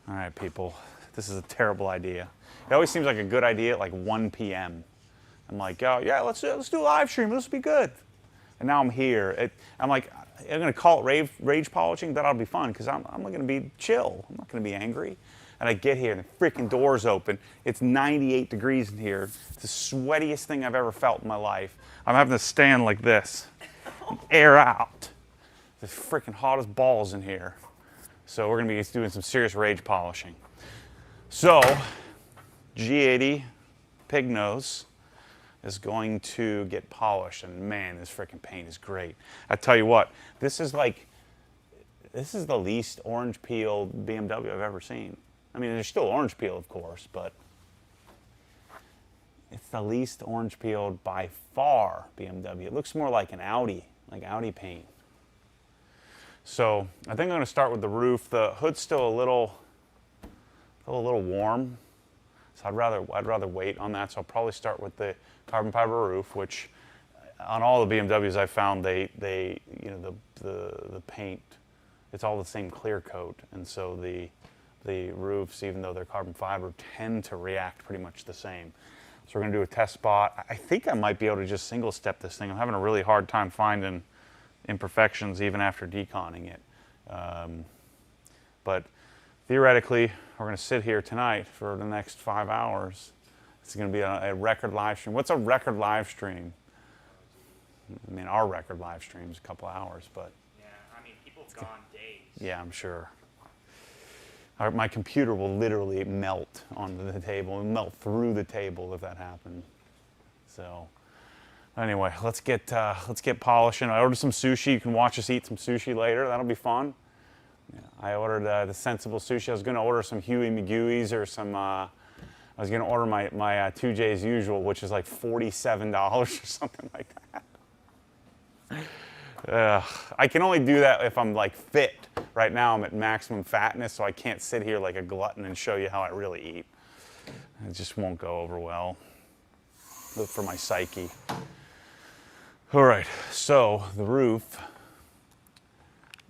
All right, people, this is a terrible idea. It always seems like a good idea at like 1 p.m. I'm like, oh yeah, let's do a live stream. This will be good. And now I'm here. I'm like, I'm gonna call it rage polishing. That'll be fun because I'm gonna be chill. I'm not gonna be angry. And I get here and the freaking door's open. It's 98 degrees in here. It's the sweatiest thing I've ever felt in my life. I'm having to stand like this, air out. The freaking hottest balls in here. So we're gonna be doing some serious rage polishing. So, G80 Pig Nose is going to get polished, and man, this freaking paint is great. I tell you what, this is the least orange peeled BMW I've ever seen. I mean, there's still orange peel, of course, but it's the least orange peeled by far BMW. It looks more like an Audi, like Audi paint. So I think I'm going to start with the roof. The hood's still a little warm, so I'd rather wait on that. So I'll probably start with the carbon fiber roof, which on all the BMWs I found, they you know, the paint, it's all the same clear coat, and so the roofs, even though they're carbon fiber, tend to react pretty much the same. So we're going to do a test spot. I think I might be able to just single step this thing. I'm having a really hard time finding imperfections even after deconning it. But theoretically, we're going to sit here tonight for the next 5 hours. It's going to be a record live stream. What's a record live stream? I mean, our record live stream is a couple hours, but... Yeah, I mean, people have gone days. Yeah, I'm sure. My computer will literally melt onto the table and melt through the table if that happened. So, anyway, let's get polishing. I ordered some sushi. You can watch us eat some sushi later. That'll be fun. Yeah, I ordered the Sensible Sushi. I was going to order some Huey McGuey's or some. I was going to order my 2J's Usual, which is like $47 or something like that. I can only do that if I'm like fit. Right now I'm at maximum fatness, so I can't sit here like a glutton and show you how I really eat. It just won't go over well for my psyche. All right, so the roof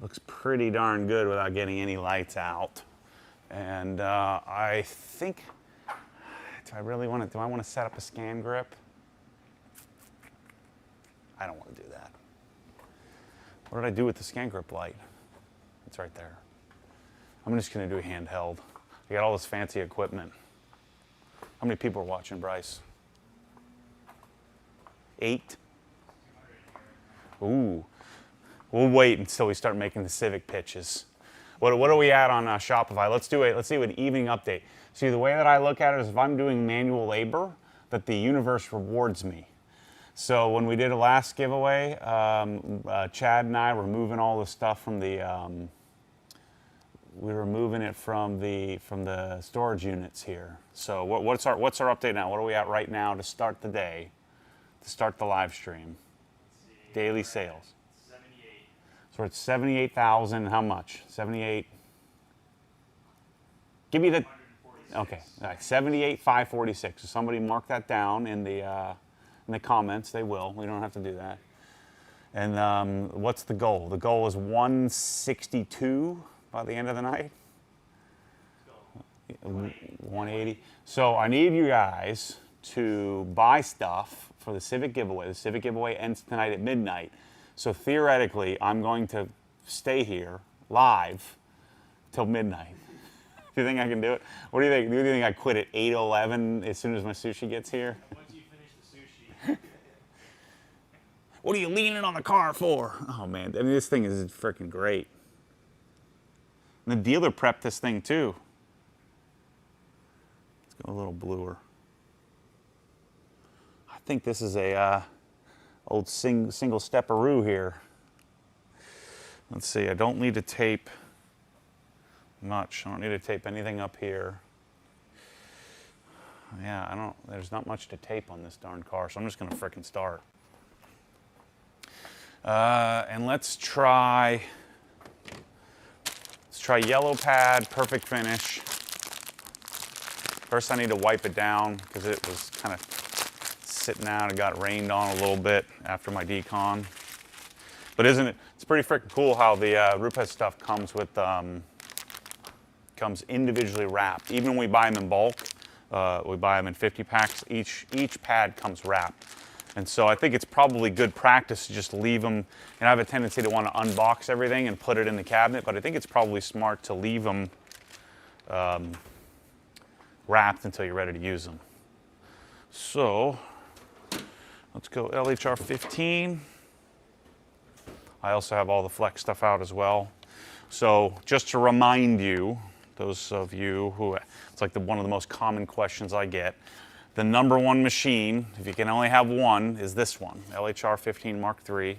looks pretty darn good without getting any lights out. And I think, do I want to set up a scan grip? I don't want to do that. What did I do with the scan grip light? It's right there. I'm just going to do a handheld. I got all this fancy equipment. How many people are watching, Bryce? 8? Ooh. We'll wait until we start making the Civic pitches. What are we at on Shopify? Let's do an evening update. See, the way that I look at it is if I'm doing manual labor, that the universe rewards me. So when we did a last giveaway, Chad and I were moving all the stuff from the we were moving it from the storage units here. So what's our update now? What are we at right now to start the day, to start the live stream? Daily sales. 78. So we're at 78,000. How much? 78. Give me the. Okay. All right. 78,546. So somebody mark that down in the comments. They will. We don't have to do that. And what's the goal? The goal is 162 by the end of the night. 180. So I need you guys to buy stuff for the Civic Giveaway. The Civic Giveaway ends tonight at midnight. So theoretically, I'm going to stay here live till midnight. Do you think I can do it? What do you think? Do you think I quit at 8:11 as soon as my sushi gets here? Once you finish the sushi. What are you leaning on the car for? Oh man, I mean this thing is freaking great. And the dealer prepped this thing too. Let's go a little bluer. I think this is a old single stepperoo here. Let's see, I don't need to tape much. I don't need to tape anything up here. Yeah, there's not much to tape on this darn car, so I'm just gonna frickin' start. And let's try yellow pad, perfect finish. First I need to wipe it down because it was kind of sitting out. It got rained on a little bit after my decon. But isn't it, it's pretty freaking cool how the Rupes stuff comes with comes individually wrapped. Even when we buy them in bulk, we buy them in 50 packs, each pad comes wrapped. And so I think it's probably good practice to just leave them, and I have a tendency to want to unbox everything and put it in the cabinet, but I think it's probably smart to leave them wrapped until you're ready to use them. So let's go LHR 15. I also have all the flex stuff out as well. So just to remind you, those of you who, it's like one of the most common questions I get, the number one machine, if you can only have one, is this one, LHR 15 Mark III.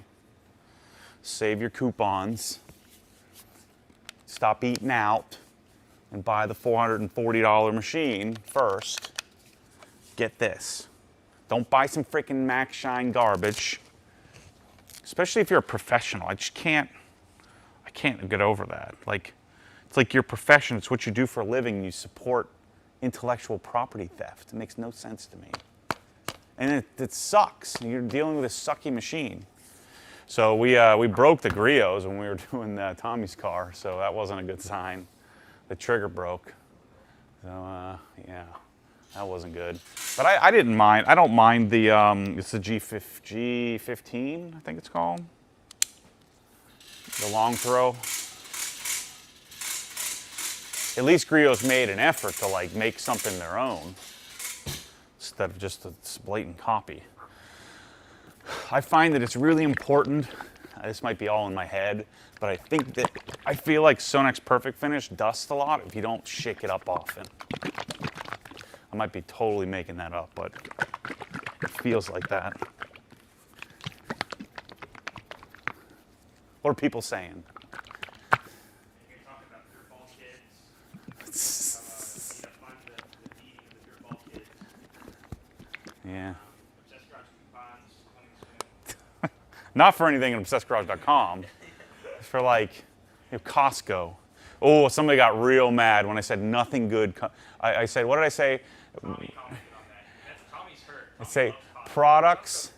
Save your coupons, stop eating out, and buy the $440 machine first. Get this. Don't buy some freaking Max Shine garbage, especially if you're a professional. I can't get over that. Like, it's like your profession, it's what you do for a living, you support intellectual property theft. It makes no sense to me. And it sucks. You're dealing with a sucky machine. So we broke the griots when we were doing Tommy's car, so that wasn't a good sign. The trigger broke. So yeah, that wasn't good. But I didn't mind. I don't mind the, it's the G15, I think it's called. The long throw. At least griots made an effort to like make something their own instead of just a blatant copy. I find that it's really important, this might be all in my head, but I feel like Sonex's Perfect Finish dusts a lot if you don't shake it up often. I might be totally making that up, but it feels like that. What are people saying? Yeah. Not for anything at obsessedgarage.com. It's for like, Costco. Oh, somebody got real mad when I said nothing good. I said, what did I say? I say products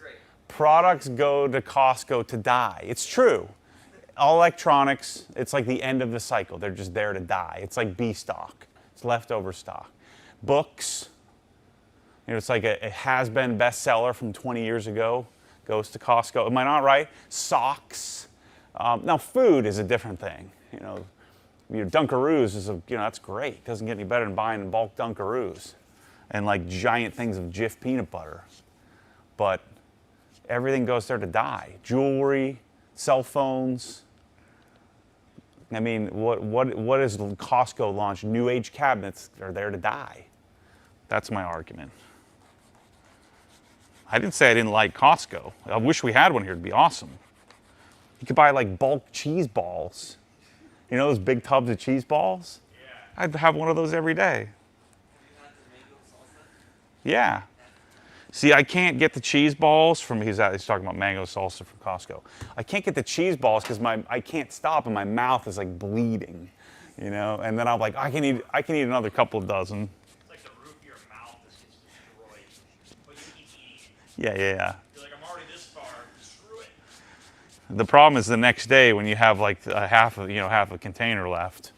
go to Costco to die. It's true. All electronics, it's like the end of the cycle. They're just there to die. It's like B stock. It's leftover stock. Books, it's like a has-been bestseller from 20 years ago, goes to Costco. Am I not right? Socks. Now, food is a different thing. Your Dunkaroos is that's great. It doesn't get any better than buying bulk Dunkaroos and like giant things of Jif peanut butter. But everything goes there to die. Jewelry, cell phones. I mean, what is Costco launched? New age cabinets are there to die. That's my argument. I didn't say I didn't like Costco. I wish we had one here. It'd be awesome. You could buy like bulk cheese balls. You know those big tubs of cheese balls? Yeah. I'd have one of those every day. Yeah. See, I can't get the cheese balls from, he's talking about mango salsa from Costco. I can't get the cheese balls because I can't stop and my mouth is like bleeding, and then I'm like, I can eat another couple of dozen. It's like the roof of your mouth just gets destroyed. But you keep eating. Yeah. You're like, I'm already this far, screw it. The problem is the next day when you have like half a container left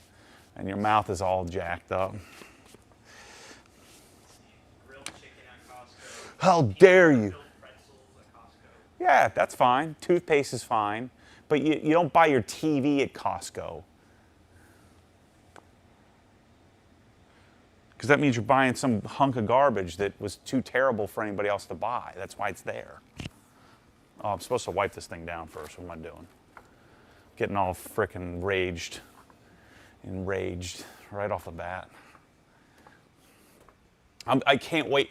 and your mouth is all jacked up. How dare you? Yeah, that's fine. Toothpaste is fine. But you don't buy your TV at Costco. Because that means you're buying some hunk of garbage that was too terrible for anybody else to buy. That's why it's there. Oh, I'm supposed to wipe this thing down first. What am I doing? Getting all frickin' enraged right off the bat. I can't wait.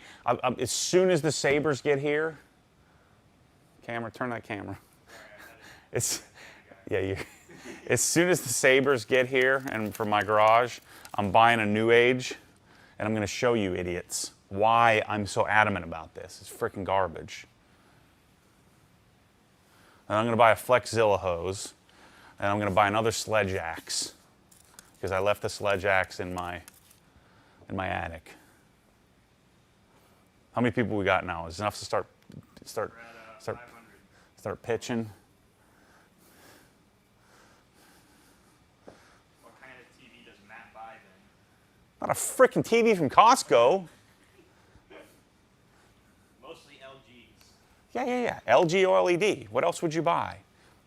As soon as the Sabres get here, camera, turn that camera. As soon as the Sabres get here and for my garage, I'm buying a New Age, and I'm going to show you idiots why I'm so adamant about this. It's freaking garbage. And I'm going to buy a Flexzilla hose, and I'm going to buy another sledge axe because I left the sledge axe in my attic. How many people we got now? Is enough to start pitching? What kind of TV does Matt buy then? Not a freaking TV from Costco. Mostly LGs. Yeah. LG OLED. What else would you buy?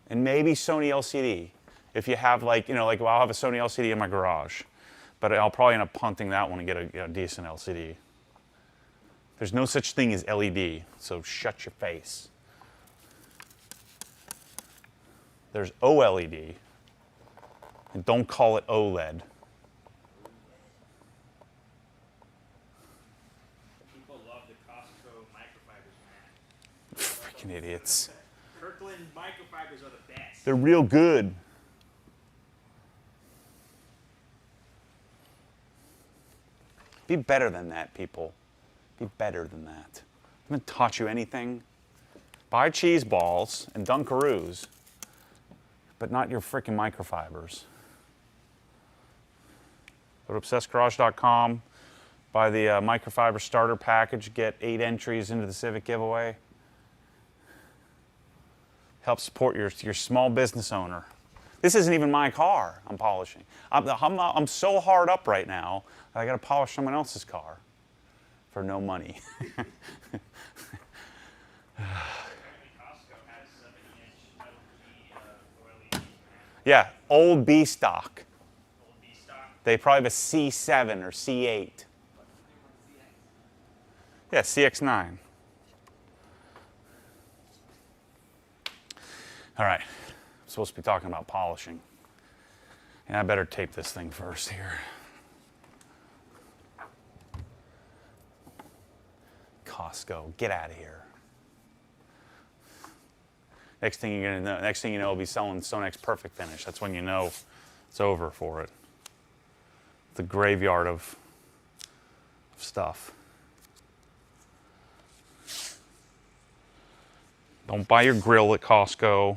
And maybe Sony LCD. If you have like, well, I'll have a Sony LCD in my garage. But I'll probably end up punting that one and get a decent LCD. There's no such thing as LED, so shut your face. There's OLED. And don't call it OLED. People love the Costco microfibers, man. Freaking idiots. Kirkland microfibers are the best. They're real good. Be better than that, people. Be better than that. I haven't taught you anything. Buy cheese balls and Dunkaroos, but not your freaking microfibers. Go to obsessedgarage.com, buy the microfiber starter package, get 8 entries into the Civic Giveaway. Help support your small business owner. This isn't even my car I'm polishing. I'm so hard up right now that I got to polish someone else's car for no money. Costco has 70-inch LG OLEDs, man. Yeah, old B stock. Old B stock. They probably have a C7 or C8. Yeah, CX9. All right, I'm supposed to be talking about polishing. And I better tape this thing first here. Costco, get out of here. Next thing you know, it'll be selling Sonex Perfect Finish. That's when you know it's over for it. The graveyard of stuff. Don't buy your grill at Costco.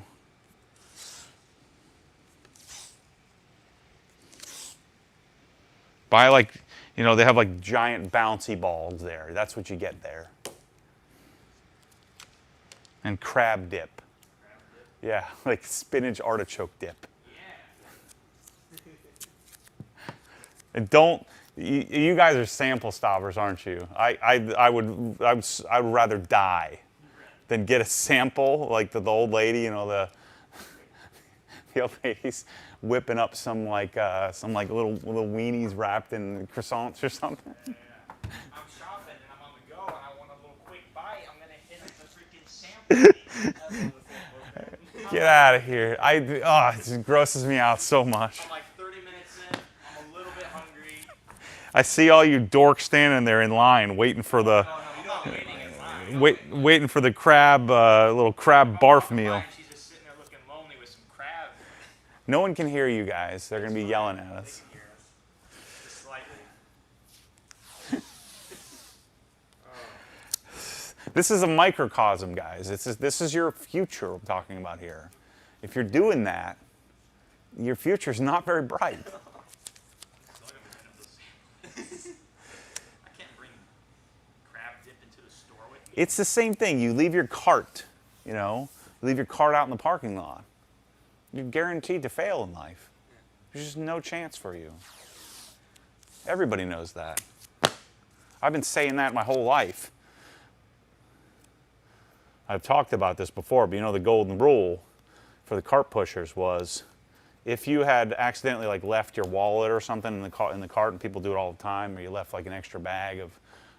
Buy they have like giant bouncy balls there. That's what you get there. And crab dip. Yeah, like spinach artichoke dip. And you guys are sample stoppers, aren't you? I would rather die than get a sample like the old lady, the old lady's whipping up some little weenies wrapped in croissants or something. I'm shopping and I'm on the go and I want a little quick bite. I'm gonna hit the freaking sample. Get out of here! It just grosses me out so much. I'm like 30 minutes in. I'm a little bit hungry. I see all you dorks standing there in line waiting for the You're not waiting in line. waiting for the little crab barf meal. She's just sitting there looking lonely with some crab. No one can hear you guys. They're gonna be yelling at us. They can hear us. Just slightly. This is a microcosm, guys. This is your future I'm talking about here. If you're doing that, your future's not very bright. I can't bring crab dip into the store with me. It's the same thing. You leave your cart, you leave your cart out in the parking lot. You're guaranteed to fail in life. There's just no chance for you. Everybody knows that. I've been saying that my whole life. I've talked about this before, but the golden rule for the cart pushers was if you had accidentally left your wallet or something in the cart, and people do it all the time, or you left an extra bag of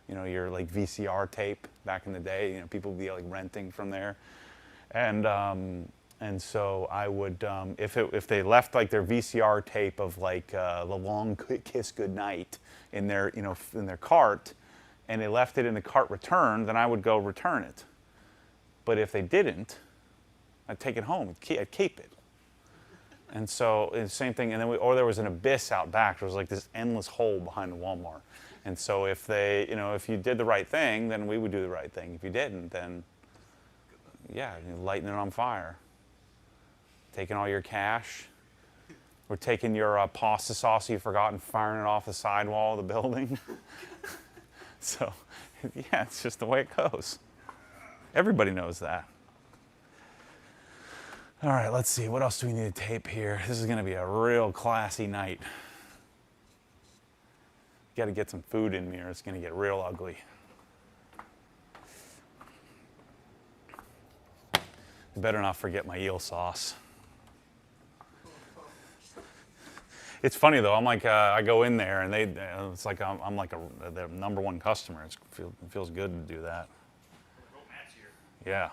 your VCR tape back in the day, people would be renting from there, and so I would if they left their VCR tape of The Long Kiss Goodnight in their in their cart, and they left it in the cart return, then I would go return it. But if they didn't, I'd take it home. I'd keep it. And so the same thing. And then there was an abyss out back. There was this endless hole behind the Walmart. And so if if you did the right thing, then we would do the right thing. If you didn't, then yeah, lighting it on fire. Taking all your cash. We're taking your pasta sauce you forgot and firing it off the sidewall of the building. So yeah, it's just the way it goes. Everybody knows that. All right, let's see. What else do we need to tape here? This is going to be a real classy night. Got to get some food in me or it's going to get real ugly. I better not forget my eel sauce. It's funny though. I'm like, I go in there and it's like I'm like their number one customer. It feels good to do that. Yeah.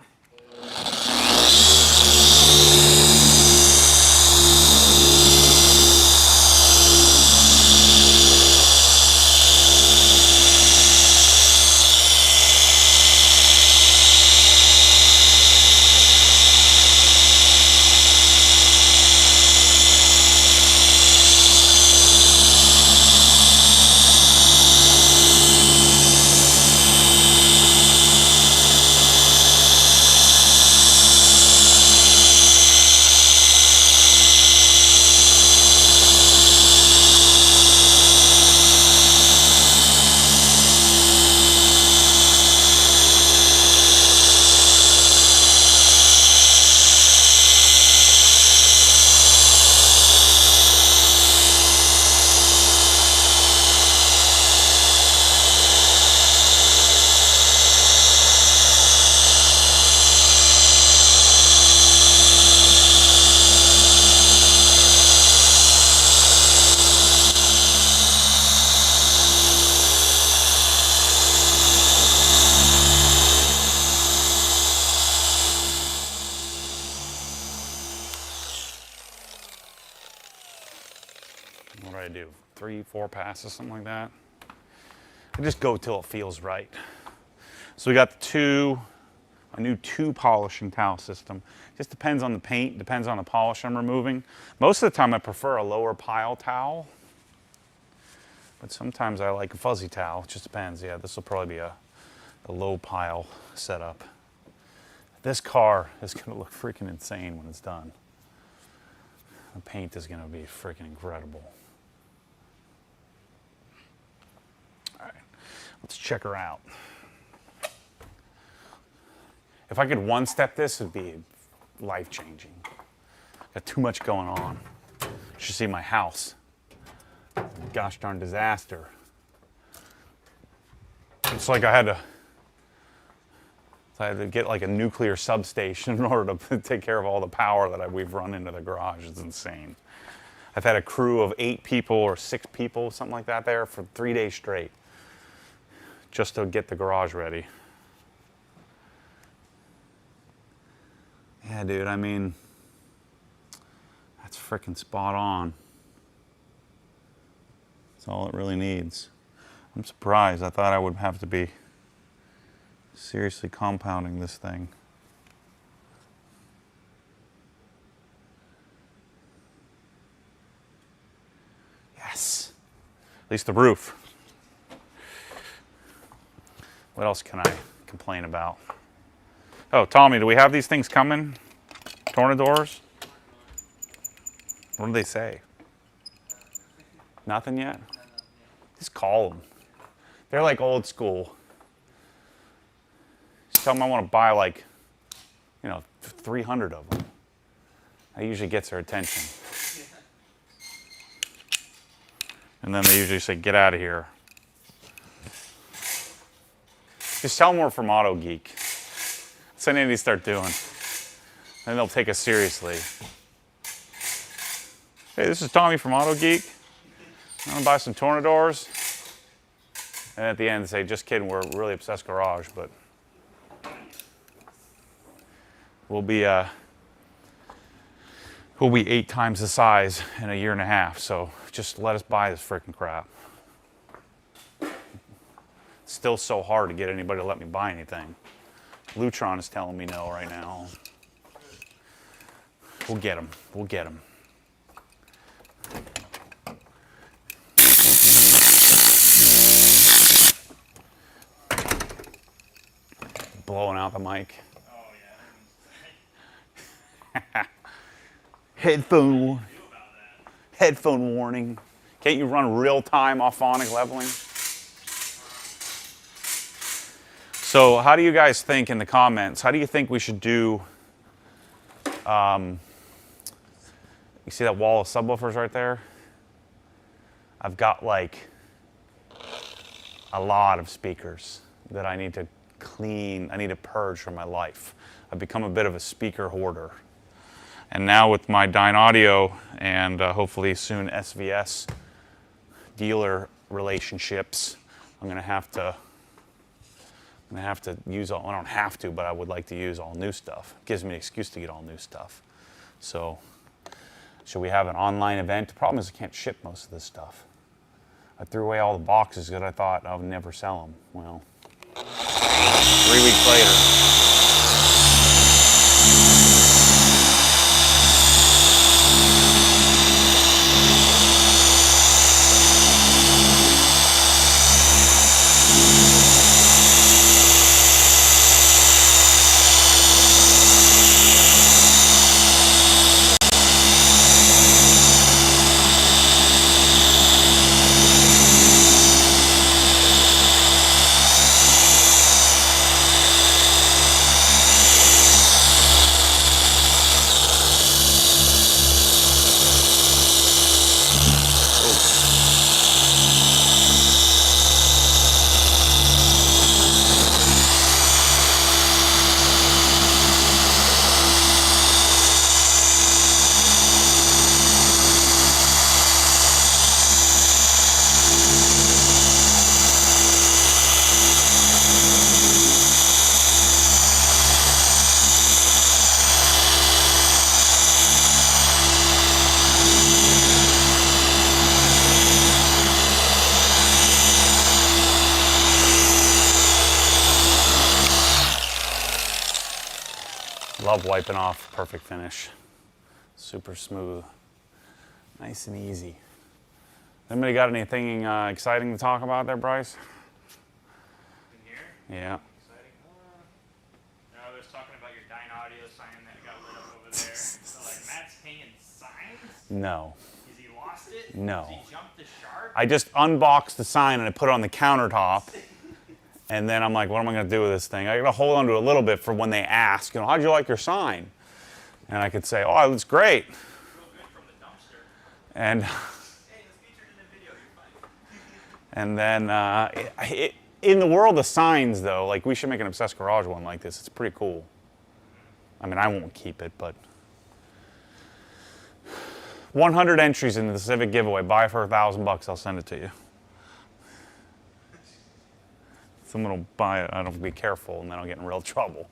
What do I do? 3, 4 passes, something like that. I just go till it feels right. So we got a new 2 polishing towel system. Just depends on the paint, depends on the polish I'm removing. Most of the time I prefer a lower pile towel, but sometimes I like a fuzzy towel. It just depends. Yeah, this will probably be a low pile setup. This car is gonna look freaking insane when it's done. The paint is gonna be freaking incredible. All right, let's check her out. If I could one-step this, it'd be life-changing. Got too much going on. You should see my house. Gosh darn disaster. It's like I had to get like a nuclear substation in order to take care of all the power that we've run into the garage. It's insane. I've had a crew of 8 people or 6 people, something like that, there for 3 days straight, just to get the garage ready. Yeah, dude, I mean, that's freaking spot on. That's all it really needs. I'm surprised. I thought I would have to be seriously compounding this thing. Yes. At least the roof. What else can I complain about? Oh, Tommy, do we have these things coming? Tornadors? What do they say? Nothing yet? Just call them. They're like old school. Just tell them I want to buy like, 300 of them. That usually gets their attention. And then they usually say, get out of here. Just tell them we're from Auto Geek. That's what they need to start doing. Then they'll take us seriously. Hey, this is Tommy from Auto Geek. I'm gonna buy some Tornadors. And at the end say, just kidding, we're a really obsessed garage, but we'll be 8 times the size in a year and a half, so just let us buy this freaking crap. It's still so hard to get anybody to let me buy anything. Lutron is telling me no right now. We'll get them. We'll get them. Blowing out the mic. Oh, yeah. Headphone warning. Can't you run real-time Auphonic leveling? So how do you guys think in the comments? How do you think we should do, you see that wall of subwoofers right there? I've got like a lot of speakers that I need to clean, I need to purge from my life. I've become a bit of a speaker hoarder. And now with my Dyne Audio and hopefully soon SVS dealer relationships, I'm gonna have to use all, I don't have to, but I would like to use all new stuff. It gives me an excuse to get all new stuff. So, should we have an online event? The problem is I can't ship most of this stuff. I threw away all the boxes because I thought I would never sell them. Well, 3 weeks later. Love wiping off, perfect finish. Super smooth, nice and easy. Anybody got anything exciting to talk about there, Bryce? In here? Yeah. Exciting. No, I was talking about your Dyne Audio sign that got lit up over there. So like Matt's hanging signs? No. Has he lost it? No. Has he jumped the shark? I just unboxed the sign and I put it on the countertop. And then I'm like, what am I going to do with this thing? I got to hold on to it a little bit for when they ask, how'd you like your sign? And I could say, oh, it's great. Real good from the dumpster. And Hey, it's featured in the video. and You're fine. then in the world of signs, though, like we should make an Obsessed Garage one like this. It's pretty cool. I mean, I won't keep it, but 100 entries into the Civic Giveaway. Buy it for $1,000. I'll send it to you. Someone will buy it. I don't be careful, and then I'll get in real trouble.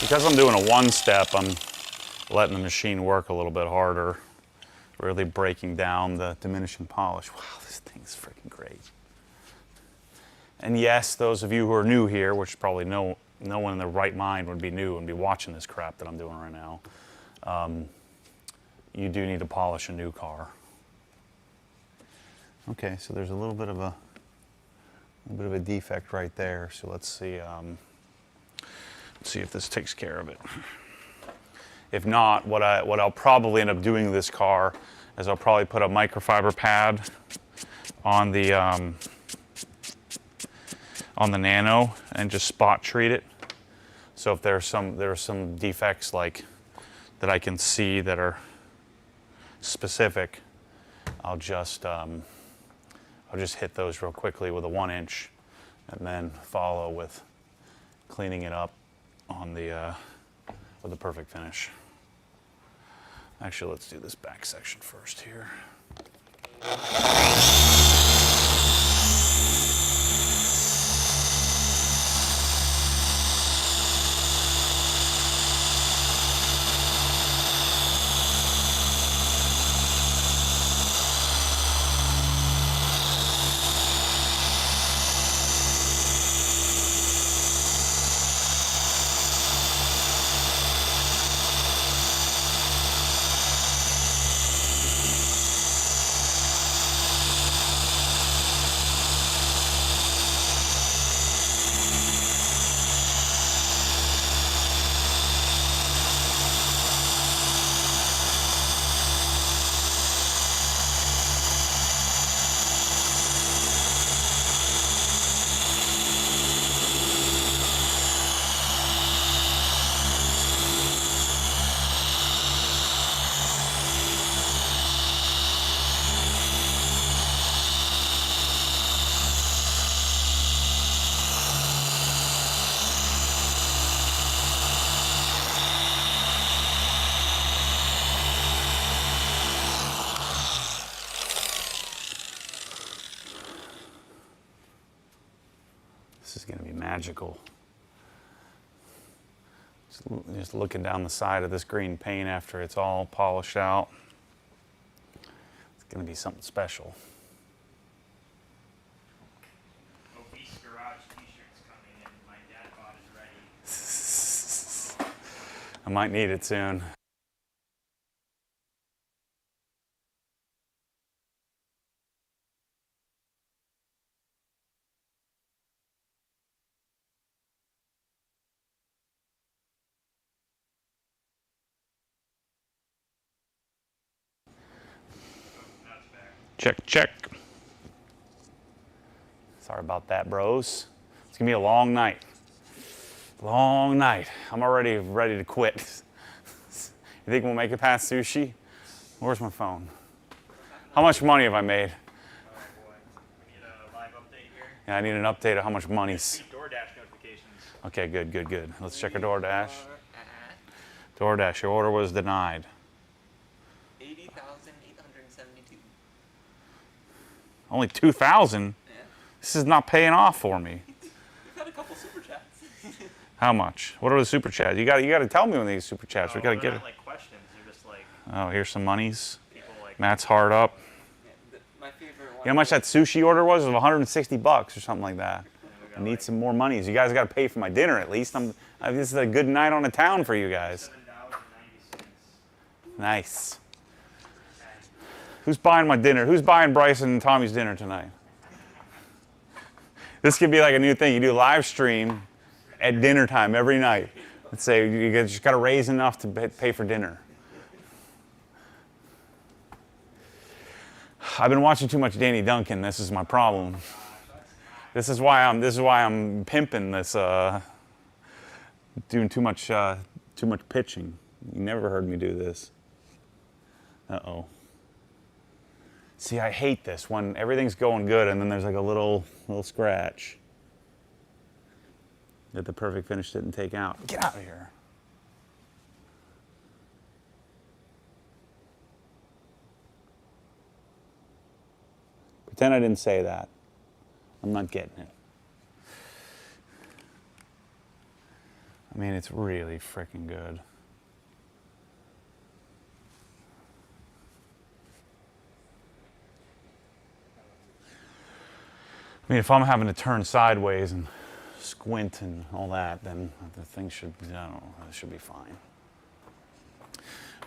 Because I'm doing a one-step, I'm letting the machine work a little bit harder, really breaking down the diminishing polish. Wow, this thing's freaking great. And yes, those of you who are new here, which probably no one in their right mind would be new and be watching this crap that I'm doing right now, you do need to polish a new car. Okay, so there's a little bit of a defect right there. So let's see. Let's see if this takes care of it. If not, what I'll probably end up doing with this car is I'll probably put a microfiber pad on the Nano and just spot treat it. So if there are some defects like that I can see that are specific, I'll just hit those real quickly with a 1-inch, and then follow with cleaning it up on the with the perfect finish. Actually, let's do this back section first here. This is going to be magical. Just looking down the side of this green paint after it's all polished out. It's going to be something special. Obese Garage t-shirts coming in. My dad bought is ready. I might need it soon. Check, check. Sorry about that, bros. It's gonna be a long night. Long night. I'm already ready to quit. You think we'll make it past sushi? Where's my phone? How much money have I made? Oh boy. We need a live update here. Yeah, I need an update of how much money's. DoorDash notifications. Okay, good, good, good. Let's check our DoorDash. DoorDash, your order was denied. 80,872. Only 2,000? Yeah. This is not paying off for me. We've had a couple super chats. How much? What are the super chats? You got to tell me when these super chats. We got to get it. Not like questions. They're just like Oh, here's some monies. people like. Matt's hard up. Yeah, my favorite one. You know how much that sushi order was? It was 160 bucks or something like that. I need some more monies. You guys got to pay for my dinner at least. This is a good night on the town for you guys. $7.90. Nice. Who's buying my dinner? Who's buying Bryson and Tommy's dinner tonight? This could be like a new thing. You do a live stream at dinner time every night. Let's say you just got to raise enough to pay for dinner. I've been watching too much Danny Duncan. This is my problem. This is why I'm pimping this. Doing too much pitching. You never heard me do this. Uh-oh. See, I hate this when everything's going good and then there's like a little scratch that the perfect finish didn't take out. Get out of here. Pretend I didn't say that. I'm not getting it. I mean, it's really freaking good. I mean, if I'm having to turn sideways and squint and all that, then the thing should, I don't know, it should be fine.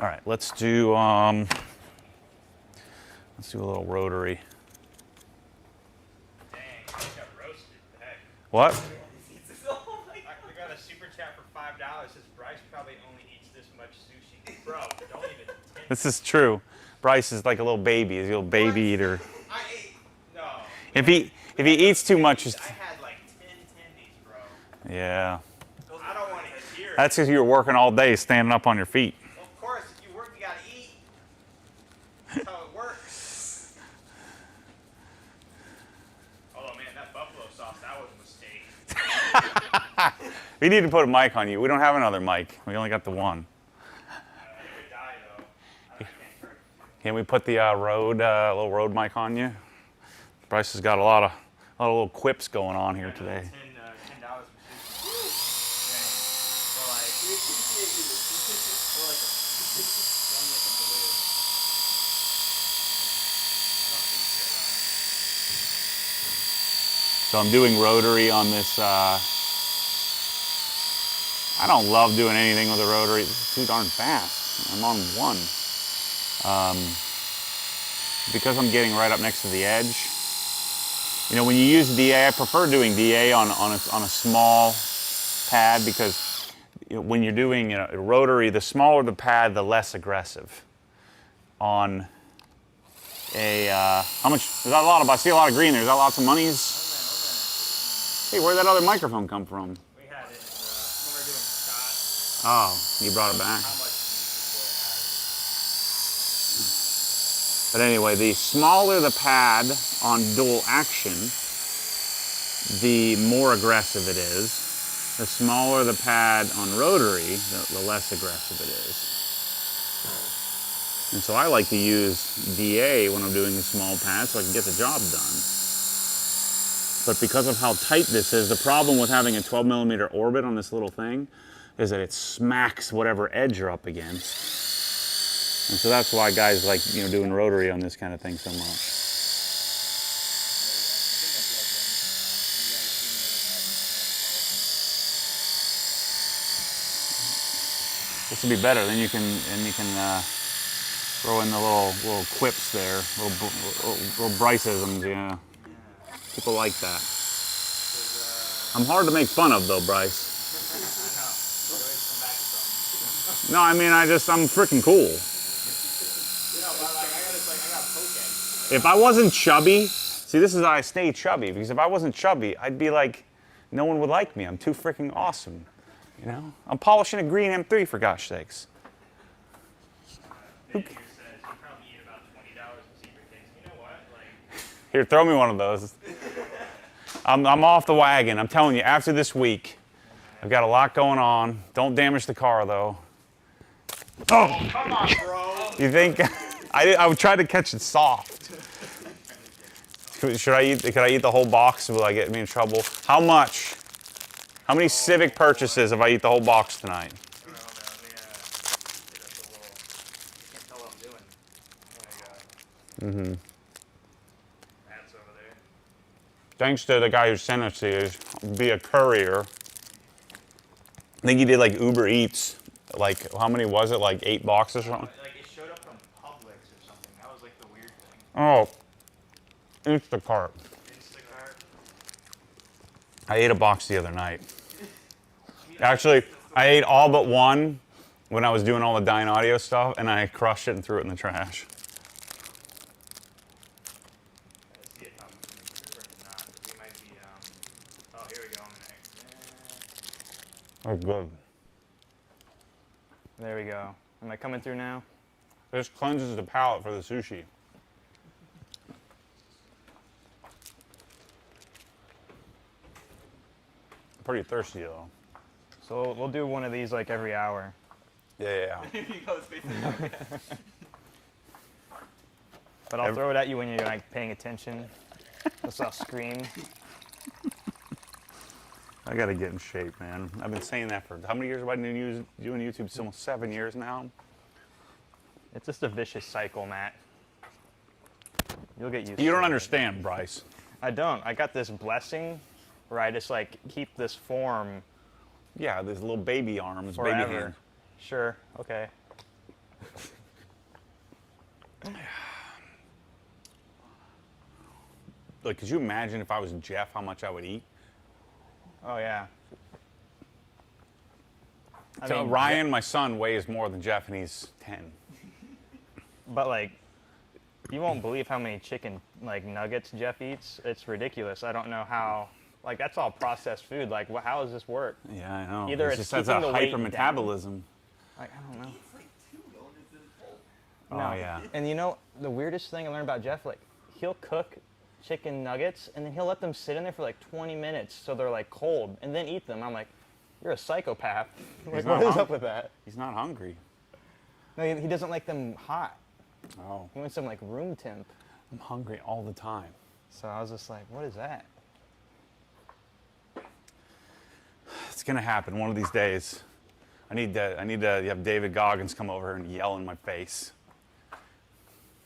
All right, let's do a little rotary. Dang, I got roasted. The heck. What? Oh my God. I got a super chat for $5. Says Bryce probably only eats this much sushi. Bro, don't even. This is true. Bryce is like a little baby. He's a little baby eater. I ate. No. If he eats too much, I had like 10 tendies, bro. yeah. I don't want to hear it. That's because you were working all day standing up on your feet. Well, of course, if you work, you gotta eat. That's how it works. Oh man, that buffalo sauce, that was a mistake. We need to put a mic on you. We don't have another mic. We only got the one. It would die though. I can't charge it. Can we put the little Rode mic on you? Bryce has got a lot of little quips going on here today. $10 for sushi. Dang. Well, like, We appreciate you. Or like one like a balloon. So I'm doing rotary on this. I don't love doing anything with a rotary. It's too darn fast. I'm on one. Because I'm getting right up next to the edge. You know, when you use DA, I prefer doing DA on a small pad because when you're doing a rotary, the smaller the pad, the less aggressive. On a, how much, there's a lot of, I see a lot of green there. Is that lots of monies? Hey, where'd that other microphone come from? we had it when we were doing Scott. Oh, you brought it back. How much But anyway, the smaller the pad on dual action, the more aggressive it is. The smaller the pad on rotary, the less aggressive it is. And so I like to use DA when I'm doing a small pad so I can get the job done. But because of how tight this is, the problem with having a 12mm orbit on this little thing is that it smacks whatever edge you're up against. And so that's why guys like, doing rotary on this kind of thing so much. This will be better. Then you can throw in the little quips there, little Bryceisms. Yeah, people like that. I'm hard to make fun of though, Bryce. No, I mean I'm freaking cool. If I wasn't chubby, see, this is how I stay chubby, because if I wasn't chubby, I'd be like, no one would like me. I'm too freaking awesome. You know? I'm polishing a green M3 for gosh sakes. Here says you probably eat about $20 in secret things. You know what? Like, Here, throw me one of those. I'm off the wagon. I'm telling you, after this week, I've got a lot going on. Don't damage the car, though. Oh, come on, bro. you think? I would try to catch it soft. Could I eat the whole box? Will I get me in trouble? How much? How many Civic purchases if I eat the whole box tonight? I don't know. Let me get up the little. You can't tell what I'm doing. Oh my god. That's over there. Thanks to the guy who sent us these via courier. I think he did like Uber Eats. Like, how many was it? Like 8 boxes or something? Like it showed up from Publix or something. That was like the weird thing. Oh, Instacart. Instacart. I ate a box the other night. Actually, I ate all but one when I was doing all the Dyne Audio stuff, and I crushed it and threw it in the trash. Let's see if I'm coming through or not. We might be. Oh, here we go. Oh, good. There we go. Am I coming through now? This cleanses the palate for the sushi. Pretty thirsty though. So we'll do one of these like every hour. Yeah. He goes basically. But I'll throw it at you when you're like paying attention. I'll scream. I gotta get in shape, man. I've been saying that for how many years have I been doing YouTube? It's almost 7 years now. It's just a vicious cycle, Matt. You'll get used to it. You don't understand, Bryce. I don't. I got this blessing where I just like keep this form Yeah, there's little baby arms, forever. baby hand. Sure. Okay. Like, could you imagine if I was Jeff, how much I would eat? Oh yeah. I So mean, Ryan, my son, weighs more than Jeff, and he's 10. But like, you won't believe how many chicken like nuggets Jeff eats. It's ridiculous. I don't know how. Like that's all processed food. Like, how does this work? Yeah, I know. Either It it's just has a keeping the weight hypermetabolism. Like, I don't know. It's like 2 donuts in full. Oh, No. yeah. And you know the weirdest thing I learned about Jeff? Like, he'll cook chicken nuggets and then he'll let them sit in there for like 20 minutes so they're like cold and then eat them. I'm like, You're a psychopath. Like, not what is hung- up with that? He's not hungry. No, he doesn't like them hot. Oh, He wants them like room temp. I'm hungry all the time. So I was just like, what is that? It's gonna happen one of these days. I need to have David Goggins come over and yell in my face.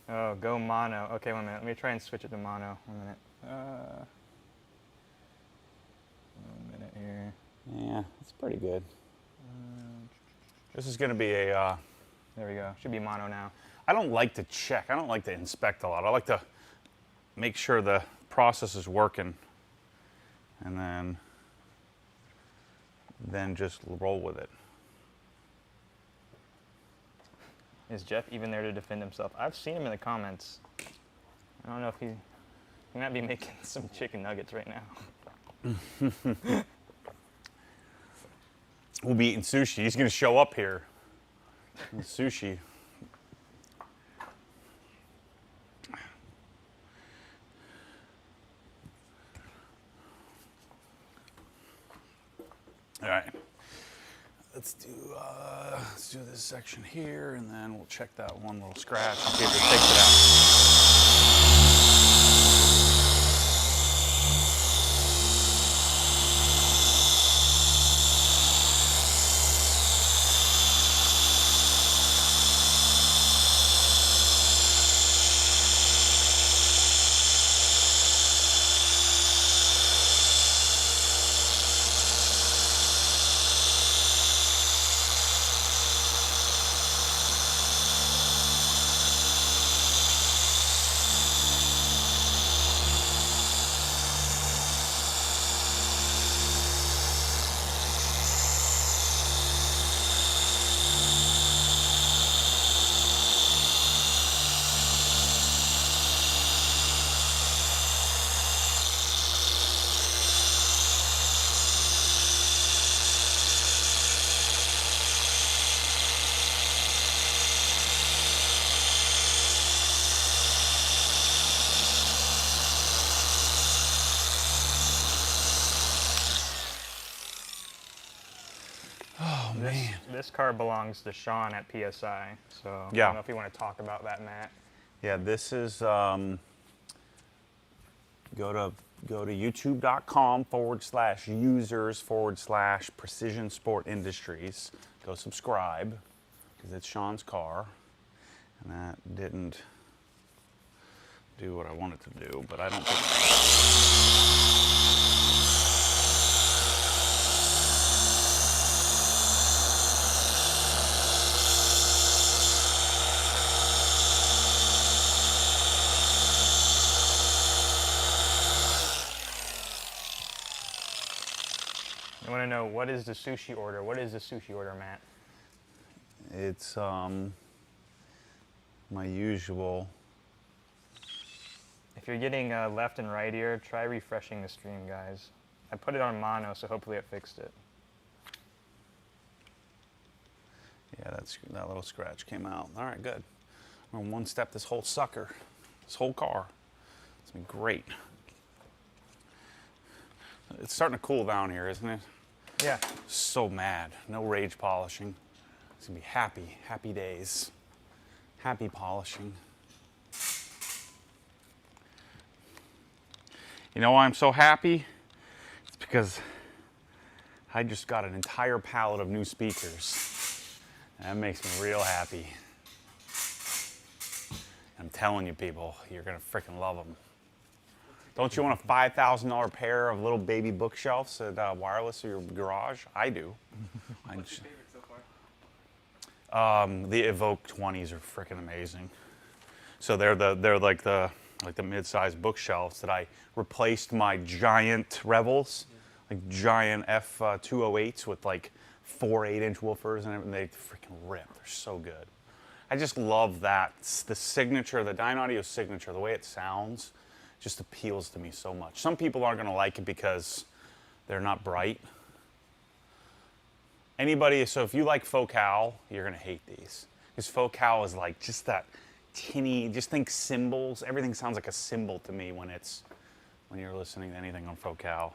Oh, go mono. Okay, 1 minute. Let me try and switch it to mono. 1 minute. 1 minute here. Yeah, it's pretty good. This is gonna be a. There we go. Should be mono now. I don't like to check. I don't like to inspect a lot. I like to make sure the process is working, and then just roll with it. Is Jeff even there to defend himself? I've seen him in the comments. I don't know if he might be making some chicken nuggets right now. We'll be eating sushi. He's gonna show up here. And sushi. All right. Let's do this section here, and then we'll check that one little scratch and see if it takes it out. This car belongs to Sean at PSI, so I Yeah. don't know if you want to talk about that, Matt. Yeah, this is go to youtube.com/users/Precision Sport Industries. Go subscribe because it's Sean's car, and that didn't do what I wanted to do, but I don't think. I want to know, what is the sushi order? What is the sushi order, Matt? It's my usual. If you're getting left and right ear, try refreshing the stream, guys. I put it on mono, so hopefully it fixed it. Yeah, that little scratch came out. All right, good. We're one step this whole sucker, this whole car. It's been great. It's starting to cool down here, isn't it? Yeah. So mad. No rage polishing. It's gonna be happy days. Happy polishing. You know why I'm so happy? It's because I just got an entire pallet of new speakers. That makes me real happy. I'm telling you, people, you're gonna freaking love them. Don't you want a $5,000 pair of little baby bookshelves at Wireless or your garage? I do. What's your favorite so far? The Evoque 20s are freaking amazing. So they're like the mid-sized bookshelves that I replaced my giant Revels, like giant F208s with like 4 8-inch woofers and everything. They freaking rip. They're so good. I just love that. It's the signature, the Dynaudio signature, the way it sounds just appeals to me so much. Some people aren't going to like it because they're not bright. So if you like Focal, you're going to hate these. Because Focal is like just that tinny, just think cymbals. Everything sounds like a cymbal to me when you're listening to anything on Focal.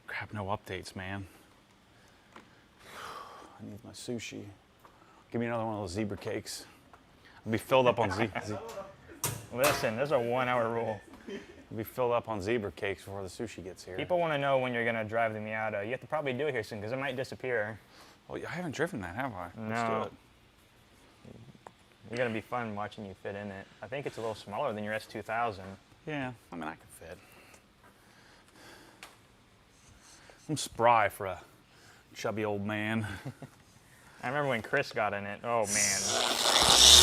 Crap, no updates, man. I need my sushi. Give me another one of those zebra cakes. I'll be filled up on Listen, there's a 1 hour rule. I'll be filled up on zebra cakes before the sushi gets here. People want to know when you're going to drive the Miata. You have to probably do it here soon because it might disappear. Oh, I haven't driven that, have I? No. Let's do it. You're going to be fun watching you fit in it. I think it's a little smaller than your S2000. Yeah, I mean, I can fit. I'm spry for a chubby old man. I remember when Chris got in it. Oh, man.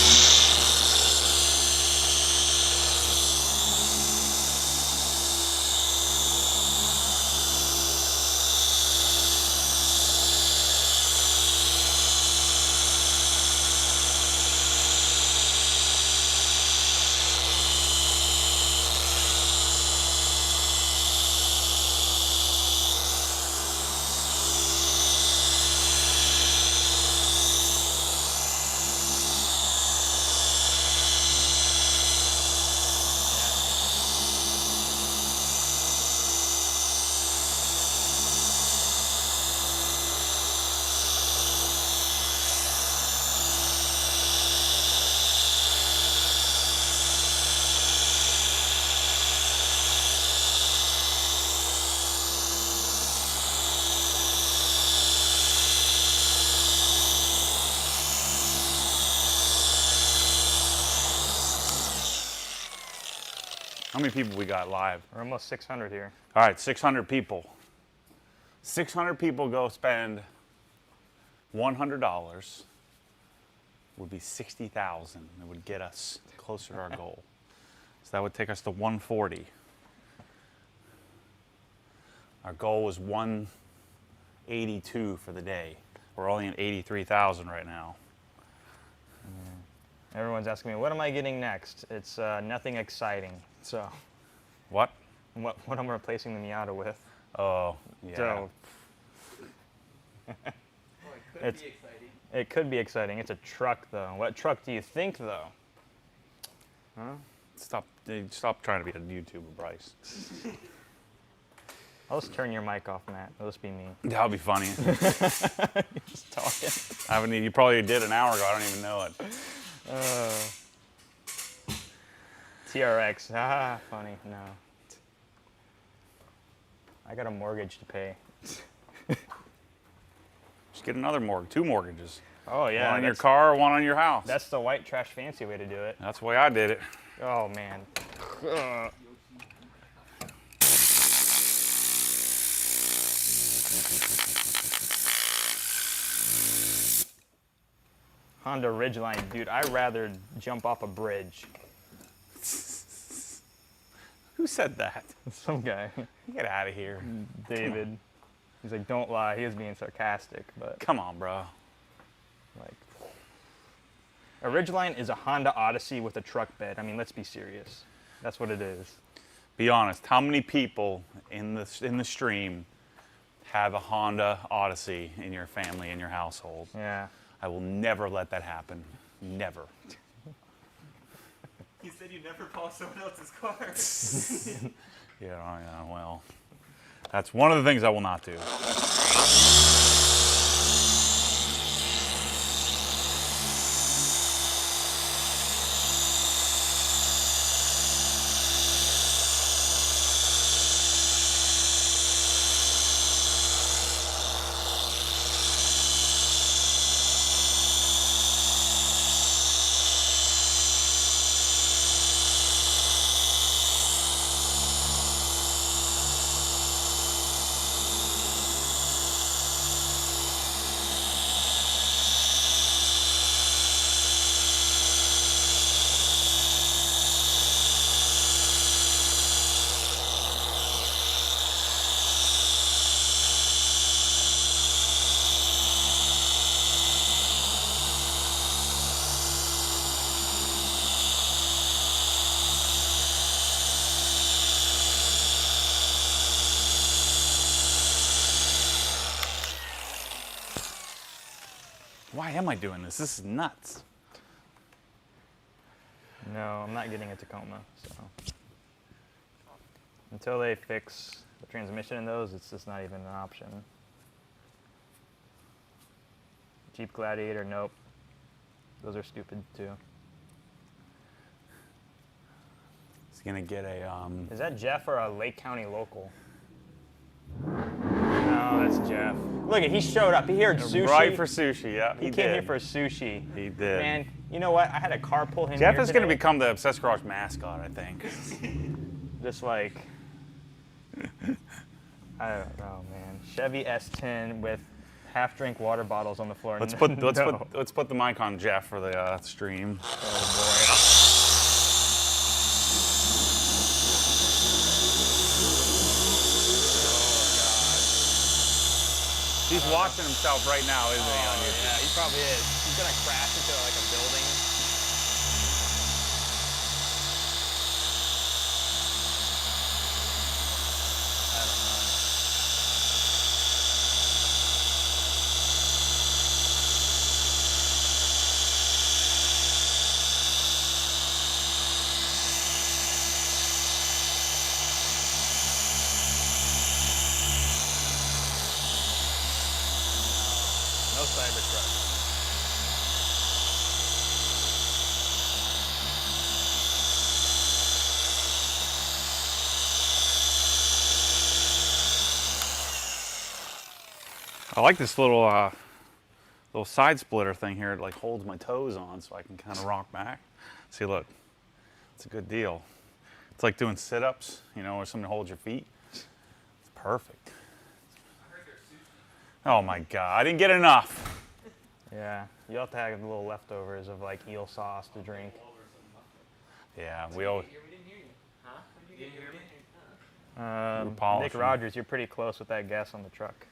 How many people we got live? We're almost 600 here. All right, 600 people. 600 people go spend $100 would be 60,000. It would get us closer to our goal. So that would take us to 140. Our goal was 182 for the day. We're only at 83,000 right now. Everyone's asking me, what am I getting next? It's nothing exciting. So, What? what I'm replacing the Miata with. Oh, yeah. So, Oh, it could It's- be exciting. it could be exciting. It's a truck, though. What truck do you think, though? Stop trying to be a YouTuber, Bryce. I'll just turn your mic off, Matt. It'll just be me. That would be funny. Just talking. You probably did an hour ago. I don't even know it. TRX. Ah, funny. No. I got a mortgage to pay. Just get another mortgage, 2 mortgages. Oh, yeah. One on your car, one on your house. That's the white trash fancy way to do it. That's the way I did it. Oh, man. Ugh. Honda Ridgeline, dude, I'd rather jump off a bridge. Who said that? Some guy, Get out of here. David, he's like, don't lie. He was being sarcastic, but Come on, bro. like, a Ridgeline is a Honda Odyssey with a truck bed. I mean, let's be serious. That's what it is. Be honest. How many people in the stream have a Honda Odyssey in your family, in your household? Yeah. I will never let that happen. Never. He said you never follow someone else's car. Yeah, well, that's one of the things I will not do. Why am I doing this? This is nuts. No, I'm not getting a Tacoma. So until they fix the transmission in those, it's just not even an option. Jeep Gladiator, nope. Those are stupid too. He's gonna get a. Is that Jeff or a Lake County local? No, that's Jeff. Look, he showed up. He heard sushi. Right for sushi, yeah. He came here for sushi. He did. Man, you know what? I had a car pull him Jeff here is going to today. become the Obsessed Garage mascot, I think. Just like, I don't know, man. Chevy S10 with half-drink water bottles on the floor. Let's No. put the mic on Jeff for the stream. Oh He's watching himself right now, isn't he? boy. On Oh, YouTube? yeah, he probably is. He's gonna crash into like a building. I don't know. No Cybertruck. I like this little side splitter thing here. It like holds my toes on so I can kind of rock back. See, look, it's a good deal. It's like doing sit-ups, you know, where something holds your feet. It's perfect. Oh my God, I didn't get enough. Yeah, you have to have little leftovers of like eel sauce to drink. Yeah, we always. We didn't hear you. Huh? You didn't hear me? We're Nick polishing. Rogers, you're pretty close with that gas on the truck.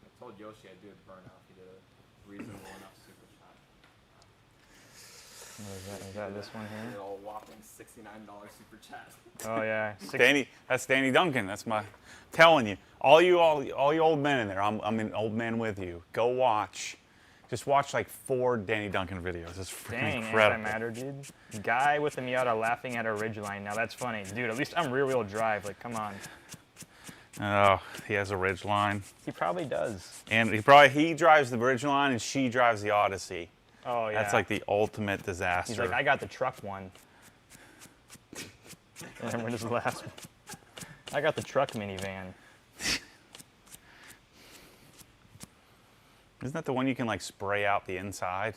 I told Yoshi I'd do it burnout. He did a reasonable enough super shot. What is that? Is that this one Did here? a whopping $69 super chat. Oh yeah, That's Danny Duncan. That's my telling you. All you old men in there. I'm an old man with you. Go watch. Just watch like 4 Danny Duncan videos. It's freaking Dang, incredible. antimatter, dude. Guy with the Miata laughing at a ridgeline. Now that's funny, dude. At least I'm rear-wheel drive. Like, come on. Oh, he has a ridge line. He probably does. And he drives the ridge line and she drives the Odyssey. Oh yeah. That's like the ultimate disaster. He's like, I got the truck one. And we're just laughing. I got the truck minivan. Isn't that the one you can like spray out the inside?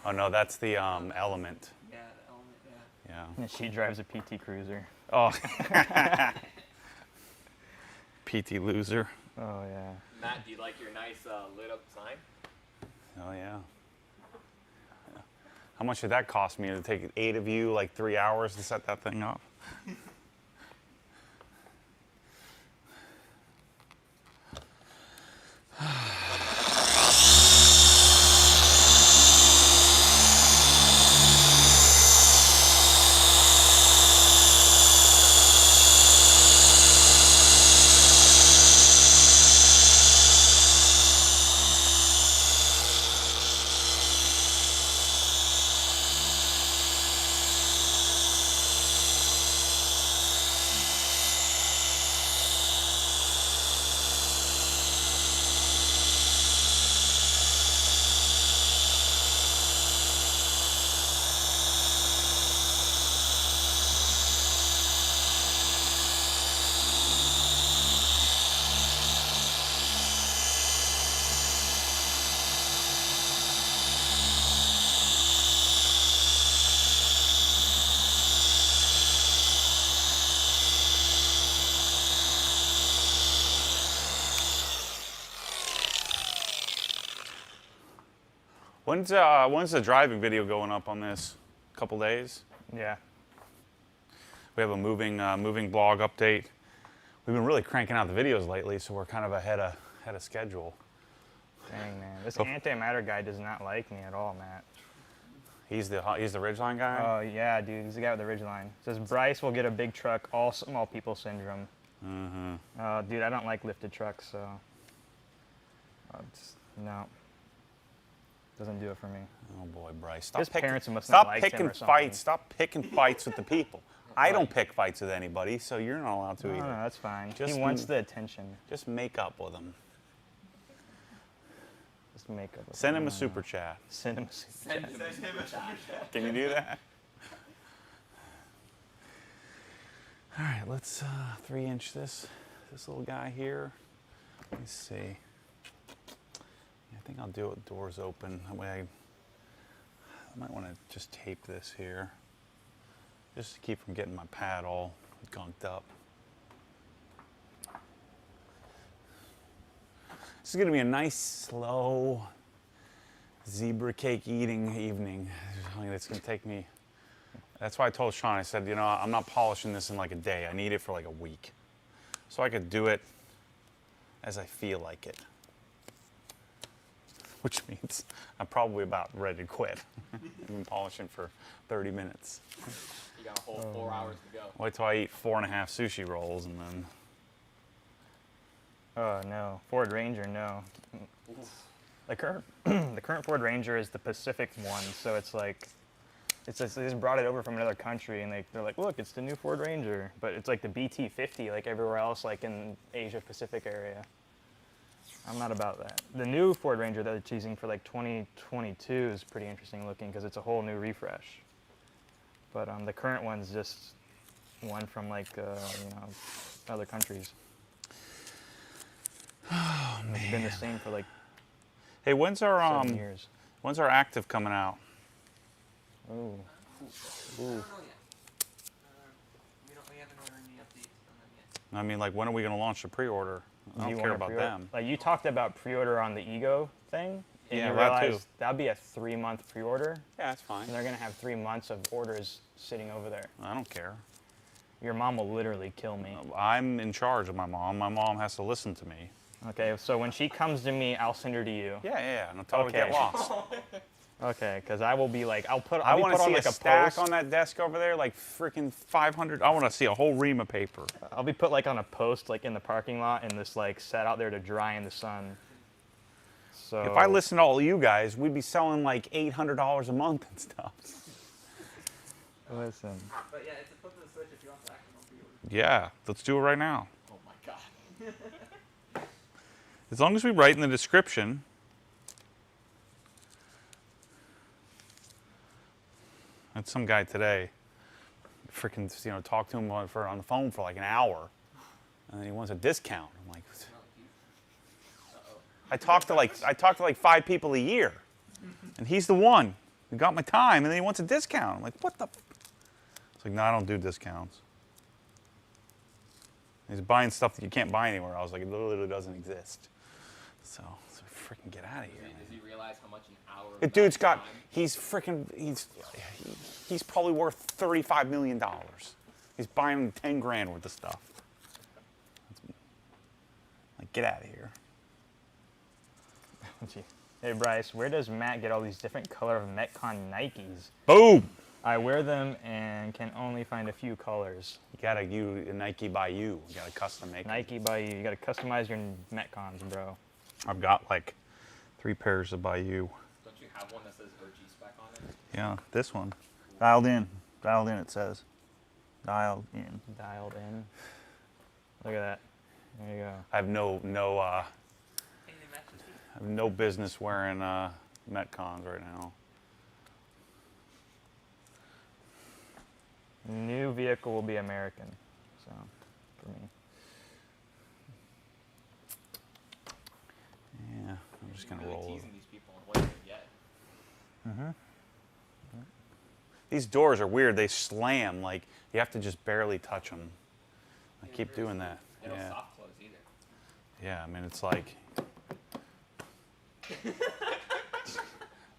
Oh no, that's the Element. Yeah, the element, yeah. Yeah. And she drives a PT Cruiser. Oh. PT loser. Oh yeah. Matt, do you like your nice lit up sign? Oh yeah. How much did that cost me to take 8 of you like 3 hours to set that thing up? When's the driving video going up on this? A couple days? Yeah. We have a moving blog update. We've been really cranking out the videos lately, so we're kind of ahead of schedule. Dang man, this antimatter guy does not like me at all, Matt. He's the Ridgeline guy. Oh yeah, dude, he's the guy with the ridgeline. Says Bryce will get a big truck, all small people syndrome. Mm-hmm. Dude, I don't like lifted trucks, so no, doesn't do it for me. Oh boy, Bryce! His parents must not like him picking or something. fights. Stop picking fights with the people. I don't pick fights with anybody, so you're not allowed to No, either. that's fine. Just He wants the attention. Just make up with them. Let's make up. Send him a super chat. Send him a super chat. Send him a chat. Can you do that? All right, let's 3-inch this little guy here. Let me see. I think I'll do it with doors open. That way I might want to just tape this here, just to keep from getting my pad all gunked up. This is going to be a nice, slow zebra cake eating evening. It's going to take me. That's why I told Sean, I said, you know, I'm not polishing this in like a day. I need it for like a week. So I could do it as I feel like it. Which means I'm probably about ready to quit. I've been polishing for 30 minutes. You got a whole 4 hours to go. Wait till I eat 4.5 sushi rolls and then. Oh no, Ford Ranger, no. The current Ford Ranger is the Pacific one, so it's like, they just brought it over from another country, and they're like, look, it's the new Ford Ranger, but it's like the BT50, like everywhere else, like in Asia Pacific area. I'm not about that. The new Ford Ranger that they're teasing for like 2022 is pretty interesting looking because it's a whole new refresh. But the current one's just one from like you know, other countries. Oh man, it's been the same for like hey, when's our 7 years. When's our active coming out? Ooh. I don't know yet. We haven't ordered any updates on them yet. I mean, like, when are we going to launch the pre-order? I don't care about them. Like you talked about pre-order on the Ego thing, and Yeah, you that realized too. that'd be a 3-month pre-order, Yeah, that's fine. and they're gonna have 3 months of orders sitting over there. I don't care. Your mom will literally kill me. I'm in charge of my mom. My mom has to listen to me. Okay, so when she comes to me, I'll send her to you. Yeah. And I'll tell her to get Okay. lost. Okay, because I will be like, I want to see like a stack post. on that desk over there, like freaking 500. I want to see a whole ream of paper. I'll be put like on a post like in the parking lot and this like set out there to dry in the sun. So If I listened to all of you guys, we'd be selling like $800 a month and stuff. listen. But yeah, it's a flip of the switch if you want to act on pre-order. Yeah, let's do it right now. Oh my god. As long as we write in the description. I had some guy today, freaking, you know, talked to him on the phone for like an hour, and then he wants a discount. I'm like, I talk to like 5 people a year, and he's the one who got my time, and then he wants a discount. I'm like, what the? It's like, no, I don't do discounts. He's buying stuff that you can't buy anywhere. I was like, it literally doesn't exist. So freaking get out of here. Does he realize how much an hour of The dude's that got, time- he's probably worth $35 million. He's buying 10 grand worth of stuff. Like, get out of here. Hey Bryce, where does Matt get all these different color of Metcon Nikes? Boom! I wear them and can only find a few colors. You gotta Nike by you. You gotta custom make them. Nike by you. You gotta customize your Metcons, bro. I've got like 3 pairs of by you. Don't you have one that says OG spec on it? Yeah, this one. Dialed in. Dialed in, it says. Dialed in. Dialed in. Look at that. There you go. I have no Hey, they match the feet. I have no business wearing Metcons right now. New vehicle will be American. So, for me. Yeah, I'm just gonna Really roll. teasing these people on what they get. These doors are weird. They slam. Like, you have to just barely touch them. I keep doing that. They don't Yeah. soft close either. Yeah, I mean, it's like.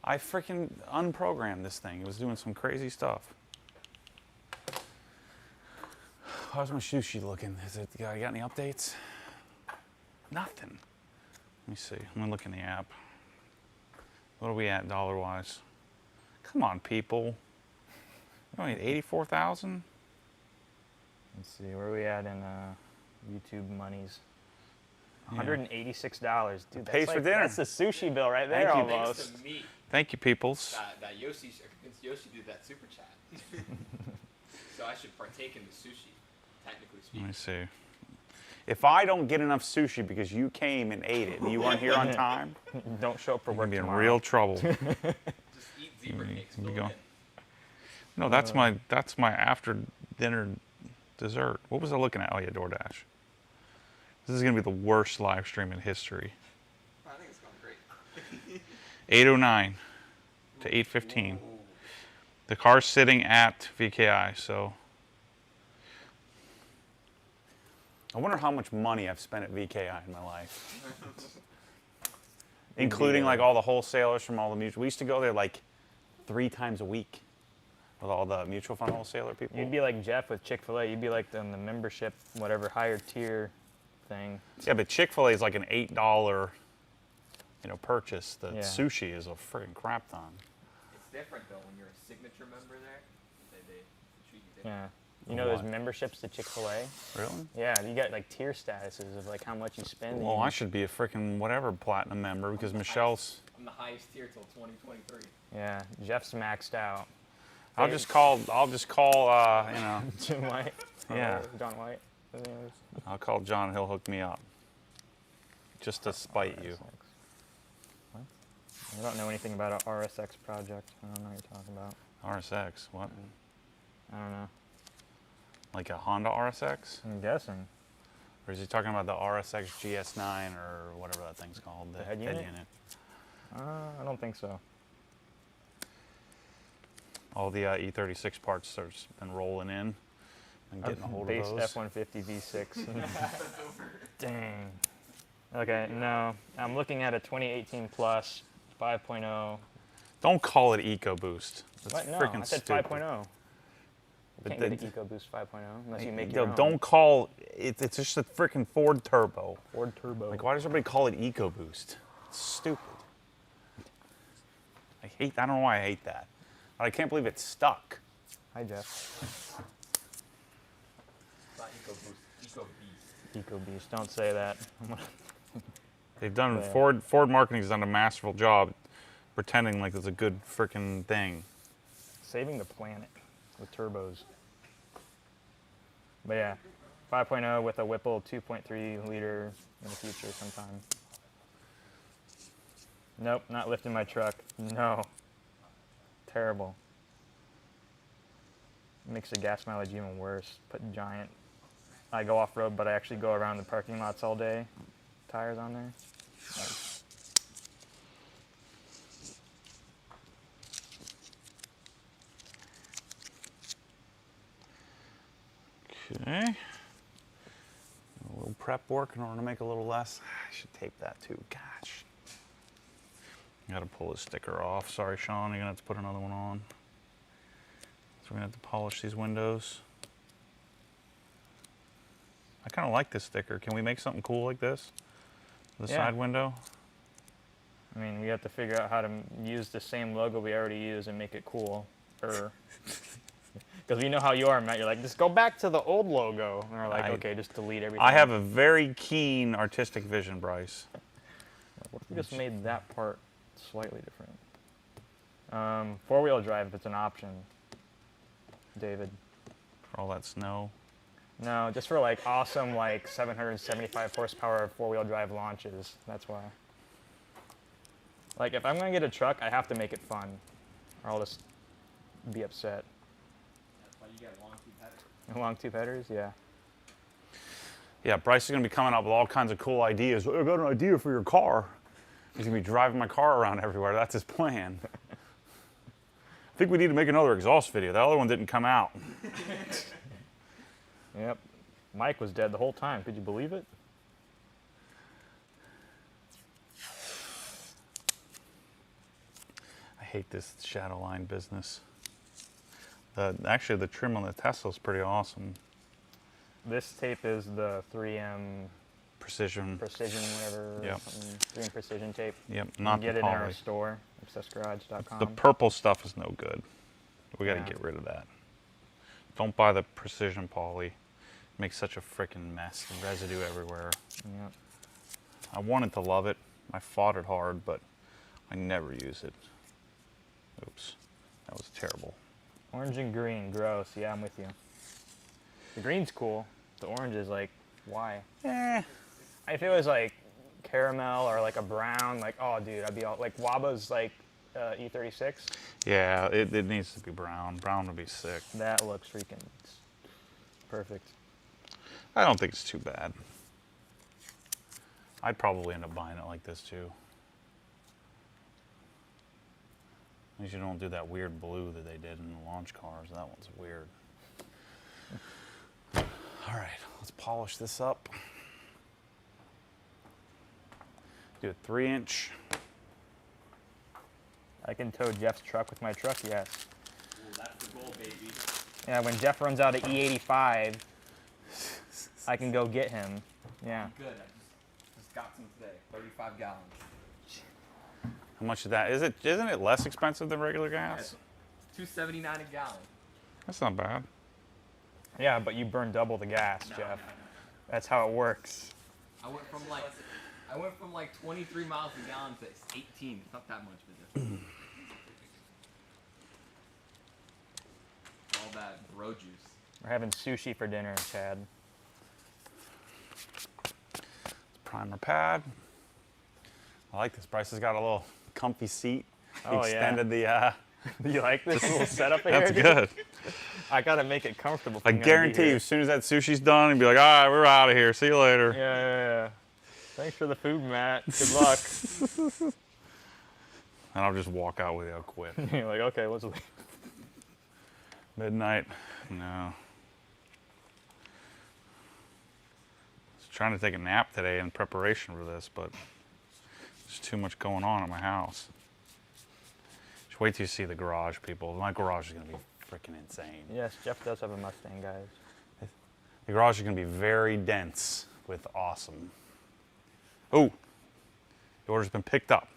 I freaking unprogrammed this thing. It was doing some crazy stuff. How's my sushi looking? I got any updates? Nothing. Let me see. I'm gonna look in the app. What are we at dollar-wise? Come on, people. We only need 84,000. Let's see, where are we at in YouTube monies? Yeah. $186. Dude, Pays that's for dinner. That's the sushi bill right there Thank you. almost. Thanks to me, Thank you, peoples. that Yoshi, Yoshi did that super chat. So I should partake in the sushi, technically Let me speaking. see. If I don't get enough sushi because you came and ate it and you weren't here on time, Don't show up for we're work gonna be in tomorrow. real trouble. Just eat zebra cakes. Here you fill go. it in. No, that's my after dinner dessert. What was I looking at? Oh yeah, DoorDash. This is gonna be the worst live stream in history. I think it's going great. 8:09 to 8:15. The car's sitting at VKI, so. I wonder how much money I've spent at VKI in my life. Including like all the wholesalers from all the mutual. We used to go there like 3 times a week with all the mutual fund wholesaler people. You'd be like Jeff with Chick-fil-A. You'd be like the membership, whatever, higher tier thing. Yeah, but Chick-fil-A is like an $8, purchase. The Yeah. sushi is a freaking crap ton. It's different though when you're a signature member there. They treat you different. Yeah. You know there's Why? memberships to Chick-fil-A? Really? Yeah, you got like tier statuses of like how much you spend. Well, I should be a freaking whatever platinum member because Michelle's. I'm the highest tier till 2023. Yeah, Jeff's maxed out. I'll just call. Jim White. Yeah. John White. His name is. I'll call John. He'll hook me up. Just to spite you. What? I don't know anything about an RSX project. I don't know what you're talking about. RSX. What? I don't know. Like a Honda RSX? I'm guessing. Or is he talking about the RSX GS9 or whatever that thing's called? The head unit? I don't think so. All the E36 parts have been rolling in and getting a hold of Base those. F-150 V6. Dang. Okay, no. I'm looking at a 2018 Plus 5.0. Don't call it EcoBoost. That's What? No, freaking I said stupid. 5.0. You But can't get the- an EcoBoost 5.0 unless you make Yo, your own. don't call it. It's just a freaking Ford Turbo. Ford Turbo. Like, why does everybody call it EcoBoost? It's stupid. I don't know why I hate that. But I can't believe it's stuck. Hi, Jeff. It's not EcoBoost, EcoBeast. EcoBeast. Don't say that. They've done Yeah. Ford marketing's done a masterful job pretending like it's a good freaking thing. Saving the planet with turbos. But yeah, 5.0 with a Whipple 2.3 liter in the future sometime. Nope, not lifting my truck. No. Terrible. Makes the gas mileage even worse. Put giant. I go off road, but I actually go around the parking lots all day. Tires on there. Okay. A little prep work in order to make a little less. I should tape that too. Gosh. I gotta pull this sticker off. Sorry, Sean. You're gonna have to put another one on. So we're gonna have to polish these windows. I kind of like this sticker. Can we make something cool like this? The Yeah. side window? I mean, we have to figure out how to use the same logo we already use and make it cool. Because we know how you are, Matt. You're like, just go back to the old logo. And we're like, okay, just delete everything. I have a very keen artistic vision, Bryce. What if we just made that part slightly different? Four-wheel drive, if it's an option. David. For all that snow. No, just for like awesome, like 775 horsepower four-wheel drive launches. That's why. Like, if I'm gonna get a truck, I have to make it fun, or I'll just be upset. That's why you get long tube headers. Long tube headers, yeah. Yeah, Bryce is going to be coming up with all kinds of cool ideas. I got an idea for your car. He's going to be driving my car around everywhere. That's his plan. I think we need to make another exhaust video. That other one didn't come out. Yep. Mike was dead the whole time. Could you believe it? I hate this shadow line business. Actually, the trim on the Tesla is pretty awesome. This tape is the 3M Precision. Precision, whatever. Yep. 3M Precision tape. Yep, You not can get the it in our poly. store, obsessgarage.com. The purple stuff is no good. We got to Yeah. get rid of that. Don't buy the Precision poly. It makes such a freaking mess. Residue everywhere. Yep. I wanted to love it. I fought it hard, but I never use it. Oops, that was terrible. Orange and green, gross. Yeah, I'm with you. The green's cool. The orange is like Why? Eh. If it was like caramel or like a brown, like, oh, dude, I'd be all like Waba's like E36. Yeah, it needs to be brown. Brown would be sick. That looks freaking perfect. I don't think it's too bad. I'd probably end up buying it like this too. At least you don't do that weird blue that they did in the launch cars. That one's weird. All right, let's polish this up. Do a 3-inch. I can tow Jeff's truck with my truck, yes. Ooh, that's the goal, baby. Yeah, when Jeff runs out of E85, I can go get him. Yeah. Good. I just got some today. 35 gallons. How much is that? Isn't it less expensive than regular gas? $2.79 a gallon. That's not bad. Yeah, but you burn double the gas, No, Jeff. no, no. That's how it works. I went from like 23 miles a gallon to 18. It's not that much of a difference. All that bro juice. We're having sushi for dinner, Chad. Primer pad. I like this. Bryce has got a little comfy seat. He Oh, yeah. extended the. Do you like this little setup here? That's dude? good. I gotta make it comfortable. if I I'm gonna be guarantee you, here. as soon as that sushi's done, he'll be like, all right, we're out of here. See you later. Yeah. Thanks for the food, Matt. Good luck. And I'll just walk out with you. I'll quit. You're like, okay, let's leave. Midnight. No. I was trying to take a nap today in preparation for this, but there's too much going on at my house. Just wait till you see the garage, people. My garage is going to be freaking insane. Yes, Jeff does have a Mustang, guys. The garage is going to be very dense with awesome. Oh, the order's been picked up.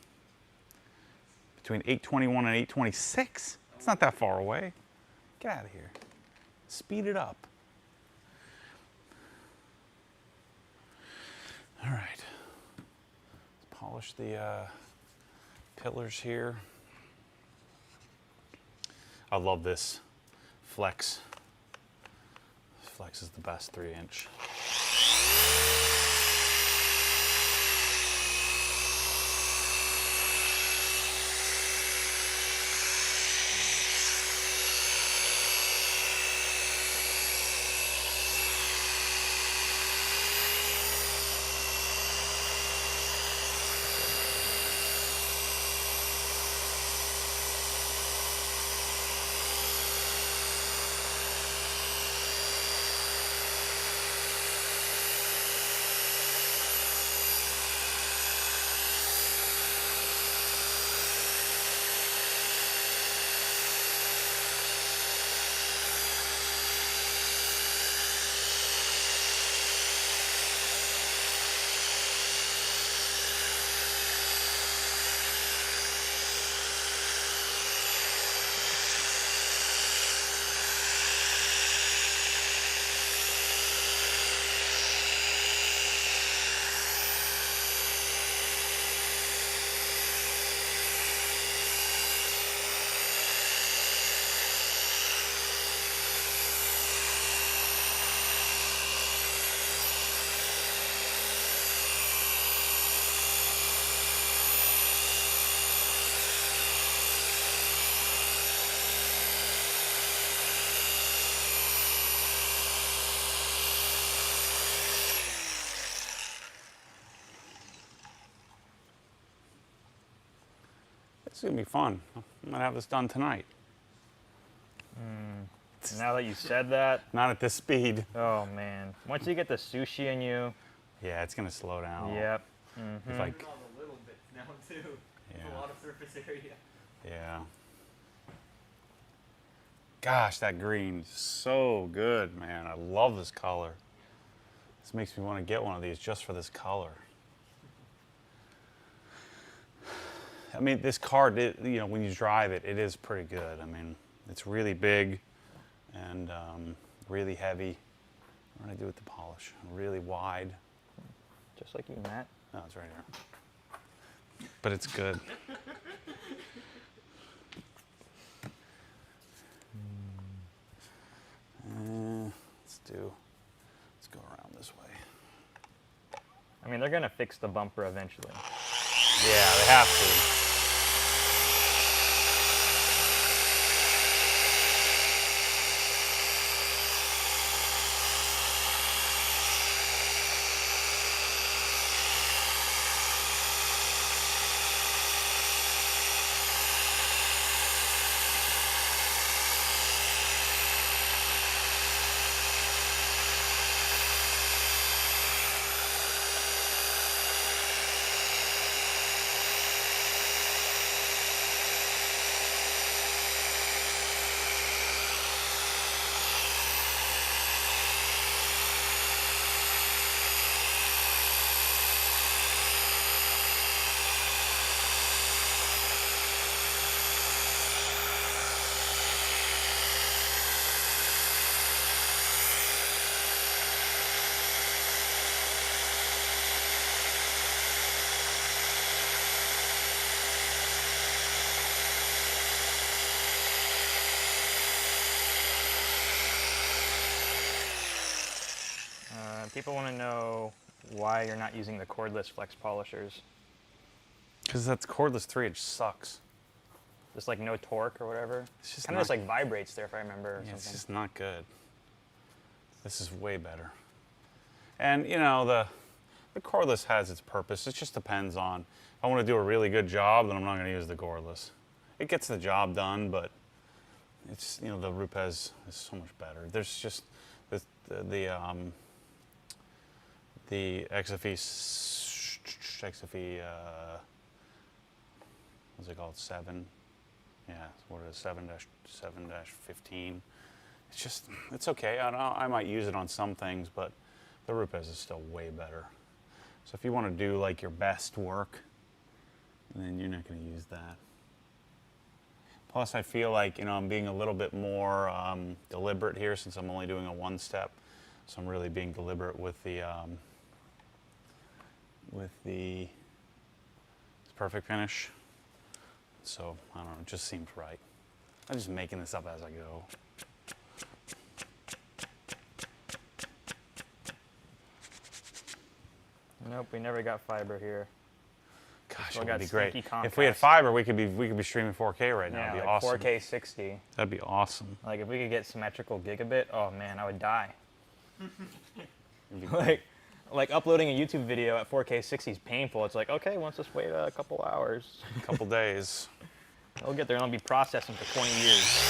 Between 8:21 and 8:26. It's not that far away. Get out of here. Speed it up. All right. Let's polish the pillars here. I love this Flex. Flex is the best 3-inch. This is gonna be fun. I'm gonna have this done tonight. Now that you said that, Not at this speed. oh man. Once you get the sushi in you, Yeah, it's gonna slow down. yep. If I, On a little bit now too. Yeah. A lot of surface area. yeah. Gosh, that green is so good, man. I love this color. This makes me want to get one of these just for this color. I mean, this car, you know, when you drive it, it is pretty good. I mean, it's really big and really heavy. What do I do with the polish? Really wide. Just like you, Matt. No, it's right here. But it's good. Let's go around this way. I mean, they're gonna fix the bumper eventually. Yeah, they have to. People want to know why you're not using the cordless flex polishers. Because that's cordless 3, it sucks. Just like no torque or whatever. It's just kind of just like vibrates there if I remember. Or Yeah, it's something. just not good. This is way better. And you know, the cordless has its purpose. It just depends on, if I want to do a really good job, then I'm not going to use the cordless. It gets the job done, but it's, you know, the Rupes is so much better. There's just the XFE, what's it called, 7? Yeah, what is it, 7-7-15. It's just, it's okay. I might use it on some things, but the Rupes is still way better. So if you want to do like your best work, then you're not going to use that. Plus, I feel like, you know, I'm being a little bit more deliberate here since I'm only doing a 1-step. So I'm really being deliberate with the perfect finish. So I don't know, it just seems right. I'm just making this up as I go. Nope, we never got fiber here. Gosh, Still it got would be great. stinky If we had Comcast. fiber, we could be streaming 4K right now. Yeah, It'd be like awesome. 4K 60. That'd be awesome. Like if we could get symmetrical gigabit, oh man, I would die. It'd be Like uploading a YouTube video at 4K 60 is painful. It's like, okay, once just wait a couple hours. a couple days. I'll get there and I'll be processing for 20 years.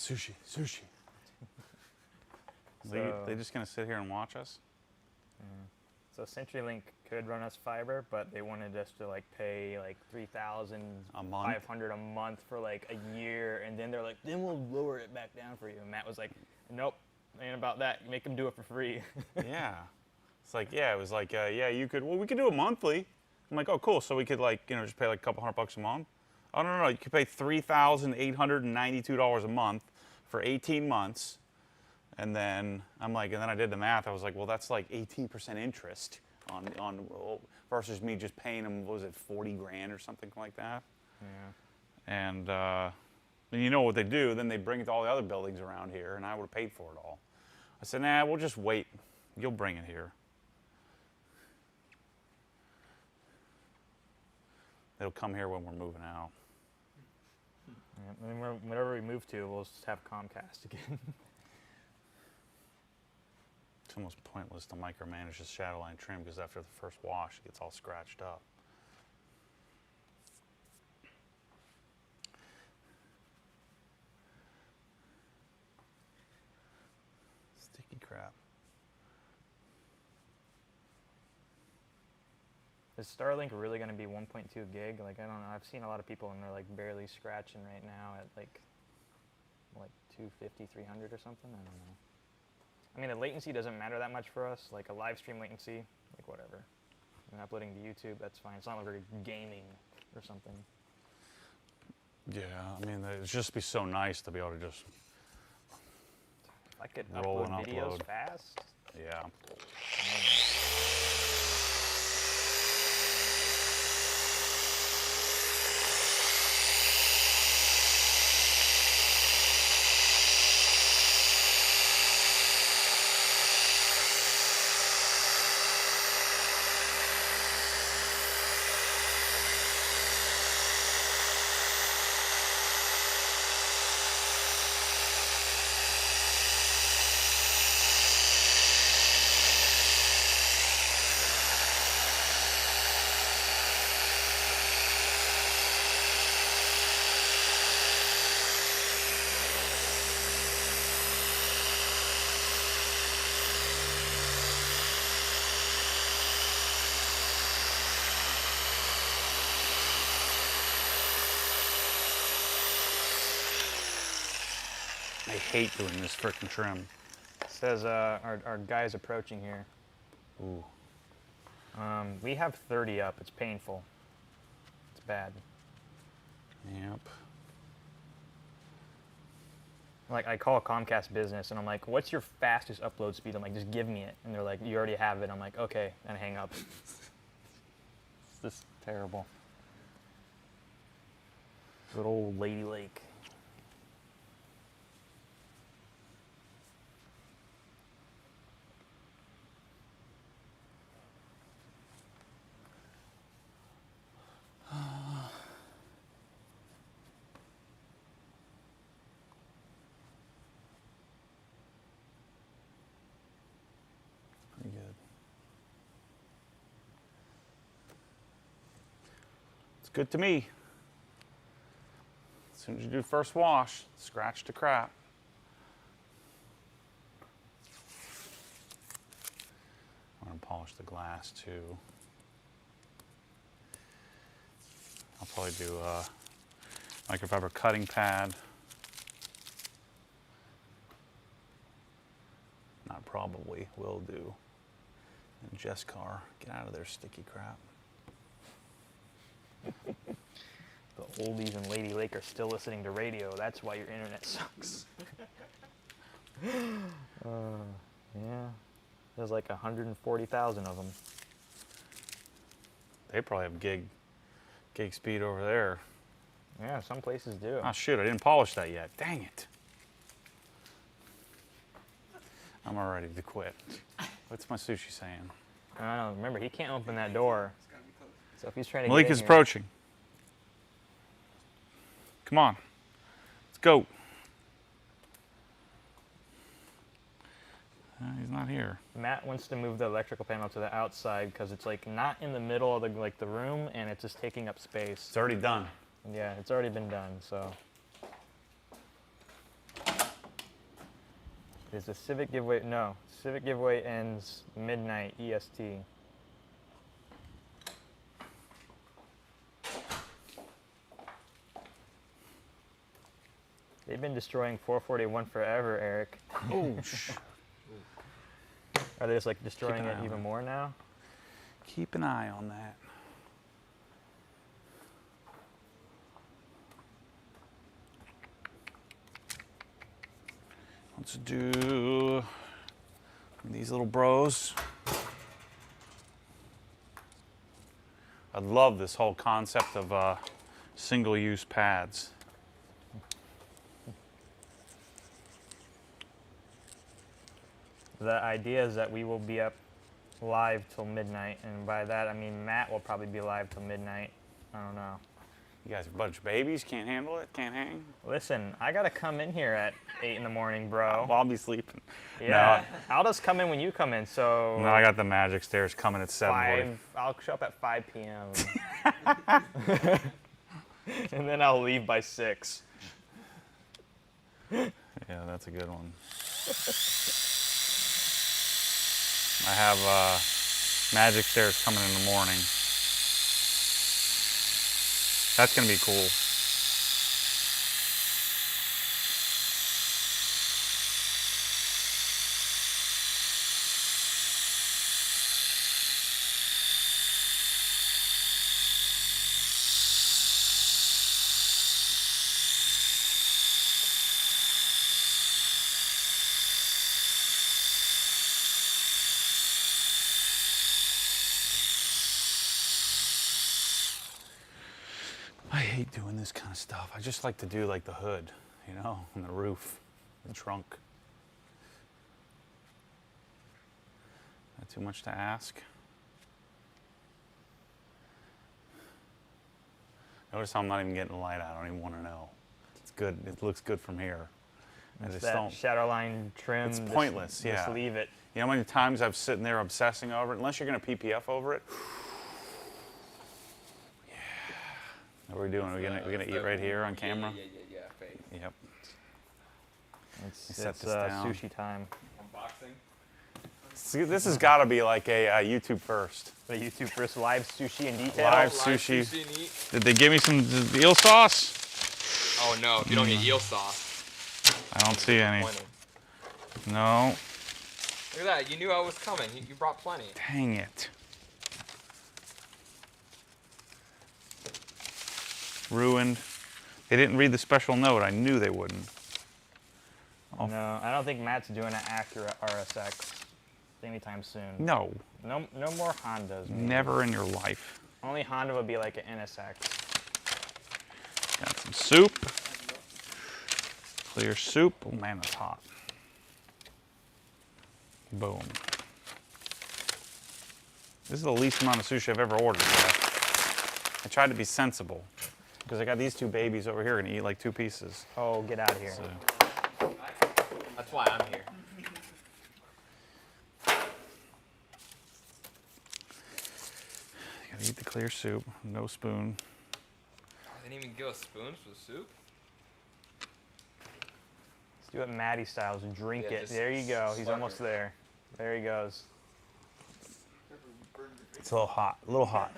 Sushi, sushi. So- They just gonna sit here and watch us? So CenturyLink could run us fiber, but they wanted us to like pay like A month? $3,500 a month for like a year, and then they're like, then we'll lower it back down for you. And Matt was like, nope, ain't about that. You make them do it for free. Yeah. It's like, yeah, it was like, yeah, you could, well, we could do it monthly. I'm like, oh, cool. So we could like, you know, just pay like a couple $100 a month. Oh, no, you could pay $3,892 a month for 18 months. And then I'm like, and then I did the math. I was like, well, that's like 18% interest versus me just paying them, what was it, 40 grand or something like that. Yeah. And you know what they do? Then they bring it to all the other buildings around here, and I would have paid for it all. I said, nah, we'll just wait. You'll bring it here. It'll come here when we're moving out. Yeah, and whenever we move to, we'll just have Comcast again. It's almost pointless to micromanage the shadowline trim because after the first wash, it gets all scratched up. Sticky crap. Is Starlink really going to be 1.2 gig? Like, I don't know. I've seen a lot of people and they're like barely scratching right now at like 250, 300 or something. I don't know. I mean, the latency doesn't matter that much for us. Like a live stream latency, like whatever. And uploading to YouTube, that's fine. It's not like we're gaming or something. Yeah, I mean, it'd just be so nice to be able to just If I could roll and upload videos upload. fast. Yeah. I hate doing this frickin' trim. It says our guy's approaching here. Ooh. We have 30 up. It's painful. It's bad. Yep. Like, I call Comcast Business and I'm like, what's your fastest upload speed? I'm like, just give me it. And they're like, you already have it. I'm like, okay, and hang up. It's just terrible. Good old Lady Lake. Pretty good. It's good to me. As soon as you do first wash, scratch to crap. I'm gonna polish the glass too. I'll probably do a microfiber cutting pad. Not probably, will do. And Jess car, get out of there, sticky crap. The oldies in Lady Lake are still listening to radio. That's why your internet sucks. Yeah. There's like 140,000 of them. They probably have gig speed over there. Yeah, some places do. Oh shoot, I didn't polish that yet. Dang it. I'm all ready to quit. What's my sushi saying? I don't know. Remember, he can't open that door. It's gotta be close. So if he's trying to Malik get in is here- approaching. Come on. Let's go. He's not here. Matt wants to move the electrical panel to the outside because it's like not in the middle of the room and it's just taking up space. It's already done. Yeah, it's already been done, so. Is the Civic Giveaway? No. Civic Giveaway ends midnight EST. They've been destroying 441 forever, Eric. Oh, Are they just like destroying an eye it on even it. more now? keep an eye on that. Let's do these little bros. I love this whole concept of single-use pads. The idea is that we will be up live till midnight, and by that I mean Matt will probably be live till midnight. I don't know. You guys are a bunch of babies, can't handle it, can't hang? Listen, I gotta come in here at 8 in the morning, bro. I'll be sleeping. Yeah, I'll just come in when you come in. So No, I got the magic stairs coming at 7:40. I'll show up at 5 p.m. and then I'll leave by 6. Yeah, that's a good one. I have magic stairs coming in the morning. That's gonna be cool. I hate doing this kind of stuff. I just like to do like the hood, you know, and the roof, the trunk. Not too much to ask. Notice how I'm not even getting the light out. I don't even want to know. It's good. It looks good from here. I just That don't. shadow line trim. It's pointless. Yeah. Just leave it. You know how many times I've sitting there obsessing over it? Unless you're going to PPF over it. What are we doing? We're gonna eat right here on camera? Yeah, fake. Yep. It's set this down. sushi time. Unboxing. See, this has got to be like a YouTube first. The YouTube first live sushi in detail. Live sushi. and eat. Did they give me some eel sauce? Oh no, if you don't get eel sauce. I don't see any. Disappointing. No. Look at that, you knew I was coming. You brought plenty. Dang it. Ruined. They didn't read the special note. I knew they wouldn't. Oh. No, I don't think Matt's doing an Acura RSX anytime soon. No. No more Hondas. maybe. Never in your life. Only Honda would be like an NSX. Got some soup. Clear soup. Oh man, that's hot. Boom. This is the least amount of sushi I've ever ordered. I tried to be sensible because I got these two babies over here gonna eat like 2 pieces. Oh, get out of here. So, That's why I'm here. you gotta eat the clear soup. No spoon. They didn't even give us spoons for the soup? Let's do it Matty style. Just drink Yeah, it. just There you go. He's slurp almost it. there. There he goes. It's a little hot. A little hot.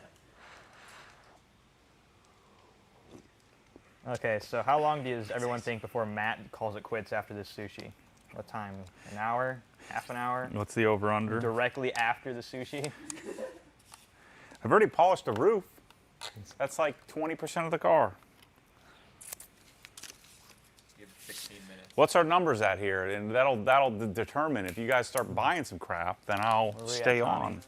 Okay, so how long does everyone think before Matt calls it quits after this sushi? What time? An hour? Half an hour? What's the over under? Directly after the sushi? I've already polished the roof. That's like 20% of the car. Give it 16 minutes. What's our numbers at here? And that'll determine if you guys start buying some crap, then I'll Where we stay at, Tommy? on.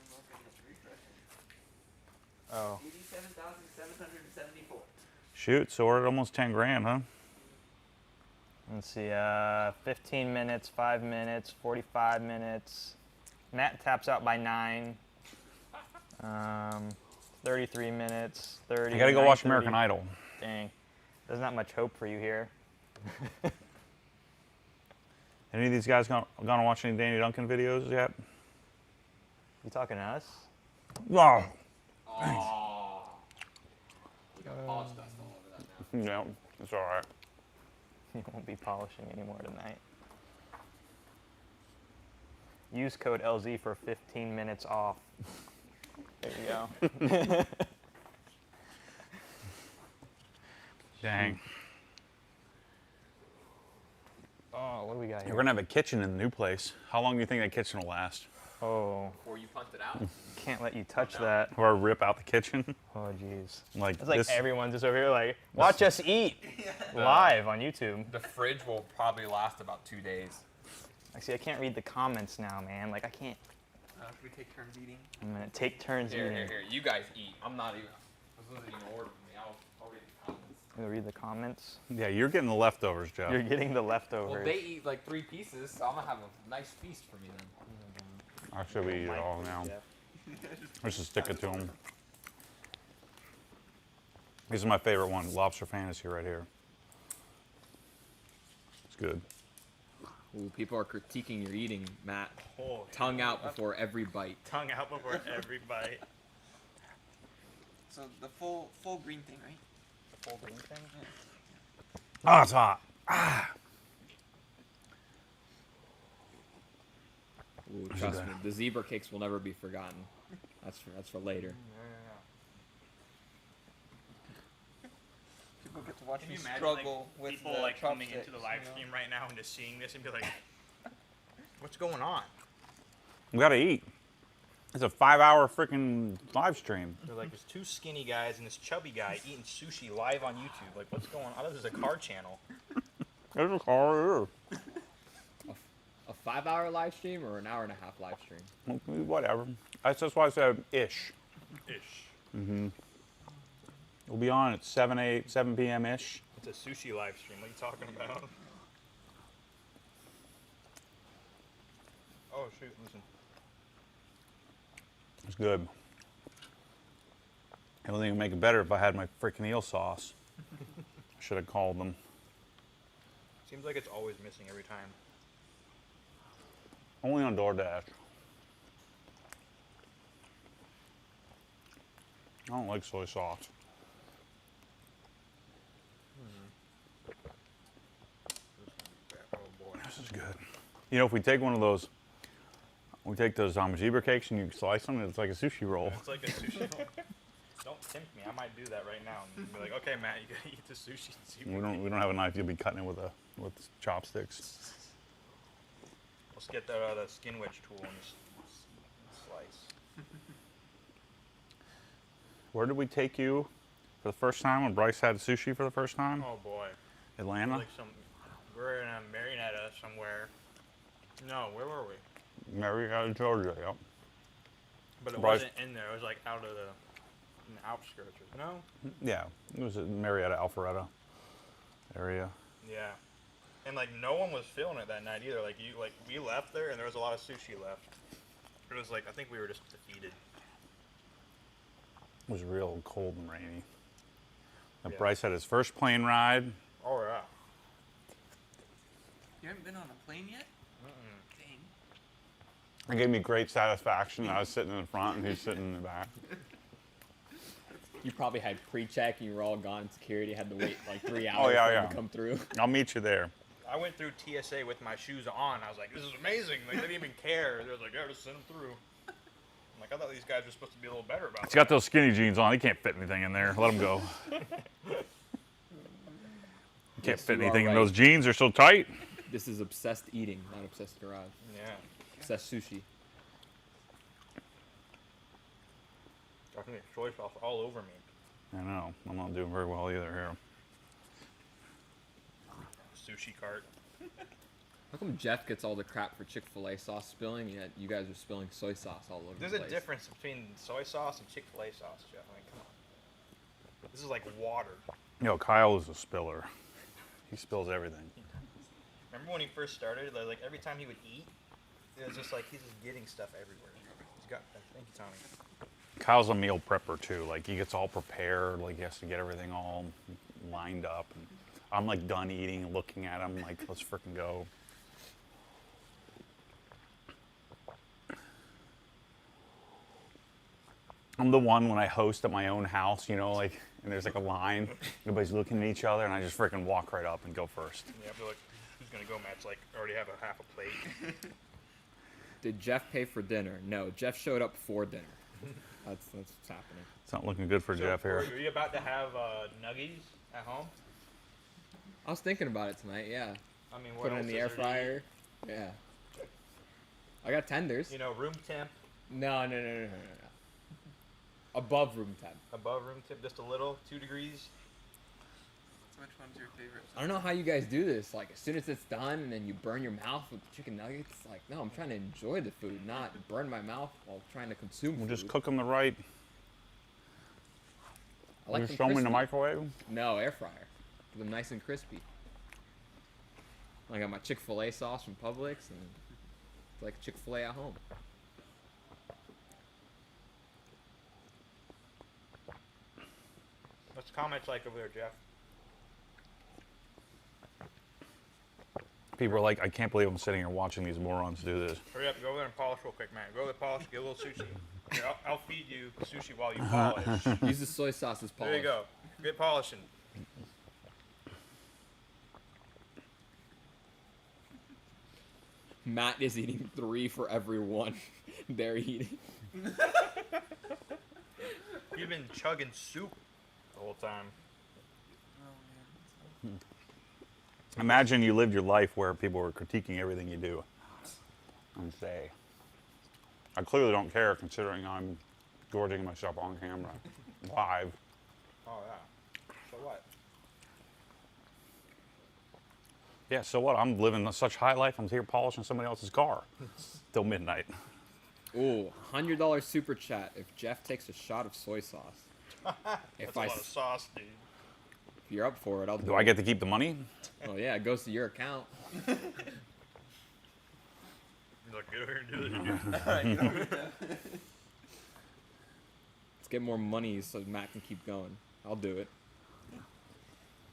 Oh. 87,774. Shoot, so we're at almost 10 grand, huh? Let's see, 15 minutes, 5 minutes, 45 minutes. Matt taps out by 9. 33 minutes, 30. I gotta go watch 9:30. American Idol. Dang. There's not much hope for you here. Any of these guys gonna watch any Danny Duncan videos yet? You talking to us? No. Oh. We got polish dust all over that now. No, it's all right. You won't be polishing anymore tonight. Use code LZ for 15 minutes off. There you go. Dang. Oh, what do we got We're here? gonna have a kitchen in the new place. How long do you think that kitchen will last? Oh, Before you punt it out. can't let you touch that. Or rip out the kitchen? Oh, jeez. Like It's like this? everyone just over here like, watch us eat live on YouTube. The fridge will probably last about 2 days. Actually, I can't read the comments now, man. Like, I can't. Should we take turns eating? I'm gonna take turns Here, eating. here, here. You guys eat. I'm not even. wasn't even an order for me. I'll read the comments. I'm gonna read the comments. Yeah, you're getting the leftovers, Jeff. You're getting the leftovers. Well, they eat like 3 pieces, so I'm gonna have a nice feast for me then. I should be eating it all now. Let's just stick it to them. This is my favorite one, Lobster Fantasy right here. It's good. Ooh, people are critiquing your eating, Matt. Oh, Tongue out before every bite. Tongue out before every bite. So the full green thing, right? The full green thing? Oh, it's hot. Ooh, trust me, the zebra cakes will never be forgotten. That's for later. People get to watch Can me you imagine struggle with people the like coming into chopsticks, the live you know? stream right now and just seeing this and be like, "What's going on?" We gotta eat. It's a 5-hour freaking live stream. They're like, "There's 2 skinny guys and this chubby guy eating sushi live on YouTube. Like, what's going on? I thought this was a car channel." There's a car A 5-hour live stream or an hour and a half live stream? here. Whatever. That's why I said ish. Ish. We'll be on at 7 p.m. ish. It's a sushi live stream. What are you talking about? Oh shoot! Listen. It's good. The only thing would make it better if I had my freaking eel sauce. Should have called them. Seems like it's always missing every time. Only on DoorDash. I don't like soy sauce. Oh boy. This is good. You know, if we take one of those, we take those zebra cakes and you slice them, it's like a sushi roll. It's like a sushi roll. Don't tempt me. I might do that right now and be like, "Okay, Matt, you gotta eat the sushi and see." We don't have a knife. You'll be cutting it with chopsticks. Let's get the skin wedge tool and just slice. Where did we take you for the first time when Bryce had sushi for the first time? Oh boy. Atlanta. Like we're in a Marietta somewhere. No, where were we? Marietta, Georgia. Yep. But it Bryce- wasn't in there. It was like out of in the outskirts. No? Yeah, it was in Marietta, Alpharetta area. Yeah. And like no one was feeling it that night either. Like we left there and there was a lot of sushi left. It was like I think we were just defeated. It was real cold and rainy. And Yeah. Bryce had his first plane ride. Oh yeah. You haven't been on a plane yet? Dang. It gave me great satisfaction. I was sitting in the front and he's sitting in the back. You probably had pre-check and you were all gone. Security had to wait like 3 hours yeah, for them yeah. to come through. I'll meet you there. I went through TSA with my shoes on. I was like, "This is amazing." Like they didn't even care. They was like, "Yeah, just send them through." I'm like, I thought these guys were supposed to be a little better about He's it. got those skinny jeans on. He can't fit anything in there. Let him go. He can't Yes, fit you are anything in right. those jeans. They're so tight. This is obsessed eating, not obsessed garage. Yeah. Obsessed sushi. I think it's soy sauce all over me. I know. I'm not doing very well either here. Sushi cart. How come Jeff gets all the crap for Chick-fil-A sauce spilling, yet you guys are spilling soy sauce all over There's the a place? difference between soy sauce and Chick-fil-A sauce, Jeff. I mean, come on. This is like water. Yo, Kyle is a spiller. He spills everything. Remember when he first started? Like every time he would eat, it was just like he's just getting stuff everywhere. He's got. Thank you, Tommy. Kyle's a meal prepper too. Like he gets all prepared. Like he has to get everything all lined up. And I'm like done eating, looking at him like, let's freaking go. I'm the one when I host at my own house, you know, like, and there's like a line, everybody's looking at each other, and I just freaking walk right up and go first. Yeah, I feel like who's gonna go, Matt's like already have a half a plate. Did Jeff pay for dinner? No, Jeff showed up for dinner. That's what's happening. It's not looking good for Jeff here. Are you about to have nuggies at home? I was thinking about it tonight, yeah. I mean, what Put it else in the is air there to eat? fryer. Yeah. I got tenders. You know, room temp, No. Above room temp. above room temp, just a little, 2 degrees. So which one's your favorite? I don't know how you guys do this. Like, as soon as it's done and then you burn your mouth with the chicken nuggets, like, no, I'm trying to enjoy the food, not burn my mouth while trying to consume We'll food. just cook them the right. I like You them show me in the crispy. microwave? No, air fryer. Get them nice and crispy. I got my Chick-fil-A sauce from Publix, and it's like Chick-fil-A at home. What's the comments like over there, Jeff? People are like, I can't believe I'm sitting here watching these morons do this. Hurry up, go over there and polish real quick, man. Go over there, polish, get a little sushi. Here, I'll feed you sushi while you polish. Use the soy sauce as polish. There you go. Get polishing. Matt is eating 3 for every one they're eating. You've been chugging soup the whole time. Oh man. Imagine you lived your life where people were critiquing everything you do. And say, I clearly don't care considering I'm gorging myself on camera, live. Oh, yeah. So what? Yeah, so what? I'm living such high life, I'm here polishing somebody else's car till midnight. Ooh, $100 super chat if Jeff takes a shot of soy sauce. That's a lot of sauce, dude. If you're up for it, I'll do Do it. I get to keep the money? Oh yeah, it goes to your account. You're like, get over here and do it. Let's get more money so Matt can keep going. I'll do it.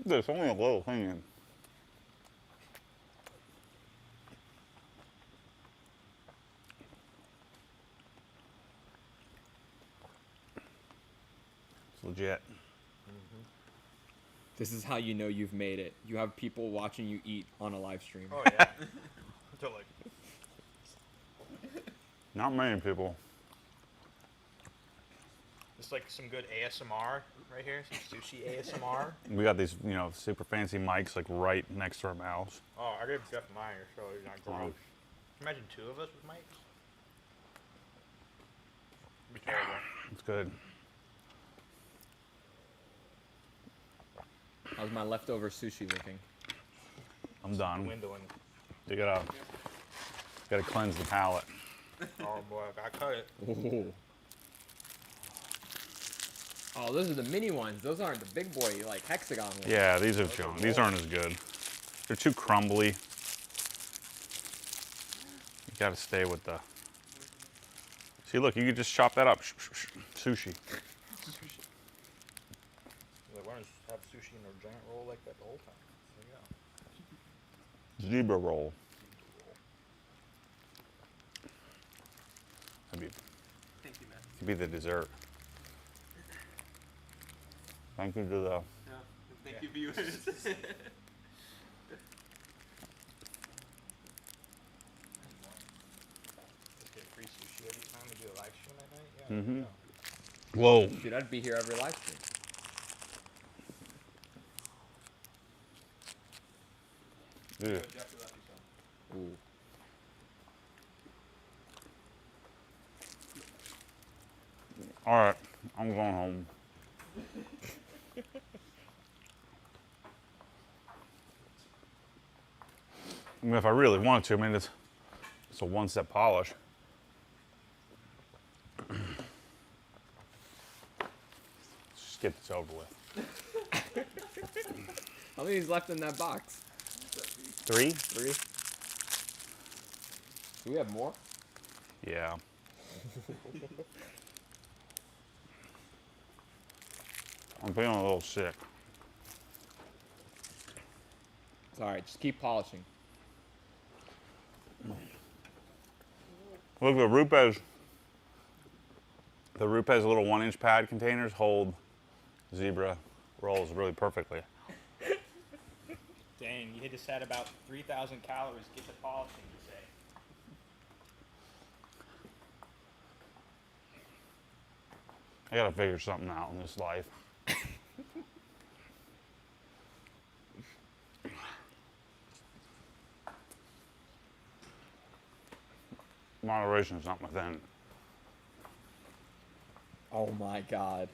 There's only a little thing in. It's legit. This is how you know you've made it. You have people watching you eat on a live stream. Oh, yeah. Until like, Not many people. it's like some good ASMR right here. Some sushi ASMR. We got these, super fancy mics like right next to our mouths. Oh, I gave Jeff mine so he's not gross. Oh. Imagine 2 of us with mics. It'd be terrible. It's good. How's my leftover sushi looking? I'm done. Windowing. You gotta cleanse the palate. Oh boy, I cut it. Ooh. Oh, those are the mini ones. Those aren't the big boy, like hexagon ones. Yeah, these are junk. These aren't as good. They're too crumbly. You gotta stay with the. See, look, you could just chop that up. Sushi. Like, why don't you have sushi in a giant roll like that the whole time? There you go. Zebra roll. That'd Thank you, man. be the dessert. Thank you to the. No, thank you, viewers. Just get free sushi every time we do a live stream at night. Yeah. Mhm. There you go. Whoa. Dude, I'd be here every live stream. Dude. Ooh. All right, I'm going home. I mean, if I really wanted to, it's a one-step polish. Let's just get this over with. How many's left in that box? 3? 3? Do we have more? Yeah. I'm feeling a little sick. It's alright, just keep polishing. Look, the Rupes little 1-inch pad containers hold zebra rolls really perfectly. Dang, you just had about 3,000 calories. Get the polishing, you say. I gotta figure something out in this life. Moderation is not my thing. Oh my god.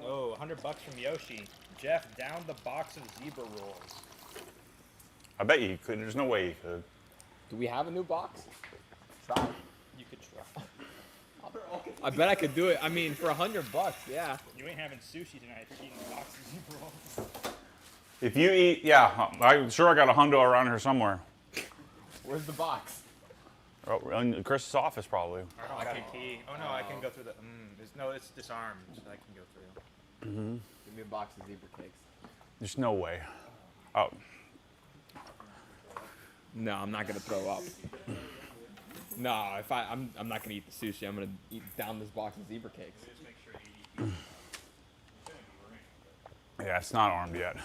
Oh, $100 from Yoshi. Jeff, down the box of zebra rolls. I bet you could. There's no way you could. Do we have a new box? Try. You could try. I bet I could do it. I mean, for $100, yeah. You ain't having sushi tonight if you're eating boxes of zebra rolls. If you eat, yeah, I'm sure I got a hundo around here somewhere. Where's the box? Oh, in Chris's office, probably. I got a key. Oh no, I can go through the. No, it's disarmed. So I can go through. Give me a box of zebra cakes. There's no way. Oh, No, I'm not gonna throw up. No, if I'm not gonna eat the sushi. I'm gonna eat down this box of zebra cakes. Just make sure you eat. yeah, it's not armed yet.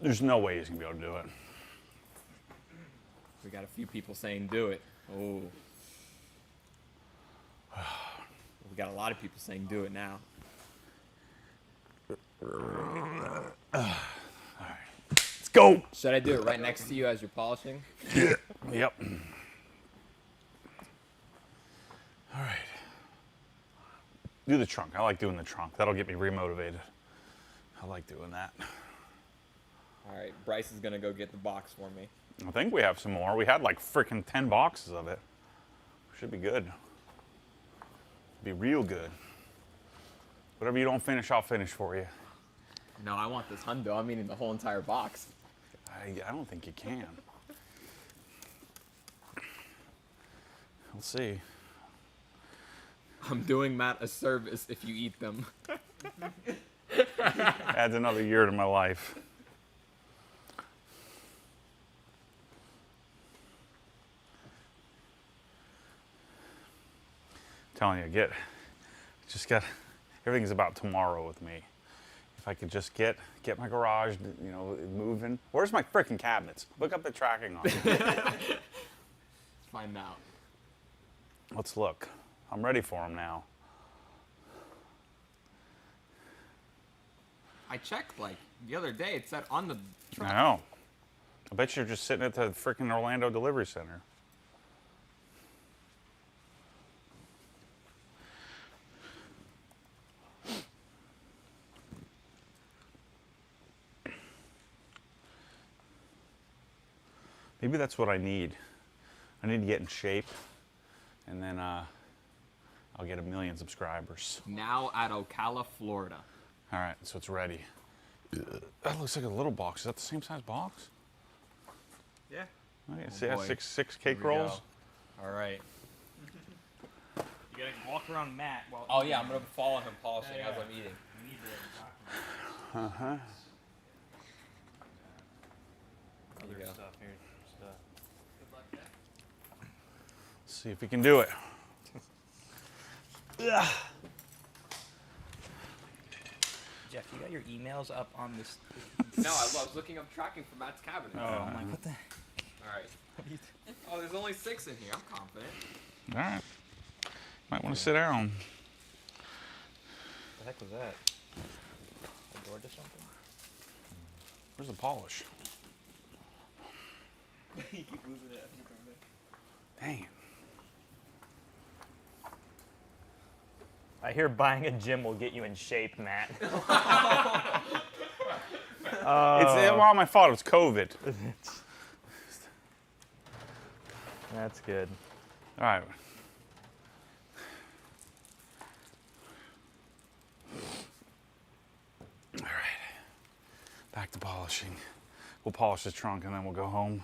There's no way he's gonna be able to do it. We got a few people saying do it. Oh. We got a lot of people saying do it now. Let's go. Should I do it right next to you as you're polishing? Yep. All right. Do the trunk. I like doing the trunk. That'll get me remotivated. I like doing that. All right, Bryce is gonna go get the box for me. I think we have some more. We had like freaking 10 boxes of it. Should be good. Be real good. Whatever you don't finish, I'll finish for you. No, I want this hundo. I'm eating the whole entire box. I don't think you can. We'll see. I'm doing Matt a service if you eat them. Adds another year to my life. Telling you, everything's about tomorrow with me. If I could just get my garage, moving. Where's my freaking cabinets? Look up the tracking on them. Let's find out. Let's look. I'm ready for them now. I checked like the other day. It said on the truck. I know. I bet you're just sitting at the freaking Orlando delivery center. Maybe that's what I need. I need to get in shape, and then I'll get 1 million subscribers. Now at Ocala, Florida. All right, so it's ready. That looks like a little box. Is that the same size box? Yeah. Okay, see, that's boy. six cake Here we rolls. go. All right. You gotta walk around Matt while. Oh yeah, I'm gonna follow him polishing as I'm eating. You need to document Uh-huh. There you go. stuff here. Let's see if we can do it. Ugh. Jeff, you got your emails up on this. No, I was looking up tracking for Matt's cabinet. Oh, I'm like, what the? All right. Oh, there's only 6 in here. I'm confident. All right. Might want to sit down. The heck was that? A door to something? Where's the polish? You keep losing it. Dang. I hear buying a gym will get you in shape, Matt. It's well, my fault. It was COVID. That's good. All right. All right. Back to polishing. We'll polish this trunk and then we'll go home.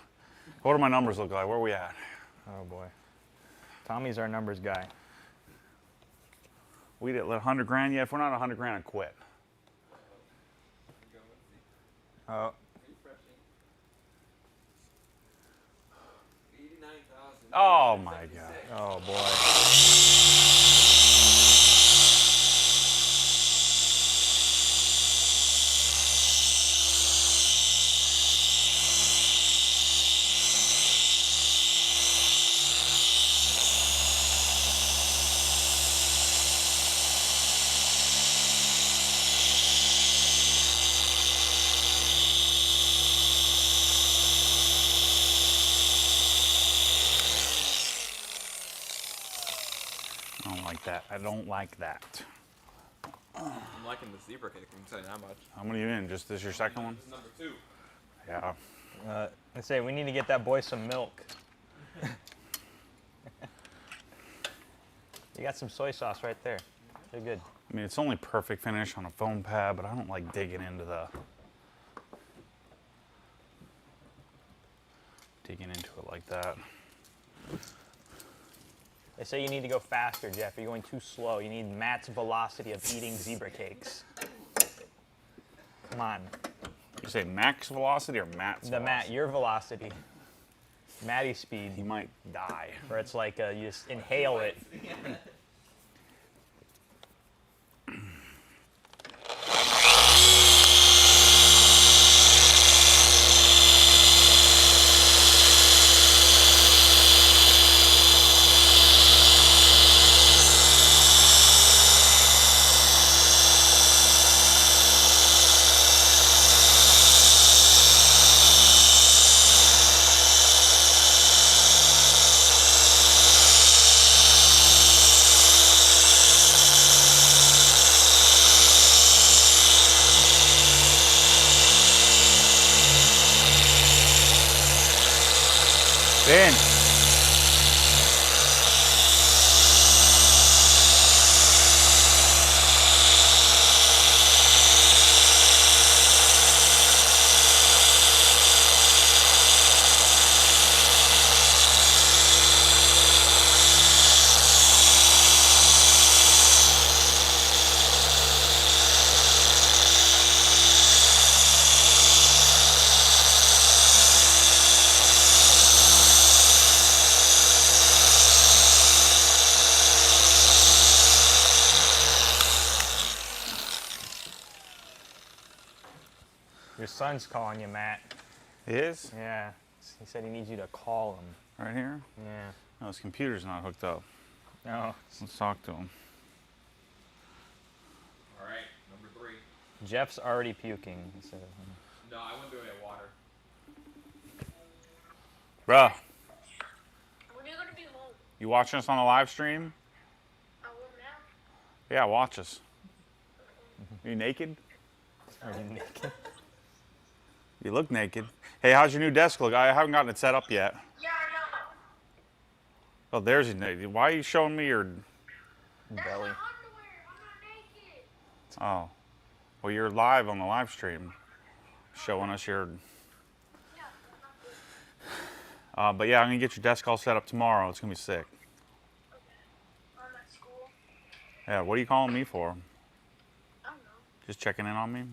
What do my numbers look like? Where are we at? Oh boy. Tommy's our numbers guy. We did 100 grand yet? If we're not 100 grand, I quit. Oh. Oh my God. Oh boy. I don't like that. I don't like that. I'm liking the zebra cake. I can tell you that much. How many are you in? Just this your second one? This is number 2. Yeah. I say we need to get that boy some milk. You got some soy sauce right there. You're good. I mean, it's only perfect finish on a foam pad, but I don't like digging into it like that. They say you need to go faster, Jeff. You're going too slow. You need Matt's velocity of eating zebra cakes. Come on. You say max velocity or Matt's velocity? Matt, your velocity. Matty speed. He might die. Where it's like you just inhale it. Ben. Your son's calling you, Matt. He is? Yeah. He said he needs you to call him. Right here? Yeah. No, his computer's not hooked up. No. Let's talk to him. All right, number 3. Jeff's already puking. He said. No, I wouldn't do any water. Bruh, When are you gonna be home? you watching us on the live stream? I will now. Yeah, watch us. You naked? Are you naked? You look naked. Hey, how's your new desk look? I haven't gotten it set up yet. Yeah, I know. Oh, there's your naked. Why are you showing me your... That's Belly. my underwear. I'm not naked. Oh. Well, you're live on the live stream. Showing us your... Yeah, I'm not good. but yeah, I'm going to get your desk all set up tomorrow. It's going to be sick. Okay. I'm at school. Yeah, what are you calling me for? I don't know. Just checking in on me?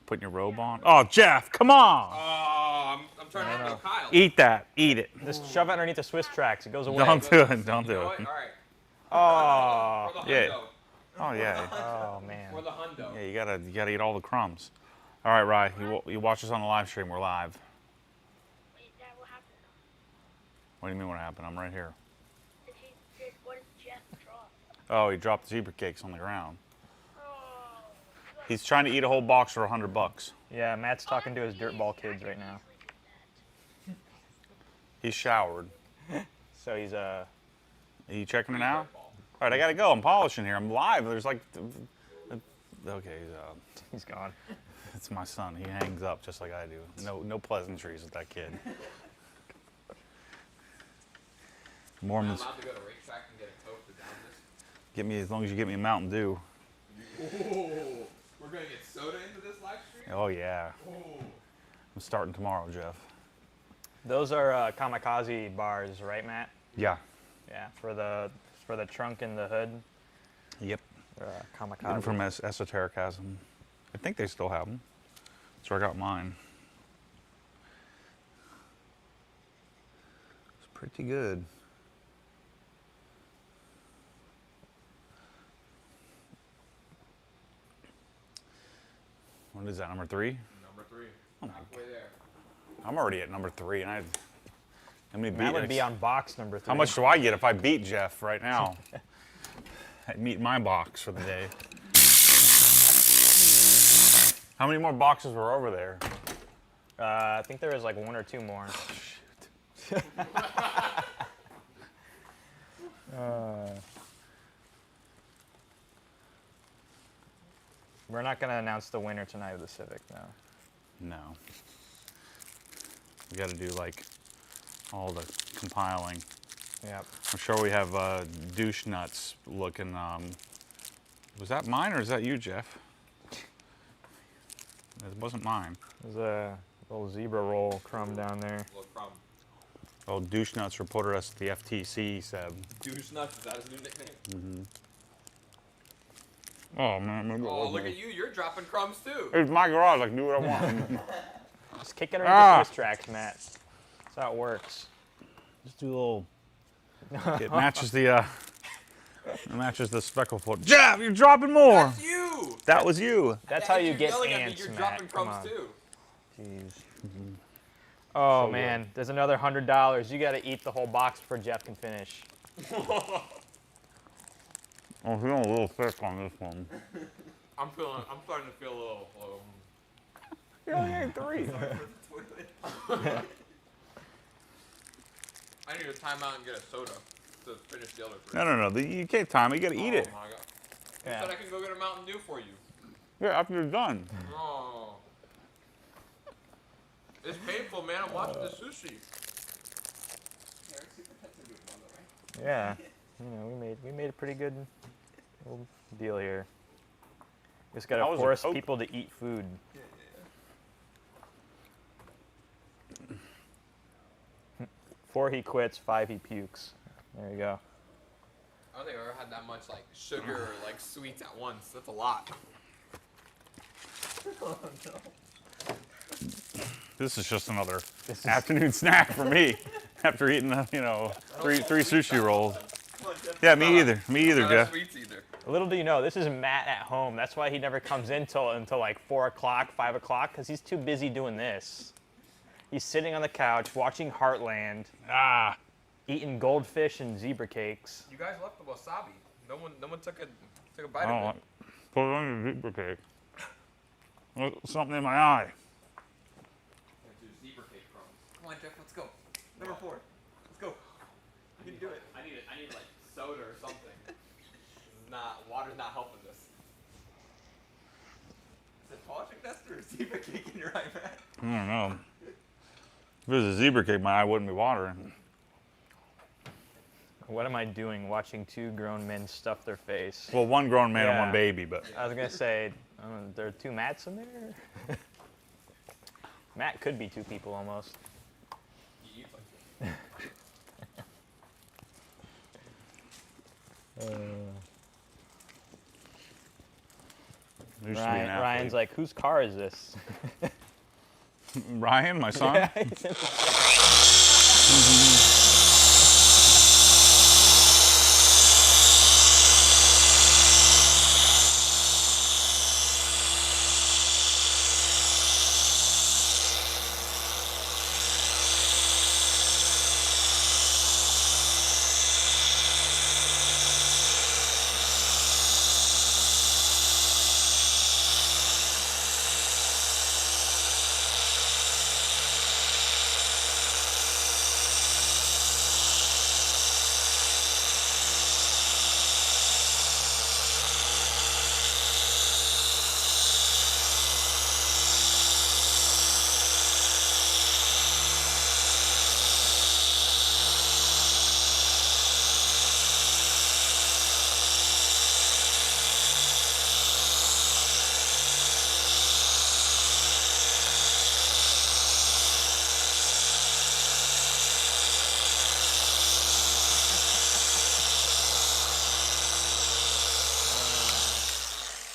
Putting your robe on? Oh, Jeff, come on! Oh, I'm trying to help Kyle. Eat that. Eat it. Just shove it underneath the Swiss tracks. It goes away. Don't do it. Don't You do know it. what? All right. Oh. For the yeah. hundo. Oh, yeah. Oh man. For the hundo. Yeah, you gotta eat all the crumbs. All right, Rye, you watch us on the live stream. We're live. Wait, Dad, what happened? What do you mean what happened? I'm right here. What did Jeff drop? Oh, he dropped the zebra cakes on the ground. Oh. He's trying to eat a whole box for $100. Yeah, Matt's talking to his dirtball kids right now. He's showered. So he's Are you checking it out? All right, I gotta go. I'm polishing here. I'm live. There's like, okay, he's gone. it's my son. He hangs up just like I do. No pleasantries with that kid. I'm Mormons, allowed to go to racetrack and get a Coke to down this. get me as long as you get me a Mountain Dew. Ooh, we're gonna get soda into this live stream? Oh yeah, Ooh. I'm starting tomorrow, Jeff. Those are kamikaze bars, right, Matt? Yeah. Yeah, for the trunk and the hood. Yep. They're Got them kamikaze. from Esotericasm. I think they still have them. That's where I got mine. It's pretty good. What is that, number 3? Number 3. Oh my Halfway there. I'm already at number 3, and how many Matt would beat- be on box number 3. How much do I get if I beat Jeff right now? I'd meet my box for the day. How many more boxes were over there? I think there was like 1 or 2 more. Shoot. We're not gonna announce the winner tonight of the Civic, no. No. We got to do like all the compiling. Yep. I'm sure we have douche nuts looking. Was that mine or is that you, Jeff? It wasn't mine. There's a little zebra roll crumb down there. Little crumb. Oh, douche nuts reported us at the FTC, Seb. Douche nuts, is that his new nickname? Oh man, maybe it Oh, wasn't look me. at you, you're dropping crumbs too. It's my garage. I can do what I want. Just kick it underneath Ah. the Swiss tracks, Matt. That's how it works. Just do a little. It matches the. It matches the speckle foot. Jeff, you're dropping more. That's you! That was you. That's how you You're get yelling at me, ants, you're Matt. dropping Come crumbs on. too. Jeez. Oh So man, there's another $100. You got to eat the whole box before Jeff can finish. Oh, feeling a little thick on this one. I'm starting to feel a little. You only ate 3. I need to time out and get a soda to finish the other 3. No. You can't time it. You gotta eat it. Oh my god. You Yeah. said I can go get a Mountain Dew for you. Yeah, after you're done. Oh. It's painful, man. I'm watching the sushi. Yeah. You know, we made a pretty good little deal here. Just got That to was a force Coke. people to eat food. Four he quits, 5 he pukes. There you go. I don't think I've ever had that much like sugar or like sweets at once. That's a lot. This is just another afternoon snack for me. After eating, three sushi rolls. Yeah, me either. Me either, Not Jeff. sweets either. Little do you know, this is Matt at home. That's why he never comes in until like 4 o'clock, 5 o'clock, because he's too busy doing this. He's sitting on the couch watching Heartland, Ah. eating goldfish and zebra cakes. You guys left the wasabi. No one took a bite I don't of like. it. Put it on your zebra cake. Look, something in my eye. Zebra cake crumbs. Come on, Jeff. Let's go. Number 4. Let's go. You can do it. I need like soda or something. Water's not helping this. Is it polishing dust or a zebra cake in your eye, Matt? I don't know. If it was a zebra cake, my eye wouldn't be watering. What am I doing watching 2 grown men stuff their face? Well, one grown man and Yeah. one baby, but I was going to say, there are 2 Matts in there? Matt could be 2 people almost. He eats like there used to be an Ryan's athlete. like, whose car is this? Ryan, my son. Yeah, he's in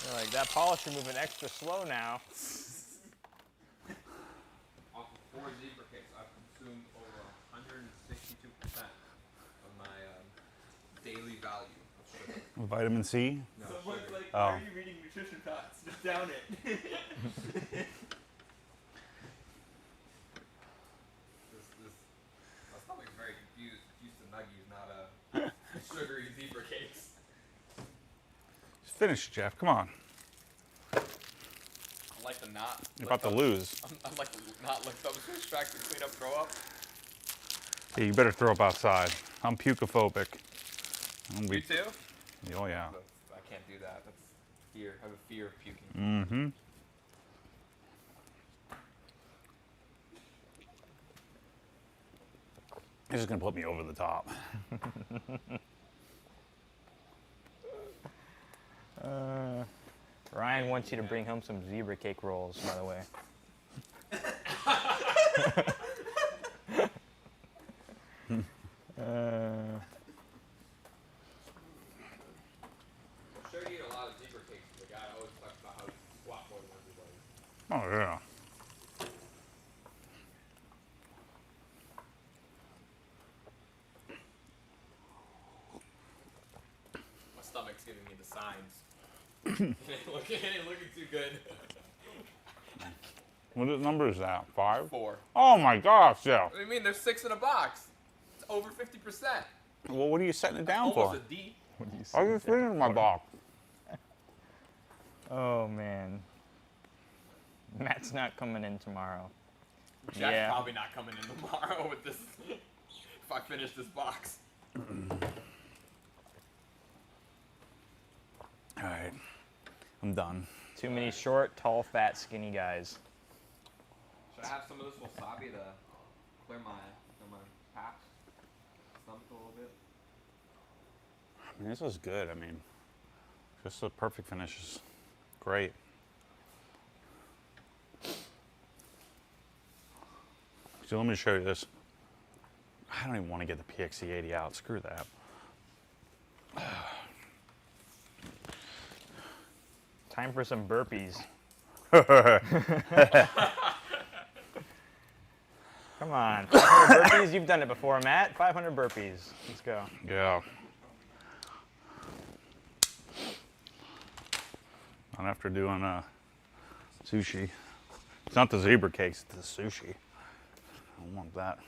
You're like, that polisher moving extra slow now. off of 4 zebra cakes, I've consumed over 162% of my daily value of sugar. Vitamin C. No, Someone's sugar. like, Oh. why are you reading nutrition facts? Just down it. My stomach's very confused. It's used to nuggies, not sugary zebra cakes. Just finish, Jeff. Come on. I like to not. You're about to lose. I like to not lift up Swiss tracks to clean up, throw up. Yeah, you better throw up outside. I'm pukophobic. You too? Oh yeah. I can't do that. That's fear. I have a fear of puking. Mm-hmm. This is gonna put me over the top. Ryan wants you to bring home some zebra cake rolls, by the way. I'm sure you eat a lot of zebra cakes. The guy always talks about how he squat more than everybody. Oh yeah. My stomach's giving me the signs. it ain't looking too good. What number is that? 5? 4. Oh my gosh, yeah. What do you mean? There's 6 in a box. It's over 50%. Well, what are you setting it down Almost for? a D. I just finished my box. Oh man. Matt's not coming in tomorrow. Jack's Yeah. probably not coming in tomorrow with this. If I finish this box. All right, I'm done. Too many short, tall, fat, skinny guys. Should I have some of this wasabi to clear my patch? Stomach a little bit? I mean, this is good. I mean, just the perfect finishes. Great. So let me show you this. I don't even want to get the PXC80 out. Screw that. Time for some burpees. Come on, 500 burpees. You've done it before, Matt. 500 burpees. Let's go. Yeah. Not after doing sushi. It's not the zebra cakes, it's the sushi. I don't want that.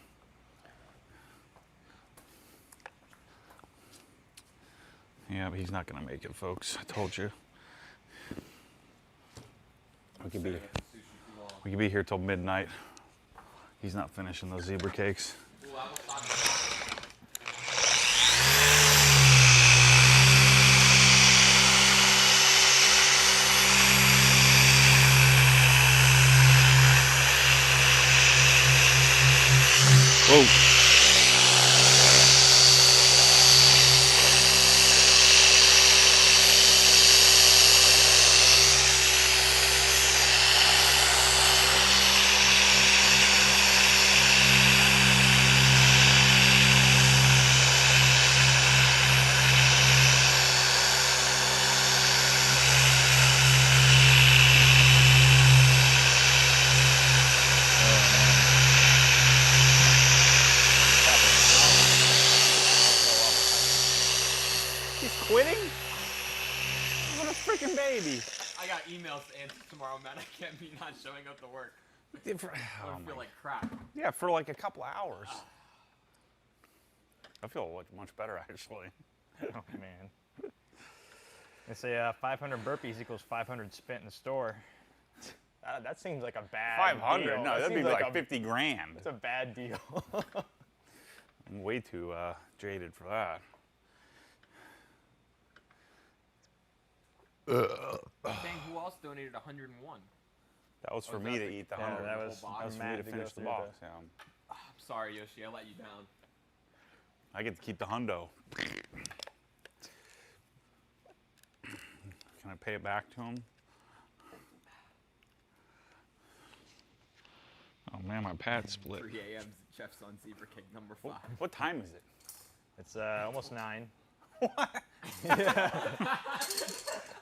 Yeah, but he's not gonna make it, folks. I told you. We could be here till midnight. He's not finishing those zebra cakes. Ooh, that wasabi. Whoa. He's quitting? What a freaking baby. I got emails to answer tomorrow, man. I can't be not showing up to work. I Oh feel my- like crap. Yeah, for like a couple hours. I feel much better actually. Oh man. They say 500 burpees equals 500 spent in the store. That seems like a bad 500? deal. No, That that'd be seems like 50 grand. It's a bad deal. I'm way too jaded for that. Dang, who else donated 101? That was for Oh, me is to that eat the yeah, 100. that whole was box? That was for me Matt to to finish go the through box. Yeah. I'm sorry, Yoshi. I let you down. I get to keep the hundo. Can I pay it back to him? Oh man, my pad split. 3 a.m. Chef's on zebra cake number 5. What time is it? It's almost 9. I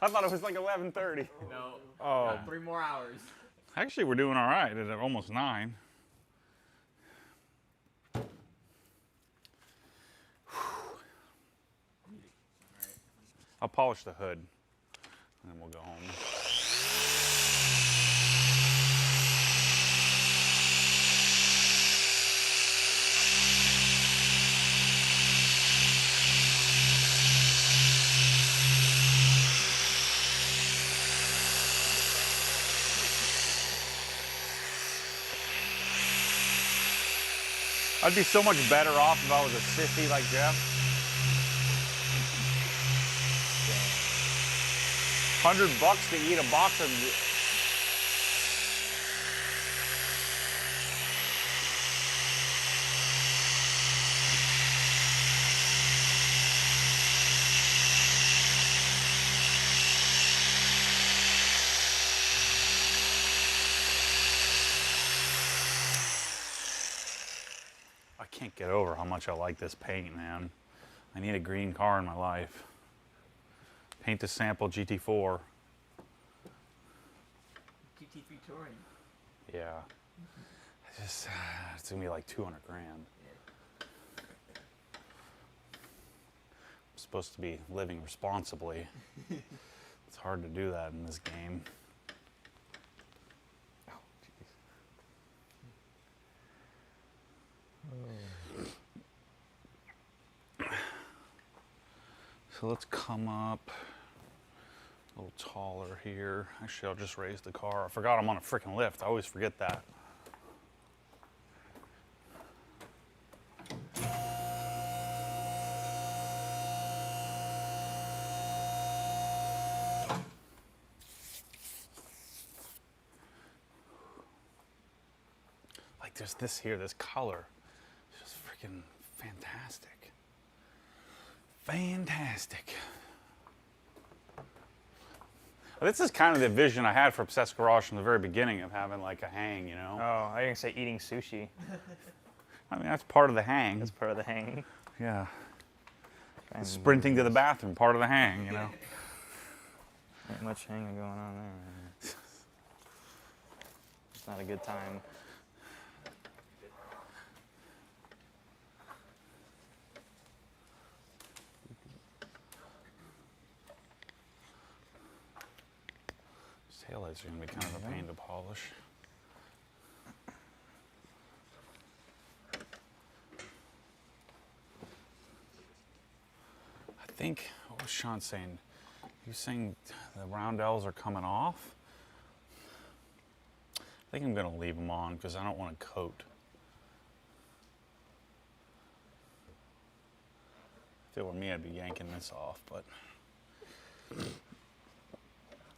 thought it was like 11:30. No. Oh, 3 more hours. Actually, we're doing all right at almost 9. I'll polish the hood, and then we'll go home. I'd be so much better off if I was a sissy like Jeff. $100 to eat a box of. get over how much I like this paint, man. I need a green car in my life. Paint to sample GT4. GT3 Touring. Yeah. It's gonna be like 200 grand. I'm supposed to be living responsibly. It's hard to do that in this game. So let's come up a little taller here. Actually, I'll just raise the car. I forgot I'm on a freaking lift. I always forget that. Like there's this here, this color. It's just freaking fantastic. Fantastic. Well, this is kind of the vision I had for Obsessed Garage from the very beginning of having like a hang, you know? Oh, I didn't say eating sushi. I mean, that's part of the hang. That's part of the hang. Yeah. Sprinting to the bathroom, part of the hang, you know? Ain't much hanging going on there. It's not a good time. Taillights are going to be kind of a pain to polish. I think, what was Sean saying? He was saying the roundels are coming off. I think I'm going to leave them on because I don't want to coat. If it were me, I'd be yanking this off, but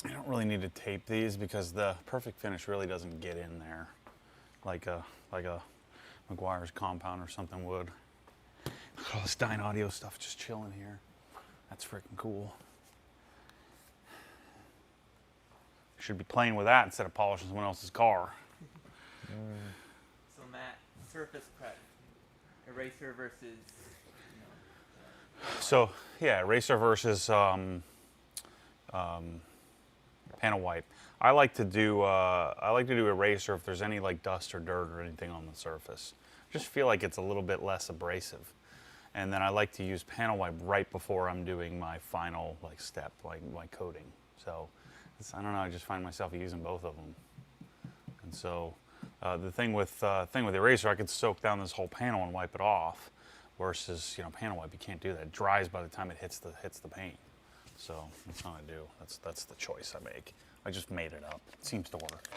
I don't really need to tape these because the perfect finish really doesn't get in there like a McGuire's compound or something would. Look at all this Dyne Audio stuff just chilling here. That's freaking cool. Should be playing with that instead of polishing someone else's car. So Matt, surface prep, eraser versus. So yeah, eraser versus panel wipe. I like to do eraser if there's any like dust or dirt or anything on the surface. Just feel like it's a little bit less abrasive. And then I like to use panel wipe right before I'm doing my final like step, like my coating. So I don't know, I just find myself using both of them. And so the thing with eraser, I could soak down this whole panel and wipe it off. Versus, you know, panel wipe, you can't do that. It dries by the time it hits the paint. So that's what I do. That's the choice I make. I just made it up. It seems to work.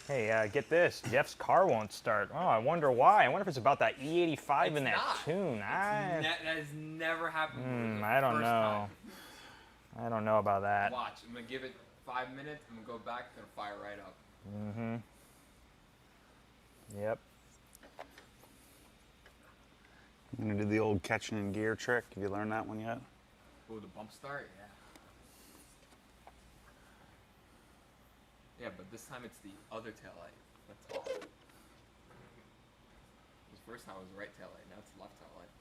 Hey, get this. Jeff's car won't start. Oh, I wonder why. I wonder if it's about that E85 in that not. tune. That has never happened. Before. I don't know. I don't know about that. Watch, I'm gonna give it 5 minutes. I'm gonna go back. It's gonna fire right up. Mm-hmm. Yep. I'm gonna do the old catching in gear trick. Have you learned that one yet? Oh, the bump start? Yeah. Yeah, but this time it's the other taillight. That's all. The first time it was the right taillight. Now it's the left taillight.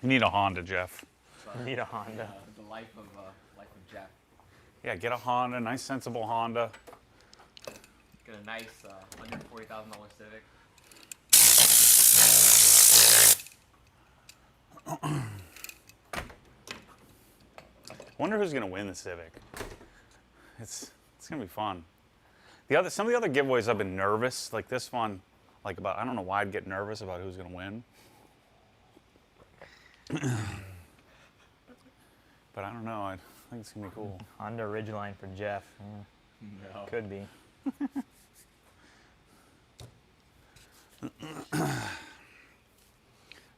You need a Honda, Jeff. You need a Honda. The life of Jeff. Yeah, get a Honda, nice sensible Honda. Get a nice $140,000 Civic. Wonder who's gonna win the Civic. It's gonna be fun. Some of the other giveaways I've been nervous, like this one, I don't know why I'd get nervous about who's gonna win. But I don't know. I think it's gonna be cool. Honda Ridgeline for Jeff. Yeah, No. could be.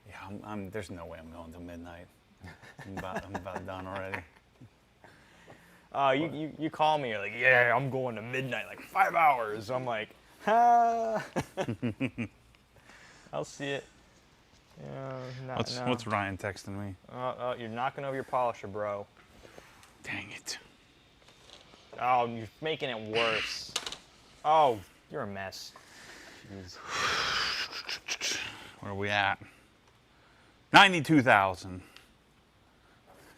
Yeah, there's no way I'm going to midnight. I'm about done already. You call me, you're like, yeah, I'm going to midnight, like 5 hours. I'm like, ah. I'll see it. Yeah, What's Ryan texting me? Oh, you're knocking over your polisher, bro. Dang it. Oh, you're making it worse. Oh, you're a mess. Jeez. Where are we at? 92,000.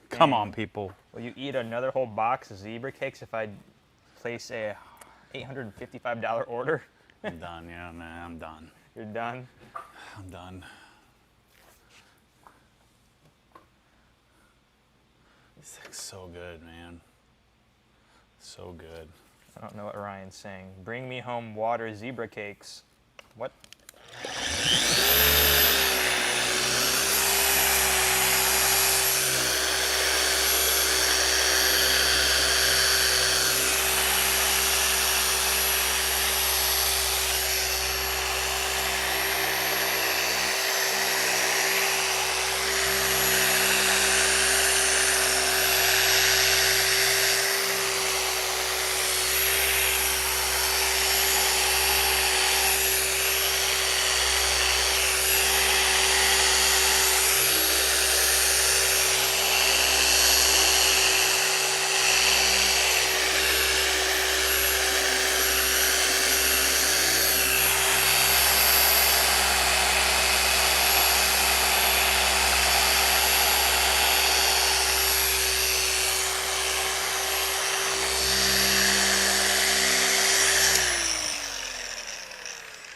Come Dang. on, people. Will you eat another whole box of zebra cakes if I place a $855 order? I'm done. Yeah, nah, I'm done. You're done? I'm done. This thing's so good, man. So good. I don't know what Ryan's saying. Bring me home water zebra cakes. What?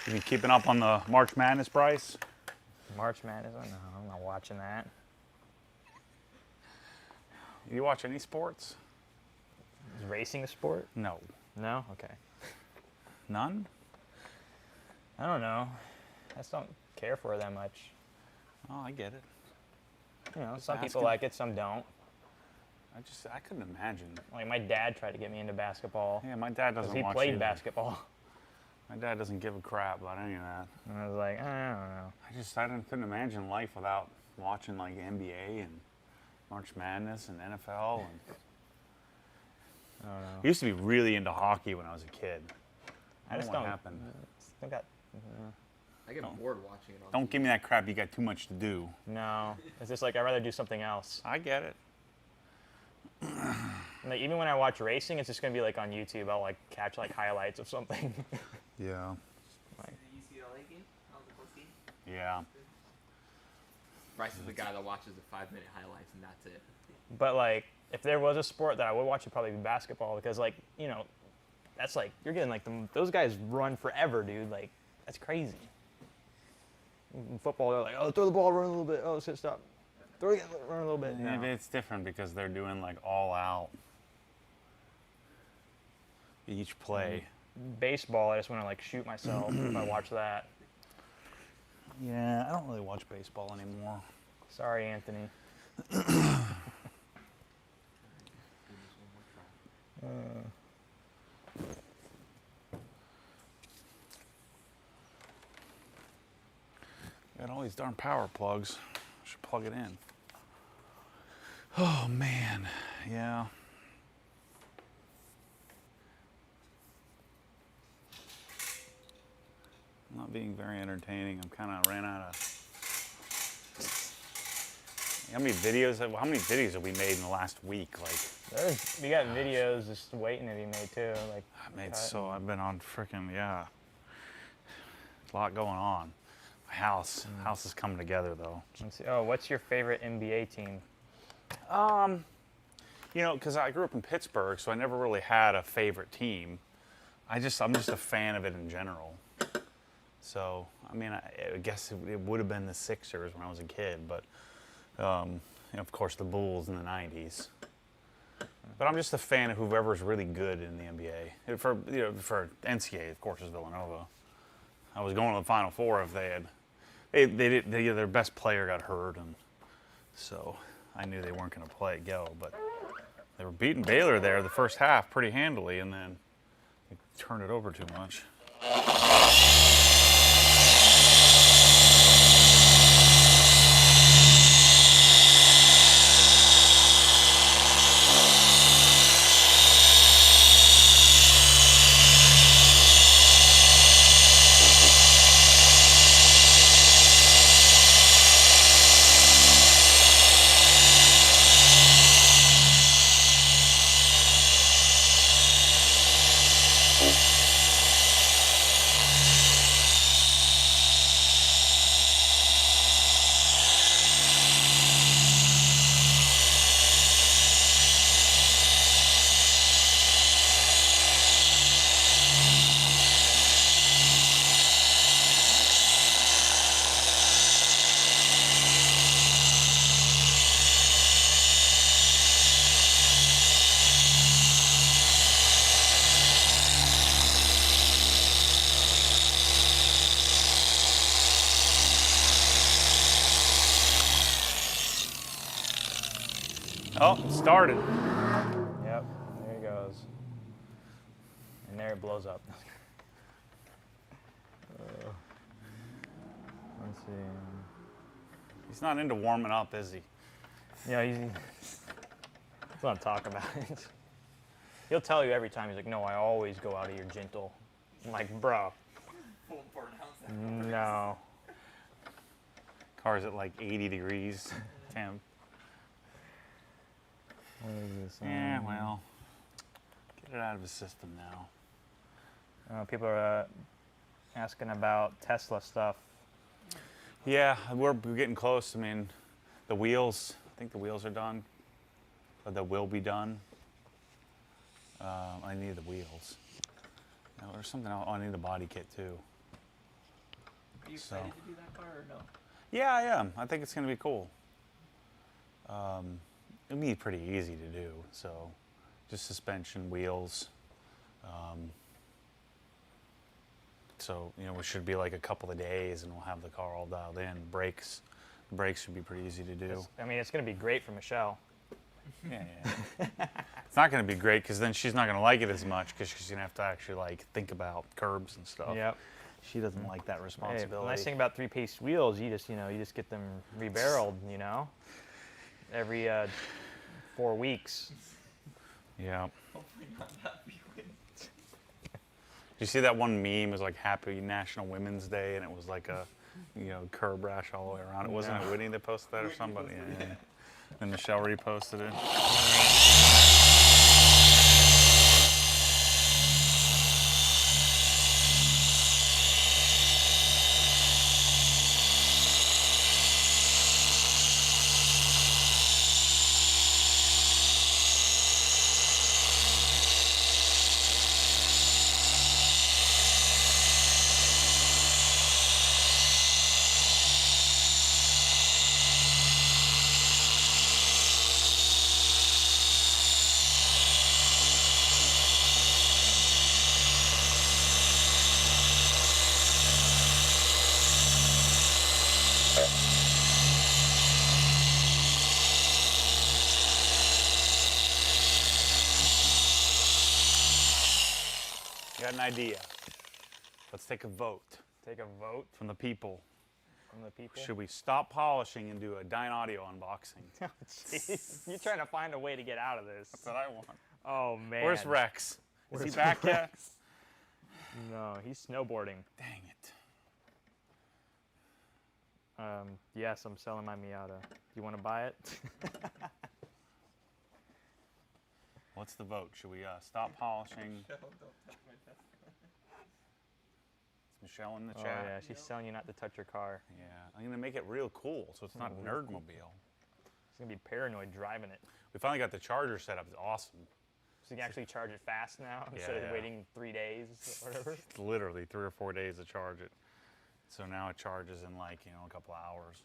You been keeping up on the March Madness price? March Madness? Oh, no, I'm not watching that. You watch any sports? Is racing a sport? No. No? Okay. None? I don't know. I just don't care for it that much. Oh, I get it. You know, Just some people asking. like it, some don't. I couldn't imagine. Like my dad tried to get me into basketball Yeah, my dad because doesn't he watch played either. basketball. My dad doesn't give a crap about any of that. And I was like, I don't know. Couldn't imagine life without watching like NBA and March Madness and NFL. And I don't know. I used to be really into hockey when I was a kid. I just know what don't. happened. I got, I get bored watching it on Don't TV. give me that crap. You got too much to do. no. It's just like I'd rather do something else. I get it. Like even when I watch racing, it's just gonna be like on YouTube. I'll like catch like highlights of something. Yeah. The UCLA game? That was a close game. Yeah. Bryce is the guy that watches the 5-minute highlights and that's it. But like, if there was a sport that I would watch, it'd probably be basketball because like, you know, that's like you're getting like those guys run forever, dude. Like that's crazy. In football, they're like, oh, throw the ball, run a little bit. Oh, shit, stop. Throw it again, run a little bit. Yeah, No. but it's different because they're doing like all out each play. Baseball, I just want to like shoot myself if I watch that. Yeah, I don't really watch baseball anymore. Sorry, Anthony. Got all these darn power plugs. Should plug it in. Oh man, yeah. I'm not being very entertaining. I'm kind of ran out of. How many videos have we made in the last week? Like, We got videos just waiting to be made too. Like I've been on freaking, yeah. A lot going on. House is coming together though. Let's see. Oh, what's your favorite NBA team? You know, because I grew up in Pittsburgh, so I never really had a favorite team. I'm just a fan of it in general. So, I mean, I guess it would have been the Sixers when I was a kid, but you know, of course the Bulls in the '90s. But I'm just a fan of whoever's really good in the NBA. For NCAA, of course, is Villanova. I was going to the Final Four if their best player got hurt, and so I knew they weren't going to go. But they were beating Baylor there the first half pretty handily, and then they turned it over too much. Oh, it started. Yep, there it goes. And there it blows up. Let's see. He's not into warming up, is he? Yeah, he's want to talk about it. He'll tell you every time. He's like, "No, I always go out of here gentle." I'm like, "Bro, no." Car's at like 80 degrees temp. What is this? Yeah, well, get it out of his system now. People are asking about Tesla stuff. Yeah, we're getting close. I mean, the wheels, I think the wheels are done. Or they will be done. I need the wheels. No, there's something else. Oh, I need the body kit too. Are you excited to do that car or no? Yeah, I am. I think it's going to be cool. It'll be pretty easy to do. So, just suspension, wheels. So, you know, it should be like a couple of days and we'll have the car all dialed in. Brakes should be pretty easy to do. I mean, it's going to be great for Michelle. Yeah. It's not going to be great because then she's not going to like it as much because she's going to have to actually like think about curbs and stuff. Yep. She doesn't like that Hey, responsibility. the nice thing about three-piece wheels, you just get them rebarreled, every 4 weeks. Yeah. Hopefully not that frequent. Did you see that one meme? It was like Happy National Women's Day, and it was like a, curb rash all the way around. It wasn't it Whitney that posted that or somebody? Yeah. And Michelle reposted it. Got an idea. Let's take a vote Take a vote from the people. from the people. Should we stop polishing and do a Dyne Audio unboxing? Oh, jeez. You're trying to find a way to get out of this. That's what I want. Oh, man. Where's Rex? Is he Where's back yet? Rex? No, he's snowboarding. Dang it. Yes, I'm selling my Miata. You want to buy it? What's the vote? Should we stop polishing? Michelle in the Oh chat. yeah, she's telling you not to touch your car. Yeah, I'm gonna make it real cool, so it's not a nerdmobile. She's gonna be paranoid driving it. We finally got the charger set up. It's awesome. So you can actually charge it fast now instead Yeah. of waiting 3 days or whatever. It's literally 3 or 4 days to charge it. So now it charges in like, a couple hours.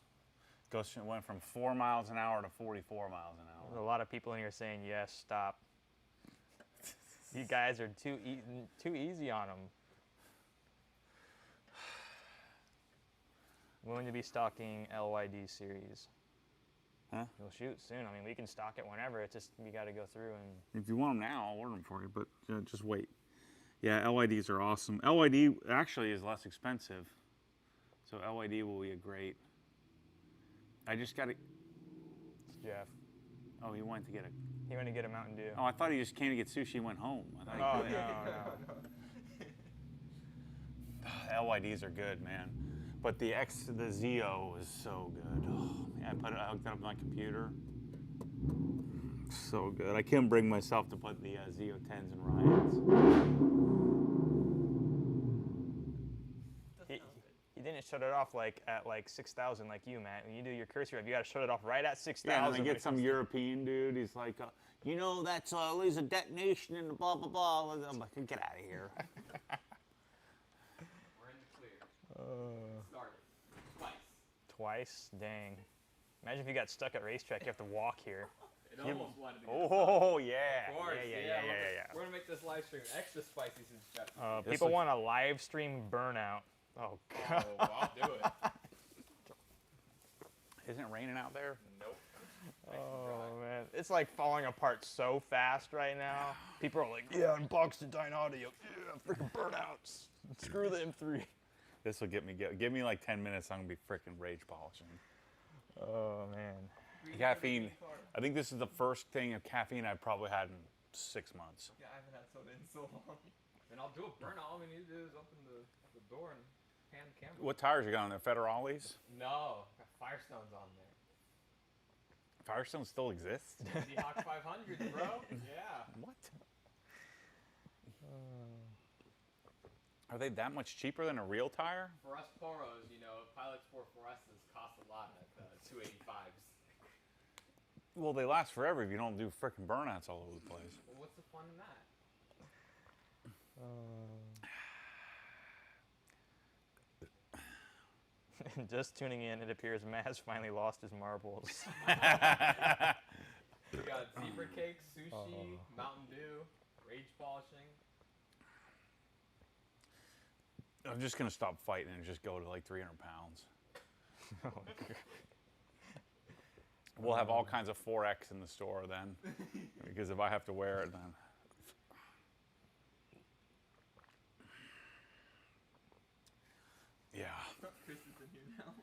It went from 4 miles an hour to 44 miles an There's a hour. lot of people in here saying, yes, stop. You guys are too easy on them. Willing to be stocking LYD series. Huh? We'll shoot soon. I mean, we can stock it whenever. It's just we got to go through and. If you want them now, I'll order them for you, but just wait. Yeah, LYDs are awesome. LYD actually is less expensive. So LYD will be a great. I just got to. It's Jeff. Oh, he went to get a. He went to get a Mountain Dew. Oh, I thought he just came to get sushi and went home. I thought he LYDs are good, man. But the Zio is so good. Oh, man, I hooked it up on my computer. So good. I couldn't bring myself to put the Zio 10s in Ryan's. He didn't shut it off at 6,000 like you, Matt. When you do your cursor rev, you got to shut it off right at 6,000. Yeah, and then they get some European dude. He's like, that's there's a detonation and blah, blah, blah. I'm like, get out of here. We're in the clear. Started. Twice? Dang. Imagine if you got stuck at racetrack. You have to walk here. It almost wanted to go. Oh, yeah. Of course, Yeah. We're gonna make this live stream extra spicy since Jeff. People want a live stream burnout. Oh, God. Oh, well, I'll do it. Isn't it raining out there? Nope. Oh, man. It's like falling apart so fast right now. People are like, yeah, unbox the Dyne Audio. Yeah, freaking burnouts. Screw the M3. This will get me. Give me like 10 minutes. I'm gonna be freaking rage polishing. Oh, man. Caffeine. I think this is the first thing of caffeine I've probably had in 6 months. Yeah, I haven't had soda in so long. Then I'll do a burnout. All we need to do is open the door and hand the camera. What tires you got on there? Federales? No, got Firestones on there. Firestone still exists? D-Hawk 500, bro. Yeah. What? Are they that much cheaper than a real tire? For us poros, Pilot Sport 4S's cost a lot at 285s. Well, they last forever if you don't do frickin' burnouts all over the place. Well, what's the fun in that? Just tuning in, it appears Matt has finally lost his marbles. We got zebra cake, sushi, Mountain Dew, rage polishing. I'm just gonna stop fighting and just go to like 300 pounds. We'll have all kinds of 4X in the store then, because if I have to wear it, then. Yeah, Chris is in here now.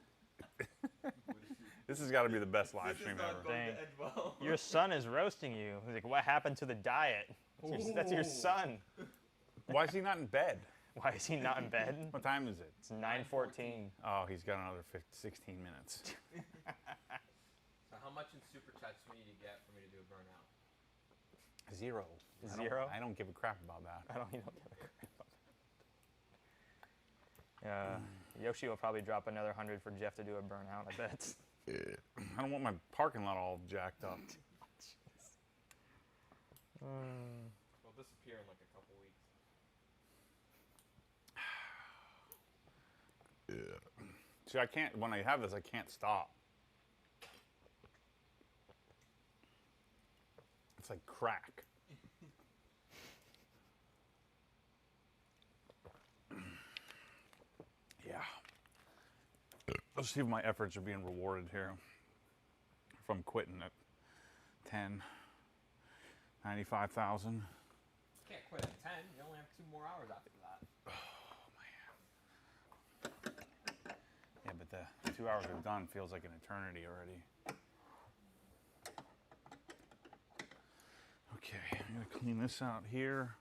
this has got to be the best live stream ever. Dang. end well. Your son is roasting you. He's like, what happened to the diet? That's your son. Why is he not in bed? Why is he not in bed? What time is it? It's 9:14. Oh, he's got another 16 minutes. So how much in super chats do we need to get for me to do a burnout? 0. Zero? I don't give a crap about that. You don't give a crap about that. Yoshi will probably drop another 100 for Jeff to do a burnout, I bet. I don't want my parking lot all jacked up. It'll disappear in like a couple weeks. See, I can't, when I have this, I can't stop. It's like crack. Yeah. Let's see if my efforts are being rewarded here. If I'm quitting at 10, 95,000. You can't quit at 10. You only have 2 more hours after that. Yeah, but the 2 hours we've done feels like an eternity already. Okay, I'm gonna clean this out here.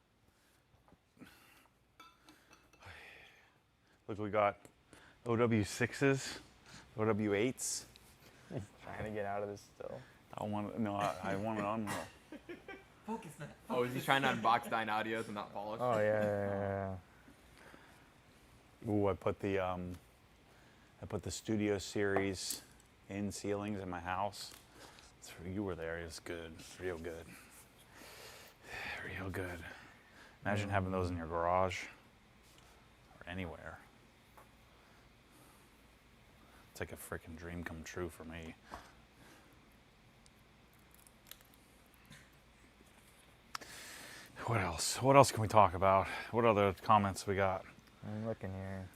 Look, we got OW6s, OW8s. Trying to get out of this still. I want it on. Focus, man. Oh, is he trying to unbox Dyne Audios and not polish? Oh, yeah. Ooh, I put the Studio Series in ceilings in my house. You were there. It was good. Real good. Real good. Imagine having those in your garage or anywhere. It's like a freaking dream come true for me. What else? What else can we talk about? What other comments we got? I'm looking here.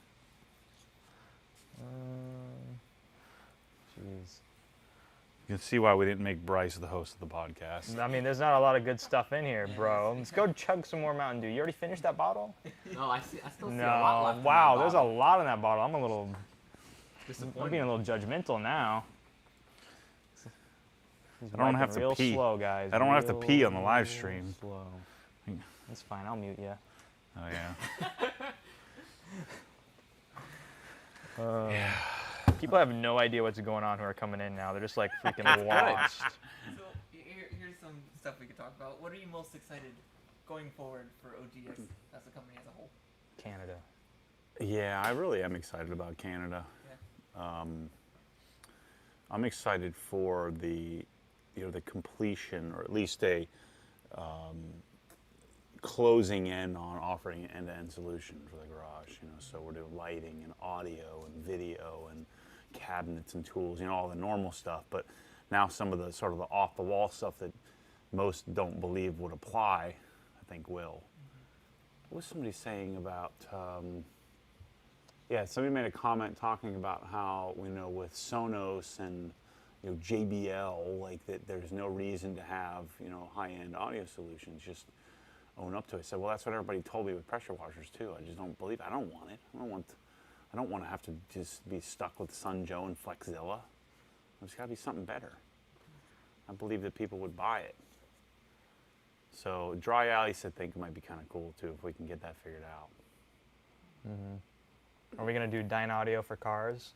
Jeez. You can see why we didn't make Bryce the host of the podcast. I mean, there's not a lot of good stuff in here, bro. Let's go chug some more Mountain Dew. You already finished that bottle? No, I still see a lot No. left. Wow, in that there's a bottle. lot in that bottle. I'm Disappointed. being a little judgmental now. I don't have to real pee. slow, guys. I don't have to pee on the live Real stream. Slow. That's fine. I'll mute you. Oh yeah. People have no idea what's going on who are coming in now. They're just like freaking lost. So here's some stuff we could talk about. What are you most excited going forward for OGS as a company as a whole? Canada. Yeah, I really am excited about Canada. Yeah. I'm excited for the completion, or at least a closing in on offering an end-to-end solution for the garage. So we're doing lighting and audio and video and cabinets and tools, all the normal stuff. But now some of the sort of the off-the-wall stuff that most don't believe would apply, I think will. What was somebody saying about? Yeah, somebody made a comment talking about how with Sonos and JBL, like that, there's no reason to have high-end audio solutions. Just own up to it. I said, well, that's what everybody told me with pressure washers too. I just don't believe it. I don't want it. I don't want to have to just be stuck with Sun Joe and Flexzilla. There's got to be something better. I believe that people would buy it. So Dry Ice, I think, might be kind of cool too if we can get that figured out. Are we gonna do Dyne Audio for cars?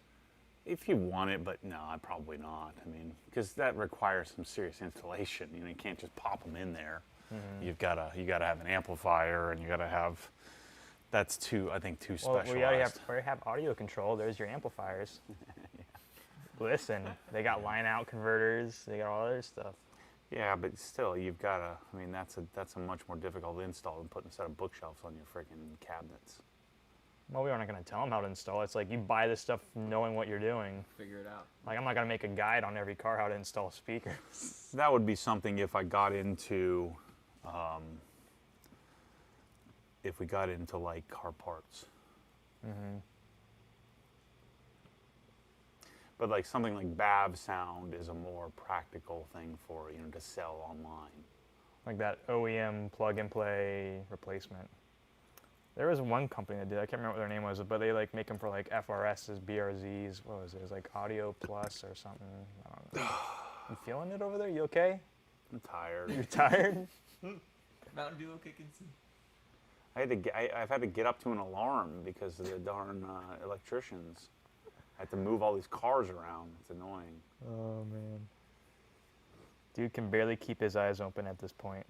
If you want it, but no, probably not. I mean, because that requires some serious installation. You can't just pop them in there. You gotta have an amplifier, and you gotta have. That's too specialized. We already have audio control. There's your amplifiers. Listen, they got line out converters. They got all other stuff. Yeah, but still, you've gotta. I mean, that's a much more difficult install than putting a set of bookshelves on your freaking cabinets. Well, we aren't going to tell them how to install. It's like you buy this stuff knowing what you're doing. Figure it out. Like I'm not going to make a guide on every car how to install speakers. That would be something if I got into, like car parts. But like something like BAV sound is a more practical thing for to sell online. Like that OEM plug and play replacement. There was one company that did. I can't remember what their name was, but they like make them for like FRSs, BRZs. What was it? It was like Audio Plus or something. I don't know. You feeling it over there? You okay? I'm tired. You're tired? Mountain Dew kicking soon. I've had to get up to an alarm because of the darn electricians. I have to move all these cars around. It's annoying. Oh man. Dude can barely keep his eyes open at this point.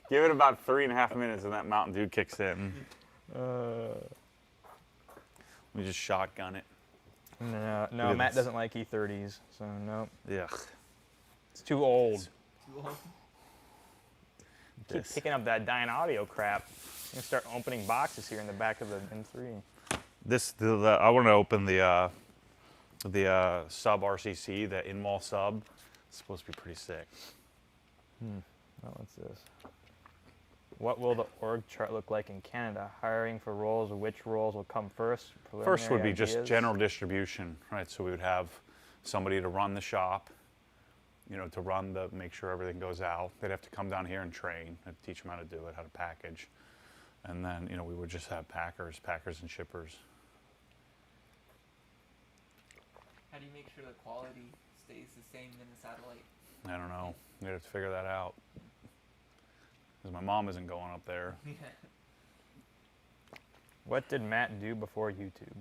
Give it about 3.5 minutes and that Mountain Dew kicks in. Let me just shotgun it. No, Look at Matt this. doesn't like E30s, so no. Yeah. It's too old. Too old. Keep picking up that Dyne Audio crap. I'm gonna start opening boxes here in the back of the M3. I want to open the sub RCC, the in-wall sub. It's supposed to be pretty sick. Oh, what's this? What will the org chart look like in Canada? Hiring for roles, which roles will come first? First would be Preliminary just ideas? general distribution, right? So we would have somebody to run the shop, to make sure everything goes out. They'd have to come down here and train, and teach them how to do it, how to package. And then, we would just have packers and shippers. How do you make sure the quality stays the same in the satellite? I don't know. You'd have to figure that out. Because my mom isn't going up there. What did Matt do before YouTube?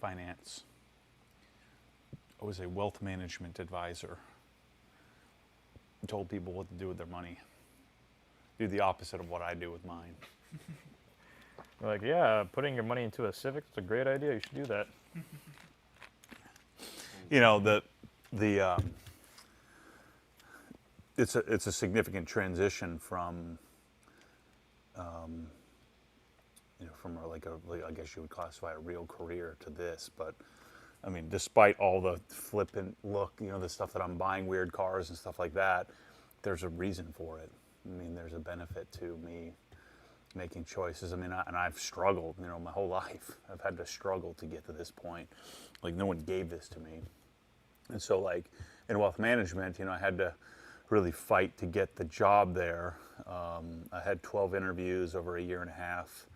Finance. I was a wealth management advisor. Told people what to do with their money. Do the opposite of what I do with mine. We're like, yeah, putting your money into a Civic is a great idea. You should do that. You know, it's a significant transition from, you know, from like I guess you would classify a real career to this. But I mean, despite all the flippant look, you know, the stuff that I'm buying, weird cars and stuff like that, there's a reason for it. I mean, there's a benefit to me making choices. I mean, and I've struggled, you know, my whole life. I've had to struggle to get to this point. Like, no one gave this to me. And so, like, in wealth management, you know, I had to really fight to get the job there. I had 12 interviews over a year and a half.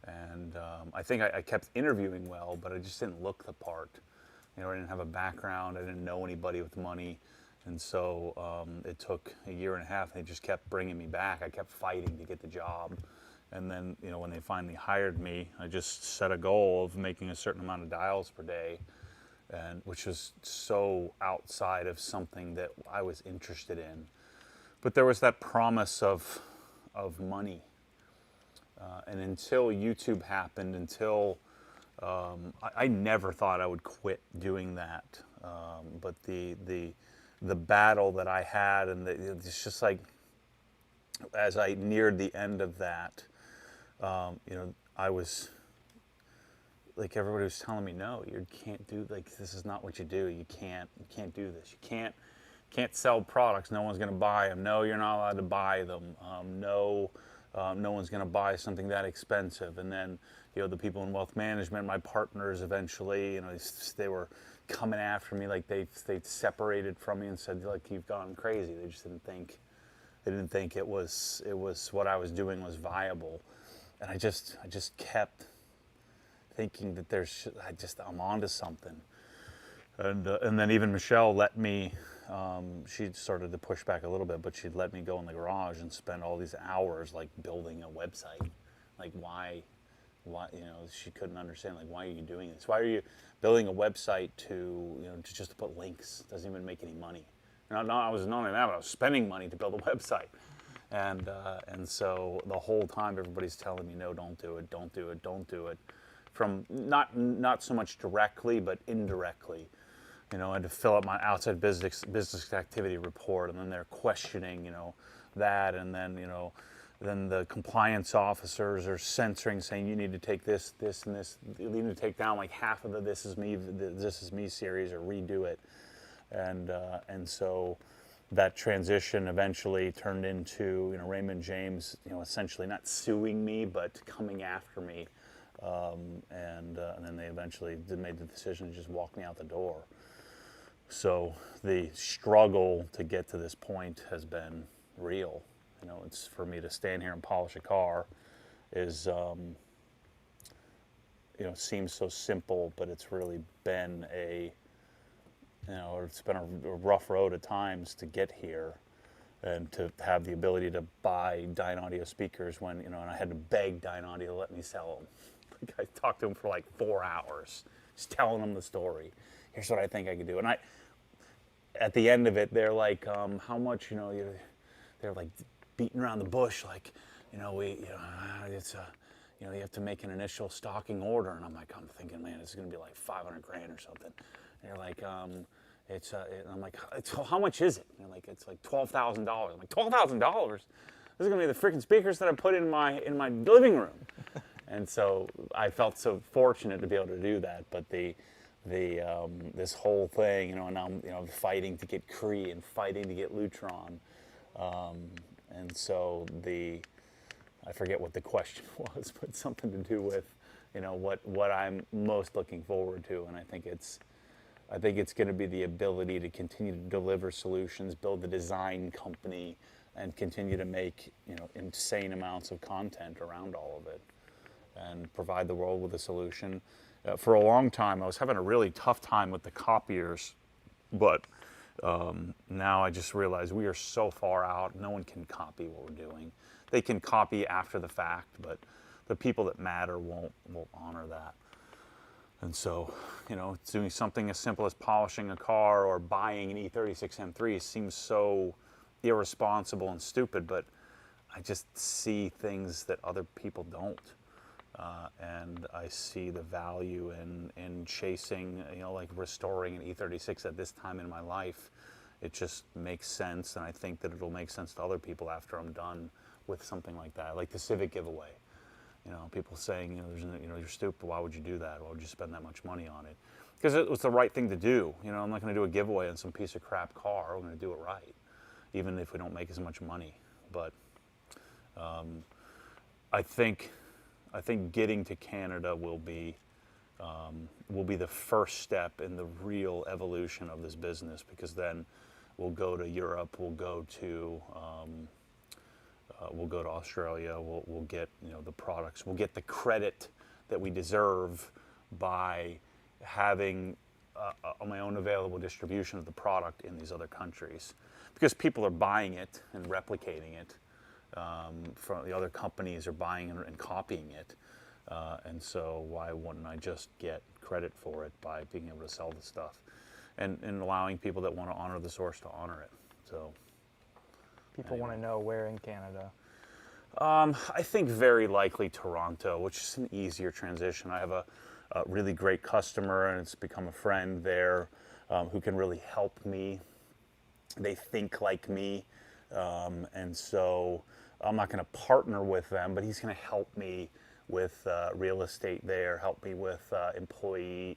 And I think I kept interviewing well, but I just didn't look the part. You know, I didn't have a background. I didn't know anybody with money. And so it took a year and a half, and they just kept bringing me back. I kept fighting to get the job. And then, you know, when they finally hired me, I just set a goal of making a certain amount of dials per day, and which was so outside of something that I was interested in. But there was that promise of money. And until YouTube happened, until I never thought I would quit doing that. But the battle that I had, and it's just like, as I neared the end of that, you know, I was like, everybody was telling me, no, you can't do, like, this is not what you do. You can't do this. You can't sell products. No one's going to buy them. No, you're not allowed to buy them. No one's going to buy something that expensive. And then, you know, the people in wealth management, my partners, eventually, you know, they were coming after me, like they separated from me and said, like, you've gone crazy. They just didn't think it was what I was doing was viable. And I just kept thinking that I'm onto something. And then even Michelle let me, she started to push back a little bit, but she'd let me go in the garage and spend all these hours like building a website. Like, why, you know, she couldn't understand, like, why are you doing this? Why are you building a website to, you know, just to put links? It doesn't even make any money. I was not only that, but I was spending money to build a website. And so the whole time everybody's telling me, no, don't do it, don't do it, don't do it. From not so much directly, but indirectly. You know, I had to fill out my outside business activity report, and then they're questioning, you know, that, and then, you know, then the compliance officers are censoring, saying you need to take this, and this. You need to take down like half of the This Is Me series, or redo it. And so that transition eventually turned into, you know, Raymond James, you know, essentially not suing me, but coming after me. And then they eventually made the decision to just walk me out the door. So the struggle to get to this point has been real. You know, it's for me to stand here and polish a car is, you know, seems so simple, but it's really been it's been a rough road at times to get here, and to have the ability to buy Dyne Audio speakers when, you know, and I had to beg Dyne Audio to let me sell them. I talked to them for like 4 hours, just telling them the story. Here's what I think I could do. And at the end of it, they're like, how much, you know, they're like beating around the bush, like, you know, it's you know, you have to make an initial stocking order. And I'm thinking, man, it's going to be like $500 grand or something. And they're like, and I'm like, how much is it? And they're like, it's like $12,000. I'm like, $12,000? This is going to be the freaking speakers that I put in my living room. And so I felt so fortunate to be able to do that. But this whole thing, you know, and I'm, you know, fighting to get Cree and fighting to get Lutron. And so I forget what the question was, but something to do with, you know, what I'm most looking forward to. And I think it's going to be the ability to continue to deliver solutions, build a design company, and continue to make, you know, insane amounts of content around all of it, and provide the world with a solution. For a long time, I was having a really tough time with the copiers, but now I just realize we are so far out, no one can copy what we're doing. They can copy after the fact, but the people that matter won't honor that. And so, you know, doing something as simple as polishing a car or buying an E36 M3 seems so irresponsible and stupid, but I just see things that other people don't. and I see the value in chasing, like restoring an E36 at this time in my life. It just makes sense, and I think that it'll make sense to other people after I'm done with something like that, like the Civic Giveaway. People saying, you're stupid. Why would you do that? Why would you spend that much money on it? Because it was the right thing to do. I'm not going to do a giveaway on some piece of crap car. We're going to do it right, even if we don't make as much money. But I think getting to Canada will be the first step in the real evolution of this business, because then we'll go to Europe, we'll go to Australia, we'll get the products, we'll get the credit that we deserve by having my own available distribution of the product in these other countries, because people are buying it and replicating it. From the other companies are buying and copying it, and so why wouldn't I just get credit for it by being able to sell the stuff, and allowing people that want to honor the source to honor it. So People want to know where in Canada. I think very likely Toronto, which is an easier transition. I have a really great customer, and it's become a friend there, who can really help me. They think like me, and so I'm not going to partner with them, but he's going to help me with real estate there, help me with employee,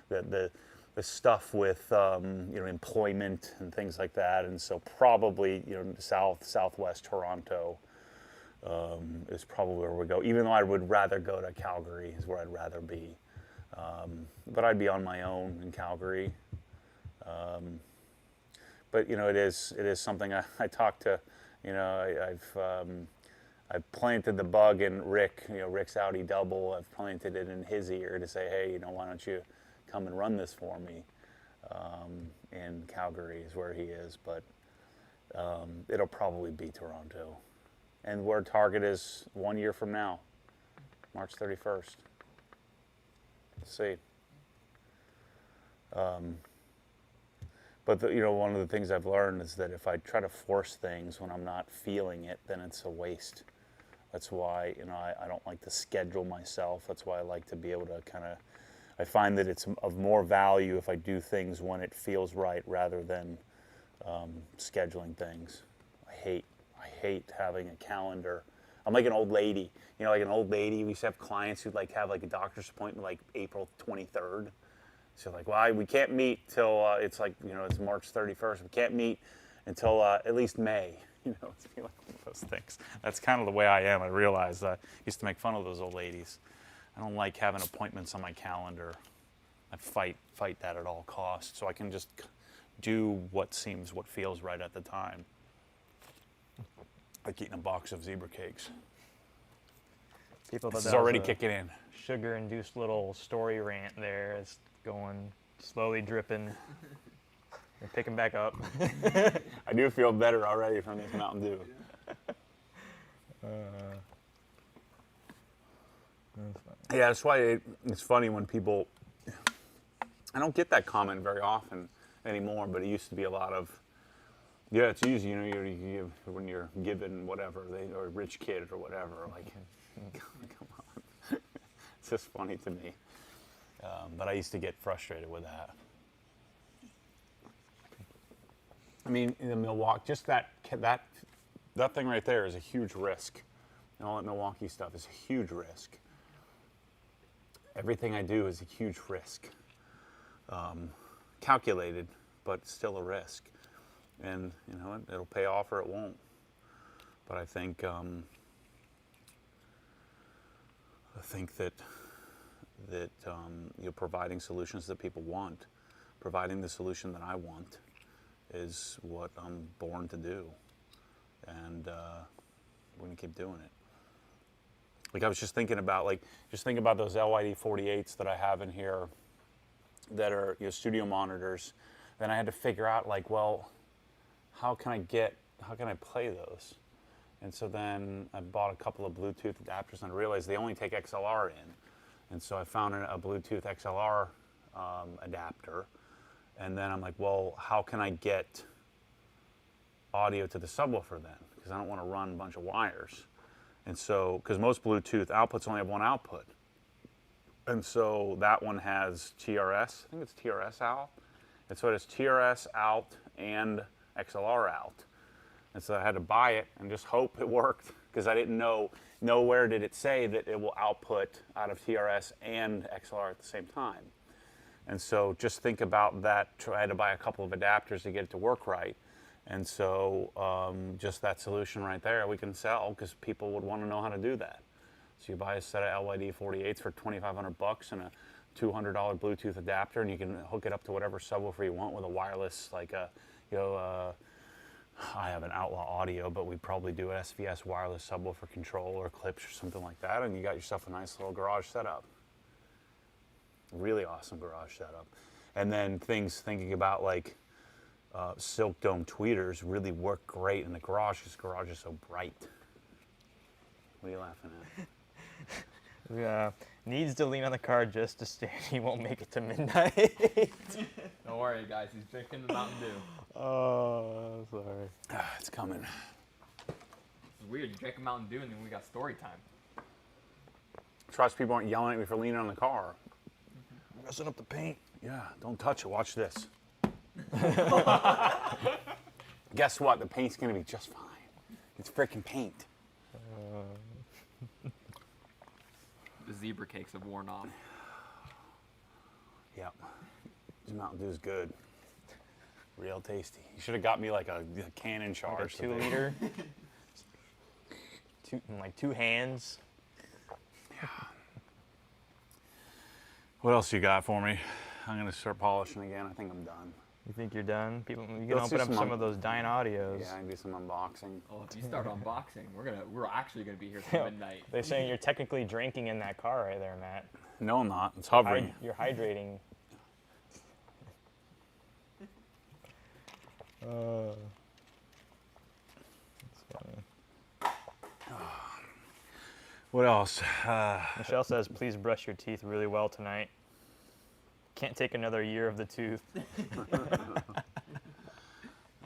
the stuff with employment and things like that. And so probably southwest Toronto is probably where we go. Even though I would rather go to Calgary, is where I'd rather be. But I'd be on my own in Calgary. But it is something I talk to. I've planted the bug in Rick. Rick's Audi double. I've planted it in his ear to say, hey, why don't you come and run this for me? In Calgary is where he is, but it'll probably be Toronto. And where Target is 1 year from now, March 31st. Let's see. But one of the things I've learned is that if I try to force things when I'm not feeling it, then it's a waste. That's why I don't like to schedule myself. That's why I like to be able to I find that it's of more value if I do things when it feels right rather than scheduling things. I hate having a calendar. I'm like an old lady. Like an old lady. We used to have clients who'd have a doctor's appointment like April 23rd. So well, we can't meet till it's it's March 31st. We can't meet until at least May. It's like one of those things. That's kind of the way I am. I realized I used to make fun of those old ladies. I don't like having appointments on my calendar. I fight that at all costs, so I can just do what feels right at the time. Like eating a box of zebra cakes. People This thought is that was already a kicking in. Sugar-induced little story rant there. It's going slowly dripping. You're picking back up. I do feel better already from this Mountain Dew. Yeah, that's why it's funny when people. I don't get that comment very often anymore, but it used to be a lot of. Yeah, it's easy, you when you're given whatever, or a rich kid or whatever. Come on, it's just funny to me. But I used to get frustrated with that. I mean, in the Milwaukee, just that thing right there is a huge risk. And all that Milwaukee stuff is a huge risk. Everything I do is a huge risk. Calculated, but still a risk. And it'll pay off or it won't. But I think that providing solutions that people want, providing the solution that I want, is what I'm born to do, and we're gonna keep doing it. I was just thinking about those LYD 48s that I have in here, that are studio monitors. Then I had to figure out how can I play those? And so then I bought a couple of Bluetooth adapters, and I realized they only take XLR in. And so I found a Bluetooth XLR adapter. And then I'm like, well, how can I get audio to the subwoofer then? Because I don't want to run a bunch of wires. And so, because most Bluetooth outputs only have one output. And so that one has TRS, I think it's TRS out. And so it has TRS out and XLR out. And so I had to buy it and just hope it worked, because I didn't know, nowhere did it say that it will output out of TRS and XLR at the same time. And so just think about that. I had to buy a couple of adapters to get it to work right. And so just that solution right there we can sell, because people would want to know how to do that. So you buy a set of LYD 48s for $2,500 and a $200 Bluetooth adapter, and you can hook it up to whatever subwoofer you want with a wireless, like a, I have an Outlaw Audio, but we'd probably do an SVS wireless subwoofer control or clips or something like that, and you got yourself a nice little garage setup. Really awesome garage setup. And then thinking about like silk dome tweeters really work great in the garage, because the garage is so bright. What are you laughing at? Needs to lean on the car just to stand. He won't make it to midnight. Don't worry, guys. He's drinking the Mountain Dew. Oh, sorry. It's coming. It's weird. You drank a Mountain Dew and then we got story time. Trust people aren't yelling at me for leaning on the car. Messing up the paint. Yeah, don't touch it. Watch this. Guess what? The paint's gonna be just fine. It's freaking paint. The zebra cakes have worn off. Yep. This Mountain Dew is good. Real tasty. You should have got me like a cannon charge. Like a 2 liter. In like 2 hands. What else you got for me? I'm gonna start polishing again. I think I'm done. You think you're done? People, you can Let's do open up some some of those Dyne Audios. Yeah, I can do some unboxing. Oh, if you start unboxing, we're actually gonna be here till midnight. They're saying you're technically drinking in that car right there, Matt. No, I'm not. It's hovering. You're hydrating. That's funny. What else? Michelle says, please brush your teeth really well tonight. Can't take another year of the tooth.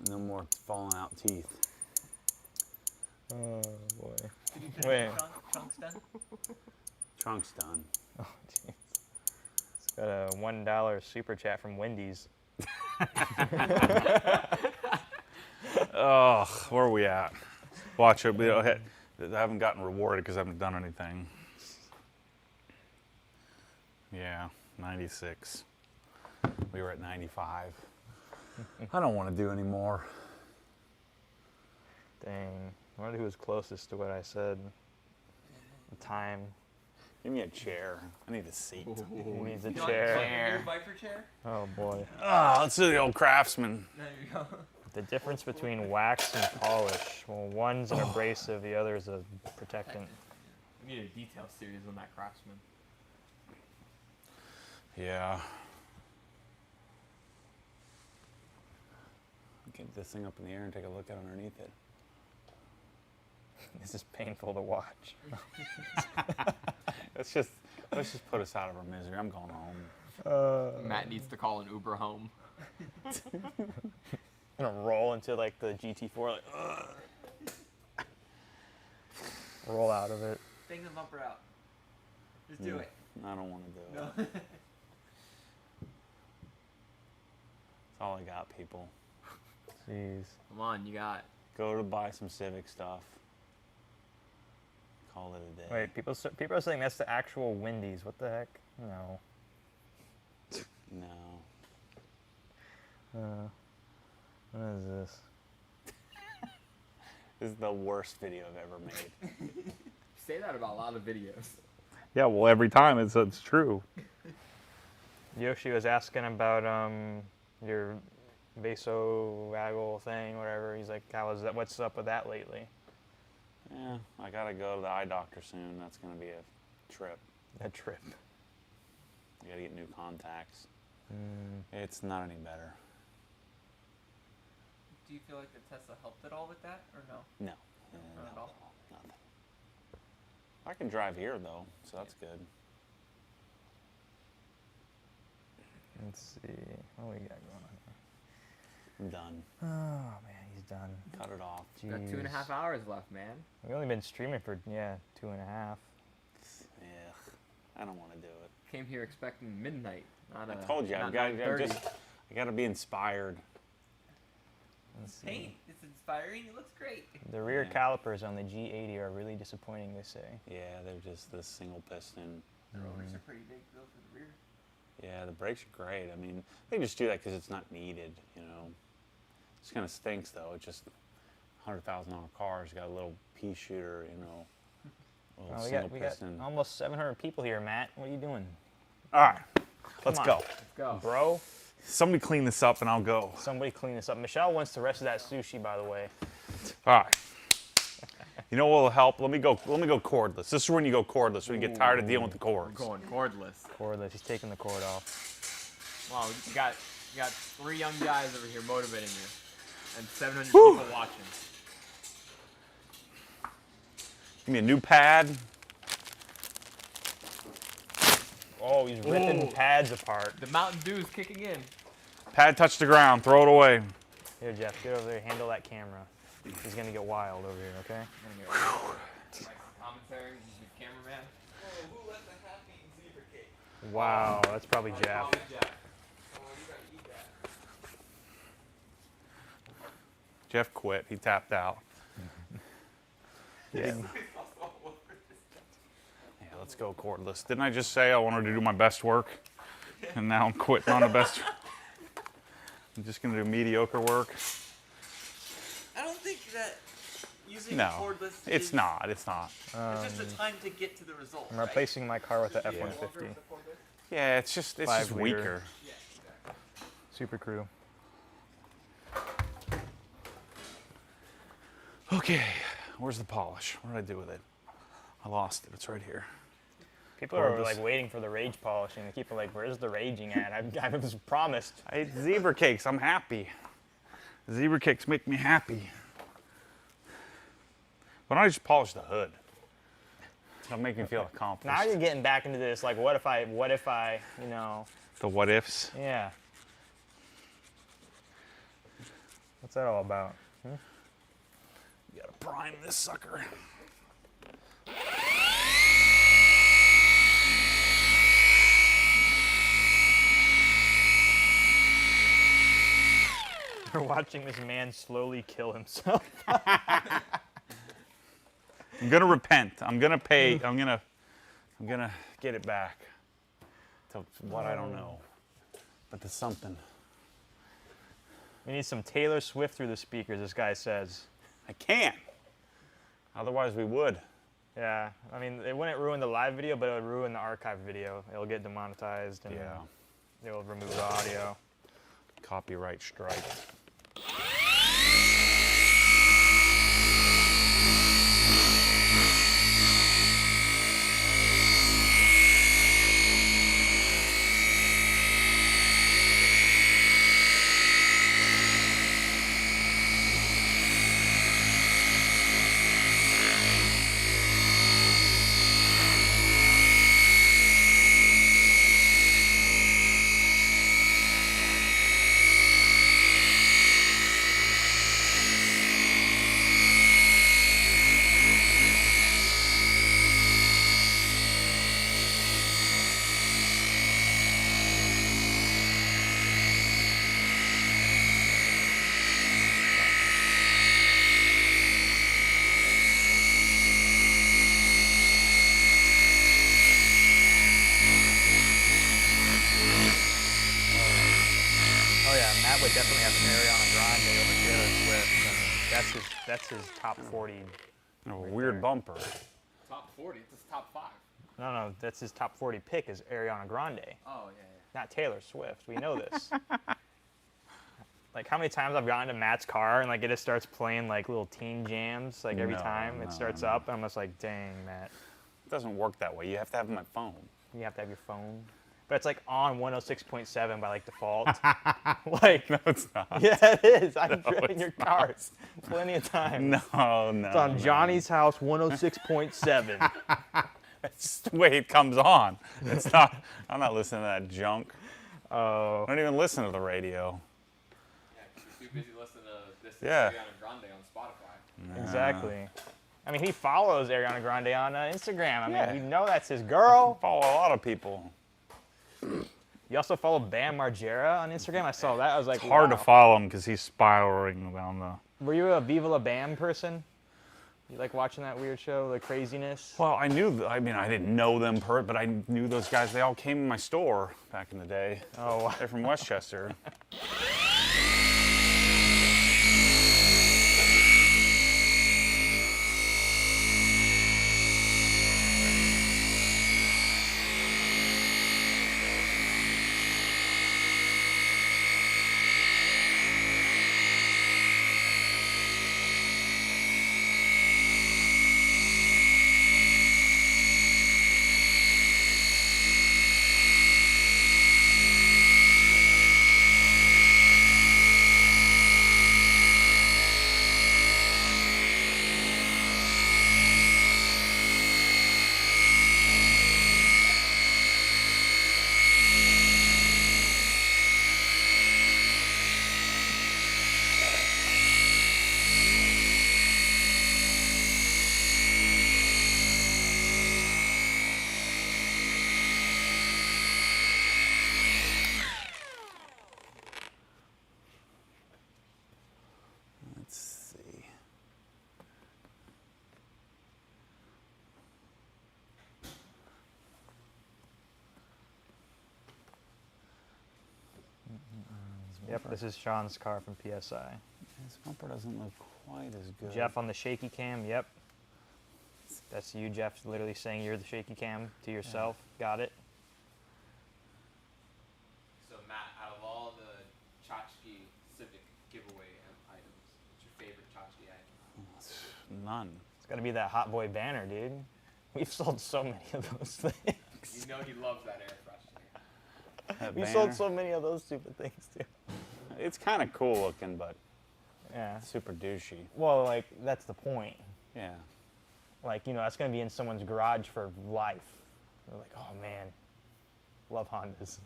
No more falling out teeth. Oh, boy. Did you finish Wait. Trunk's done? Trunk's done. Oh, jeez. It's got a $1 super chat from Wendy's. Oh, where are we at? Watch it. I haven't gotten rewarded because I haven't done anything. Yeah, 96. We were at 95. I don't want to do any more. Dang. I wonder who was closest to what I said. Time. Give me a chair. I need a seat. Who needs a You want chair? your Viper chair? Oh, boy. Oh, let's do the old Craftsman. There you go. The difference between wax and polish. Well, one's an abrasive, the other is a protectant. We need a detail series on that Craftsman. Yeah. Get this thing up in the air and take a look at underneath it. This is painful to watch. Let's just put us out of our misery. I'm going home. Matt needs to call an Uber home. Gonna roll into like the GT4, like, ugh. Roll out of it. Bang the bumper out. Just do it. I don't want to do it. No. That's all I got, people. Jeez. Come on, you got. Go to buy some Civic stuff. Call it a day. Wait, people are saying that's the actual Wendy's. What the heck? No. No. What is this? This is the worst video I've ever made. Say that about a lot of videos. Yeah, well, every time it's true. Yoshi was asking about your vasovagal thing, whatever. He's like, how is that? What's up with that lately? Yeah, I gotta go to the eye doctor soon. That's gonna be a trip. A trip. I gotta get new contacts. It's not any better. Do you feel like the Tesla helped at all with that, or no? No. Not at all. Nothing. I can drive here though, so that's good. Let's see. What we got going on here? I'm done. Oh man, he's done. Cut it off. Got 2.5 hours left, man. We've only been streaming for 2.5. Yeah, I don't want to do it. Came here expecting midnight. Not I told you, not I got 9:30. I got to be inspired. Let's see. Paint. It's inspiring. It looks great. The rear Yeah. calipers on the G80 are really disappointing, they say. Yeah, they're just the single piston. The rotors are pretty big though for the rear. Yeah, the brakes are great. I mean, they just do that because it's not needed, you know. It kind of stinks though. It's just $100,000 cars got a little pea shooter, you know, a little Oh, single we got piston. almost 700 people here, Matt. What are you doing? All right, let's on. go. Let's go. Bro, Somebody clean this up and I'll go. somebody clean this up. Michelle wants the rest of that sushi, by the way. All right. You know what will help? Let me go cordless. This is when you go cordless, when you get tired of dealing with the cords. Going cordless. Cordless, he's taking the cord off. Wow, you got 3 young guys over here motivating you, and 700 Whew. people watching. Give me a new pad. Oh, he's ripping Ooh. pads apart. The Mountain Dew is kicking in. Pad touched the ground. Throw it away. Here, Jeff, get over there, handle that camera. He's gonna get wild over here, okay? I'm gonna get commentary. This is the cameraman. Oh, who let the happy zebra cake? Wow, that's probably Jeff. Probably Jeff. Oh, you gotta eat that. Jeff quit. He tapped out. Yeah. Yeah, let's go cordless. Didn't I just say I wanted to do my best work? And now I'm quitting on the best. I'm just going to do mediocre work. I don't think that using No, cordless it's is, not. It's not. It's just a time to get to the result. I'm right? replacing my car with the Yeah. F-150. Yeah, it's just 5 liter. weaker. Yeah, exactly. Super Crew. Okay, where's the polish? What did I do with it? I lost it. It's right here. People are Cordless. like waiting for the rage polishing. They keep like, "Where's the raging at?" I was promised. I ate zebra cakes. I'm happy. Zebra cakes make me happy. Why don't I just polish the hood? It'll make me feel accomplished. Now you're getting back into this. Like, what if I, you know? The what ifs. Yeah. What's that all about? You gotta prime this sucker. We're watching this man slowly kill himself. I'm gonna repent. I'm gonna pay. I'm gonna get it back to what I don't know. But there's something. We need some Taylor Swift through the speakers, this guy says. I can't. Otherwise we would. Yeah, I mean, it wouldn't ruin the live video, but it would ruin the archive video. It'll get demonetized and Yeah. they'll remove the audio. Copyright strike. Oh yeah, Matt would definitely have Ariana Grande over Taylor Swift. I mean, that's his top 40. A weird bumper. Top 40. It's his top 5. No, that's his top 40 pick is Ariana Grande, Oh yeah. not Taylor Swift. We know this. Like how many times I've gotten to Matt's car and like it just starts playing like little teen jams like every No, time it no, starts no. up, and I'm just like, dang, Matt, It doesn't work that way. You have to have my phone. you have to have your phone. But it's like on 106.7 by like default. Like, No, it's not. yeah, it is. I've driven it's your cars plenty of times. No, no. It's on no. Johnny's house 106.7. That's just the way it comes on. It's not. I'm not listening to that junk. Oh. I don't even listen to the radio. Yeah, 'cause you're too busy listening to this Yeah. Ariana Grande on Spotify. Exactly. I mean, he follows Ariana Grande on Instagram. I mean, Yeah. you know that's his girl. Follow a lot of people. You also follow Bam Margera on Instagram. I saw that. I was like, It's hard to wow. follow him because he's spiraling around the. Were you a Viva La Bam person? You like watching that weird show, the craziness? Well, I knew. I mean, I didn't know them but I knew those guys. They all came in my store back in the day. Oh, wow. They're from Westchester. Let's see. Yep, this is Sean's car from PSI. This bumper doesn't look quite as good. Jeff on the shaky cam, yep. That's you, Jeff, literally saying you're the shaky cam to yourself. Got it? So Matt, out of all the tchotchke Civic Giveaway items, what's your favorite tchotchke item? None. It's got to be that Hot Boy banner, dude. We've sold so many of those things. You know he loves that air freshener. That We banner. sold so many of those stupid things, too. It's kind of cool looking, but Yeah. super douchey. Well, like, that's the point. Yeah. Like, you know, that's going to be in someone's garage for life. They're like, oh, man, love Hondas.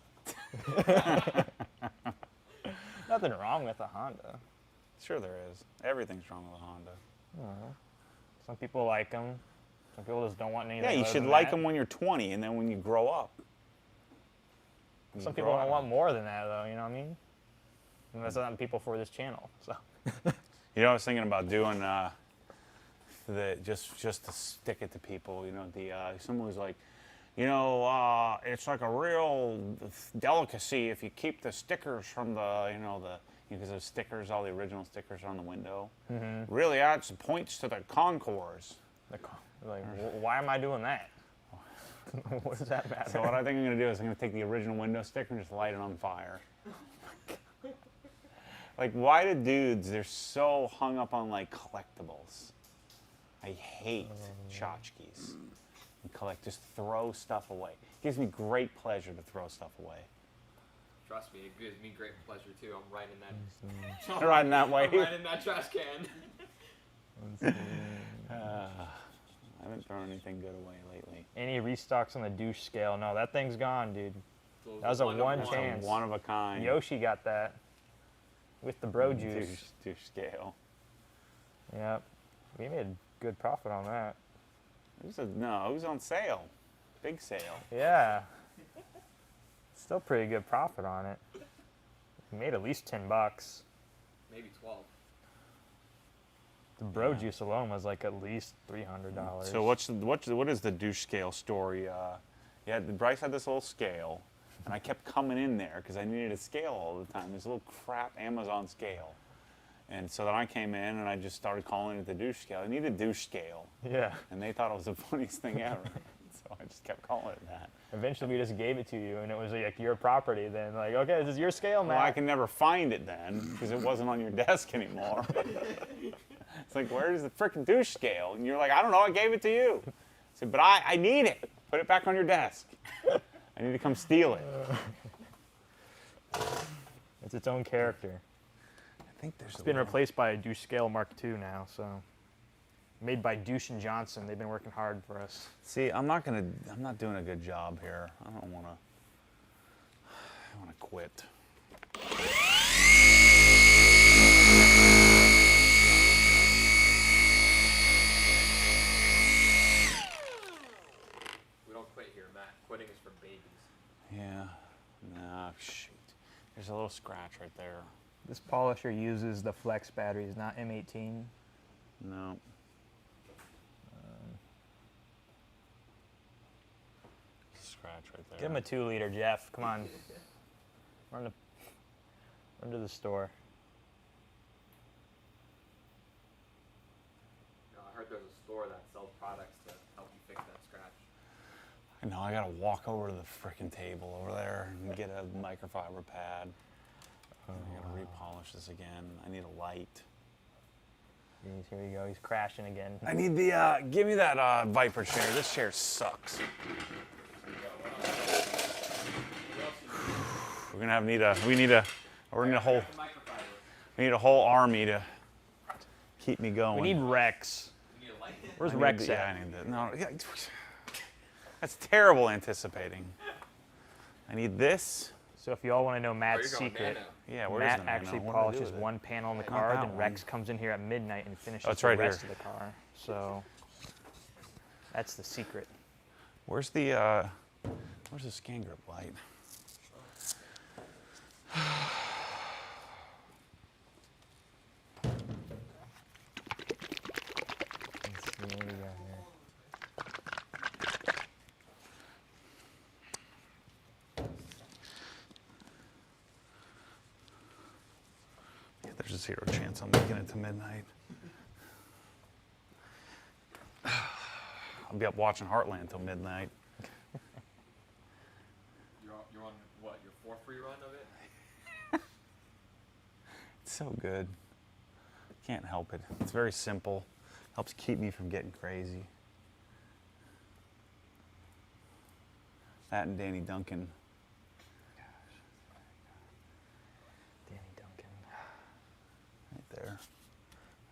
Nothing wrong with a Honda. Sure there is. Everything's wrong with a Honda. Some people like them. Some people just don't want anything. Yeah, you other should than like that. them when you're 20, and then when you grow up. you Some grow people out don't of want them. more than that, though. You know what I mean? And that's not people for this channel. So You know, I was thinking about doing just to stick it to people. You know, someone was like, you know, it's like a real delicacy if you keep the stickers from because there's stickers, all the original stickers on the window. Mm-hmm. Really adds points to the concours. like, why am I doing that? What does that matter? So what I think I'm going to do is I'm going to take the original window sticker and just light it on fire. Like, why do dudes, they're so hung up on, like, collectibles? I hate tchotchkes. And just throw stuff away. It gives me great pleasure to throw stuff away. Trust me, it gives me great pleasure too. I'm right in that. You're riding that way. I'm right in that trash can. I haven't thrown anything good away lately. Any restocks on the douche scale? No, that thing's gone, dude. That was a One of one one. chance. One of a kind. Yoshi got that with the bro juice. Douche scale. Yep. We made good profit on that. It was on sale. Big sale. Yeah. Still pretty good profit on it. We made at least $10. Maybe 12. The bro juice alone was like at least $300. So what is the douche scale story? Bryce had this little scale, and I kept coming in there because I needed a scale all the time. This little crap Amazon scale. And so then I came in and I just started calling it the douche scale. I need a douche scale. Yeah. And they thought it was the funniest thing ever. So I just kept calling it that. Eventually we just gave it to you and it was like your property then. Like, okay, this is your scale, man. Well, I can never find it then because it wasn't on your desk anymore. It's like, where's the frickin' douche scale? And you're like, I don't know, I gave it to you. I said, but I need it. Put it back on your desk. I need to come steal it. It's its own character. I think there's It's been replaced by a douche scale Mark II now, so. Made by Douche and Johnson. They've been working hard for us. See, I'm not doing a good job here. I want to quit. pudding is for babies. Yeah. No, shoot. There's a little scratch right there. This polisher uses the flex batteries, not M18. No. Scratch right there. Give him a 2-liter, Jeff. Come on. Run to the store. I heard there's a store that sells products to help you fix that scratch. I know, I gotta walk over to the frickin' table over there and get a microfiber pad. I gotta repolish this again. I need a light. Here we go. He's crashing again. I need the, give me that Viper chair. This chair sucks. We're gonna have we need a whole army to keep me going. We need Rex. Where's Rex Yeah, at? I need that. No, yeah, that's terrible anticipating. I need this. So if you all want to know Matt's Where you going, secret, Nano? Yeah, where's Matt the Nano? actually What do I do polishes with it? one panel in the Not car, that then one. Rex comes in here at midnight and finishes it's the right rest here. of the car. So that's the secret. Where's the scan grip light? Let's see what we got here. Yeah, there's a 0 chance I'm making it to midnight. I'll be up watching Heartland till midnight. You're on what, your 4th rerun of it? It's so good. Can't help it. It's very simple. Helps keep me from getting crazy. That and Danny Duncan. Danny Duncan. Right there.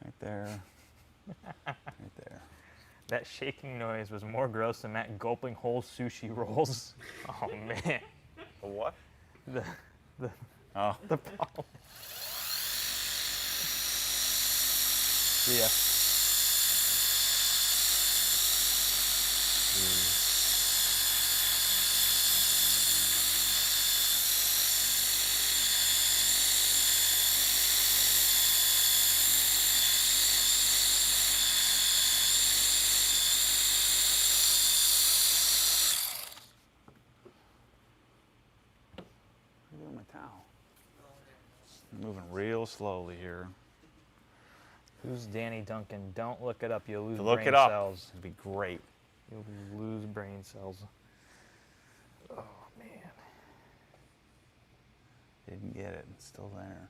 Right there. Right there. That shaking noise was more gross than Matt gulping whole sushi rolls. Oh man. The what? The Oh. the problem. Yeah. What are you doing with my towel? Moving real slowly here. Who's Danny Duncan? Don't look it up. You'll lose Look brain it up. cells. It'd be great. You'll lose brain cells. Oh man. Didn't get it. It's still there.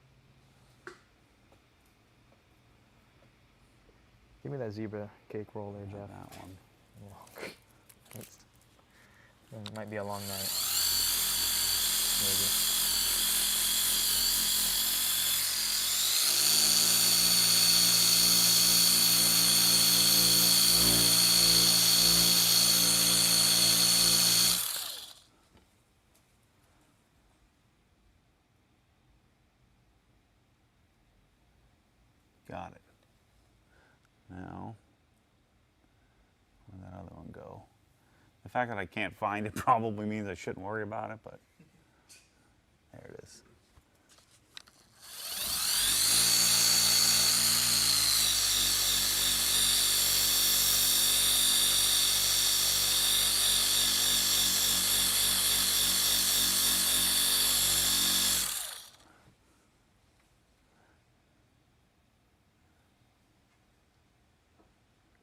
Give me that zebra cake roll there, Not Jeff. that one. It might be a long night. Maybe. Got it. Now, where'd that other one go? The fact that I can't find it probably means I shouldn't worry about it, but there it is.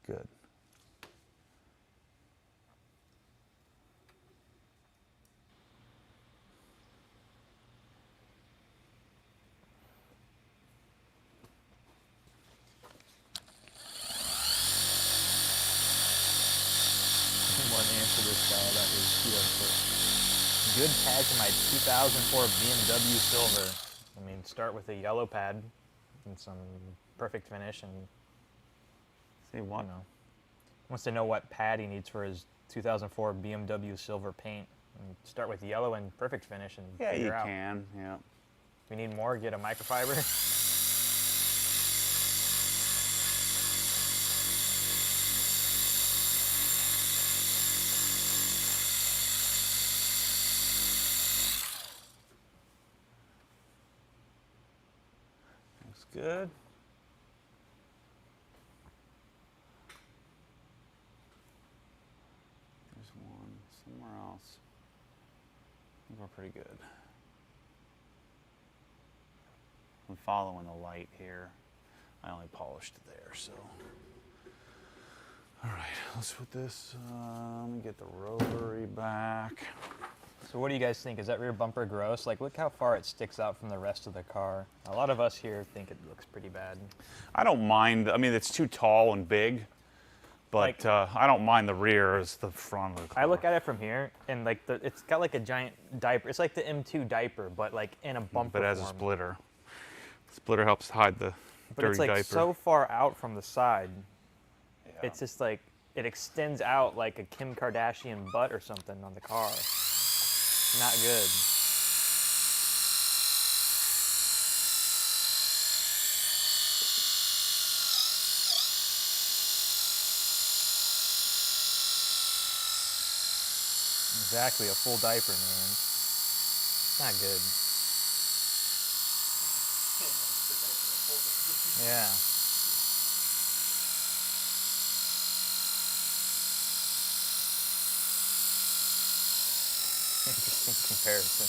Good. One answer this guy that is good pad to my 2004 BMW Silver. I mean, start with a yellow pad and some perfect finish, and See what? you know, wants to know what pad he needs for his 2004 BMW Silver paint. And start with yellow and perfect finish, and Yeah, figure you out. can. Yeah. If we need more, get a microfiber. good. There's one somewhere else. I think we're pretty good. I'm following the light here. I only polished it there, so. All right, let's put this, let me get the rotary back. So what do you guys think? Is that rear bumper gross? Like, look how far it sticks out from the rest of the car. A lot of us here think it looks pretty bad. I don't mind, I mean, it's too tall and big, but I don't mind the rear as the front of the car. I look at it from here, and like it's got like a giant diaper. It's like the M2 diaper, but like in a bumper But it has a form. splitter. Splitter helps hide the But dirty it's like diaper. so far out from the side. Yeah. It's just like, it extends out like a Kim Kardashian butt or something on the car. Not good. Exactly, a full diaper, man. Not good. Yeah. Interesting comparison.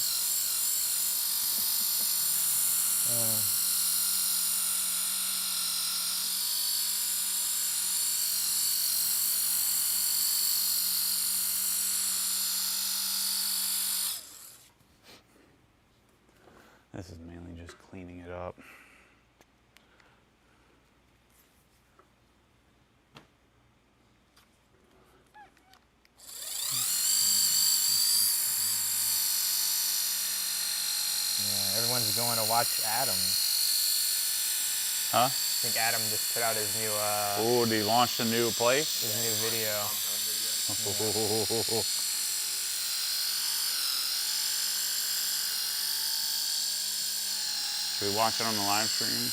This is mainly just cleaning it up. Yeah, everyone's going to watch Adam. Huh? I think Adam just put out his new Oh, he launched a new place? his new video. Should we watch it on the live stream?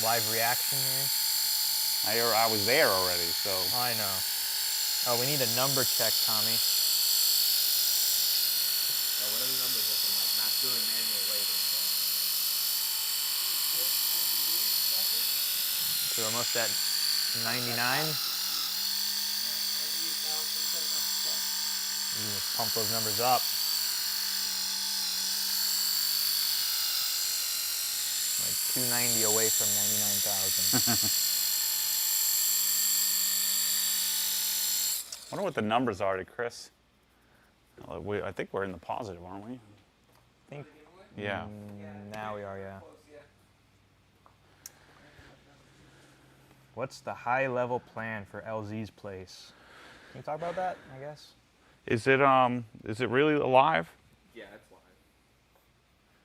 Live reaction here. I was there already, so. Oh, I know. Oh, we need a number check, Tommy. Oh, what are the numbers looking like? Not doing manual labor, so. So we're almost at 99. You just pump those numbers up. Like 290 away from 99,000. I wonder what the numbers are to Chris. I think we're in the positive, aren't we? I think Yeah. now we are, yeah. What's the high-level plan for LZ's place? Can you talk about that, I guess? Is it really alive? Yeah, it's live.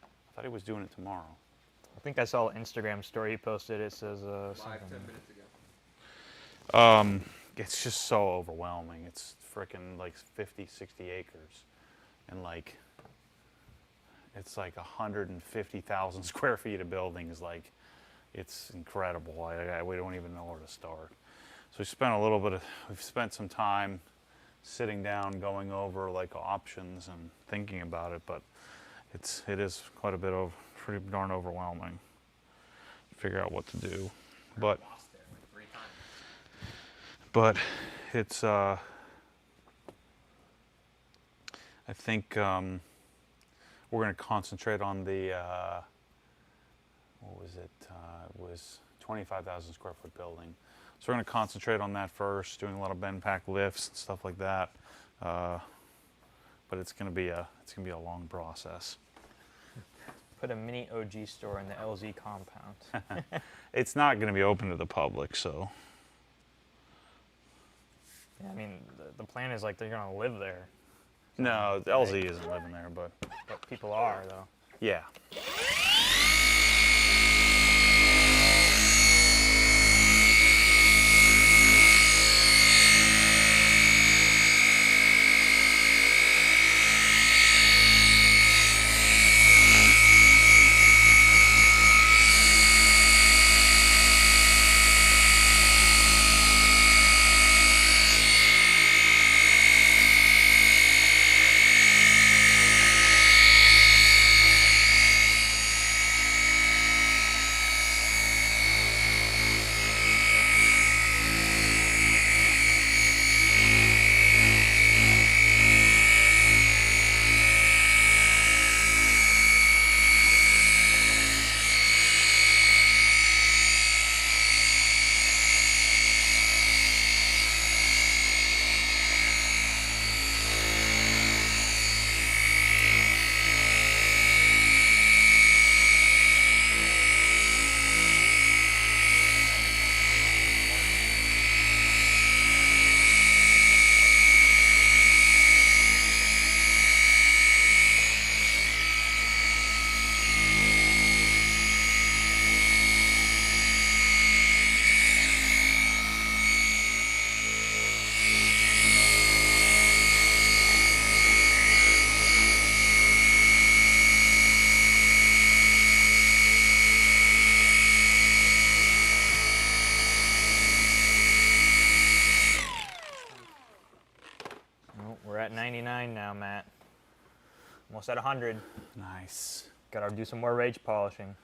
I thought he was doing it tomorrow. I think I saw an Instagram story he posted. It says Live something. 10 minutes ago. It's just so overwhelming. It's freaking like 50, 60 acres. And like, it's like 150,000 square feet of buildings. Like, it's incredible. We don't even know where to start. So we've spent some time sitting down, going over like options and thinking about it, but it is quite a bit of pretty darn overwhelming. Figure out what to do. But Lost there like 3 times. but it's I think we're going to concentrate on the what was it? It was 25,000 square foot building. So we're going to concentrate on that first, doing a lot of bend pack lifts and stuff like that. But it's going to be a long process. Put a mini OG store in the LZ compound. It's not going to be open to the public, so. Yeah, I mean, the plan is like they're gonna live there, No, LZ isn't living there, but but people are though. yeah. We're at 99 now, Matt. Almost at 100. Nice. Gotta do some more rage polishing.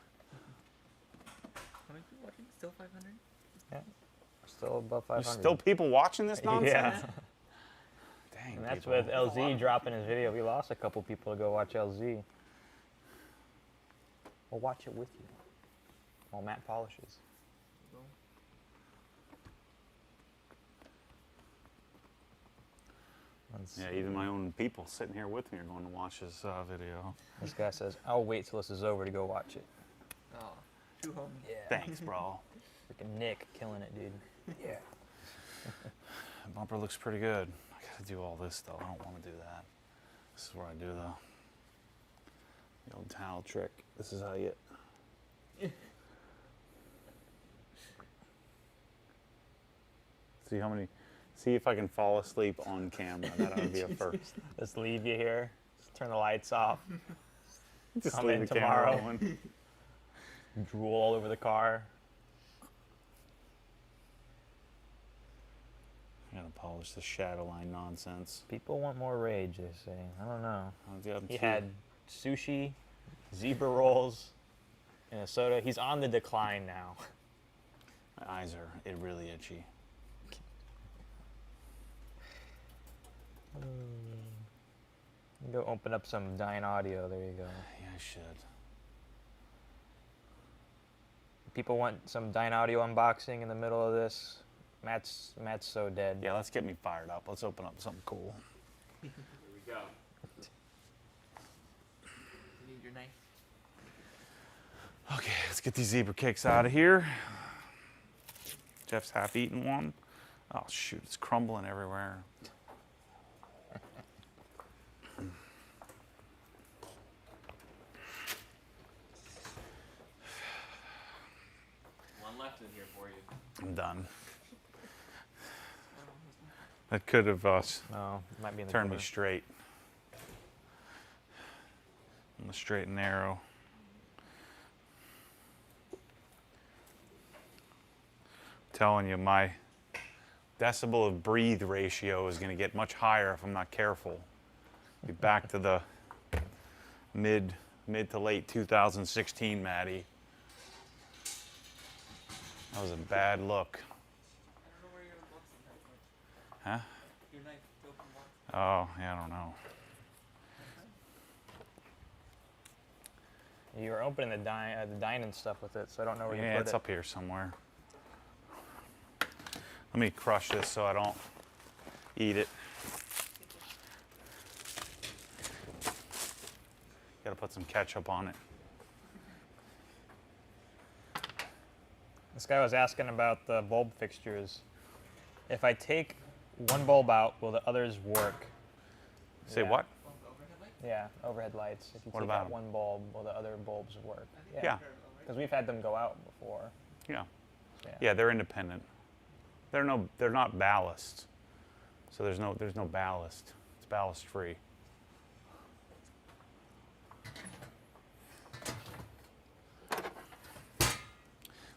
How many people watching? Still 500? Yeah. Still above 500. There's still people watching this nonsense? Yeah. Dang, And that's people. with LZ dropping his video. We lost a couple people to go watch LZ. We'll watch it with you while Matt polishes. Let's Yeah, see. even my own people sitting here with me are going to watch this video. This guy says, I'll wait till this is over to go watch it. Oh, true home. Yeah. Thanks, bro. Freaking Nick killing it, dude. Yeah. The bumper looks pretty good. I gotta do all this though. I don't want to do that. This is where I do the old towel trick. This is how you. See how many. See if I can fall asleep on camera. That would be a first. Just leave you here. Just turn the lights off. Just Come leave in the camera tomorrow. on. Drool all over the car. I gotta polish the shadow line nonsense. People want more rage, they say. I don't know. He He had sushi, zebra rolls, and a soda. He's on the decline now. My eyes are really itchy. Go open up some Dyne Audio. There you go. Yeah, I should. People want some Dyne Audio unboxing in the middle of this. Matt's so dead. Yeah, let's get me fired up. Let's open up something cool. Here we go. You need your knife. Okay, let's get these zebra cakes out of here. Jeff's half eaten one. Oh shoot, it's crumbling everywhere. One left in here for you. I'm done. That could have No, might be in the turned me corner. straight. On the straight and narrow. Telling you, my decibel of breathe ratio is going to get much higher if I'm not careful. Be back to the mid to late 2016 Matty. That was a bad look. I don't know where your unboxing knife went. Huh? Your knife to open box. Oh, yeah, I don't know. You were opening the Dyne and stuff with it, so I don't know where you Yeah, put it's it. up here somewhere. Let me crush this so I don't eat it. Gotta put some ketchup on it. This guy was asking about the bulb fixtures. If I take one bulb out, will the others work? Say Yeah. what? Oh, the overhead light? Yeah, overhead lights. If you What take about out 'em? one bulb, will the other bulbs work? I think Yeah. they're parallel, right? Because we've had them go out before. Yeah. Yeah. Yeah, they're independent. They're not ballast. So there's no ballast. It's ballast free.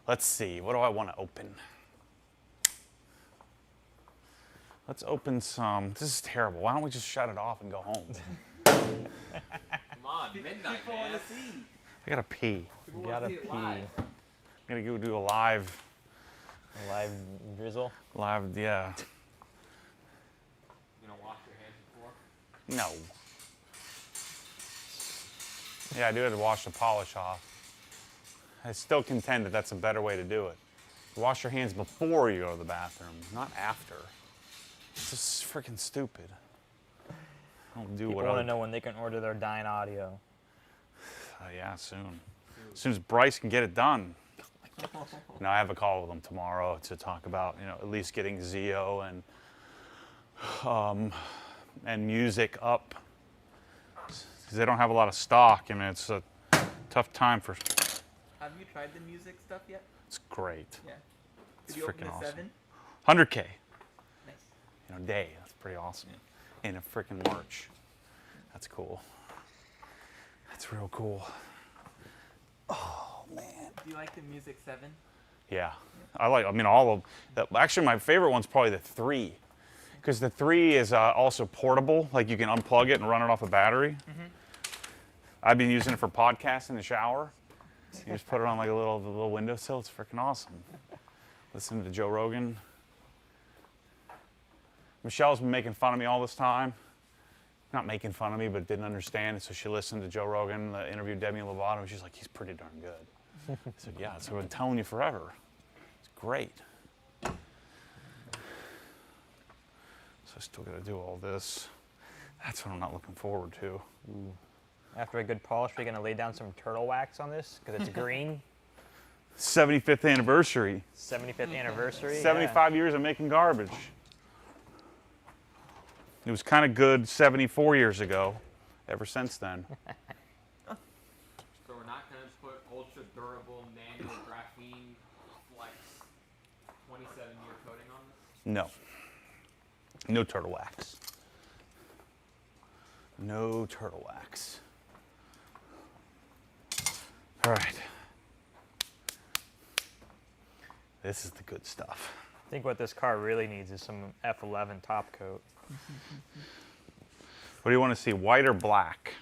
Let's see, what do I want to open? Let's open some. This is terrible. Why don't we just shut it off and go home? Come on, midnight, People man. want to see. I gotta pee. People You want gotta to see pee. it live. I'm gonna go do a live, A live drizzle. yeah. You don't wash your hands before? No. Yeah, I do have to wash the polish off. I still contend that that's a better way to do it. Wash your hands before you go to the bathroom, not after. It's just freaking stupid. I don't do People what want to I know when they can order their Dyne Audio. Yeah, soon. As soon as Bryce can get it done. I have a call with him tomorrow to talk about, at least getting Zeo and music up. Because they don't have a lot of stock. I mean, it's a tough time for. Have you tried the music stuff yet? It's great. Yeah. It's Did you open freaking the awesome. 7? 100K Nice. day. That's pretty awesome. In a freaking March. That's cool. That's real cool. Oh man. Do you like the music 7? Yeah. I mean all of them. Actually, my favorite one's probably the 3. Because the 3 is also portable, like you can unplug it and run it off a battery. I've been using it for podcasts in the shower. You just put it on like a little windowsill. It's freaking awesome. Listen to Joe Rogan. Michelle's been making fun of me all this time. Not making fun of me, but didn't understand it. So she listened to Joe Rogan, interviewed Demi Lovato. She's like, he's pretty darn good. I said, yeah, that's what I've been telling you forever. It's great. So I still got to do all this. That's what I'm not looking forward to. Ooh. After a good polish, we're gonna lay down some turtle wax on this because it's green. 75th anniversary. 75th anniversary. 75 years of making garbage. It was kind of good 74 years ago. Ever since then. So we're not going to put ultra durable manual graphene flex 27-year coating on this? No. No turtle wax. No turtle wax. All right. This is the good stuff. I think what this car really needs is some F11 top coat. What do you want to see, white or black?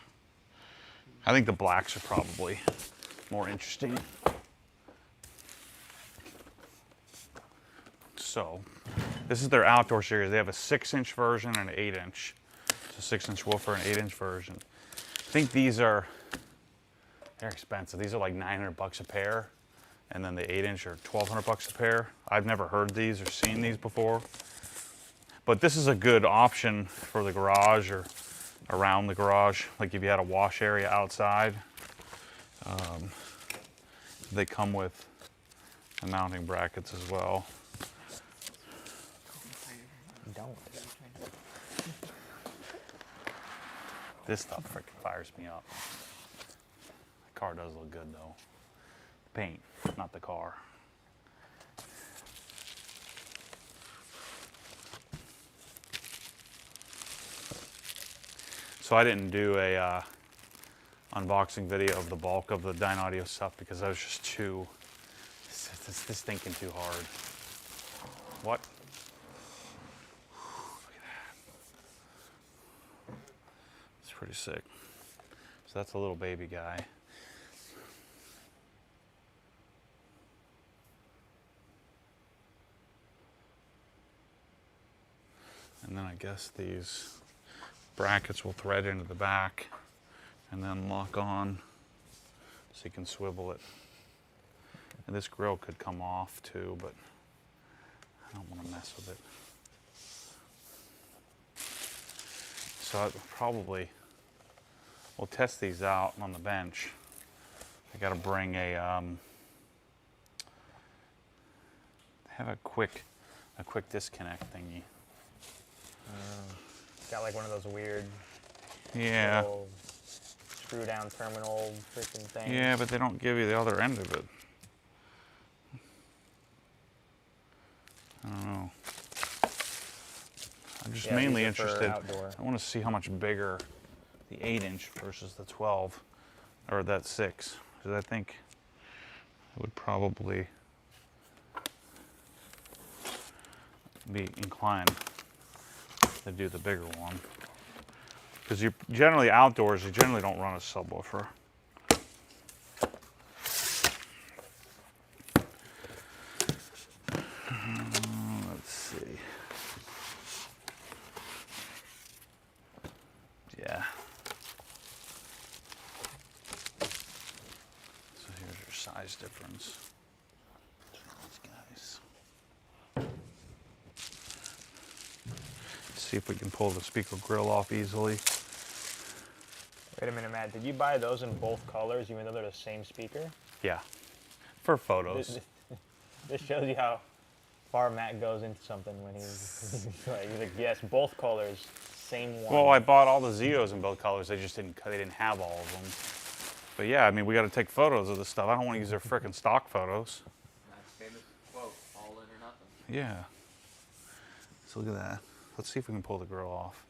I think the blacks are probably more interesting. So, this is their outdoor series. They have a 6-inch version and an 8-inch. It's a 6-inch woofer and 8-inch version. I think these are, they're expensive. These are like $900 a pair. And then the 8-inch are $1,200 a pair. I've never heard these or seen these before. But this is a good option for the garage or around the garage, like if you had a wash area outside. They come with the mounting brackets as well. Don't. This stuff freaking fires me up. The car does look good though. The paint, not the car. So I didn't do a unboxing video of the bulk of the Dyne Audio stuff because I was just too, this thinking too hard. What? Look at that. It's pretty sick. So that's a little baby guy. And then I guess these brackets will thread into the back and then lock on so you can swivel it. And this grill could come off too, but I don't want to mess with it. So I probably, we'll test these out on the bench. I got to bring a, have a quick disconnect thingy. Got like one of those weird Yeah. little screw down terminal freaking things. Yeah, but they don't give you the other end of it. I don't know. I'm just Yeah, mainly these are for interested. outdoor. I want to see how much bigger the 8-inch versus the 12 or that 6. Because I think I would probably be inclined to do the bigger one. Because you generally outdoors, you generally don't run a subwoofer. Let's see. Yeah. So here's your size difference. These guys. See if we can pull the speaker grill off easily. Wait a minute, Matt. Did you buy those in both colors, even though they're the same speaker? Yeah. For photos. This shows you how far Matt goes into something when he's like, yes, both colors, same one. Well, I bought all the Zeos in both colors. They just didn't have all of them. But yeah, I mean, we got to take photos of this stuff. I don't want to use their frickin' stock photos. That's famous quote, all in or nothing. Yeah. So look at that. Let's see if we can pull the grill off.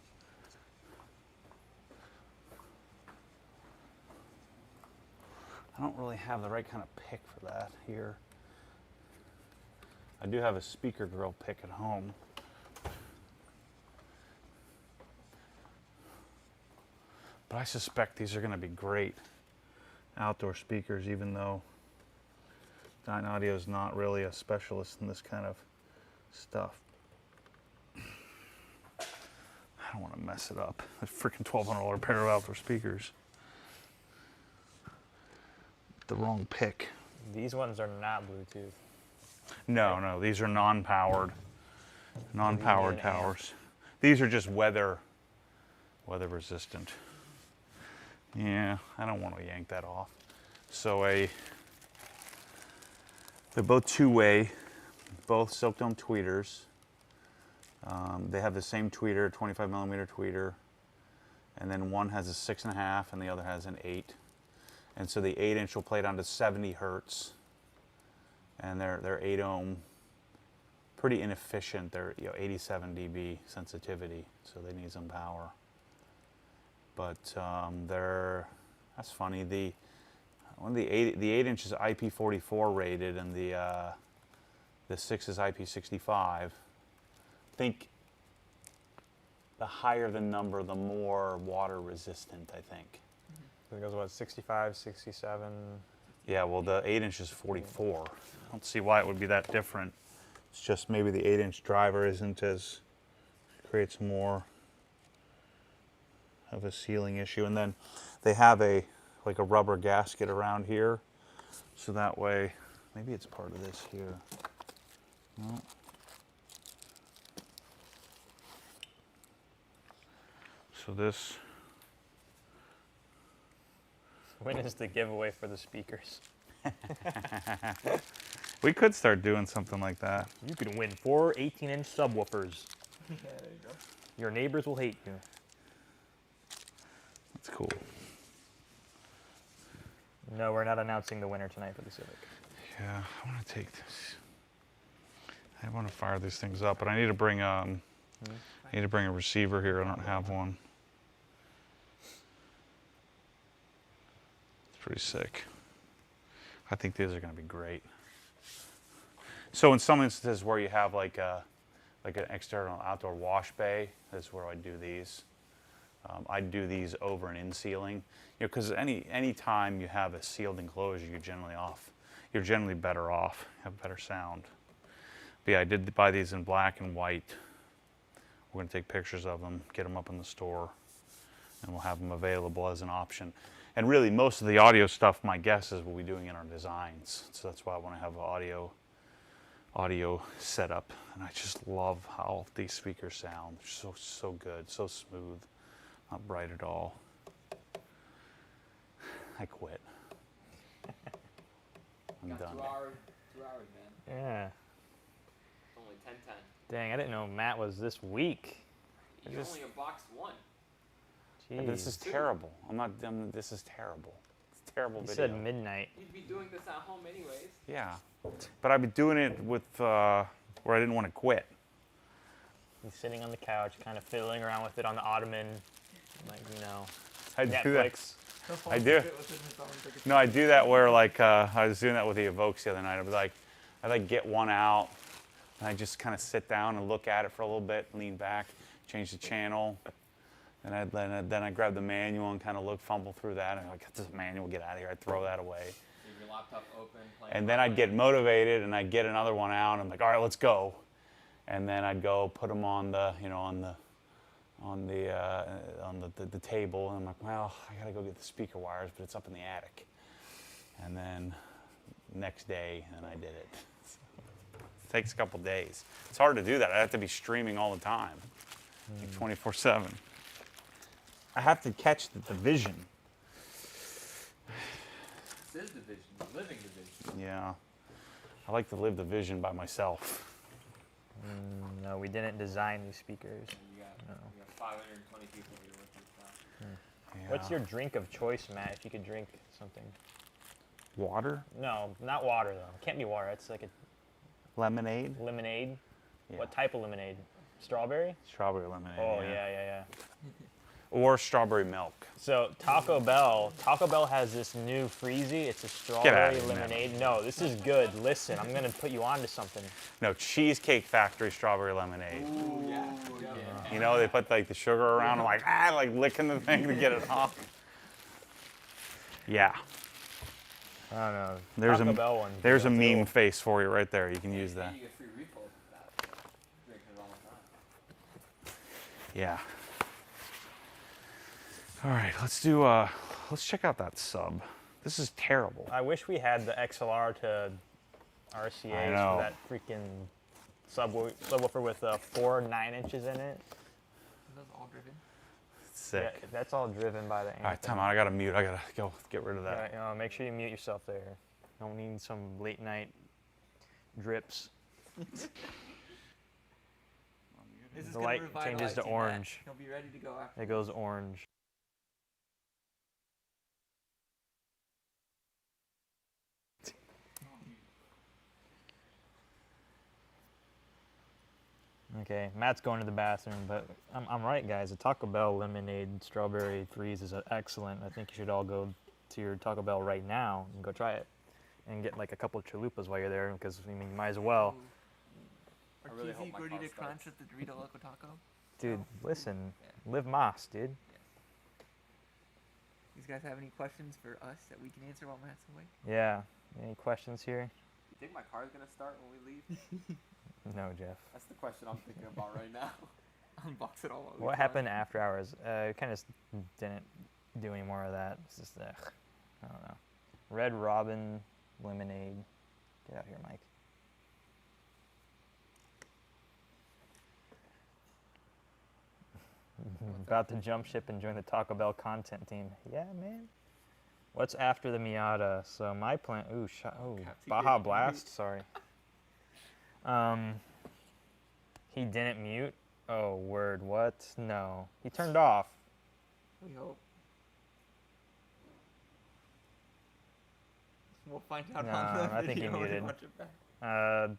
I don't really have the right kind of pick for that here. I do have a speaker grill pick at home. But I suspect these are going to be great outdoor speakers, even though Dyne Audio is not really a specialist in this kind of stuff. I don't want to mess it up. A freaking $1,200 pair of outdoor speakers. The wrong pick. These ones are not Bluetooth. No, these are non-powered need towers. an amp. These are just weather resistant. Yeah, I don't want to yank that off. So they're both two-way, both silk dome tweeters. They have the same tweeter, 25 millimeter tweeter, and then one has a 6.5 and the other has an 8. And so the 8-inch will play down to 70 hertz, and they're 8 ohm, pretty inefficient. They're 87 dB sensitivity, so they need some power. But that's funny. The 8-inch is IP44 rated, and the 6 is IP65. I think the higher the number, the more water resistant, I think. It goes, what, 65, 67? Yeah, well, the 8-inch is 44. I don't see why it would be that different. It's just maybe the 8-inch driver isn't as, creates more of a sealing issue. And then they have like a rubber gasket around here. So that way, maybe it's part of this here. No. So this, When is the giveaway for the speakers? we could start doing something like that. You can win 4 18-inch subwoofers. Yeah, there you go. Your neighbors will hate you. That's cool. No, we're not announcing the winner tonight for the Civic. Yeah, I want to take this. I want to fire these things up, but I need to bring I need to bring a receiver here. I don't have one. It's pretty sick. I think these are going to be great. So in some instances where you have like an external outdoor wash bay, that's where I do these. I do these over and in sealing, because any time you have a sealed enclosure, you're generally better off, have better sound. But yeah, I did buy these in black and white. We're going to take pictures of them, get them up in the store, and we'll have them available as an option. And really, most of the audio stuff, my guess is we'll be doing in our designs. So that's why I want to have audio set up. And I just love how these speakers sound. They're so good, so smooth, not bright at all. I quit. I'm Got done. 2 hours, man. Yeah. It's only 10:10. Dang, I didn't know Matt was this weak. You only unboxed 1. Jeez. This is terrible. This is terrible. It's a terrible He video. said midnight. You'd be doing this at home anyways. Yeah, but I've been doing it with where I didn't want to quit. He's sitting on the couch, kind of fiddling around with it on the ottoman, like, I do that. Netflix. I do. No, I do that where I was doing that with the Evokes the other night. I'd get one out, and I just kind of sit down and look at it for a little bit, lean back, change the channel, and then I grab the manual and kind of fumble through that, and I'm like, "Get this manual, get out of here!" I'd throw that away. Leave your laptop open. And then I'd get motivated, and I'd get another one out, and I'm like, "All right, let's go." And then I'd go put them on the table, and I'm like, well, I gotta go get the speaker wires, but it's up in the attic. And then next day, and I did it. It takes a couple days. It's hard to do that. I have to be streaming all the time, like 24/7. I have to catch the division. This is the vision, the living division. Yeah, I like to live the vision by myself. No, we didn't design these speakers. You got, No. you got 520 people you're working with now. Yeah. What's your drink of choice, Matt, if you could drink something? Water? No, not water, though. It can't be water. It's like a Lemonade? lemonade. Yeah. What type of lemonade? Strawberry? Strawberry lemonade. Oh, yeah. Or strawberry milk. So Taco Bell has this new freezy. It's a Get strawberry outta here, man. lemonade. No, this is good. Listen, I'm gonna put you onto something. No, Cheesecake Factory strawberry lemonade. Ooh, yeah. You know, they put like the sugar around, like licking the thing to get it off. Yeah, I don't know. there's Taco a Bell one. there's a meme face for you right there. You can use that. You get free refills for that. Drinking it all the time. Yeah. All right, let's check out that sub. This is terrible. I wish we had the XLR to RCAs I know. for that freaking subwoofer with 4 9-inches in it. Are those all driven? It's sick. Yeah, that's all driven by the. All right, time out. I gotta mute. I gotta go get rid of that. Yeah, make sure you mute yourself there. Don't need some late night drips. This is The gonna light revitalize changes to you, Matt. orange. He'll be ready to go after. It goes orange. Okay, Matt's going to the bathroom, but I'm right, guys. The Taco Bell lemonade strawberry freeze is excellent. I think you should all go to your Taco Bell right now and go try it, and get like a couple of chalupas while you're there, because I mean, you might as well. Or I really cheesy hope my gordita car crunch starts. at the Dorito Loco Taco. Dude, Oh. listen, Yeah. live Moss, dude. These guys have any questions for us that we can answer while Matt's away? Yeah. Any questions here? You think my car's gonna start when we leave? No, Jeff. That's the question I'm thinking about right now. Unbox it all. while we What fly. happened after hours? Kind of didn't do any more of that. It's just, I don't know. Red Robin lemonade. Get out here, Mike. About to jump ship and join the Taco Bell content team. Yeah, man. What's after the Miata? So my plan. Ooh, Baja Blast. Sorry. He didn't mute. Oh, word. What? No. He turned off. We hope. We'll find out No, on the I think he video when we muted. watch it back.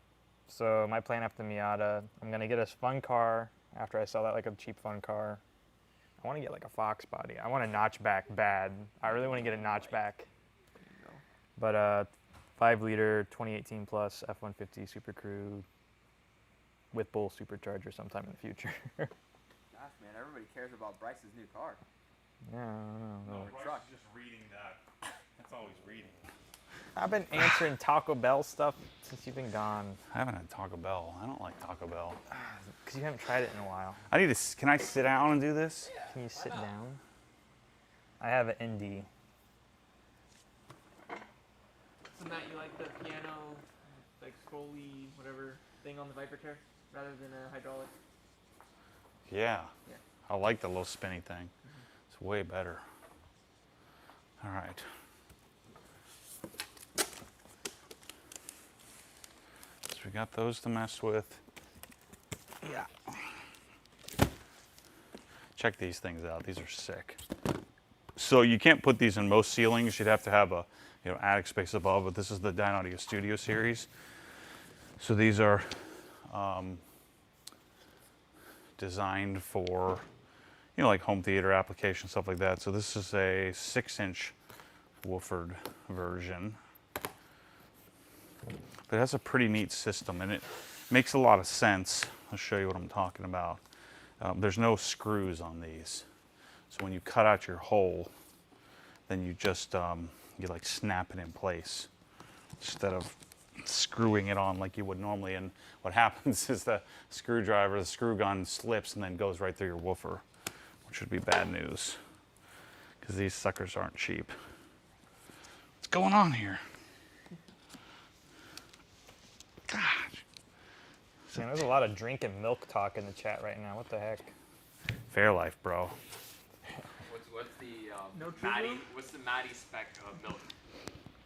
So my plan after Miata, I'm gonna get a fun car after I sell that, like a cheap fun car. I want to get like a Fox body. I want a notchback bad. I really want to get a notchback. There you go. But 5-liter 2018 plus F-150 Super Crew with Bull supercharger sometime in the future. Gosh, man, everybody cares about Bryce's new car. Yeah, I don't know. truck. just reading that. That's all he's reading. I've been answering Taco Bell stuff since you've been gone. I haven't had Taco Bell. I don't like Taco Bell. Because you haven't tried it in a while. I need to. Can I sit down and do this? Can you sit down? I have an ND. So Matt, you like the piano, like scrolly, whatever thing on the Viper chair, rather than a hydraulic? Yeah. Yeah. I like the little spinny thing. It's way better. All right. So we got those to mess with. Yeah. Check these things out. These are sick. So you can't put these in most ceilings. You'd have to have a attic space above, but this is the Dyne Audio Studio series. So these are designed for like home theater applications, stuff like that. So this is a 6-inch woofered version. But it has a pretty neat system, and it makes a lot of sense. I'll show you what I'm talking about. There's no screws on these. So when you cut out your hole, then you just, you like snap it in place instead of screwing it on like you would normally. And what happens is the screw gun slips and then goes right through your woofer, which would be bad news because these suckers aren't cheap. What's going on here? God. Man, there's a lot of drinking milk talk in the chat right now. What the heck? Fairlife, bro. What's the No True Matty? Blue? What's the Matty spec of milk?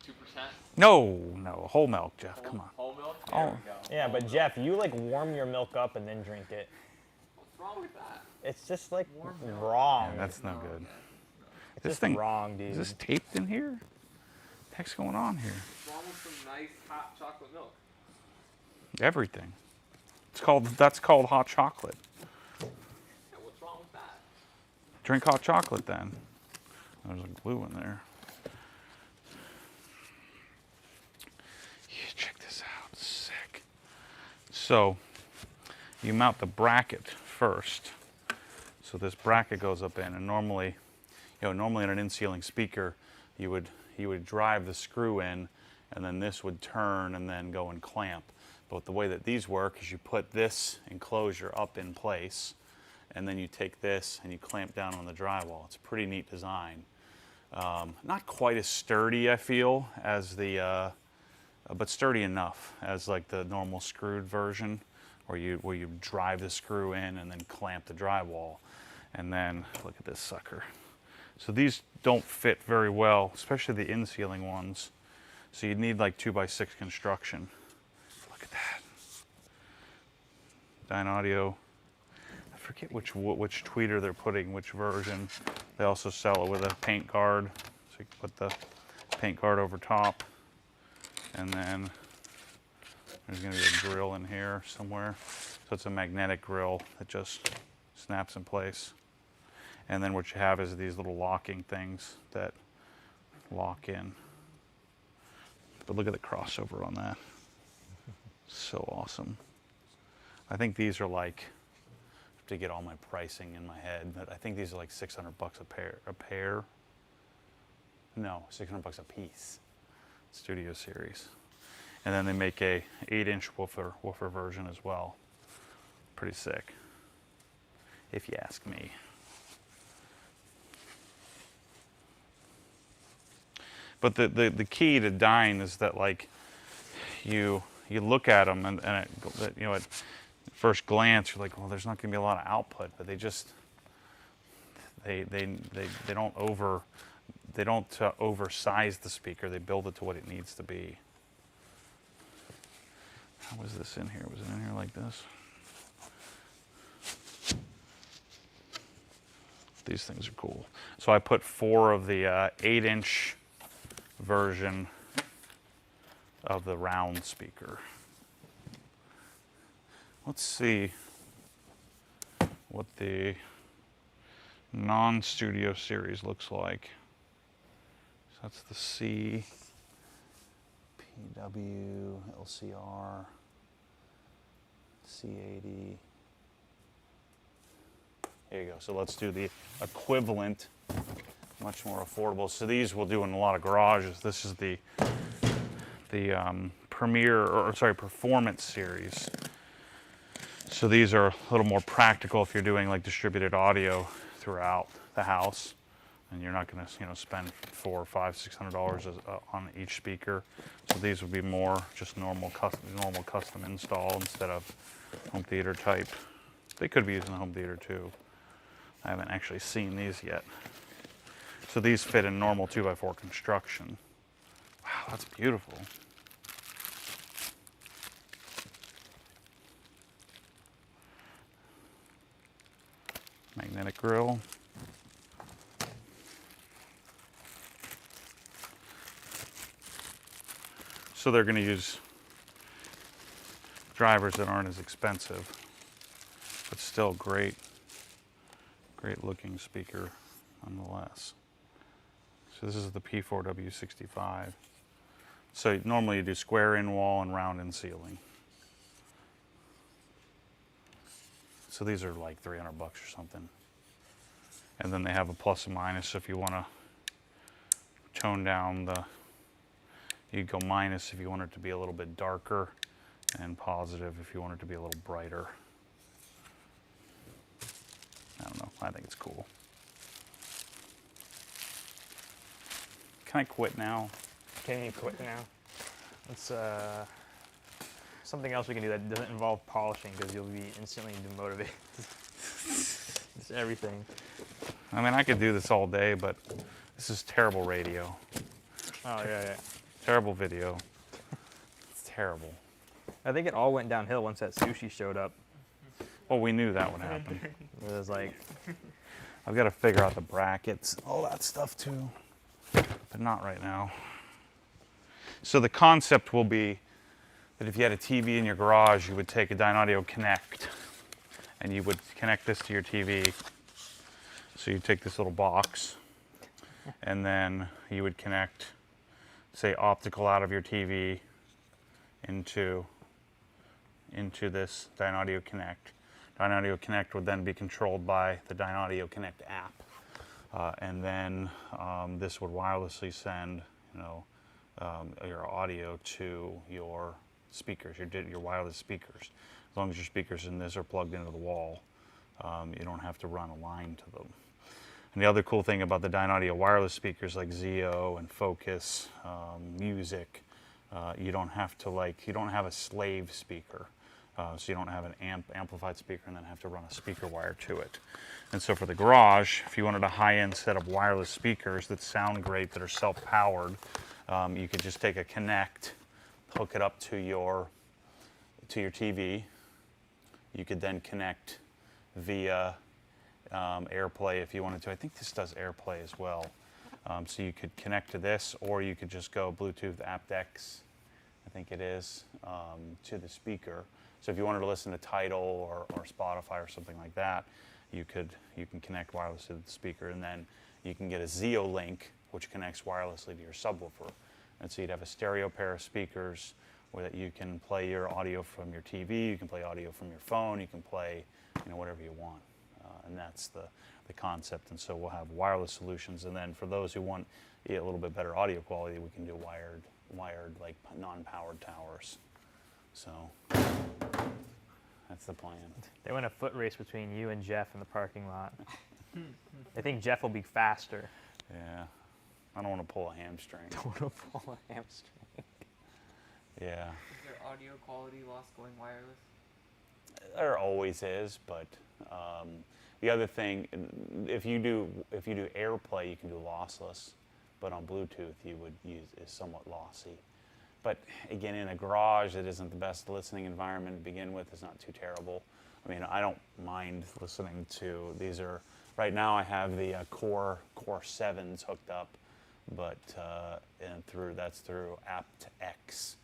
2%. No, whole milk, Jeff. Come on. Whole milk. Oh. There we go. Yeah, but Jeff, you like warm your milk up and then drink it. What's wrong with that? It's just like Warm milk. wrong. That's no good. It's This just thing, wrong, dude. is this taped in here? What the heck's going on here? What's wrong with some nice hot chocolate milk? Everything. That's called hot chocolate. Yeah, what's wrong with that? Drink hot chocolate then. There's a glue in there. Yeah, check this out. Sick. So you mount the bracket first. So this bracket goes up in, and normally in an in-ceiling speaker, you would drive the screw in, and then this would turn and then go and clamp. But the way that these work is you put this enclosure up in place, and then you take this and you clamp down on the drywall. It's a pretty neat design. Not quite as sturdy, I feel, as the, but sturdy enough as like the normal screwed version, where you drive the screw in and then clamp the drywall. And then look at this sucker. So these don't fit very well, especially the in-ceiling ones. So you'd need like 2x6 construction. Look at that. Dynaudio. I forget which tweeter they're putting, which version. They also sell it with a paint guard. So you can put the paint guard over top. And then there's gonna be a grill in here somewhere. So it's a magnetic grill that just snaps in place. And then what you have is these little locking things that lock in. But look at the crossover on that. So awesome. I think these are like, I have to get all my pricing in my head, but I think these are like $600 a pair. No, $600 a piece. Studio series. And then they make a 8-inch woofer version as well. Pretty sick, if you ask me. But the key to dying is that like you look at them and at first glance you're like, well, there's not going to be a lot of output, but they don't oversize the speaker. They build it to what it needs to be. How was this in here? Was it in here like this? These things are cool. So I put 4 of the 8-inch version of the round speaker. Let's see what the non-studio series looks like. So that's the C, PW, LCR, C80. Here you go. So let's do the equivalent, much more affordable. So these we'll do in a lot of garages. This is the Performance series. So these are a little more practical if you're doing like distributed audio throughout the house, and you're not going to spend $400, $500, $600 on each speaker. So these would be more just normal custom install instead of home theater type. They could be used in the home theater too. I haven't actually seen these yet. So these fit in normal 2x4 construction. Wow, that's beautiful. Magnetic grill. So they're going to use drivers that aren't as expensive, but still great looking speaker nonetheless. So this is the P4W65. So normally you do square in wall and round in ceiling. So these are like $300 or something. And then they have a plus and minus if you want to tone down you go minus if you want it to be a little bit darker, and positive if you want it to be a little brighter. I don't know, I think it's cool. Can I quit now? Can you quit now? It's something else we can do that doesn't involve polishing, because you'll be instantly demotivated. It's everything. I mean, I could do this all day, but this is terrible radio. Oh, yeah. Terrible video. It's terrible. I think it all went downhill once that sushi showed up. Well, we knew that would happen. It was like, I've got to figure out the brackets, all that stuff too, but not right now. So the concept will be that if you had a TV in your garage, you would take a Dynaudio Connect and you would connect this to your TV, So you take this little box, and then you would connect, say, optical out of your TV into this Dynaudio Connect. Dynaudio Connect would then be controlled by the Dynaudio Connect app, and then this would wirelessly send, your audio to your speakers, your wireless speakers. As long as your speakers in this are plugged into the wall, you don't have to run a line to them. And the other cool thing about the Dynaudio wireless speakers like Zio and Focus, Music, you don't have a slave speaker. So you don't have an amplified speaker and then have to run a speaker wire to it. And so for the garage, if you wanted a high-end set of wireless speakers that sound great, that are self-powered, you could just take a Connect, hook it up to your TV. You could then connect via AirPlay if you wanted to. I think this does AirPlay as well. So you could connect to this, or you could just go Bluetooth aptX, I think it is, to the speaker. So if you wanted to listen to Tidal or Spotify or something like that, you can connect wirelessly to the speaker, and then you can get a Zio link, which connects wirelessly to your subwoofer. And so you'd have a stereo pair of speakers where that you can play your audio from your TV, you can play audio from your phone, you can play whatever you want. And that's the concept. And so we'll have wireless solutions. And then for those who want a little bit better audio quality, we can do wired like non-powered towers. So that's the plan. They want a foot race between you and Jeff in the parking lot. I think Jeff will be faster. Yeah. I don't want to pull a hamstring. Don't want to pull a hamstring. Yeah. Is there audio quality loss going wireless? There always is, but the other thing, if you do AirPlay, you can do lossless, but on Bluetooth you would use is somewhat lossy. But again, in a garage, it isn't the best listening environment to begin with. It's not too terrible. I mean, I don't mind listening to these. Right now I have the Core 7s hooked up, but that's through aptX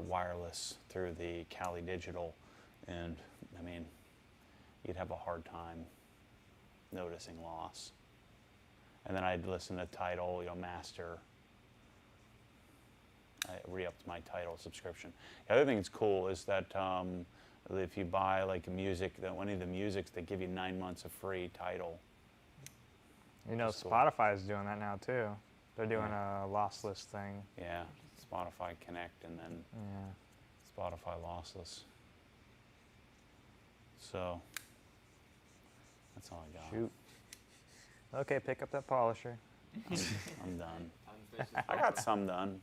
wireless through the Cali Digital, and I mean, you'd have a hard time noticing loss. And then I'd listen to Tidal, Master. I re-upped my Tidal subscription. The other thing that's cool is that if you buy like any of the musics, they give you 9 months of free Tidal. Spotify is doing that now too. They're doing a lossless thing. Yeah, Spotify Connect and then Spotify lossless. So that's all I got. Shoot. Okay, pick up that polisher. I'm done. I got some done.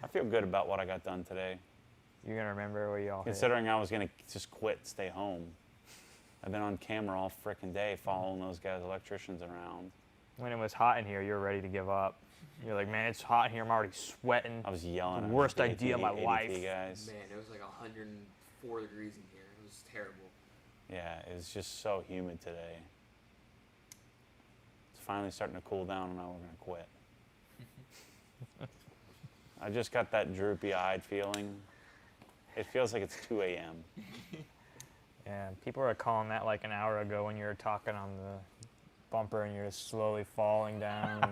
I feel good about what I got done today. You're gonna remember what y'all hit. Considering I was gonna just quit, stay home. I've been on camera all frickin' day following those guys, electricians around. When it was hot in here, you were ready to give up. You're like, man, it's hot in here. I'm already sweating. I was yelling. The worst at idea of my life. guys. Man, it was like 104 degrees in here. It was terrible. Yeah, it was just so humid today. It's finally starting to cool down, and now we're gonna quit. I just got that droopy-eyed feeling. It feels like it's 2 a.m. Yeah, people were calling that like an hour ago when you were talking on the bumper and you're just slowly falling down.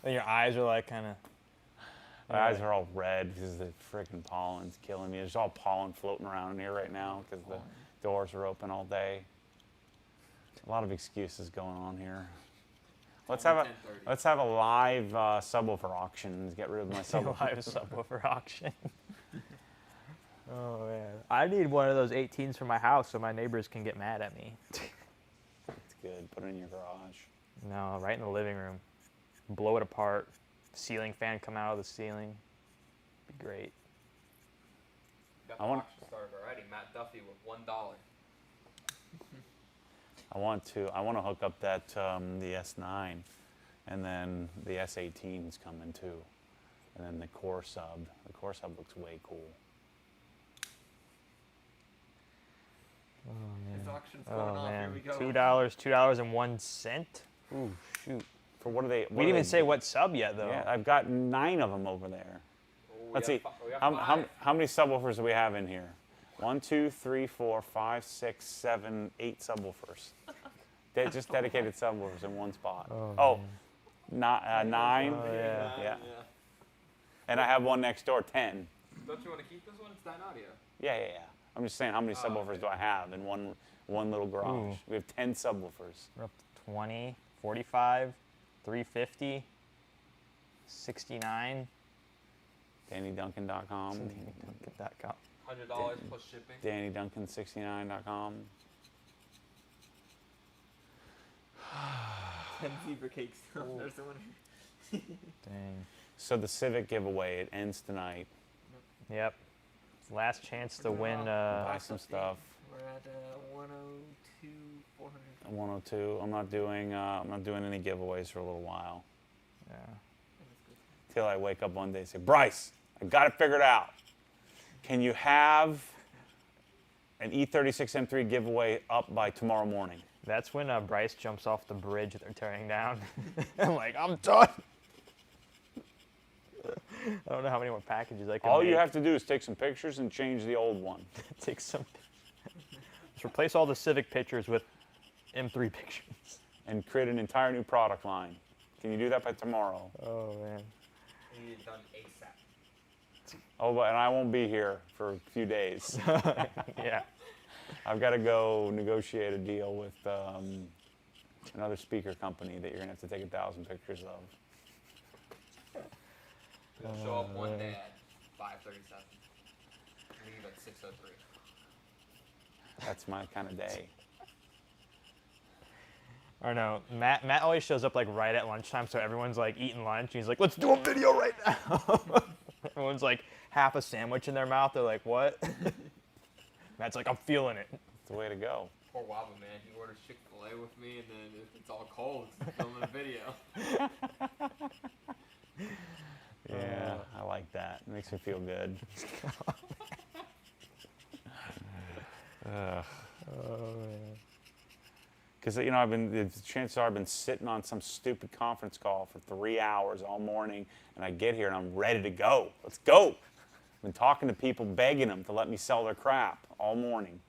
And your eyes are like kind of. My eyes are all red because the freaking pollen's killing me. There's all pollen floating around in here right now because the doors are open all day. A lot of excuses going on here. Let's have a live subwoofer auction and get rid of my subwoofer. Live subwoofer auction. Oh man, I need one of those 18s for my house so my neighbors can get mad at me. It's good. Put it in your garage. No, right in the living room. Blow it apart. Ceiling fan come out of the ceiling. Be great. Got I the want- auction started already. Matt Duffy with $1. I want to hook up that the S9, and then the S18 is coming too, and then the Core Sub. The Core Sub looks way cool. Oh man. This auction's going off. Here we go. $2.01. Ooh, shoot. For what are they? We didn't even say what sub yet though. Yeah, I've got 9 of them over there. Let's see. How many subwoofers do we have in here? 1, 2, 3, 4, 5, 6, 7, 8 subwoofers. Just dedicated subwoofers in one spot. Oh, 9. Oh, yeah. Yeah. And I have one next door, 10. Don't you want to keep this one? It's Dyne Audio. Yeah. I'm just saying, how many subwoofers okay. do I have in one little garage? Ooh. We have 10 subwoofers. We're up to 20, 45, 350, 69. DannyDuncan.com. DannyDuncan.com. $100 plus shipping. DannyDuncan69.com. 10 zebra cakes. There's the one. Dang. So the Civic giveaway, it ends tonight. Yep. Last chance to win. Buy some stuff. We're at 102, 400. 102. I'm not doing any giveaways for a little while. Yeah. Till I wake up one day and say, Bryce, I got it figured out. Can you have an E36 M3 giveaway up by tomorrow morning? That's when Bryce jumps off the bridge that they're tearing down. I'm like, I'm done. I don't know how many more packages I can All make. you have to do is take some pictures and change the old one. Take some. Just replace all the Civic pictures with M3 pictures. And create an entire new product line. Can you do that by tomorrow? Oh man. We need it done ASAP. Oh, and I won't be here for a few days. Yeah. I've got to go negotiate a deal with another speaker company that you're going to have to take 1,000 pictures of. We'll show up one day at 5:37. Leave at 6:03. That's my kind of day. Or no, Matt always shows up like right at lunchtime, so everyone's like eating lunch. And he's like, "Let's do a video right now." Everyone's like half a sandwich in their mouth. They're like, "What?" Matt's like, "I'm feeling it." It's the way to go. Poor Wabba, man. He orders Chick-fil-A with me, and then if it's all cold, it's filming a video. Yeah, I like that. It makes me feel good. Because the chances are I've been sitting on some stupid conference call for 3 hours all morning, and I get here and I'm ready to go. Let's go. I've been talking to people, begging them to let me sell their crap all morning.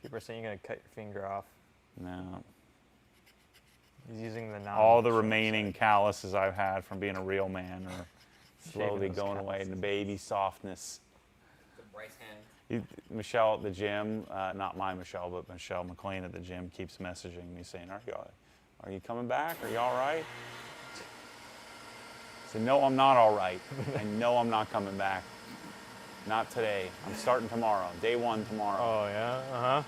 People are saying you're gonna cut your finger off. No. He's using the All the remaining calluses I've had from being a real man are slowly those going away into baby softness. The Bryce hand. Michelle at the gym, not my Michelle, but Michelle McLean at the gym keeps messaging me saying, are you coming back? Are you all right? I said, no, I'm not all right. I know I'm not coming back. Not today. I'm starting tomorrow. Day 1 tomorrow. Oh yeah,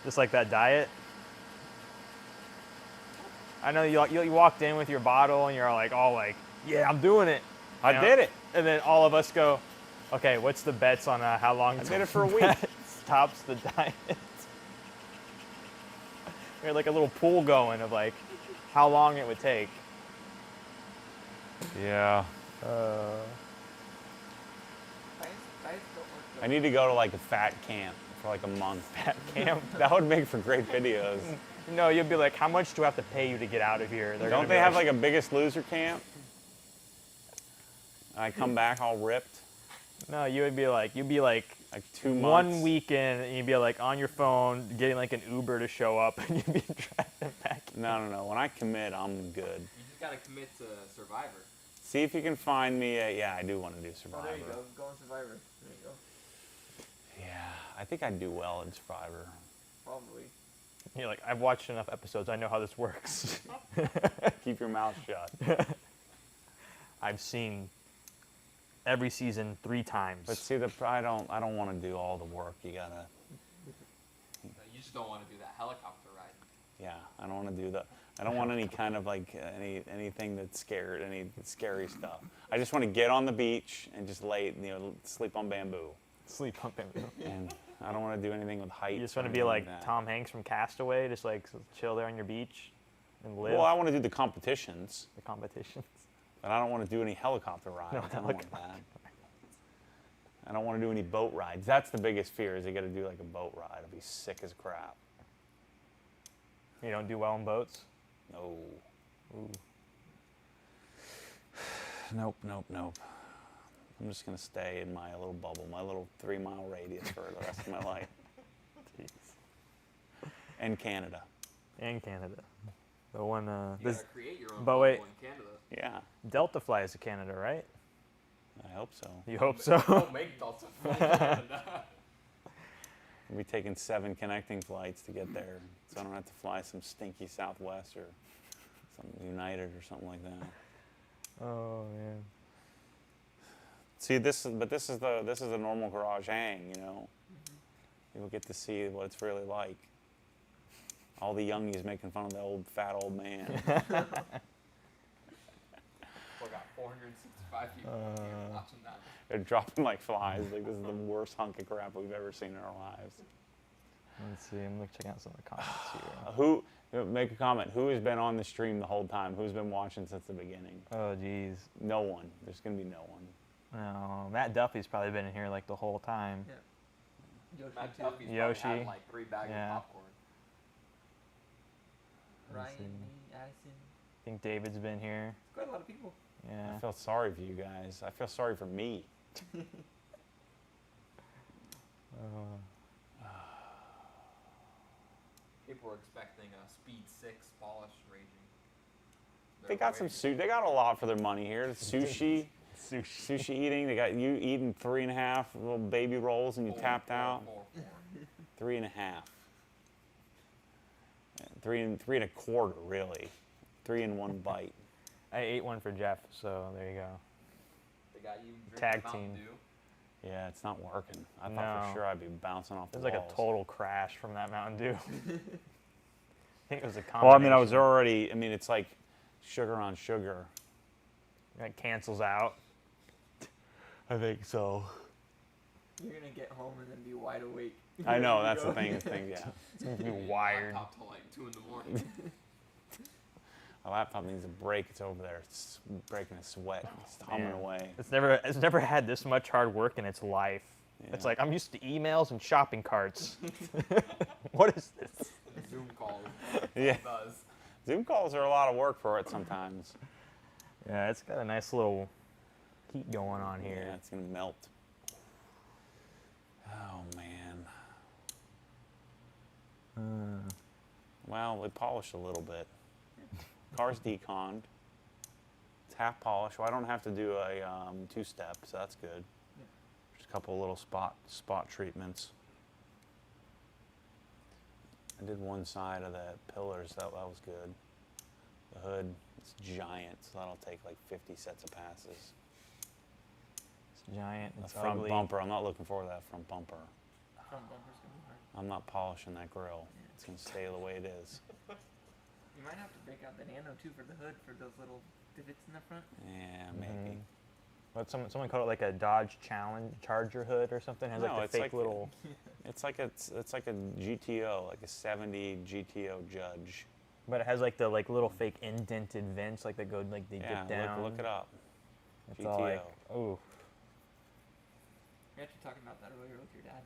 Just like that diet. I know you walked in with your bottle and you're all like, yeah, I'm doing it. I did it. And then all of us go, okay, what's the bets on how long? I did it for a week. Stops the diet. We had like a little pool going of like how long it would take. Yeah. Diets don't work though. I need to go to like a fat camp for like a month. Fat camp. That would make for great videos. No, you'd be like, how much do I have to pay you to get out of here? They're Don't gonna they be have like a Biggest Loser camp? And I come back all ripped. No, you'd be like 2 months. 1 weekend, and you'd be like on your phone getting like an Uber to show up, and you'd be driving back. No. When I commit, I'm good. You just gotta commit to Survivor. See if you can find me I do want to do Survivor. Oh, there you go. Go on Survivor. There you go. Yeah, I think I'd do well in Survivor. Probably. You're like, I've watched enough episodes. I know how this works. Keep your mouth shut. I've seen every season 3 times. But see, I don't want to do all the work. You gotta. You just don't want to do that helicopter ride. Yeah, I don't want to do that. I don't want any kind of like anything that's scared, any scary stuff. I just want to get on the beach and just sleep on bamboo. Sleep on bamboo. And I don't want to do anything with height. You just want to be like Tom Hanks from Castaway, just like chill there on your beach and live. Well, I want to do the competitions, the competitions. but I don't want to do any helicopter rides. No, I don't want that. I don't want to do any boat rides. That's the biggest fear, is I got to do like a boat ride. I'll be sick as crap. You don't do well in boats? No. Ooh. Nope. I'm just gonna stay in my little bubble, my little 3-mile radius for the rest of my life. And Canada. And Canada. The one, You this gotta create your own but bubble wait. in Canada. Yeah, Delta flies to Canada, right? I hope so. You hope so. Don't make Delta fly to Canada. We'll be taking 7 connecting flights to get there, so I don't have to fly some stinky Southwest or some United or something like that. Oh man. See, this is the normal garage hang, you know. People get to see what it's really like. All the youngies making fun of the old fat old man. We got 465 people in here watching that. They're dropping like flies. Like, this is the worst hunk of crap we've ever seen in our lives. Let's see. I'm gonna check out some of the comments here. Who make a comment? Who has been on the stream the whole time? Who's been watching since the beginning? Oh geez. No one. There's gonna be no one. No, Matt Duffy's probably been in here like the whole time. Yeah. Yoshi Matt too. Duffy's Yoshi. probably had like 3 bags Yeah. of popcorn. Ryan, see. me, Addison. I think David's been here. Quite a lot of people. Yeah. I feel sorry for you guys. I feel sorry for me. People were expecting a Speed 6 polish raging. They got some suit. They got a lot for their money here. Sushi, sushi eating. They got you eating 3.5 little baby rolls and you tapped out. 3.5. 3.25 really. 3 in 1 bite. I ate one for Jeff, so there you go. They got you drinking Tag Mountain team. Yeah, it's not working. I thought No. for sure I'd be bouncing off It the was like walls. a total crash from that Mountain Dew. I think it was a combination. Well, I mean, I was already. I mean, it's like sugar on sugar. It cancels out. I think so. You're gonna get home and then be wide awake. I know that's the thing. Yeah, It's gonna be wired. Laptop till like 2 in the morning. my laptop needs a break. It's over there. It's breaking a sweat. It's humming Man. away. It's never had this much hard work in its life. It's Yeah. like I'm used to emails and shopping carts. What is this? Zoom calls. Yeah. It does. Zoom calls are a lot of work for it sometimes. Yeah, it's got a nice little heat going on Yeah, here. it's gonna melt. Oh man. Well, we polished a little bit. Car's deconned. It's half polished. Well, I don't have to do a 2-step, so that's good. Just a couple of little spot treatments. I did one side of the pillars. That was good. The hood, it's giant, so that'll take like 50 sets of passes. It's giant. The It's front ugly. bumper, I'm not looking for that front bumper. Front bumper's gonna be hard. I'm not polishing that grill. It's gonna stay the way it is. You might have to break out the nano too for the hood for those little divots in the front. Yeah, maybe. Mhm. What someone called it like a Dodge Charger hood or something. It has No, like the it's fake like- little. It's like a GTO, like a 70 GTO Judge. But it has like the little fake indented vents, like they Yeah, dip down. look it up. It's all like, GTO. ooh. We actually talking about that earlier with your dad.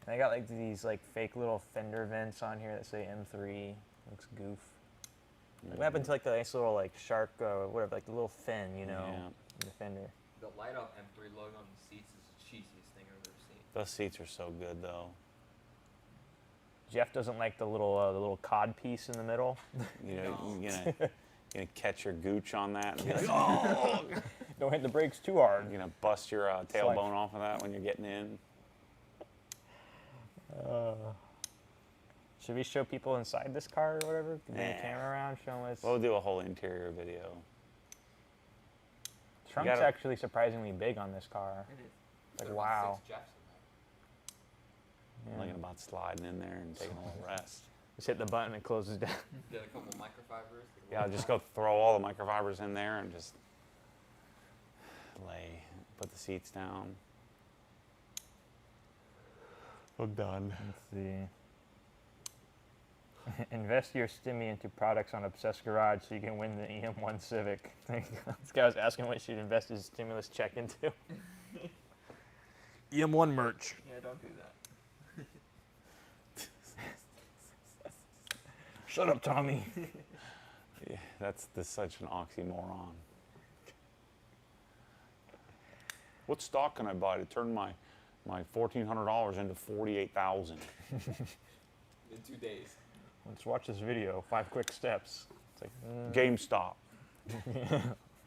They got like these like fake little fender vents on here that say M3. Looks goof. Like, what happened to like the nice little like shark, whatever, like the little fin, you know, Yeah. in the fender. The light up M3 logo on the seats is the cheesiest thing I've ever seen. Those seats are so good though. Jeff doesn't like the little cod piece in the middle. You know, No. you're gonna catch your gooch on that and be like, oh! Don't hit the brakes too hard. You're gonna bust your tailbone off of that when you're getting in. Should we show people inside this car or whatever? Bring the Nah. camera around, show them what's. We'll do a whole interior video. Trunk's gotta- actually surprisingly big on this car. It is. Like, There's about wow. 6 Jeffs in Yeah. I'm thinking about sliding in there and taking a little rest. Just hit the button and it closes down. there. Get a couple microfibers. Yeah, I'll just go throw all the microfibers in there and just put the seats down. I'm done. Let's see. Invest your stimmy into products on Obsessed Garage so you can win the EM1 Civic. This guy was asking what she'd invest his stimulus check into. EM1 merch. Yeah, don't do that. Shut up, Tommy. Yeah, that's such an oxymoron. what stock can I buy to turn my $1,400 into $48,000? In 2 days. Let's watch this video. 5 quick steps. It's like, GameStop.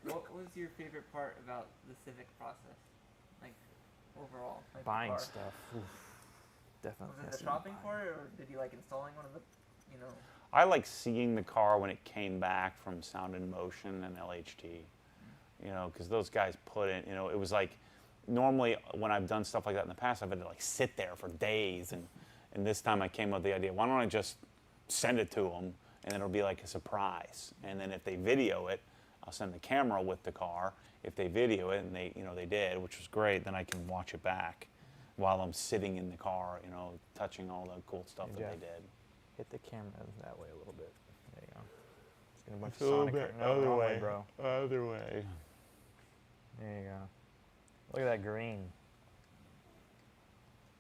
What was your favorite part about the Civic process? Like, overall? Like the buying car? stuff. Oof. Definitely. Was it that's the not shopping buying. for it, or did you like installing one of the, you know? I like seeing the car when it came back from Sound in Motion and LHT. You know, because those guys put in, you know, it was like, normally when I've done stuff like that in the past, I've had to like sit there for days. And this time I came up with the idea, why don't I just send it to them and it'll be like a surprise. And then if they video it, I'll send the camera with the car. If they video it, and they, you know, they did, which was great, then I can watch it back while I'm sitting in the car, you know, touching all the cool stuff Hey, that Jeff. they did. Hit the camera that way a little bit. There you go. It's getting a bunch of Sonic. No, other wrong way, bro. Other way. There you go. Look at that green.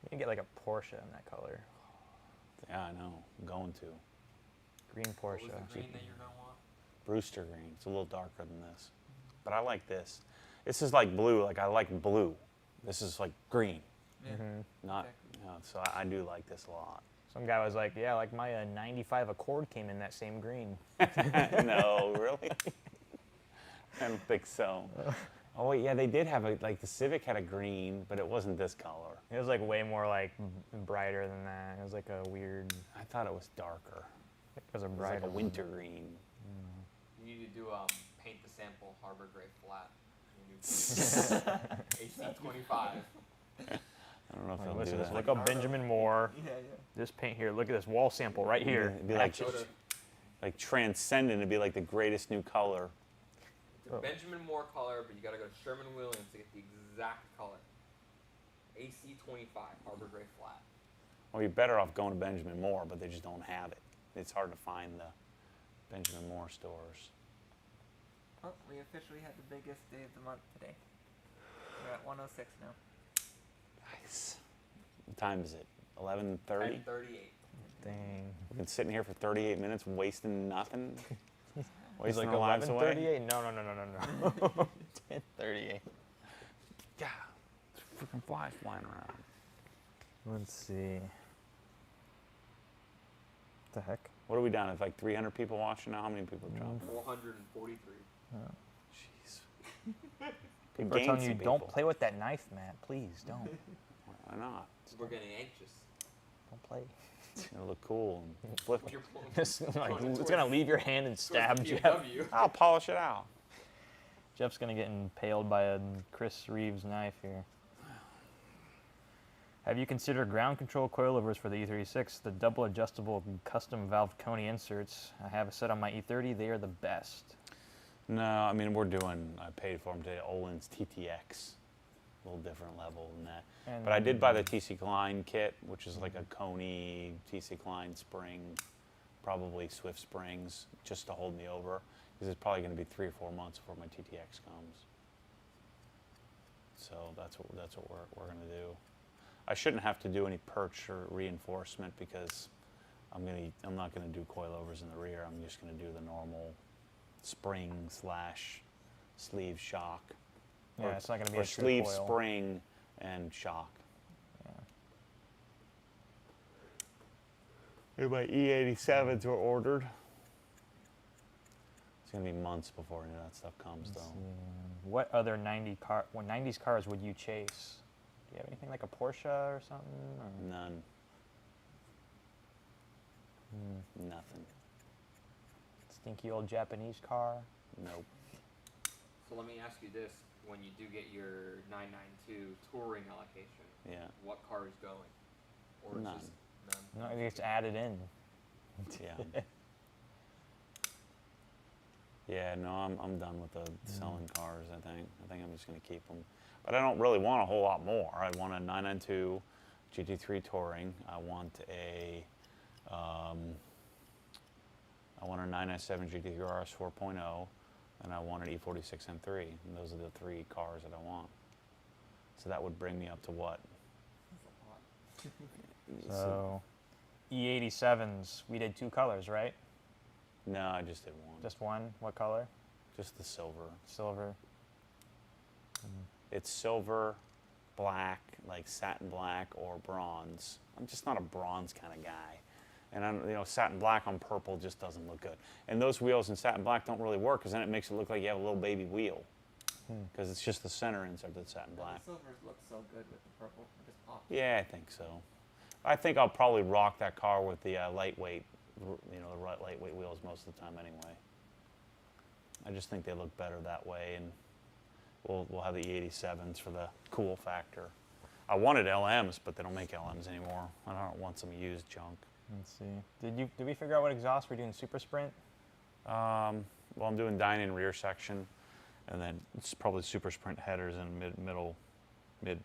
You can get like a Porsche in that color. Yeah, I know. I'm going to. Green What Porsche. was the green that you're gonna want? Brewster green. It's a little darker than this. But I like this. This is like blue. Like I like blue. This is like green. Yeah. Not, you know, so I do like this a lot. Some guy was like, yeah, like my 95 Accord came in that same green. No, really? I don't think so. Oh, wait, yeah, they did have a, like the Civic had a green, but it wasn't this color. It was like way more like brighter than that. It was like a weird, I thought it was darker. it was a It was brighter like a one. winter green. You need to do paint the sample Harbor Gray flat. AC 25. I don't know if Like, they'll listen do to this. that. Look up Benjamin Moore. Yeah, yeah. This paint here. Look at this wall sample right here. It'd be like, Go to like transcendent. It'd be like the greatest new color. the Benjamin Moore color, but you gotta go to Sherman Williams to get the exact color. AC 25 Harbor Gray flat. Well, you're better off going to Benjamin Moore, but they just don't have it. It's hard to find the Benjamin Moore stores. Well, we officially had the biggest day of the month today. We're at 106 now. Nice. What time is it? 11:30? 1038. Dang. We've been sitting here for 38 minutes wasting nothing. He's Wasting like our lives away. 11:38. No. 10:38. Yeah. There's freaking flies flying around. Let's see. What the heck? What are we down? It's like 300 people watching now. How many people have dropped? 443. Jeez. Could People are gain telling some you, don't people. play with that knife, Matt. Please, don't. Why not? We're getting anxious. Don't play. It'll look cool and flip it. You're pulling It's, like, Going it's towards- gonna leave your hand and towards stab the Jeff. POW. I'll polish it out. Jeff's gonna get impaled by a Chris Reeves knife here. Have you considered ground control coilovers for the E36? The double adjustable custom valve Coney inserts. I have a set on my E30. They are the best. No, I mean, I paid for them today. Olin's TTX. A little different level than that. And But I did buy the TC Klein kit, which is like a Coney TC Klein spring, probably Swift springs, just to hold me over. Because it's probably going to be 3 or 4 months before my TTX comes. So that's what we're going to do. I shouldn't have to do any perch or reinforcement because I'm not going to do coilovers in the rear. I'm just going to do the normal spring / sleeve shock. Yeah, it's not gonna be or a true sleeve coil. spring and shock. Yeah. My E87s were ordered. It's gonna be months before any of that stuff comes, Let's though. see. What other 90s cars would you chase? Do you have anything like a Porsche or something? Or? None. Nothing. Stinky old Japanese car? Nope. So let me ask you this: when you do get your 992 touring allocation, Yeah. what car is going? Or None. Just none. No, it's added in. Yeah. Yeah. No, I'm done with the selling cars. I think I'm just gonna keep them. But I don't really want a whole lot more. I want a 992 GT3 touring. I want a 997 GT3 RS 4.0, and I want an E46 M3. And those are the 3 cars that I want. So that would bring me up to what? So, E87s, we did 2 colors, right? No, I just did one. Just one? What color? Just the silver. Silver. it's silver, black, like satin black, or bronze. I'm just not a bronze kind of guy. And satin black on purple just doesn't look good. And those wheels in satin black don't really work because then it makes it look like you have a little baby wheel. Because it's just the center inside the satin black. The silvers look so good with the purple. It just pops. Yeah, I think so. I think I'll probably rock that car with the lightweight, the lightweight wheels most of the time anyway. I just think they look better that way, and we'll have the E87s for the cool factor. I wanted LMs, but they don't make LMs anymore. I don't want some used junk. Let's see. Did we figure out what exhaust we're doing? Super Sprint? Well, I'm doing dyno rear section, and then it's probably Super Sprint headers and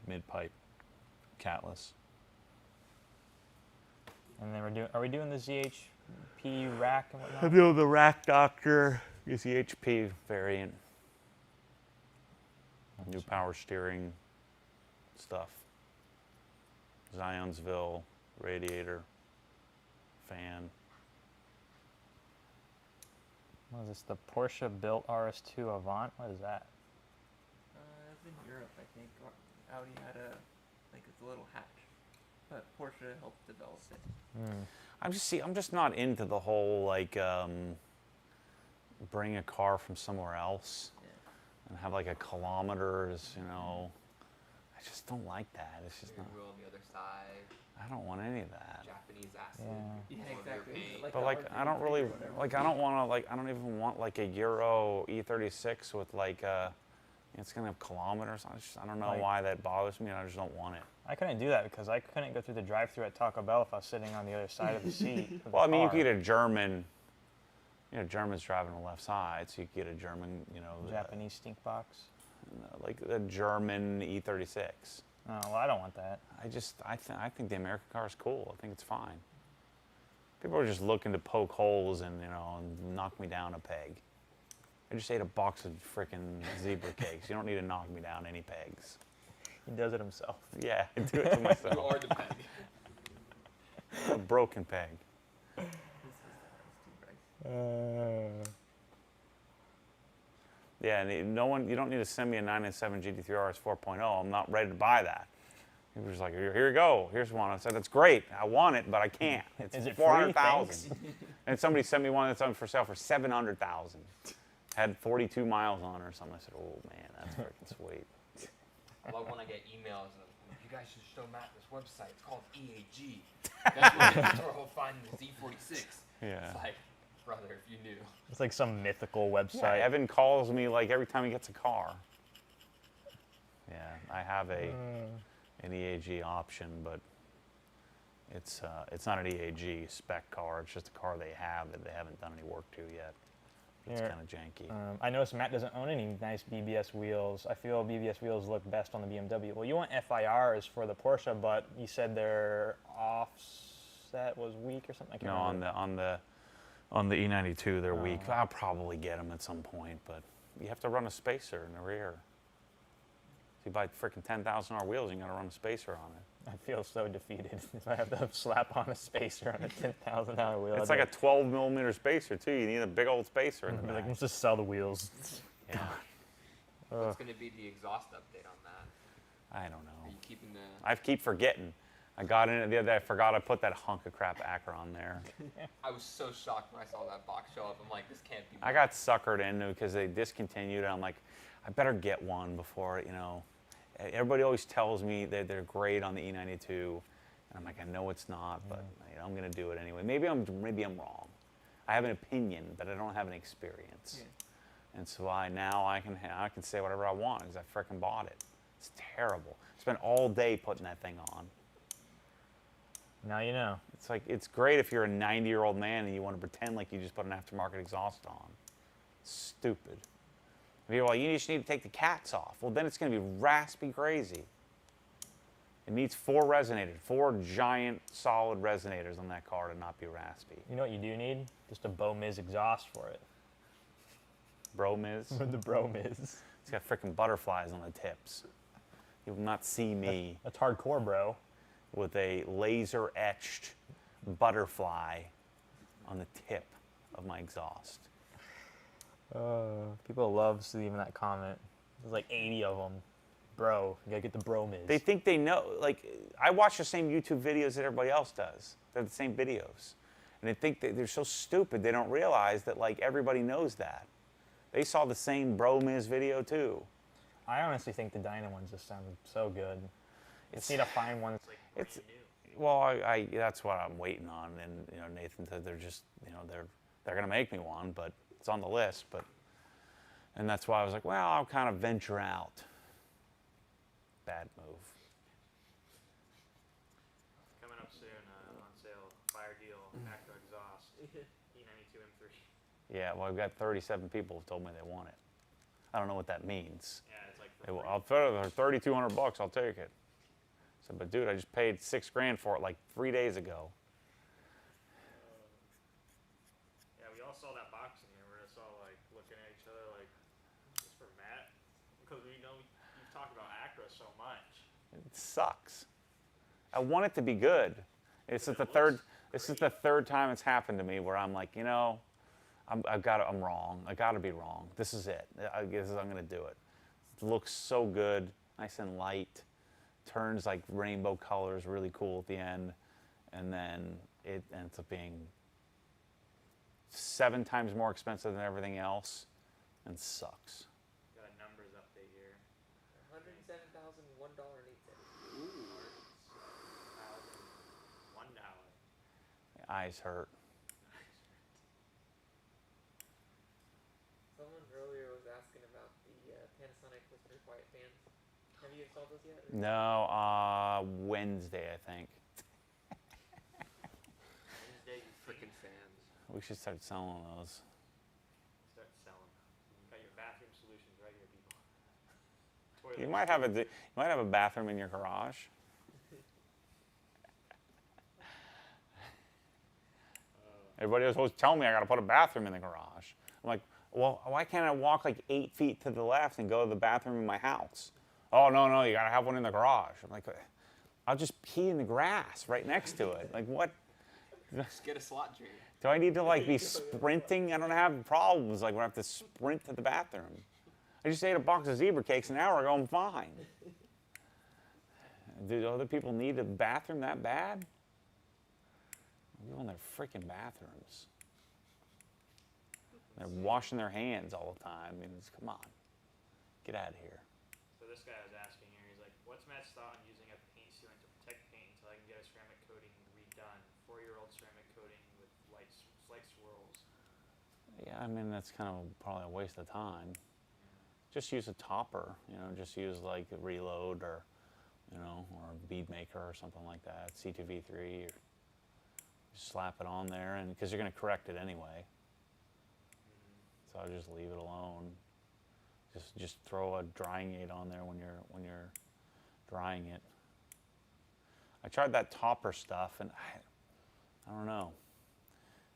mid pipe catless. And then are we doing the ZHP rack and whatnot? I'm doing the rack doctor. Is the HP variant. New power steering stuff. Zionsville radiator, fan. What is this? The Porsche built RS2 Avant? What is that? It's in Europe, I think. Audi had it's a little hatch, but Porsche helped develop it. I'm just not into the whole bring a car from somewhere else and have like a kilometers, I just don't like that. It's just not. Wheel on the other side. I don't want any of that. Japanese acid. Yeah. Yeah, exactly. But the like, I RV don't really or whatever. I don't want to I don't even want like a Euro E36 with it's gonna have kilometers. I don't know Like- why that bothers me. I just don't want it. I couldn't do that because I couldn't go through the drive-thru at Taco Bell if I was sitting on the other side of the seat. Of Well, I the mean, you car. could get a German. German's driving the left side, so you could get a German, Japanese stink box. like a German E36. Oh, well, I don't want that. I think the American car is cool. I think it's fine. People are just looking to poke holes and and knock me down a peg. I just ate a box of frickin' zebra cakes. You don't need to knock me down any pegs. He does it himself. Yeah, I do it to You myself. are the peg. A broken peg. This is Bryce. Yeah, and you don't need to send me a 997 GT3 RS 4.0. I'm not ready to buy that. He was like, here you go. Here's one. I said, that's great. I want it, but I can't. It's Is it free? 400,000. And somebody sent me one that's on for sale for 700,000. Had 42 miles on it or something. I said, oh man, that's freaking sweet. I love when I get emails of, you guys should show Matt this website. It's called EAG. That's where he'll find the Z46. Yeah. It's like, brother, if you knew. It's like some mythical Yeah, website. Evan calls me like every time he gets a car. Yeah, I have an EAG option, but it's not an EAG spec car. It's just a car they have that they haven't done any work to yet. It's Here. kind of janky. I noticed Matt doesn't own any nice BBS wheels. I feel BBS wheels look best on the BMW. Well, you want FIRs for the Porsche, but you said their offset was weak or something. I can't No, remember. on the E92 they're weak. I'll probably get them at some point, but you have to run a spacer in the rear. If you buy freaking $10,000 wheels, you got to run a spacer on it. I feel so defeated if I have to slap on a spacer on a $10,000 wheel. It's like a 12 millimeter spacer too. You need a big old spacer in the I'd be like, back. let's just sell the wheels. Yeah, What's going to be the exhaust update on that? I don't Are know. you keeping the... I keep forgetting. I got in it the other day. I forgot I put that hunk of crap Acura on there. I was so shocked when I saw that box show up. I'm like, this can't be... I got suckered into because they discontinued it. I'm like, I better get one before, Everybody always tells me that they're great on the E92. And I'm like, I know it's not, but I'm going to do it anyway. Maybe I'm wrong. I have an opinion, but I don't have an experience. Yeah. And so I can say whatever I want because I frickin' bought it. It's terrible. I spent all day putting that thing on. Now you know. It's like, it's great if you're a 90-year-old man and you want to pretend like you just put an aftermarket exhaust on. Stupid. If you're like, you just need to take the cats off. Well, then it's going to be raspy crazy. It needs 4 giant solid resonators on that car to not be raspy. You know what you do need? Just a Beau Miz exhaust for it. Bro Miz. The Bro Miz. It's got freaking butterflies on the tips. You will not see me That's hardcore, bro. with a laser etched butterfly on the tip of my exhaust. People love leaving that comment. There's like 80 of them. bro. You gotta get the bro miz. They think they know. Like, I watch the same YouTube videos that everybody else does. They're the same videos. And they think that they're so stupid they don't realize that, like, everybody knows that. They saw the same Bro Miz video, too. I honestly think the Dyna ones just sound so good. Just need to find one that's like It's, brand new. well, I that's what I'm waiting on. And, you know, Nathan said they're just, you know, they're going to make me one, but it's on the list. And that's why I was like, well, I'll kind of venture out. Bad move. Coming up soon, on sale, fire deal, Acro exhaust, E92 M3. Yeah, well, I've got 37 people who told me they want it. I don't know what that means. Yeah, it's like They will, I'll throw it for $3,200. I'll take it. I said, but dude, I just paid $6,000 for it like 3 days ago. yeah, we all saw that box in here. We're just all like looking at each other like, is this for Matt? Because we know you've talked about Acro so much. It sucks. I want it to be good. This is the third time it's happened to me where I'm like, you know, I'm wrong. I got to be wrong. This is it. I'm going to do it. It looks so good, nice and light. Turns like rainbow colors, really cool at the end, and then it ends up being 7 times more expensive than everything else, and sucks. Got a numbers update here. $107,001.08. $1. My eyes hurt. Someone earlier was asking about the Panasonic Whisper Quiet fans. Have you installed those yet? No, Wednesday, I think. Wednesday, you Freaking fans. We should start selling those. start selling. Got your bathroom solutions right here, people. Toilet You might have a bathroom in your garage. Everybody was always telling me I got to put a bathroom in the garage. I'm like, well, why can't I walk like 8 feet to the left and go to the bathroom in my house? Oh, no, you got to have one in the garage. I'm like, I'll just pee in the grass right next to it. Like, what? Just get a slot drain. Do I need to like be sprinting? I don't have problems like when I have to sprint to the bathroom. I just ate a box of zebra cakes an hour ago. I'm fine. Do other people need a bathroom that bad? People in their freaking bathrooms. They're washing their hands all the time. I mean, come on, get out of here. So this guy was asking here, he's like, what's Matt's thought on using a paint sealant to protect paint until I can get a ceramic coating redone? 4-year-old ceramic coating with slight swirls. Yeah, I mean that's kind of probably a waste of time. Just use a topper, you know. Just use like a Reload or, you know, or a bead maker or something like that. C2V3 or just slap it on there, and because you're going to correct it anyway. So I'll just leave it alone. Just throw a drying aid on there when you're drying it. I tried that topper stuff, and I don't know.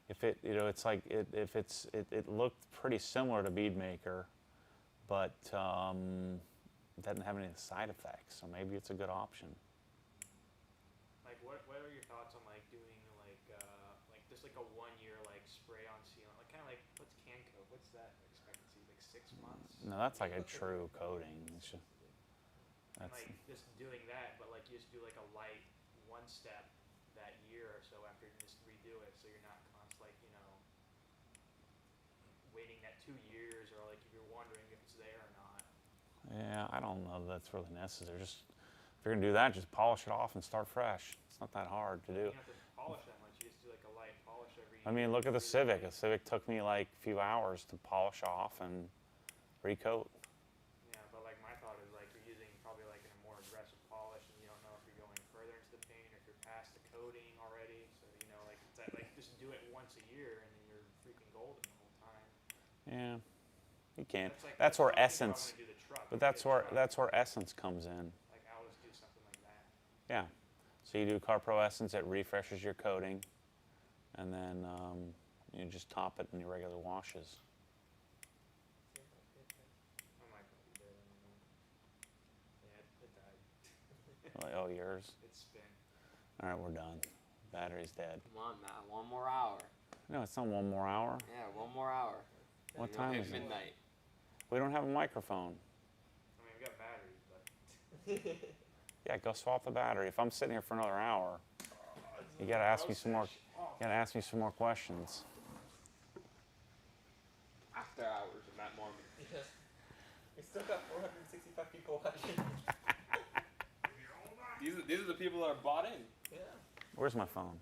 If it, you know, it's like it looked pretty similar to bead maker, but it doesn't have any side effects. So maybe it's a good option. Like, what are your thoughts on like doing like just like a 1-year like spray on sealant, like kind of like what's Canco? What's that expectancy? Like 6 months? No, that's like a true coating. And like just doing that, but like you just do like a light 1 step that year or so after you just redo it, so you're not constantly, you know, waiting that 2 years, or like if you're wondering if it's there or not. Yeah, I don't know that that's really necessary. Just if you're gonna do that, just polish it off and start fresh. It's not that hard to do. You don't have to polish that much. You just do like a light polish every. I mean, look at the Civic. The Civic took me like a few hours to polish off and recoat. Yeah, but like my thought is like you're using probably like a more aggressive polish, and you don't know if you're going further into the paint or if you're past the coating already. So you know, like it's like just do it once a year, and then you're freaking golden the whole time. Yeah, you can. Like, That's where one thing if I essence. wanna do the truck, But like the that's truck, where essence comes in. like I always do something like that. Yeah. So you do CarPro Essence. It refreshes your coating, and then you just top it in your regular washes. I might probably do it. I don't know. Yeah, it died. Oh, yours. It spin. All right, we're done. Battery's dead. Come on, Matt. 1 more hour. No, it's not 1 more hour. Yeah, 1 more hour. What You'll time hit is it? midnight. We don't have a microphone. I mean, we got batteries, but Yeah, go swap the battery. If I'm sitting here for another hour, you gotta ask me some more. You gotta ask me some more questions. After hours of that moment. Yeah. We still got 465 people watching. These are the people that are bought in. Yeah. Where's my phone?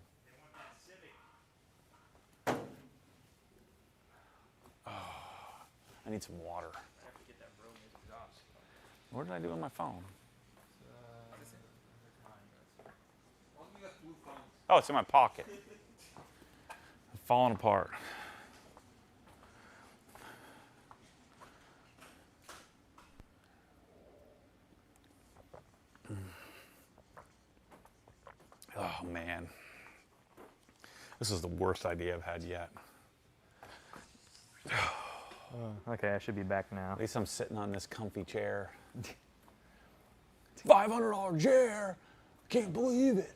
I need some water. I have to get that Rome's exhaust. What did I do with my phone? Oh, it's in my pocket. It's falling apart. Oh man. This is the worst idea I've had yet. Okay, I should be back now. At least I'm sitting on this comfy chair. $500 chair. Can't believe it.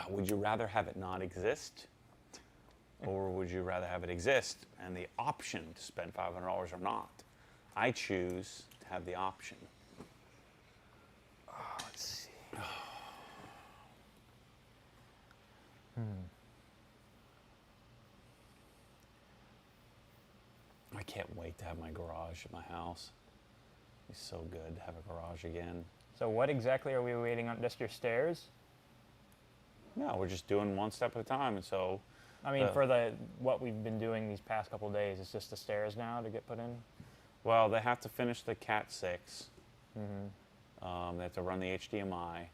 Would you rather have it not exist? Or would you rather have it exist and the option to spend $500 or not? I choose to have the option. Let's see. I can't wait to have my garage at my house. It's so good to have a garage again. So what exactly are we waiting on? Just your stairs? No, we're just doing one step at a time, and so I mean, for what we've been doing these past couple days, it's just the stairs now to get put in. well, they have to finish the Cat 6. They have to run the HDMI,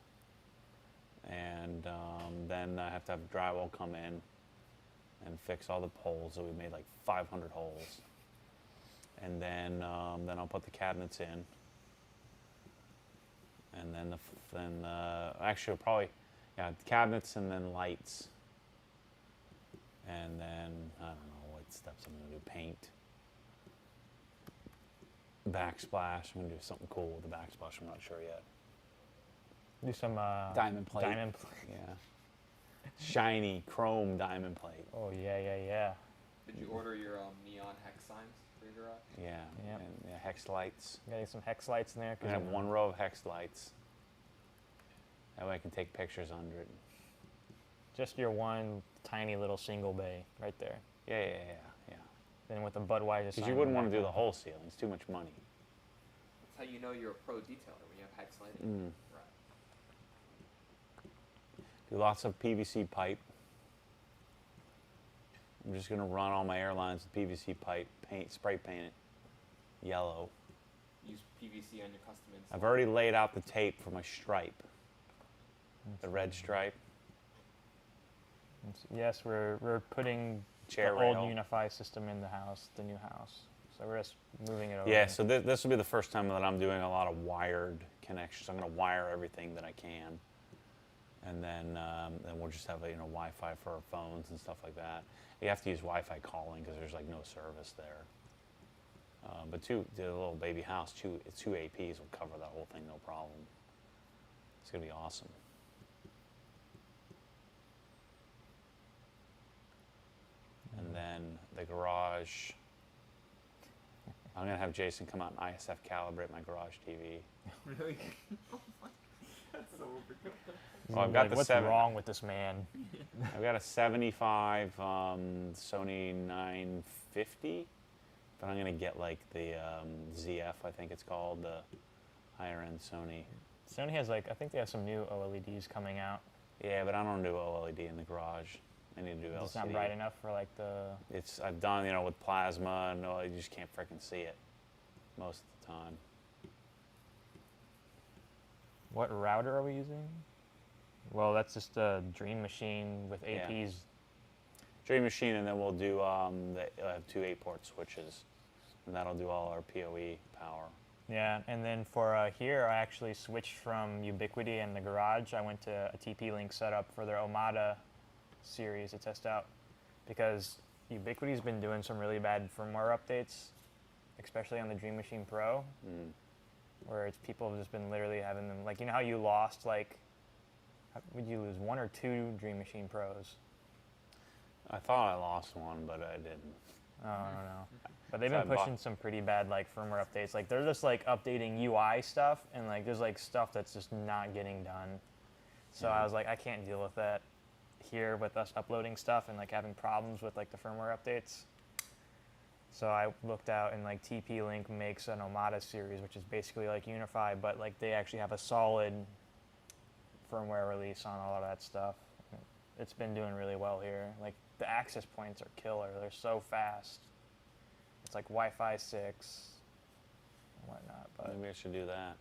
and then I have to have drywall come in and fix all the poles. So we made like 500 holes, and then I'll put the cabinets in, and then actually probably cabinets and then lights, and then I don't know what steps I'm gonna do. Paint. Backsplash. I'm gonna do something cool with the backsplash. I'm not sure yet. Do some Diamond plate. Diamond plate. Yeah. Shiny chrome diamond plate. Oh yeah. Did you order your neon hex signs for your garage? Yeah. Yep. And hex lights. Getting some hex lights in there. I have one row of hex lights. That way I can take pictures under it. Just your one tiny little single bay right there. Yeah. Then with the Budweiser. Because you wouldn't want to do the whole ceiling. It's too much money. That's how you know you're a pro detailer when you have hex lighting. Right. Do lots of PVC pipe. I'm just gonna run all my airlines with PVC pipe. Spray paint it yellow. Use PVC on your custom inside. I've already laid out the tape for my stripe. The red stripe. Yes, we're putting Chair the old rail. Unify system in the house, the new house. So we're just moving it over. Yeah, so this will be the first time that I'm doing a lot of wired connections. I'm going to wire everything that I can, and then we'll just have Wi-Fi for our phones and stuff like that. You have to use Wi-Fi calling because there's like no service there. But the little baby house, two APs will cover that whole thing, no problem. It's going to be awesome. And then the garage, I'm going to have Jason come out and ISF calibrate my garage TV. Really? That's so overkill. Well, I've got the What's 7. wrong with this man? I've got a 75 Sony 950, but I'm going to get like the ZF, I think it's called, the higher end Sony. Sony has I think they have some new OLEDs coming out. Yeah, but I don't do OLED in the garage. I need to do LCD. It's not bright enough for the. I've done, with plasma, and no, you just can't freaking see it most of the time. What router are we using? Well, that's just a Dream Machine with Yeah. APs. Dream Machine, and then we'll do have 2 8-port switches, and that'll do all our PoE power. Yeah, and then for here, I actually switched from Ubiquiti and the garage. I went to a TP-Link setup for their Omada series to test out, because Ubiquiti's been doing some really bad firmware updates, especially on the Dream Machine Pro, where people have just been literally having them, how you lost, would you lose 1 or 2 Dream Machine Pros? I thought I lost one, but I didn't. Oh, I don't know. But they've So been I bought- pushing some pretty bad like firmware updates. Like they're just like updating UI stuff, and like there's like stuff that's just not getting done. So I was like, I can't deal with that here with us uploading stuff and like having problems with like the firmware updates. So I looked out, and like TP-Link makes an Omada series, which is basically like Unify, but like they actually have a solid firmware release on all of that stuff. It's been doing really well here. Like the access points are killer. They're so fast. It's like Wi-Fi 6 and whatnot. But Maybe I should do that.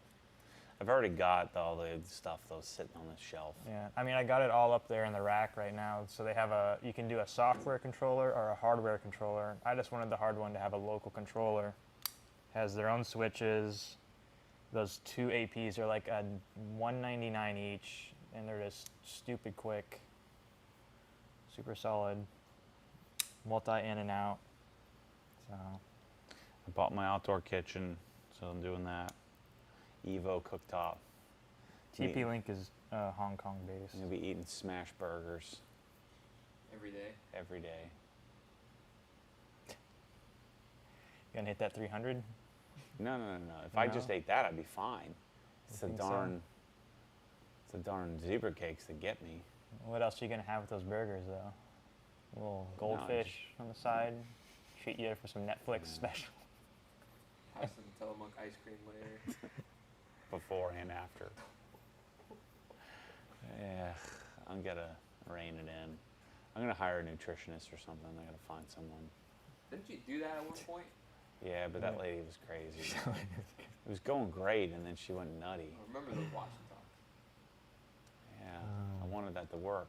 I've already got all the stuff though sitting on the shelf. yeah, I mean, I got it all up there in the rack right now. So they have you can do a software controller or a hardware controller. I just wanted the hard one to have a local controller. Has their own switches. Those two APs are like a $199 each, and they're just stupid quick, super solid, multi in and out. So I bought my outdoor kitchen, so I'm doing that. Evo cooktop. TP-Link is Hong Kong based. I'm gonna be eating smash burgers Every day. every day. You gonna hit that 300? No. If I No? just ate that, I'd be fine. It's the think so? it's the darn zebra cakes that get me. What else are you gonna have with those burgers though? A little goldfish on the side. Treat you for some Netflix special. Have some Tillamook ice cream later. Before and after. Yeah, I'm gonna rein it in. I'm gonna hire a nutritionist or something. I gotta find someone. Didn't you do that at one point? Yeah, but that lady was crazy. It was going great, and then she went nutty. I remember those watch and talk. Yeah, I wanted that to work.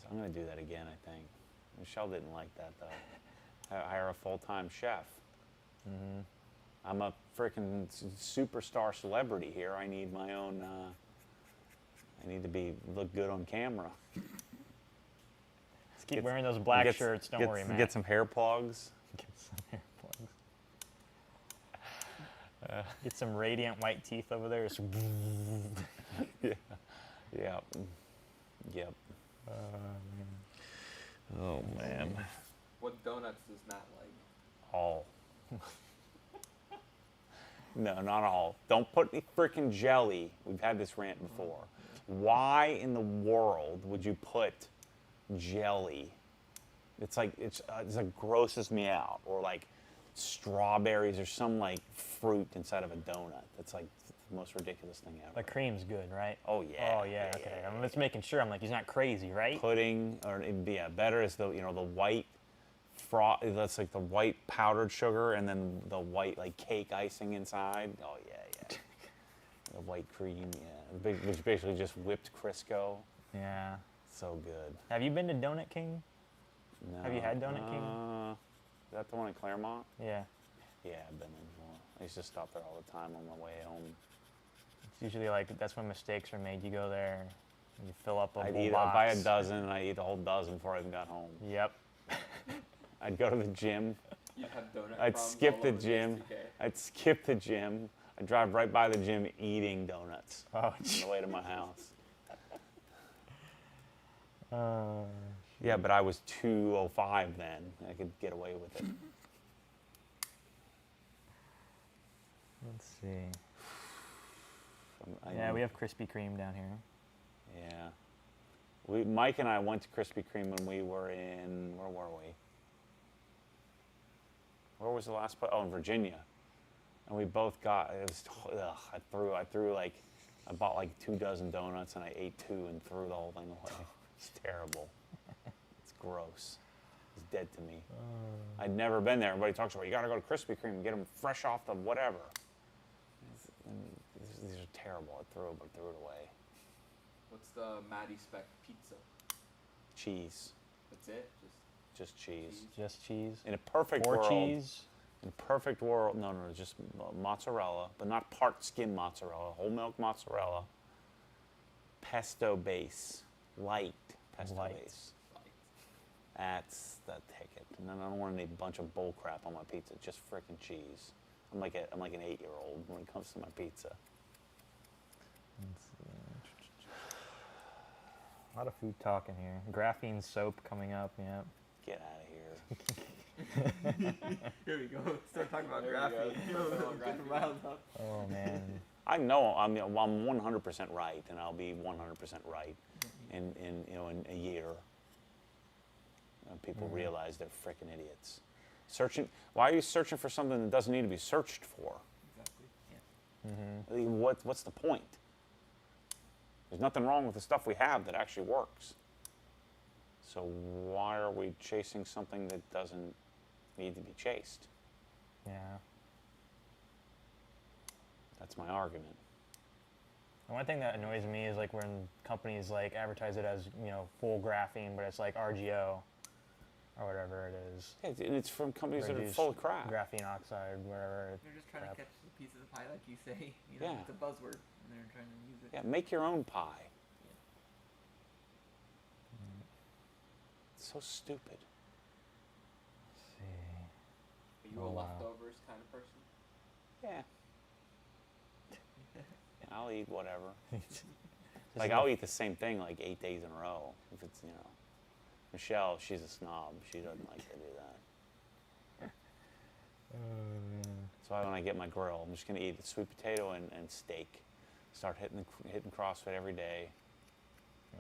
So I'm gonna do that again, I think. Michelle didn't like that though. I hire a full-time chef. Mm-hmm. I'm a freaking superstar celebrity here. I need my own. I need to look good on camera. Just keep wearing those black Get- shirts. Don't get- worry, man. Get some hair plugs. Get some hair plugs. Get some radiant white teeth over there. Just Yeah. Yep. Oh man. What donuts does Matt like? All. No, not all. Don't put the freaking jelly. We've had this rant before. Why in the world would you put jelly? It's like grosses me out. Or like strawberries or some like fruit inside of a donut. That's like the most ridiculous thing ever. the cream's good, right? Oh yeah. Oh yeah. Okay. I'm just making sure. I'm like, he's not crazy, right? Pudding, or yeah, better is the the white froth. That's like the white powdered sugar, and then the white like cake icing inside. Oh yeah. The white cream, yeah, which basically just whipped Crisco. Yeah. So good. Have you been to Donut King? No, Have you had Donut King? Is that the one in Claremont? Yeah. Yeah, I've been there before. I used to stop there all the time on my way home. It's usually like that's when mistakes are made. You go there, and you fill up a I'd whole eat, box. I'd buy a dozen, and I'd eat the whole dozen before I even got home. Yep. I'd go to the gym. You have donut I'd problems skip all the over gym. SDK. I'd skip the gym. I'd drive right by the gym eating donuts Oh, on the way to my house. Yeah, but I was 205 then. I could get away with it. let's see. I Yeah, need- we have Krispy Kreme down here. Yeah. Mike and I went to Krispy Kreme when we were in, where were we? Where was the last place? Oh, in Virginia. And we both got, it was, ugh, I threw like, I bought like 2 dozen donuts and I ate 2 and threw the whole thing away. It's terrible. It's gross. It's dead to me. I'd never been there. Everybody talks about, you gotta go to Krispy Kreme and get them fresh off the whatever. These are terrible. I threw it away. What's the Matty spec pizza? Cheese. That's it? Just cheese. Just cheese. In a perfect Or world. cheese. In a perfect world, no, just mozzarella, but not part skim mozzarella, whole milk mozzarella, pesto base, light pesto Light. base. That's the ticket. And then I don't want any bunch of bull crap on my pizza, just frickin' cheese. I'm like an 8-year-old when it comes to my pizza. A lot of food talk in here. Graphene soap coming up. Yeah. Get out of here. Here we go. Start talking about There we go. graphene. Start talking about Getting graphene. riled up. Oh man. I know I'm 100% right, and I'll be 100% right in a year. When people realize they're freaking idiots. Why are you searching for something that doesn't need to be searched for? Exactly. Yeah. I mean, what's the point? There's nothing wrong with the stuff we have that actually works. So why are we chasing something that doesn't need to be chased? Yeah. That's my argument. And one thing that annoys me is like when companies like advertise it as, you know, full graphene, but it's like RGO or whatever it is. Yeah, and it's from companies that are Reduced full of crap. Graphene oxide, whatever. They're just trying crap. to catch the piece of the pie, like you say. You know, Yeah. it's a buzzword, and they're trying to use it. Yeah, make your own pie. It's so stupid. Let's see. Are you Oh, a wow. leftovers kind of person? Yeah. I'll eat whatever. Just Like enough- I'll eat the same thing like 8 days in a row. If it's Michelle, she's a snob. She doesn't like to do that. So when I get my grill, I'm just gonna eat sweet potato and steak. Start hitting CrossFit every day.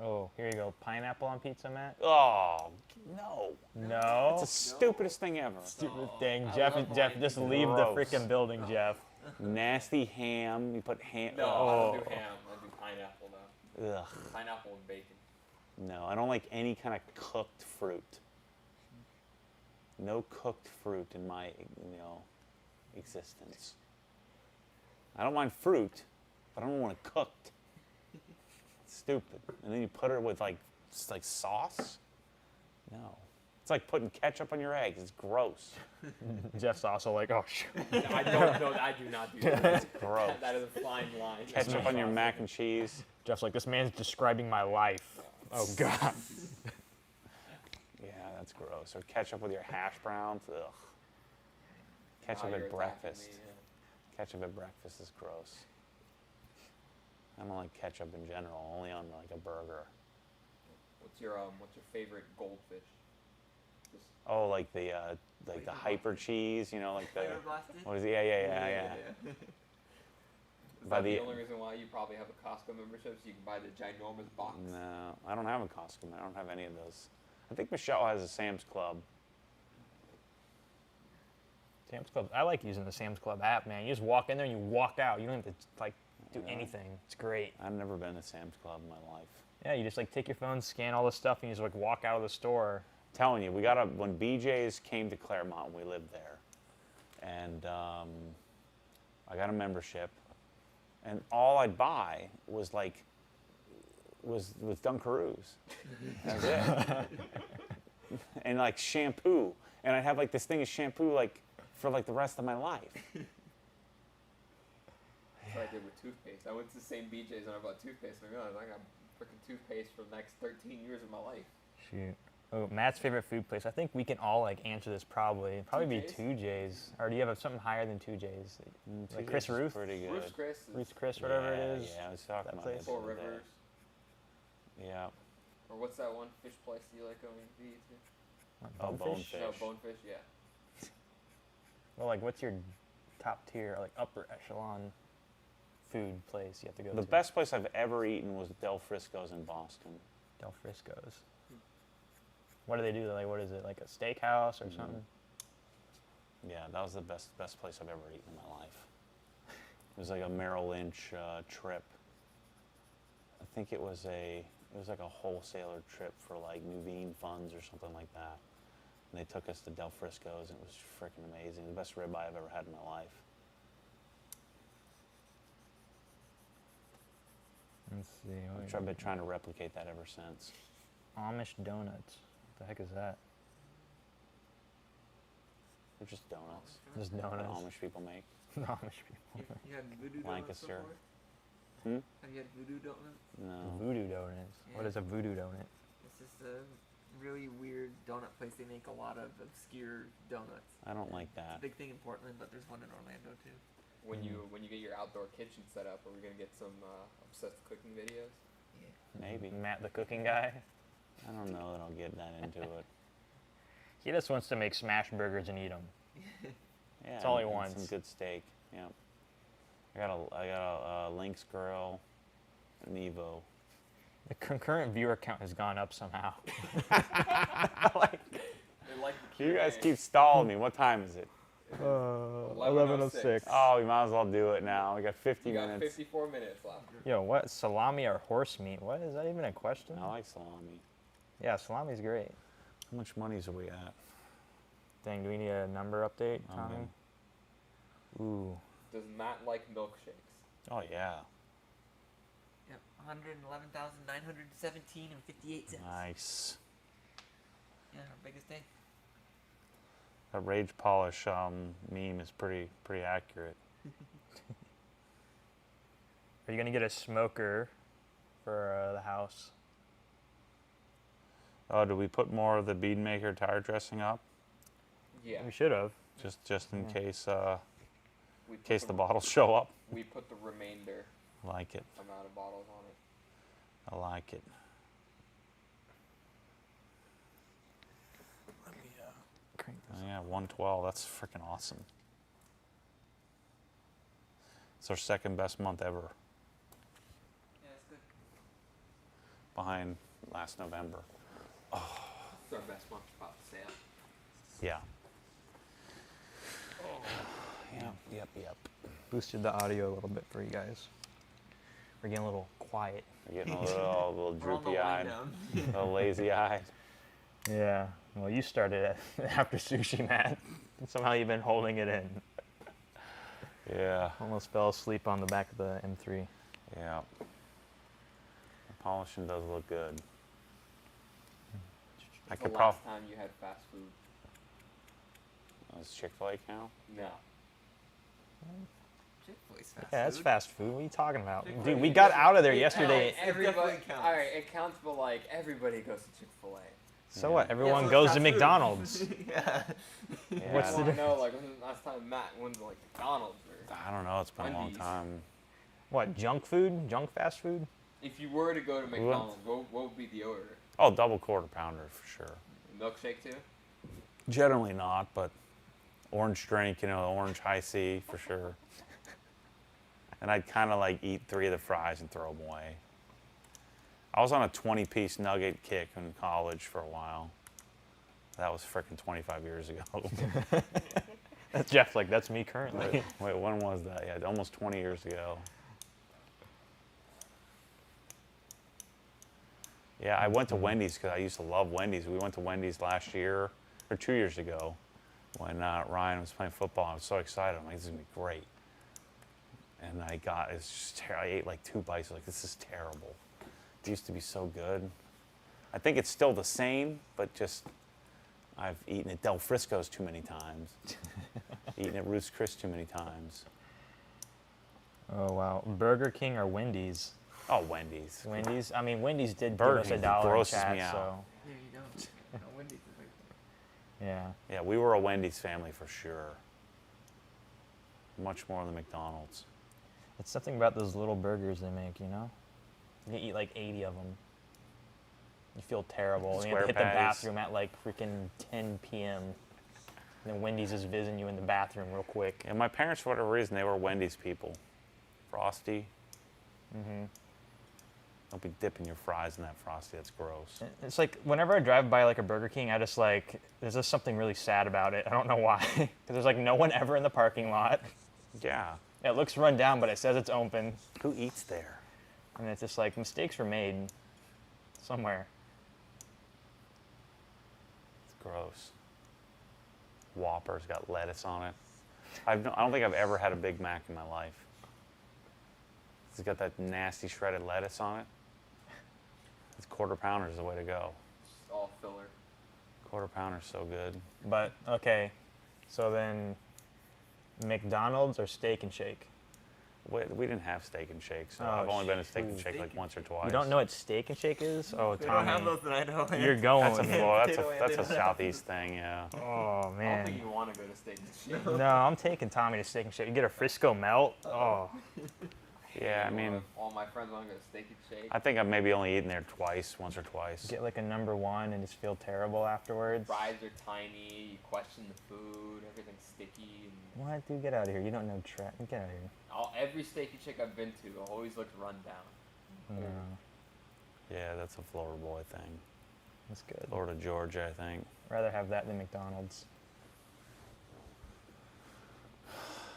Oh, here you go. Pineapple on pizza, Matt? Oh no! No. It's the stupidest thing ever. Stupid thing. I Jeff, love Jeff, Hawaiian just pizza. leave the Gross. freaking building, Jeff. Nasty ham. You put ham. No, I Oh. don't do ham. I do pineapple now. Ugh. Pineapple and bacon. No, I don't like any kind of cooked fruit. No cooked fruit in my, existence. I don't mind fruit, but I don't want it cooked. It's stupid. And then you put it with just like sauce? No. It's like putting ketchup on your eggs. It's gross. Jeff's also like, oh, shoot. I don't know. I do not do that. It's gross. That is a fine line. Ketchup on your mac and cheese. Jeff's like, this man's describing my life. Oh, God. Yeah, that's gross. Or ketchup with your hash browns. Ugh. Ketchup Now you're at attacking breakfast. me, Ketchup at breakfast is gross. I don't like ketchup in general, only on like a burger. What's your favorite goldfish? Just Oh, like the hyper cheese, like the Flavor blasted? what is it? Yeah. is By that the the- only reason why you probably have a Costco membership, so you can buy the ginormous box? No, I don't have a Costco. I don't have any of those. I think Michelle has a Sam's Club. Sam's Club. I like using the Sam's Club app, man. You just walk in there and you walk out. You don't have to do Yeah. anything. It's great. I've never been to Sam's Club in my life. Yeah, you just take your phone, scan all the stuff, and you just walk out of the store. Telling you, when BJ's came to Claremont, we lived there, and I got a membership, and all I'd buy was Dunkaroos. That's it. And shampoo, and I'd have this thing of shampoo for the rest of my life. That's what I did with toothpaste. I went to the same BJ's and I bought toothpaste. And I got freaking toothpaste for the next 13 years of my life. Shoot. Oh, Matt's favorite food place. I think we can all answer this probably. It'd probably be 2J's? 2J's. Or do you have something higher than 2J's? Like Chris TJ's is Ruth? pretty good. Ruth's Chris is, Ruth's Chris, whatever it is. Yeah, I was talking That about place. it the Four other day. Rivers. Yeah. Or what's that one fish place you like going to eat to? Oh, Bonefish? Bonefish. No, Bonefish, yeah. Well, what's your top tier, upper echelon food place you have to go to? The best place I've ever eaten was Del Frisco's in Boston. Del Frisco's. What do they do? What is it? Like a steakhouse or something? Yeah, that was the best place I've ever eaten in my life. It was like a Merrill Lynch trip. I think it was like a wholesaler trip for Nuveen funds or something like that. And they took us to Del Frisco's, and it was freaking amazing. The best ribeye I've ever had in my life. Let's see. I've been trying to replicate that ever since. Amish donuts. What the heck is that? They're just donuts Just that donuts. Amish people make. Amish people. You had voodoo donuts Lancaster. before? Hmm? Have you had voodoo donuts? No. Voodoo donuts. What Yeah. is a voodoo donut? It's just a really weird donut place. They make a lot of obscure donuts. I don't like It's a that. big thing in Portland, but there's one in Orlando too. When you get your outdoor kitchen set up, are we gonna get some obsessed cooking videos? Maybe. Matt, the cooking guy. I don't know that I'll get that into it. He just wants to make smash burgers and eat them. Yeah, That's all he and wants. Some good steak. Yeah. I got a Lynx grill, an Evo. The concurrent viewer count has gone up somehow. They like the You guys Q&A. keep stalling me. What time is it? 11:06. Oh, we might as well do it now. We got 50 You got minutes. 54 minutes left. Yo, what? Salami or horse meat? What? Is that even a question? I like salami. Yeah, salami's great. How much money are we at? Dang, do we need a number update, I'm Tommy? in. Ooh. Does Matt like milkshakes? Oh, yeah. Yep, 111,917 and 58 cents. Nice. Yeah, our biggest day. That Rage Polish meme is pretty accurate. Are you gonna get a smoker for the house? Oh, did we put more of the Beadmaker tire dressing up? Yeah. We should have. Just in Yeah. case We put the bottles show up. We put the remainder I like it. amount of bottles on it. I like it. Crank this. Oh, yeah, 112. That's freaking awesome. It's our second best month ever, Yeah, it's good. behind last November. It's our best month about the sale. Yeah. Yep. Boosted the audio a little bit for you guys. We're getting a little quiet. We're getting a little We're on the droopy wind eyed, down. a little lazy eyed. Yeah. Well, you started after sushi, Matt. Somehow you've been holding it in. Yeah. Almost fell asleep on the back of the M3. Yeah. The polishing does look good. I When's could the probably. last time you had fast food? Does Chick-fil-A count? No. Chick-fil-A's fast Yeah, that's food. fast food. What are you talking about? Chick-fil-A Dude, we got out of there It yesterday. counts. Everybody, definitely counts. all right, it counts, but like everybody goes to Chick-fil-A. So Yeah. what? Everyone so goes fast to food. McDonald's. Yeah. Yeah, What's I the want to difference? know, like, when the last time Matt went to like McDonald's or I don't know. It's been a long Wendy's. time. What? Junk food? Junk fast food? if you were to go to McDonald's, what would be the order? Oh, double quarter pounder for sure. Milkshake too? Generally not, but orange drink, orange high C for sure. And I'd kind of like eat 3 of the fries and throw them away. I was on a 20-piece nugget kick in college for a while. That was freaking 25 years ago. That's Jeff. Like that's me currently. Wait, when was that? Yeah, almost 20 years ago. Yeah, I went to Wendy's because I used to love Wendy's. We went to Wendy's last year, or 2 years ago, when Ryan was playing football. I was so excited. I'm like, this is going to be great. And it's just I ate like 2 bites. Like, this is terrible. It used to be so good. I think it's still the same, but just I've eaten at Del Frisco's too many times. Eaten at Ruth's Chris too many times. Oh wow. Burger King or Wendy's? Oh, Wendy's. Wendy's. I mean, Wendy's did Burger give us King $1 in grosses chat, me out. so There you go. No, Wendy's is like yeah. Yeah, we were a Wendy's family for sure. Much more than McDonald's. It's something about those little burgers they make, you know? You eat like 80 of them. You feel terrible. And you have to hit the Square patties. bathroom at like freaking 10 p.m. And then Wendy's is visiting you in the bathroom real quick. And my parents, for whatever reason, they were Wendy's people. Frosty. Mm-hmm. Don't be dipping your fries in that Frosty. That's gross. It's like whenever I drive by like a Burger King, I just like, there's just something really sad about it. I don't know why. Because there's like no one ever in the parking lot. Yeah. It looks run down, but it says it's open. Who eats there? And it's just like mistakes were made somewhere. It's gross. Whopper's got lettuce on it. I don't think I've ever had a Big Mac in my life. It's got that nasty shredded lettuce on it. It's quarter pounder is the way to go. It's all filler. Quarter pounder's so good. But okay, so then McDonald's or Steak and Shake? We didn't have Steak and Shake, so Oh, I've only been to Steak and shoot. Shake like once or twice. You don't know what Steak and Shake is? Oh, they don't have Tommy, those in Idaho. you're going. That's a Florida, Potato that's and a potato. southeast thing, yeah. Oh I don't man. think you want to go to Steak and Shake. No, I'm taking Tommy to Steak and Shake. You get a Frisco melt. Oh, I Yeah, I mean, all my friends want to go to Steak and Shake. I think I've maybe only eaten there once or twice. Get like a number one and just feel terrible afterwards. Fries are tiny. You question the food. Everything's sticky. And What, dude? Get out of here. You don't know Get out of here. every Steak and Shake I've been to always looks run down. No, Yeah, that's a Florida boy thing. that's good. Florida, Georgia, I think. Rather have that than McDonald's.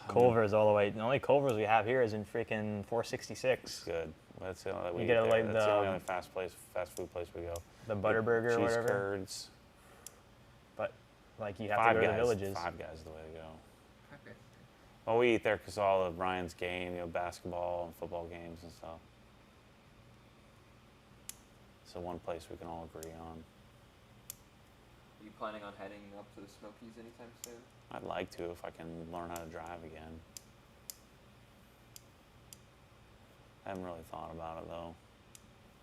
Culver's all the way. The only Culver's we have here is in freaking 466. It's good. That's the only, we You eat get there. like That's the only the- other fast food place we go. The Butterburger or Cheese whatever. curds. But like you have Five to go to Guys. the villages. Five Guys is the way to go. Okay. Well, we eat there because all of Ryan's game, basketball and football games and stuff. So one place we can all agree on. Are you planning on heading up to the Smokies anytime soon? I'd like to if I can learn how to drive again. I haven't really thought about it though.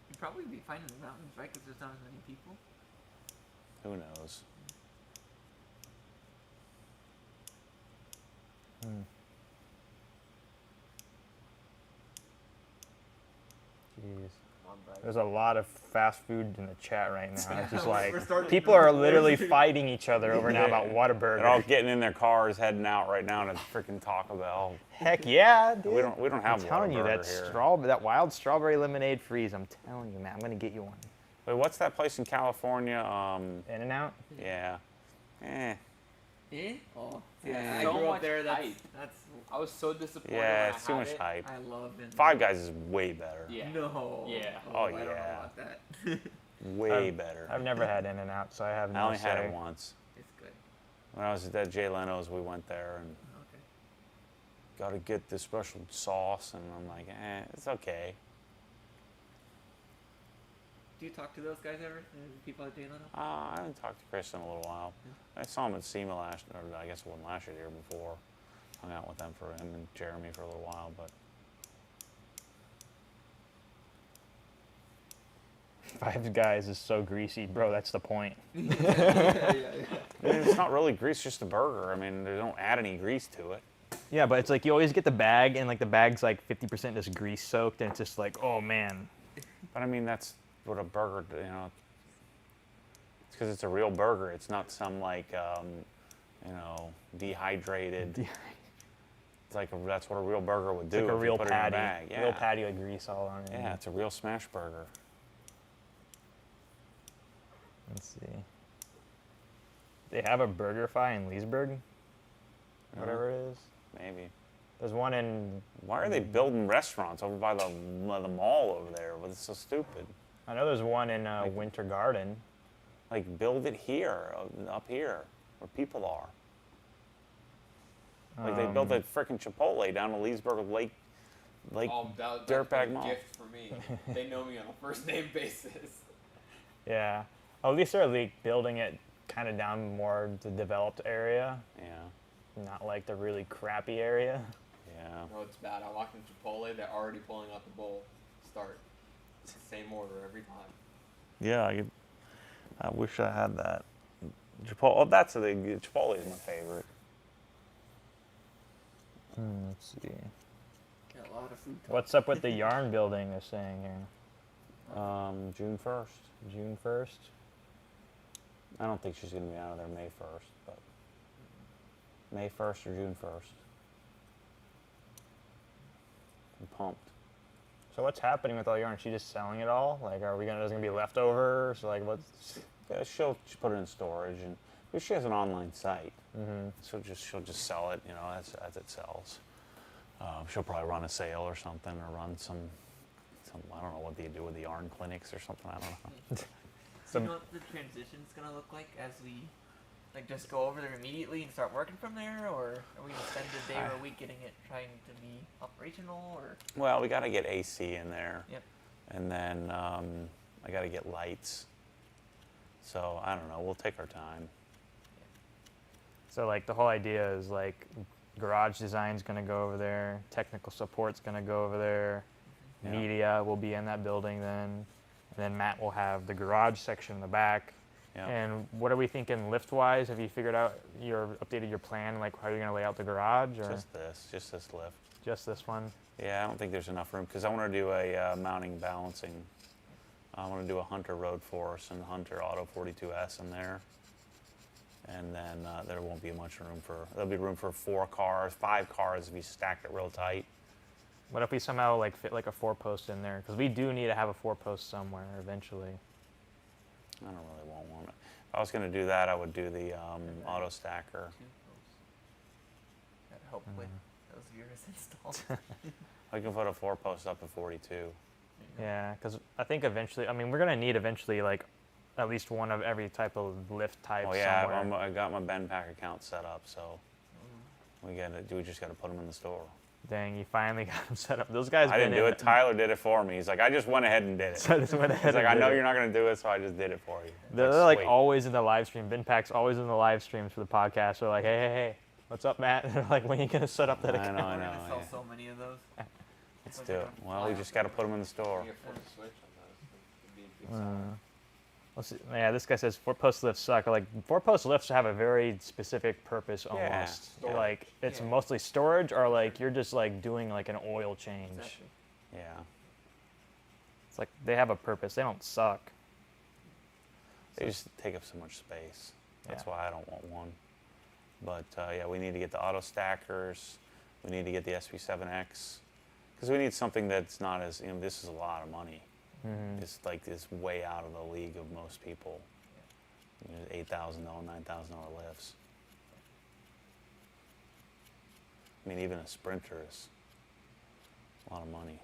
You'd probably be fine in the mountains, right? Because there's not as many people. Who knows? Jeez. Come on, bud. There's a lot of fast food in the chat right now. It's just We're like starting people are literally fighting each other over now about They're all Whataburger. getting in their cars, heading out right now to freaking Taco Bell. Heck yeah, dude. We don't have I'm telling you, that Whataburger here. that wild strawberry lemonade freeze. I'm telling you, man, I'm gonna get you one. Wait, what's that place in California? In and out. Yeah. Eh. Eh? Oh, Yeah. I So grew much up there. hype. That's I was so disappointed. Yeah, when it's I too had much it. hype. I love it. Five Guys is way better. Yeah. No. Yeah. Oh, I don't know yeah. about that. Way better. I've never had In and Out, so I have no I only say. had it once. It's good. When I was at Jay Leno's, we went there and Okay. got to get the special sauce, and I'm like, it's okay. Do you talk to those guys ever? The people at Jay Leno? I haven't talked to Chris in a little while. I saw him at SEMA or I guess it wasn't last year, the year before. Hung out with them him and Jeremy for a little while, but Five Guys is so greasy, bro. That's the point. I mean, it's not really grease, just a burger. I mean, they don't add any grease to it. Yeah, but it's like you always get the bag, and like the bag's like 50% just grease soaked, and it's just like, oh man. But I mean, that's what a burger, it's because it's a real burger. It's not some like, dehydrated. It's like that's what a real burger would do. It's like a if you real put it in a patty. bag. Yeah. Real patty with grease all on it. Yeah, it's a real smash burger. Let's see. They have a BurgerFi in Leesburg, whatever it is. Maybe. There's one in. Why are they building restaurants over by the mall over there? Well, it's so stupid. I know there's one in Winter Garden. Like, build it here, up here, where people are. Like, they built a freaking Chipotle down to Leesburg Lake That's Dirtbag a Mall. gift for me. They know me on a first name basis. Yeah. Oh, at least they're like building it kind of down more the developed area, Yeah, not like the really crappy area. yeah. No, it's bad. I walked in Chipotle, they're already pulling out the bowl. Start. It's the same order every time. Yeah, I wish I had that. Chipotle, that's Chipotle is my favorite. Let's see. Got a lot of food. What's up with the yarn building they're saying here? June 1st. June 1st? I don't think she's going to be out of there May 1st, but May 1st or June 1st. I'm pumped. So what's happening with all yarn? Is she just selling it all? Like, there's gonna be leftovers? Like, what's? Yeah, she'll put it in storage, and because she has an online site, so she'll just sell it, as it sells. She'll probably run a sale or something, or run some I don't know what they do with the yarn clinics or something. I don't know. So you know what the transition's gonna look like as we just go over there immediately and start working from there, or are we gonna spend a day or a week getting it trying to be operational, or? Well, we got to get AC in there, Yep. and then I got to get lights. So I don't know. We'll take our time. So like the whole idea is like garage design's gonna go over there, technical support's gonna go over there, Yeah. media will be in that building then, and then Matt will have the garage section in the back. Yeah. And what are we thinking lift-wise? Have you figured out updated your plan, like how you're gonna lay out the garage, or? Just this lift. Just this one. Yeah, I don't think there's enough room because I want to do a mounting balancing. I want to do a Hunter Road Force and Hunter Auto 42S in there. And then there won't be much room for, there'll be room for 4 cars, 5 cars if you stacked it real tight. What if we somehow like fit like a 4-post in there? Because we do need to have a 4-post somewhere eventually. I don't really want one. If I was going to do that, I would do the auto stacker. Gotta hope with those viewers installed. I can put a 4-post up to 42. Yeah, because I think eventually, I mean, we're gonna need eventually like at least one of every type of lift type Oh yeah, somewhere. I got my Ben Pack account set up, so we just got to put them in the store. Dang, you finally got them set up. Those guys. I didn't do it. Tyler did it for me. He's like, I just went ahead and did it. So I just went ahead. He's like, and I did know it. you're not going to do it, so I just did it for you. They're like sweet. always in the live stream. Ben Pack's always in the live streams for the podcast. They're like, hey, what's up, Matt? And they're like, when are you gonna set up that I account? know, We're gonna sell yeah. so many of those. Let's do it. Well, we just got to put them in the store. You can afford to switch on those. It'd be a big seller. Let's see. Yeah, this guy says 4-post lifts suck. Like 4-post lifts have a very specific purpose Yeah. almost. Storage. Like it's Yeah. mostly storage, or like you're just like doing like an oil change. Exactly. Yeah. It's like they have a purpose. They don't suck. They just take up so much space. That's Yeah. why I don't want one. But yeah, we need to get the auto stackers. We need to get the SP7X. Because we need something that's not as, this is a lot of money. Mm-hmm. It's like it's way out of the league of most people. $8,000, $9,000 lifts. I mean, even a Sprinter is a lot of money.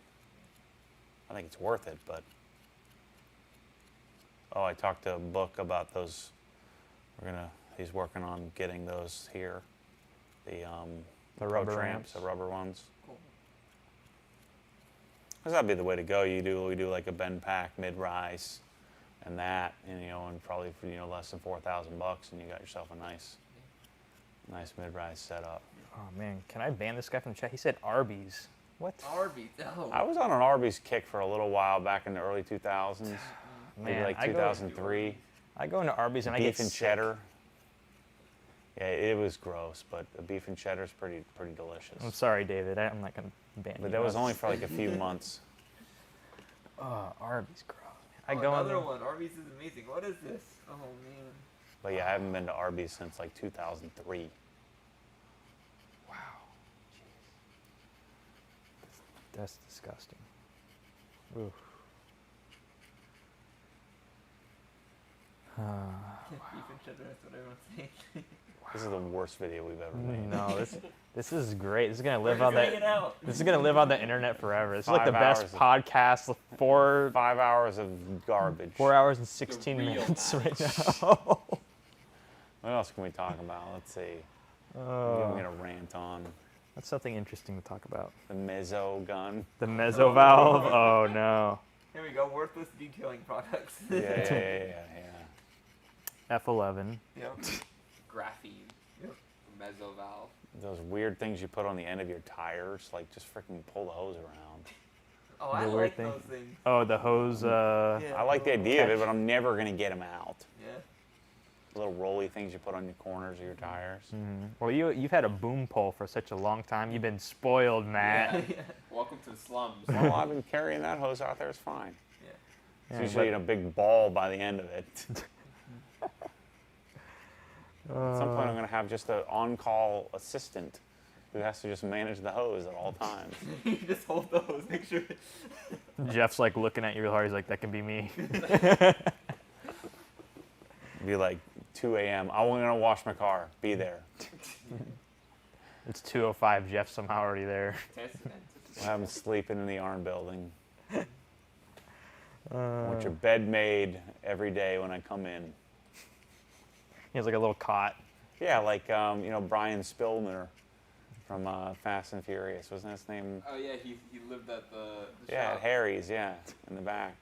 I think it's worth it, but I talked to Book about those. He's working on getting those here. The rubber Pro ramps. the rubber ones. Cool. Because that'd be the way to go. We do like a Ben Pack mid-rise, and that, and probably for less than $4,000, and you got yourself a nice mid-rise setup. Oh man, can I ban this guy from the chat? He said Arby's. What? Arby's. Oh. I was on an Arby's kick for a little while back in the early 2000s, maybe Man, like I go- 2003. I go into Arby's and I get Beef and sick. cheddar. Yeah, it was gross, but the beef and cheddar is pretty delicious. I'm sorry, David. I'm not gonna ban you. But that was only for like a few months. Oh, Arby's gross. Oh, I go in another there. one. Arby's is amazing. What is this? Oh man. But yeah, I haven't been to Arby's since like 2003. Wow. That's disgusting. Oof. Beef and cheddar. That's what everyone's saying. This is the worst video we've ever made. No, this is great. This is gonna We're live just on getting it the. out. This is gonna live on the internet forever. This is like the 5 best hours of- podcast. 4 5 hours of garbage. 4 hours and 16 real minutes right match. now. What else can we talk about? Let's see. I'm Oh, gonna rant on that's something interesting to talk about. the mezzo gun. The meso valve. Oh no. Here we go. Worthless detailing products. Yeah. F11. Yep. Graphene. Yep. Mezzo valve. Those weird things you put on the end of your tires, like just freaking pull the hose around. Oh, I The weird like thing. those things. Oh, the hose. Yeah. I like the idea of it, but I'm never gonna get them out. Yeah. Little rolly things you put on your corners of your tires. Well, you've had a boom pole for such a long time. You've been spoiled, Matt. Yeah. Welcome to the slums. Well, I've been carrying that hose out there. It's fine. Yeah. It's usually in a big ball by the end of it. At some point, I'm going to have just an on-call assistant who has to just manage the hose at all times. You just hold those. Make sure. Jeff's like looking at you real hard. He's like, that can be me. Be like 2 a.m. I'm going to wash my car. Be there. It's 2:05. Jeff's somehow already there. We'll have him sleeping in the ARM building. I want your bed made every day when I come in. He has like a little cot. Yeah, like Brian Spillner from Fast and Furious. Wasn't his name? Oh yeah, he lived at the Yeah, shop. at Harry's. Yeah, in the back.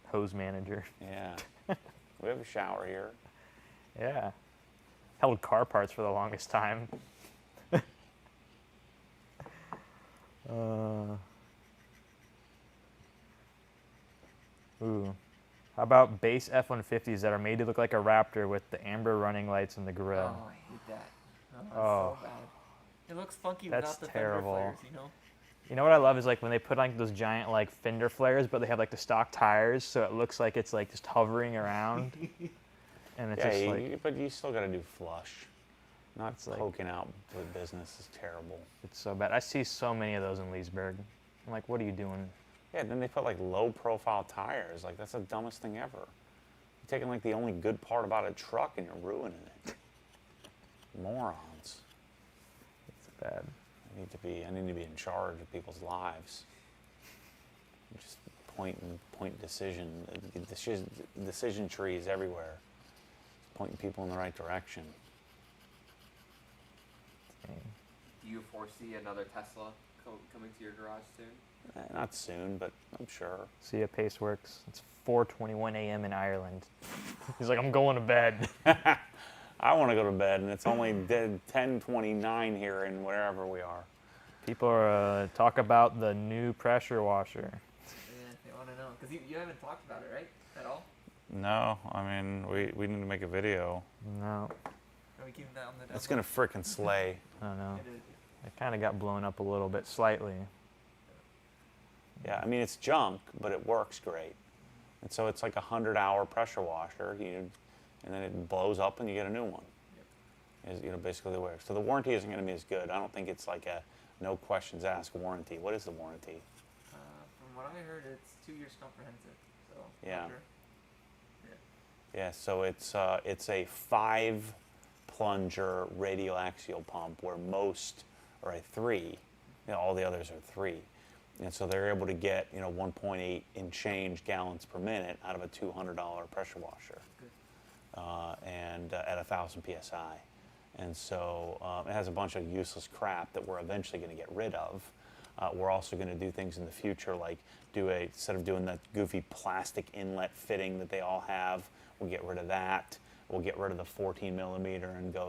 Hose manager. Yeah. We have a shower here. Yeah. Held car parts for the longest time. Ooh. How about base F-150s that are made to look like a Raptor with the amber running lights and the grill? Oh, I hate that. Oh, that's Oh. so bad. It looks funky That's without the terrible. fender flares, you know? You know what I love is like when they put like those giant like fender flares, but they have like the stock tires, so it looks like it's like just hovering around, and it's Yeah, just like but you still got to do flush. Not It's like- poking out the business is terrible. it's so bad. I see so many of those in Leesburg. I'm like, what are you doing? Yeah, then they put like low profile tires. Like that's the dumbest thing ever. You're taking like the only good part about a truck and you're ruining it. Morons. It's bad. I need to be in charge of people's lives. Just point decision. Decision trees everywhere. Pointing people in the right direction. Do you foresee another Tesla coming to your garage soon? Not soon, but I'm sure. See ya, Paceworks. It's 4:21 a.m. in Ireland. He's like, I'm going to bed. I want to go to bed, and it's only 10:29 here in wherever we are. People are talk about the new pressure washer. Yeah, they want to know. Because you haven't talked about it, right? At all? No, I mean, we need to make a video. No, Are we keeping that on the It's going to frickin' slay. I don't know. It is. It kind of got blown up a little bit, slightly. Yeah, I mean, it's junk, but it works great. And so it's like a 100-hour pressure washer, and then it blows up and you get a new one. Is basically the way. So the warranty isn't going to be as good. I don't think it's like a no questions asked warranty. What is the warranty? From what I heard, it's 2 years comprehensive. So Yeah. not sure. Yeah, so it's a 5-plunger radial axial pump where most are a 3. All the others are 3. And so they're able to get 1.8 and change gallons per minute out of a $200 pressure washer, and at 1,000 psi. And so it has a bunch of useless crap that we're eventually going to get rid of. We're also going to do things in the future, like instead of doing that goofy plastic inlet fitting that they all have, we'll get rid of that. We'll get rid of the 14 millimeter and get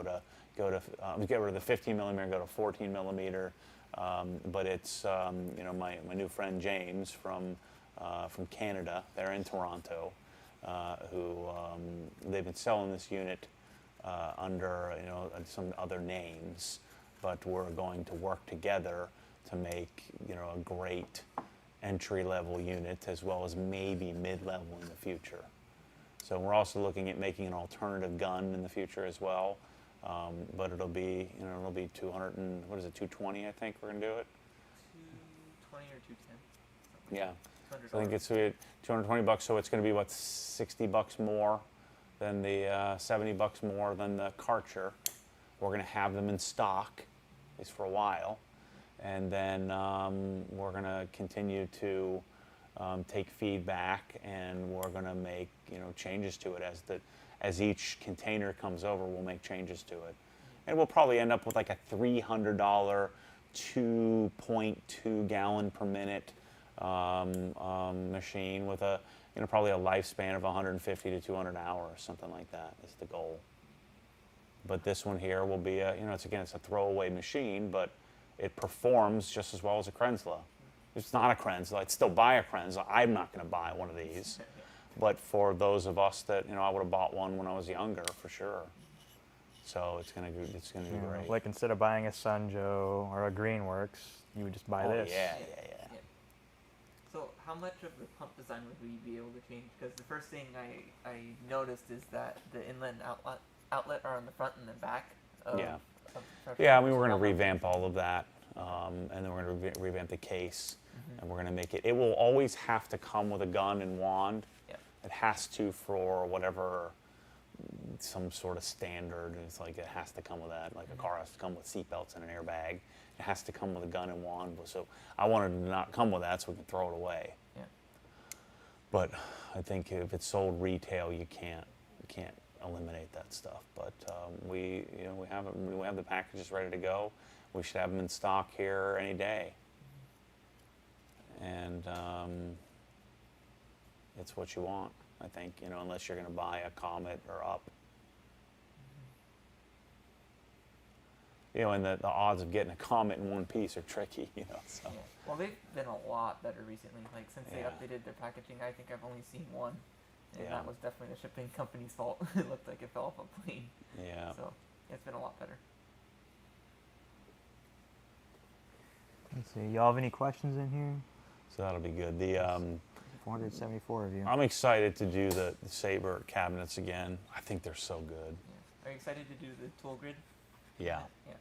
rid of the 15 millimeter and go to 14 millimeter. But it's my new friend James from Canada. They're in Toronto, who they've been selling this unit under some other names, but we're going to work together to make a great entry-level unit as well as maybe mid-level in the future. So we're also looking at making an alternative gun in the future as well. But it'll be 200 and 220, I think we're gonna do it. 220 or 210. Yeah, $200. so I think it's $220. So it's gonna be what, $60 more than the $70 more than the Karcher. We're gonna have them in stock, at least for a while, and then we're gonna continue to take feedback, and we're gonna make changes to it as each container comes over. We'll make changes to it, and we'll probably end up with like a $300 2.2 gallon per minute machine with a probably a lifespan of 150 to 200 hours, something like that is the goal. But this one here will be it's a throwaway machine, but it performs just as well as a Krenzla. It's not a Krenzla. I'd still buy a Krenzla. I'm not going to buy one of these. But for those of us that I would have bought one when I was younger, for sure. So it's gonna be great. Like instead of buying a Sunjo or a Greenworks, you would just buy this. Yeah. So how much of the pump design would we be able to change? Because the first thing I noticed is that the inlet and outlet are on the front and the back. Of, Yeah. of the Yeah, I mean, we're going to revamp all of that, and then we're going to revamp the case, and we're going to make it. It will always have to come with a gun and wand. Yeah. It has to for whatever, some sort of standard. It's like it has to come with that. Like a car has to come with seatbelts and an airbag. It has to come with a gun and wand. So I wanted it to not come with that so we can throw it away. Yeah. But I think if it's sold retail, you can't eliminate that stuff. But we have the packages ready to go. We should have them in stock here any day. And it's what you want, I think. Unless you're going to buy a Comet or up. And the odds of getting a Comet in one piece are tricky. So. Yeah. Well, they've been a lot better recently. Like since they Yeah. updated their packaging, I think I've only seen one, and Yeah. that was definitely the shipping company's fault. It looked like it fell off a plane. Yeah. So it's been a lot better. Let's see. Y'all have any questions in here? So that'll be good. 474 of you. I'm excited to do the Sabre cabinets again. I think they're so good. Yeah. Are you excited to do the tool grid? Yeah. Yeah.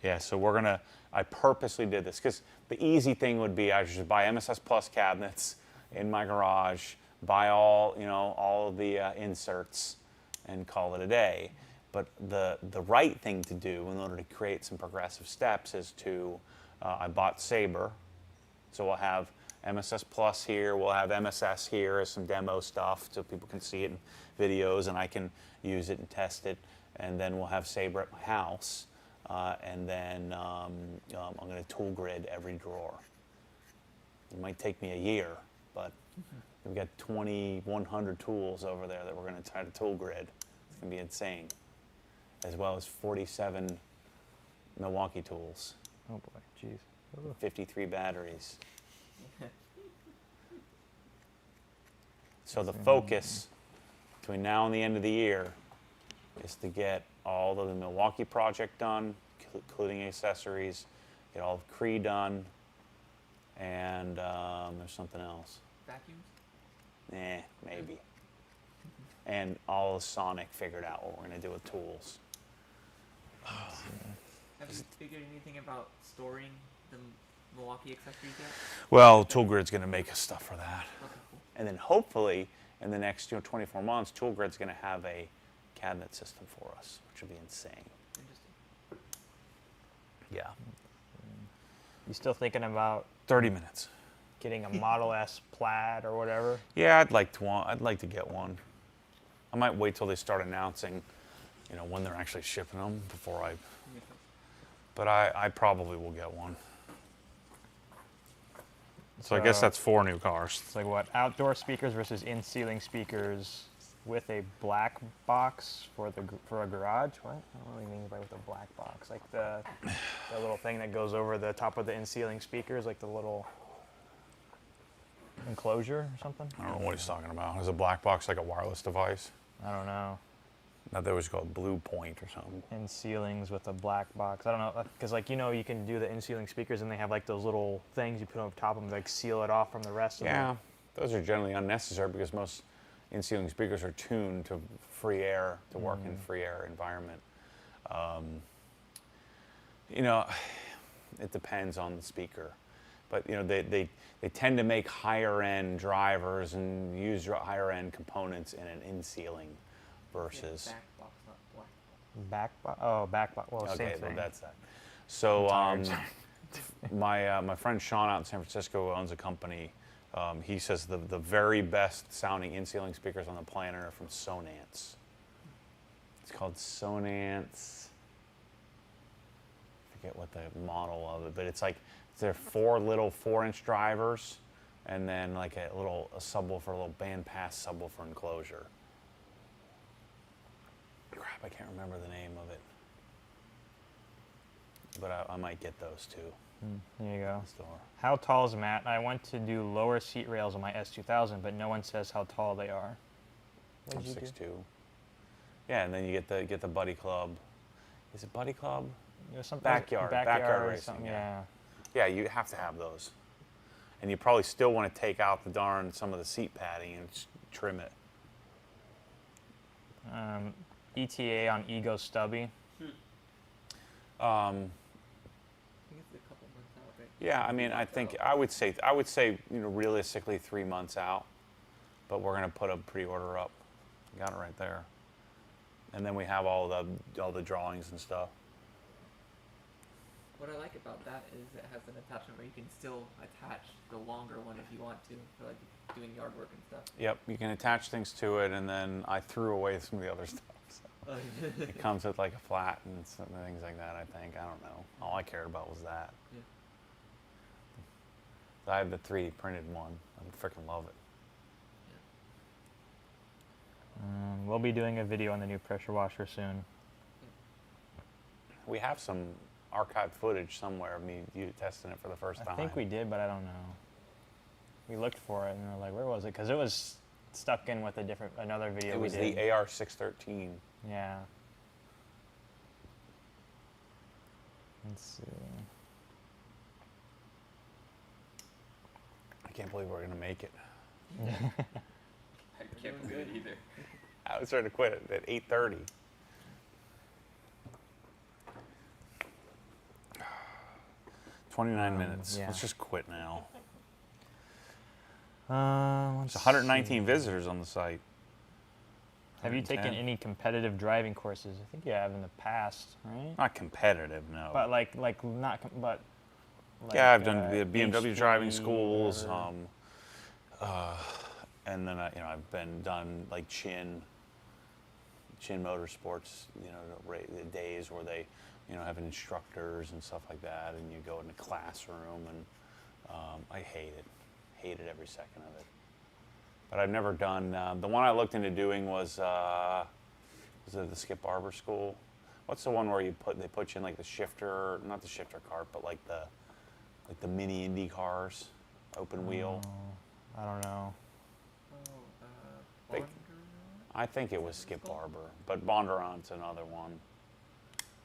Yeah, so I purposely did this because the easy thing would be I should just buy MSS Plus cabinets in my garage, buy all of the inserts and call it a day. But the right thing to do in order to create some progressive steps is I bought Sabre. So we'll have MSS Plus here, we'll have MSS here as some demo stuff so people can see it in videos and I can use it and test it. And then we'll have Sabre at my house. And then I'm going to tool grid every drawer. It might take me a year, but we've got 2,100 tools over there that we're going to try to tool grid. It's going to be insane. As well as 47 Milwaukee tools, Oh boy, jeez. 53 batteries. So the focus between now and the end of the year is to get all of the Milwaukee project done, including accessories, get all of Cree done, and there's something else. Vacuums? Maybe. And all of Sonic figured out what we're going to do with tools. Have you figured anything about storing the Milwaukee accessories yet? Well, Tool Grid's going to make us stuff for that. Okay, cool. And then hopefully in the next 24 months, Tool Grid's going to have a cabinet system for us, which would be insane. Interesting. Yeah. You still thinking about 30 minutes. getting a Model S Plaid or whatever? Yeah, I'd like to get one. I might wait till they start announcing, when they're actually shipping them before but I probably will get one. So I guess that's 4 new cars. It's like what? Outdoor speakers versus in-ceiling speakers with a black box for a garage? What? I don't know what you mean by with a black box. Like the little thing that goes over the top of the in-ceiling speakers, like the little enclosure or something? I don't know what he's talking about. Is a black box like a wireless device? I don't know. No, that was called Blue Point or something. In ceilings with a black box. I don't know, because you can do the in-ceiling speakers and they have like those little things you put over top of them, like seal it off from the rest of them. Yeah, those are generally unnecessary because most in-ceiling speakers are tuned to free air, to work in free air environment. It depends on the speaker. But they tend to make higher end drivers and use higher end components in an in-ceiling versus Back box, not black. Back box. Well, same okay, thing. that's that. So I'm tired. my friend Sean out in San Francisco who owns a company. He says the very best sounding in-ceiling speakers on the planet are from Sonance. It's called Sonance. I forget what the model of it, but it's like they're 4 little 4-inch drivers, and then like a subwoofer, a little bandpass subwoofer enclosure. Crap, I can't remember the name of it, but I might get those too. There you go. Store. How tall is Matt? I went to do lower seat rails on my S2000, but no one says how tall they are. What I'm did you do? 6'2". Yeah, and then you get the Buddy Club. Is it Buddy Club? It was something Backyard or racing, something, yeah. Yeah, you have to have those. And you probably still want to take out some of the seat padding and trim it. ETA on Ego Stubby. I think it's a couple months out, right? Yeah, I mean, I would say realistically 3 months out, but we're gonna put a pre-order up. Got it right there. And then we have all the drawings and stuff. What I like about that is it has an attachment where you can still attach the longer one if you want to, for like doing yard work and stuff. Yep, you can attach things to it, and then I threw away some of the other stuff. So it comes with like a flat and some things like that. I think, I don't know. All I cared about was that. Yeah. I have the 3D printed one. I freaking love it. We'll be doing a video on the new pressure washer soon. We have some archived footage somewhere of you testing it for the first time. I think we did, but I don't know. We looked for it and we're like, where was it? Because it was stuck in with another video It was we did. the AR613. Yeah. Let's see. can't believe we're gonna make it. I can't believe it either. I was ready to quit at 8:30. "29 minutes. yeah. Let's just quit now." Let's There's 119 see. visitors on the site. Have you taken 110. any competitive driving courses? I think you have in the past, right? Not competitive, no. But like not, but. Like, yeah, I've done the BMW HT driving schools, whatever. and then I've done like Chin Motorsports, the days where they, have instructors and stuff like that, and you go in the classroom, and I hated every second of it. But I've never done the one I looked into doing was it the Skip Barber School? What's the one where they put you in like the shifter, not the shifter cart, but like the mini Indy cars, open wheel? I don't know. Think- I think it was Skip Barber, but Bondurant's another one.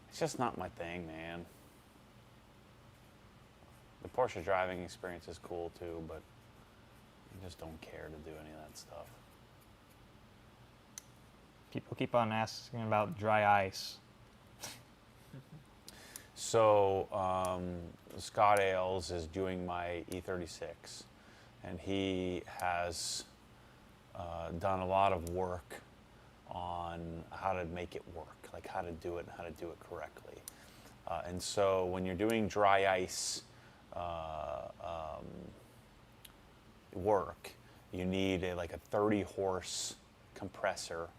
It's just not my thing, man. The Porsche driving experience is cool too, but I just don't care to do any of that stuff. People keep on asking about dry ice. So Scott Ailes is doing my E36, and he has done a lot of work on how to make it work, like how to do it and how to do it correctly. And so when you're doing dry ice work, you need like a 30 horse compressor.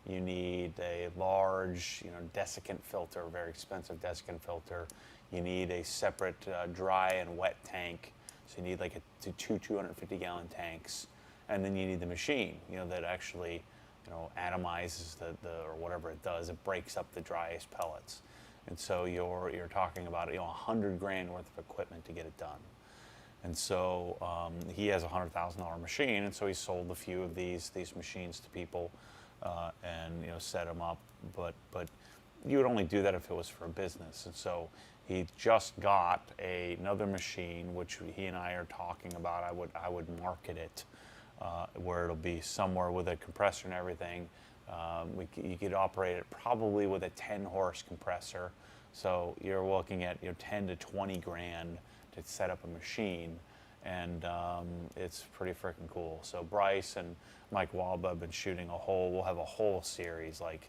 You need a large, desiccant filter, very expensive desiccant filter. You need a separate dry and wet tank. So you need like two 250-gallon tanks. And then you need the machine, that actually, atomizes or whatever it does. It breaks up the dry ice pellets. And so you're talking about, $100 grand worth of equipment to get it done. And so he has a $100,000 machine, and so he sold a few of these machines to people. And set them up, but you would only do that if it was for a business. And so he just got another machine, which he and I are talking about. I would market it where it'll be somewhere with a compressor and everything. You could operate it probably with a 10 horse compressor. So you're looking at 10 to 20 grand to set up a machine. And it's pretty freaking cool. So Bryce and Mike Walba have been shooting we'll have a whole series, like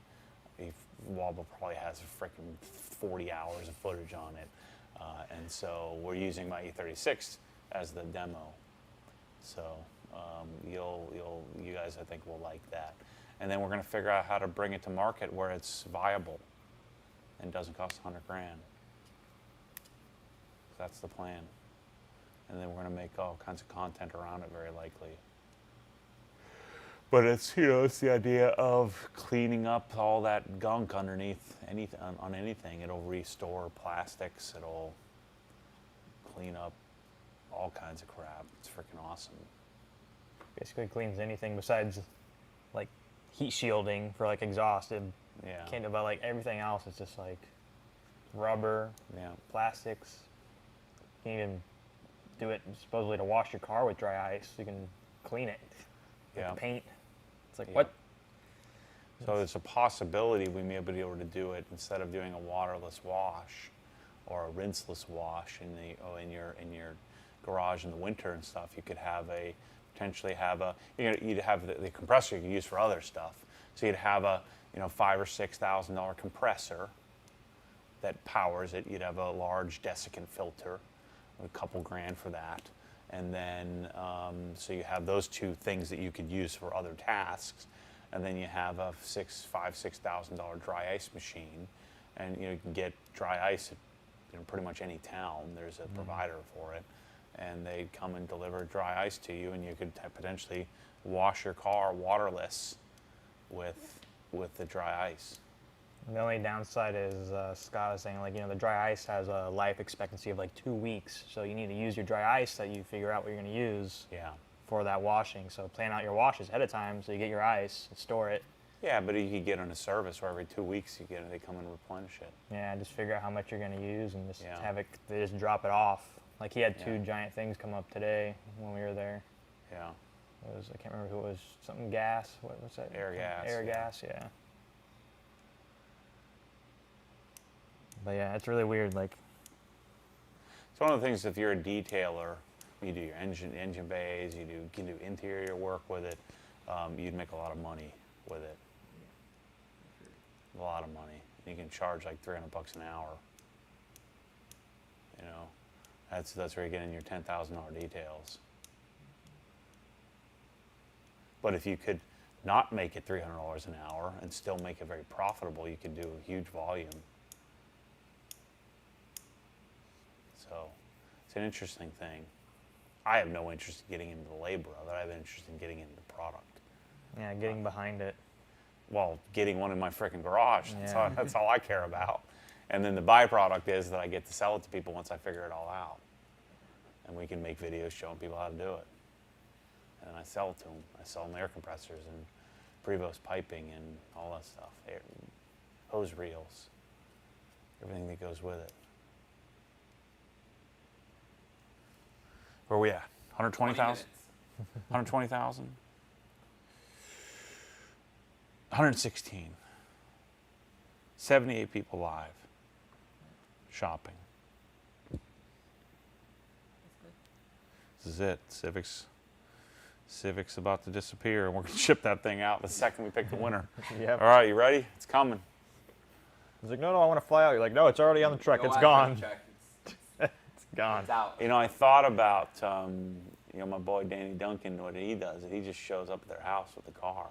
Walba probably has a freaking 40 hours of footage on it. And so we're using my E36 as the demo. So you guys, I think, will like that. And then we're gonna figure out how to bring it to market where it's viable and doesn't cost 100 grand. That's the plan. And then we're going to make all kinds of content around it, very likely. But it's it's the idea of cleaning up all that gunk underneath on anything. It'll restore plastics. It'll clean up all kinds of crap. It's freaking awesome. Basically cleans anything besides like heat shielding for like exhaust. It Yeah. can't do about like everything else. It's just like rubber, Yeah. plastics. You can even do it supposedly to wash your car with dry ice. You can clean it with Yeah. paint. It's like Yeah. what? So there's a possibility we may be able to do it instead of doing a waterless wash or a rinseless wash in your garage in the winter and stuff. You could potentially have you'd have the compressor you could use for other stuff. So you'd have a $5,000 or $6,000 compressor that powers it. You'd have a large desiccant filter, a couple grand for that. And then, so you have those two things that you could use for other tasks. And then you have a $6,000 dry ice machine. And you can get dry ice at pretty much any town. There's a provider for it. And they come and deliver dry ice to you, and you could potentially wash your car waterless with the dry ice. The only downside is Scott was saying the dry ice has a life expectancy of like 2 weeks. So you need to use your dry ice that you figure out what you're going to use Yeah. for that washing. So plan out your washes ahead of time so you get your ice and store it. Yeah, but you could get on a service where every 2 weeks they come and replenish it. Yeah, just figure out how much you're going to use and just Yeah. have it. They just drop it off Like he had two Yeah. giant things come up today when we were there. Yeah. It was, I can't remember who it was, something gas. What was that? Air gas, Air yeah. gas, yeah. But yeah, it's really weird. Like, It's one of the things, if you're a detailer, you do your engine bays, you can do interior work with it, you'd make a lot of money with it. A lot of money. You can charge like $300 an hour. You know, that's where you get in your $10,000 details. But if you could not make it $300 an hour and still make it very profitable, you could do a huge volume. So it's an interesting thing. I have no interest in getting into the labor of it. I have interest in getting into the product. yeah, getting behind it. Well, getting one in my freaking garage. Yeah. That's all I care about. And then the byproduct is that I get to sell it to people once I figure it all out. And we can make videos showing people how to do it. And then I sell it to them. I sell them air compressors and Prevost piping and all that stuff. Hose reels. Everything that goes with it. Where are we at? 120,000? 120,000? 116. 78 people live. Shopping. This is it. Civic's about to disappear, and we're going to ship that thing out the second we pick the winner. Yep. All right, you ready? It's coming. He's like, no, I want to fly out. You're like, no, it's already on the truck. It's gone. It's gone. It's out. You know, I thought about, my boy Danny Duncan, what he does. He just shows up at their house with a car.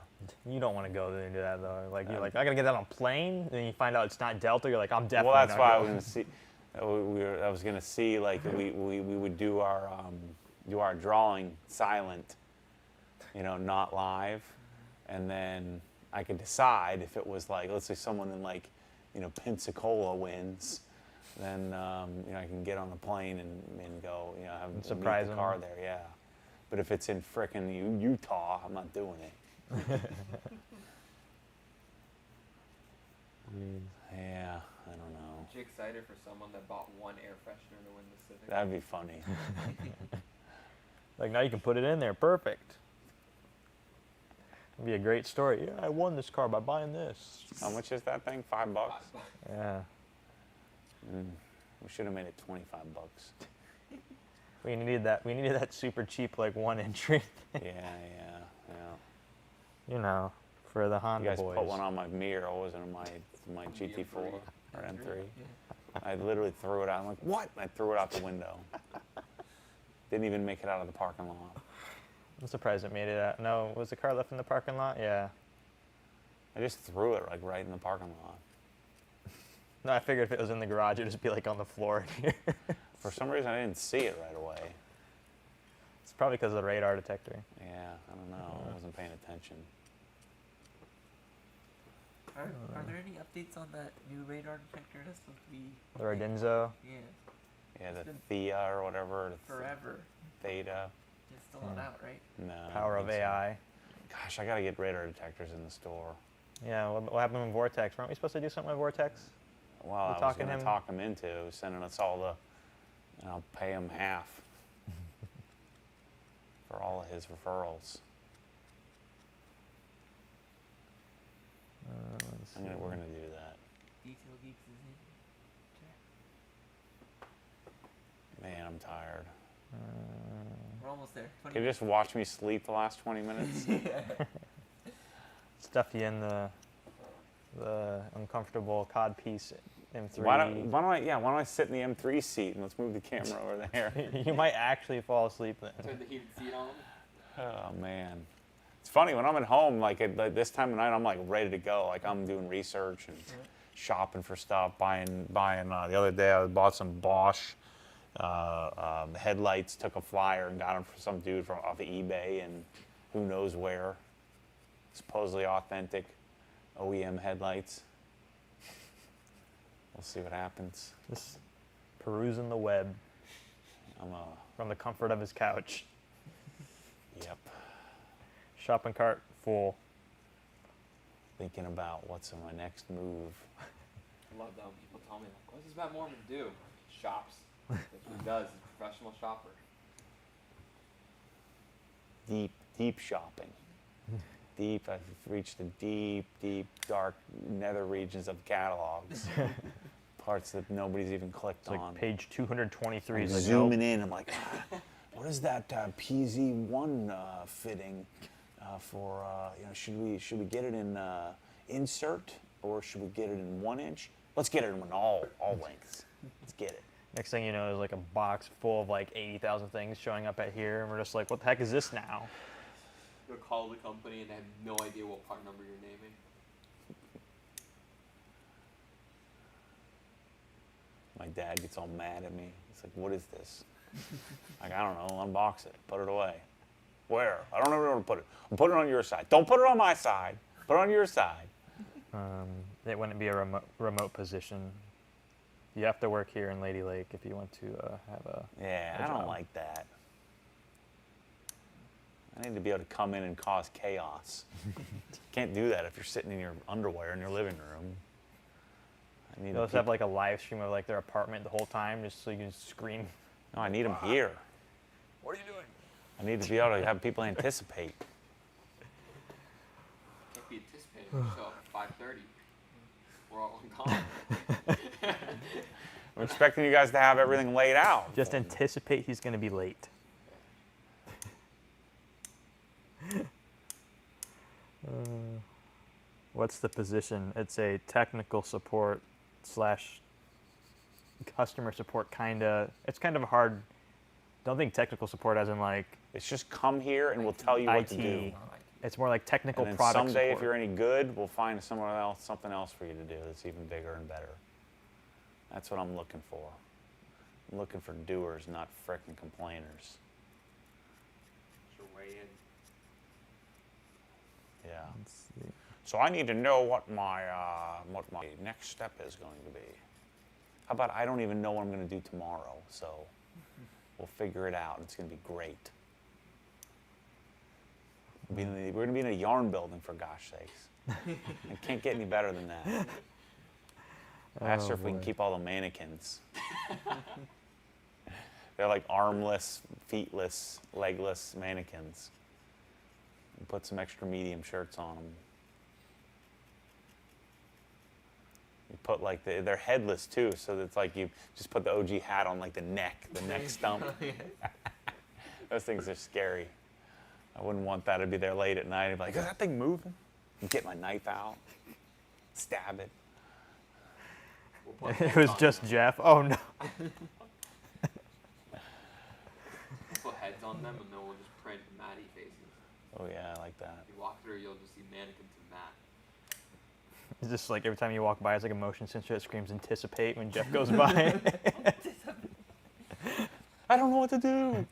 You don't want to go there and do that though. Like you're like, I gotta get that on a plane. And then you find out it's not Delta. You're like, I'm definitely. Well, that's not why I going. was going to see. I was going to see like we would do our drawing silent, not live, and then I could decide if it was like, let's say someone in like, Pensacola wins, then I can get on a plane and go, have surprise meet the them. car there, yeah. But if it's in frickin' Utah, I'm not doing it. Yeah, I don't know. Aren't you excited for someone that bought one air freshener to win the Civic? That'd be funny. Like now you can put it in there. Perfect. It'd be a great story. Yeah, I won this car by buying this. How much is that thing? $5? Yeah. We should have made it $25. We needed that. We needed that super cheap like one entry. Yeah. For the You Honda guys boys. put one on my mirror, wasn't it? My GT4 or M3. I literally threw it out. I'm like, what? I threw it out the window. Didn't even make it out of the parking lot. I'm surprised it made it out. No, was the car left in the parking lot? Yeah. I just threw it like right in the parking lot. No, I figured if it was in the garage, it'd just be like on the floor in here. For some reason, I didn't see it right away. It's probably because of the radar detector. Yeah, I don't know. I wasn't paying attention. Are there any updates on that new radar detector that's supposed to be? The Rodinzo. Yeah, Yeah, the It's been Thea or whatever. forever. Theta. It's still not out, right? No. I don't Power of think so. AI. Gosh, I gotta get radar detectors in the store. Yeah, what happened with Vortex? Weren't we supposed to do something with Vortex? Well, We're I was talking gonna him- talk him into sending us all and I'll pay him half for all of his referrals. We're gonna do that. Detail Geeks is in. Man, I'm tired. We're almost there. 20 Can you just watch me sleep the last 20 minutes? Stuff you in the uncomfortable codpiece M3. Why don't I sit in the M3 seat and let's move the camera over there? You might actually fall asleep then. Turn the heated seat on. Oh man, it's funny when I'm at home. Like at this time of night, I'm like ready to go. Like I'm doing research and shopping for stuff. Buying. The other day, I bought some Bosch headlights. Took a flyer and got them from some dude off of eBay and who knows where. Supposedly authentic OEM headlights. We'll see what happens. Just perusing the web I'm from the comfort of his couch. Yep. Shopping cart full. Thinking about what's my next move. I love that when people tell me, like, what does Matt Mormon do? Shops. That's what he does. professional shopper. Deep shopping. Deep. I've reached the deep, dark nether regions of catalogs. Parts that nobody's even clicked It's like on. page 223 I'm is like, zooming in. I'm like, what is that PZ1 fitting for? Should we get it in insert or should we get it in 1 inch? Let's get it in all lengths. Let's get it. Next thing you know, there's like a box full of like 80,000 things showing up at here, and we're just like, what the heck is this now? You'll call the company and they have no idea what part number you're naming. My dad gets all mad at me. He's like, what is this? Like, I don't know. Unbox it. Put it away. Where? I don't know where to put it. I'll put it on your side. Don't put it on my side. Put it on your side. It wouldn't be a remote position. You have to work here in Lady Lake if you want to have a. Yeah, a I don't job. like that. I need to be able to come in and cause chaos. Can't do that if you're sitting in your underwear in your living room. I need They'll just have like a live stream of like their apartment the whole time, just so you can scream. No, I need them here. What are you doing? I need to be able to have people anticipate. Can't be anticipating yourself at 5:30. We're all gone. I'm expecting you guys to have everything laid out. Just anticipate he's going to be late. What's the position? It's a technical support / customer support kinda. It's kind of hard. Don't think technical support as in like It's just come here and we'll tell you what to IT. do. It's more like technical And then product someday, support. if you're any good, we'll find something else for you to do that's even bigger and better. That's what I'm looking for. I'm looking for doers, not frickin' complainers. Your way in. Yeah. Let's see. So I need to know what my next step is going to be. How about I don't even know what I'm going to do tomorrow, so we'll figure it out. It's going to be great. We're going to be in a yarn building, for gosh sakes. It can't get any better than that. I asked her if we can keep all the mannequins. They're like armless, feetless, legless mannequins. And put some extra medium shirts on them. You put like they're headless too, so it's like you just put the OG hat on like the neck stump. Those things are scary. I wouldn't want that to be there late at night. I'd be like, is that thing moving? And get my knife out, stab it. We'll put It heads was on just them. Jeff. Oh no. Put heads on them and then we'll just print matty faces. Oh yeah, I like that. You walk through, you'll just see mannequins and mat. It's just like every time you walk by, it's like a motion sensor that screams anticipate when Jeff goes by. I don't know what to do.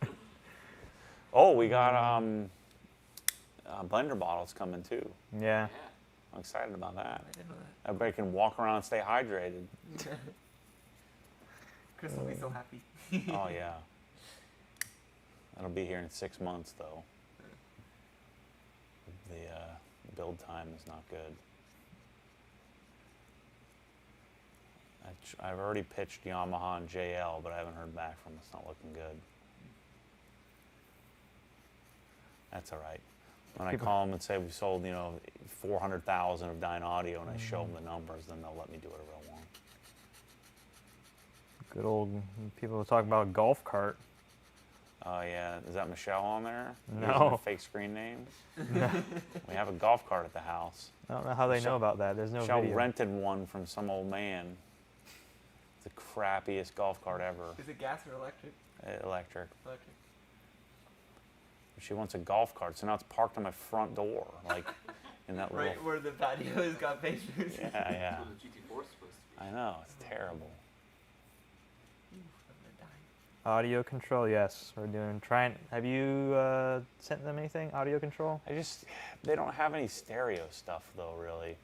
Oh, we got blender bottles coming too. Yeah. Yeah. I'm excited about that. I didn't know that. Everybody can walk around and stay hydrated. Chris will be so happy. Oh yeah. That'll be here in 6 months though. The build time is not good. I've already pitched Yamaha and JL, but I haven't heard back from them. It's not looking good. That's all right. When I call them and say we sold, 400,000 of Dyne Audio, and I show them the numbers, then they'll let me do whatever I want. Good old people talk about a golf cart. Oh yeah, is that Michelle on there? No. Using her fake screen name. We have a golf cart at the house. I don't know how they know about that. There's no Michelle video. rented one from some old man. It's the crappiest golf cart ever. Is it gas or electric? Electric. Electric. She wants a golf cart, so now it's parked on my front door, like in that little. Right where the patio has got pictures. Yeah, That's yeah. what the GT4 is supposed to be. I know, it's terrible. I'm gonna die. Audio control, yes. We're doing trying. Have you sent them anything? Audio control? They don't have any stereo stuff though, really.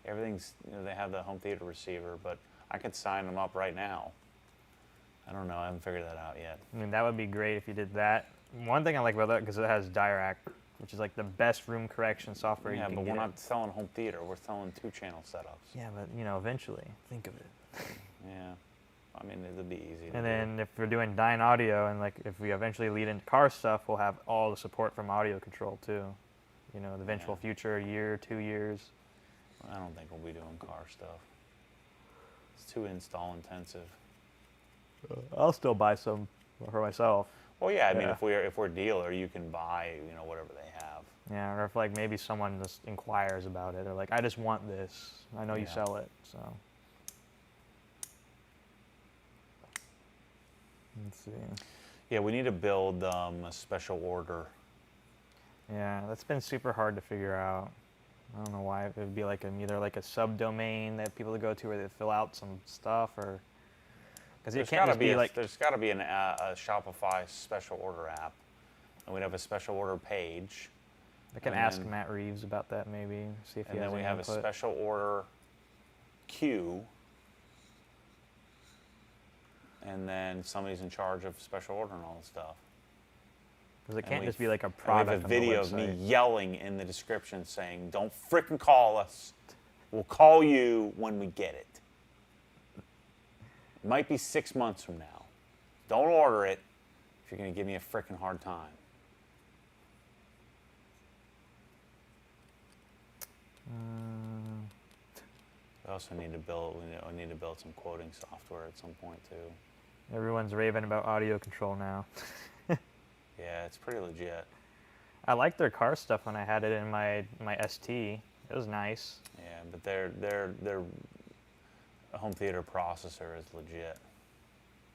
Everything's, they have the home theater receiver, but I could sign them up right now. I don't know, I haven't figured that out yet. I mean, that would be great if you did that. One thing I like about that, because it has Dirac, which is like the best room correction software you Yeah, can but get. we're not selling home theater, we're selling 2-channel setups. Yeah, but eventually, think of it. Yeah. I mean, it'll be easy. To And do. then if we're doing Dyne Audio, and like if we eventually lead into car stuff, we'll have all the support from audio control too. You know, the eventual Yeah. future, a year, 2 years. I don't think we'll be doing car stuff. It's too install intensive. I'll still buy some for myself. Well, yeah. I mean, Yeah. if we're a dealer, you can buy whatever they have. Yeah, or if like maybe someone just inquires about it, or like I just want this. I know you Yeah. sell it, so. Let's see. Yeah, we need to build a special order. Yeah, that's been super hard to figure out. I don't know why. It would be like either like a subdomain that people go to where they fill out some stuff, or because it There's can't gotta just be like there's got to be a Shopify special order app, and we'd have a special order page, I can and ask then- Matt Reeves about that maybe. See if he and has then we any have a input. special order queue, and then somebody's in charge of special order and all this stuff. Because it And can't we- just be like a And we product. have a on the video of me website. yelling in the description saying, "Don't frickin' call us. We'll call you when we get it." It might be 6 months from now. Don't order it if you're gonna give me a frickin' hard time. We also need to build. We need to build some quoting software at some point too. Everyone's raving about audio control now. Yeah, it's pretty legit. I liked their car stuff when I had it in my ST. It was nice. Yeah, but their home theater processor is legit.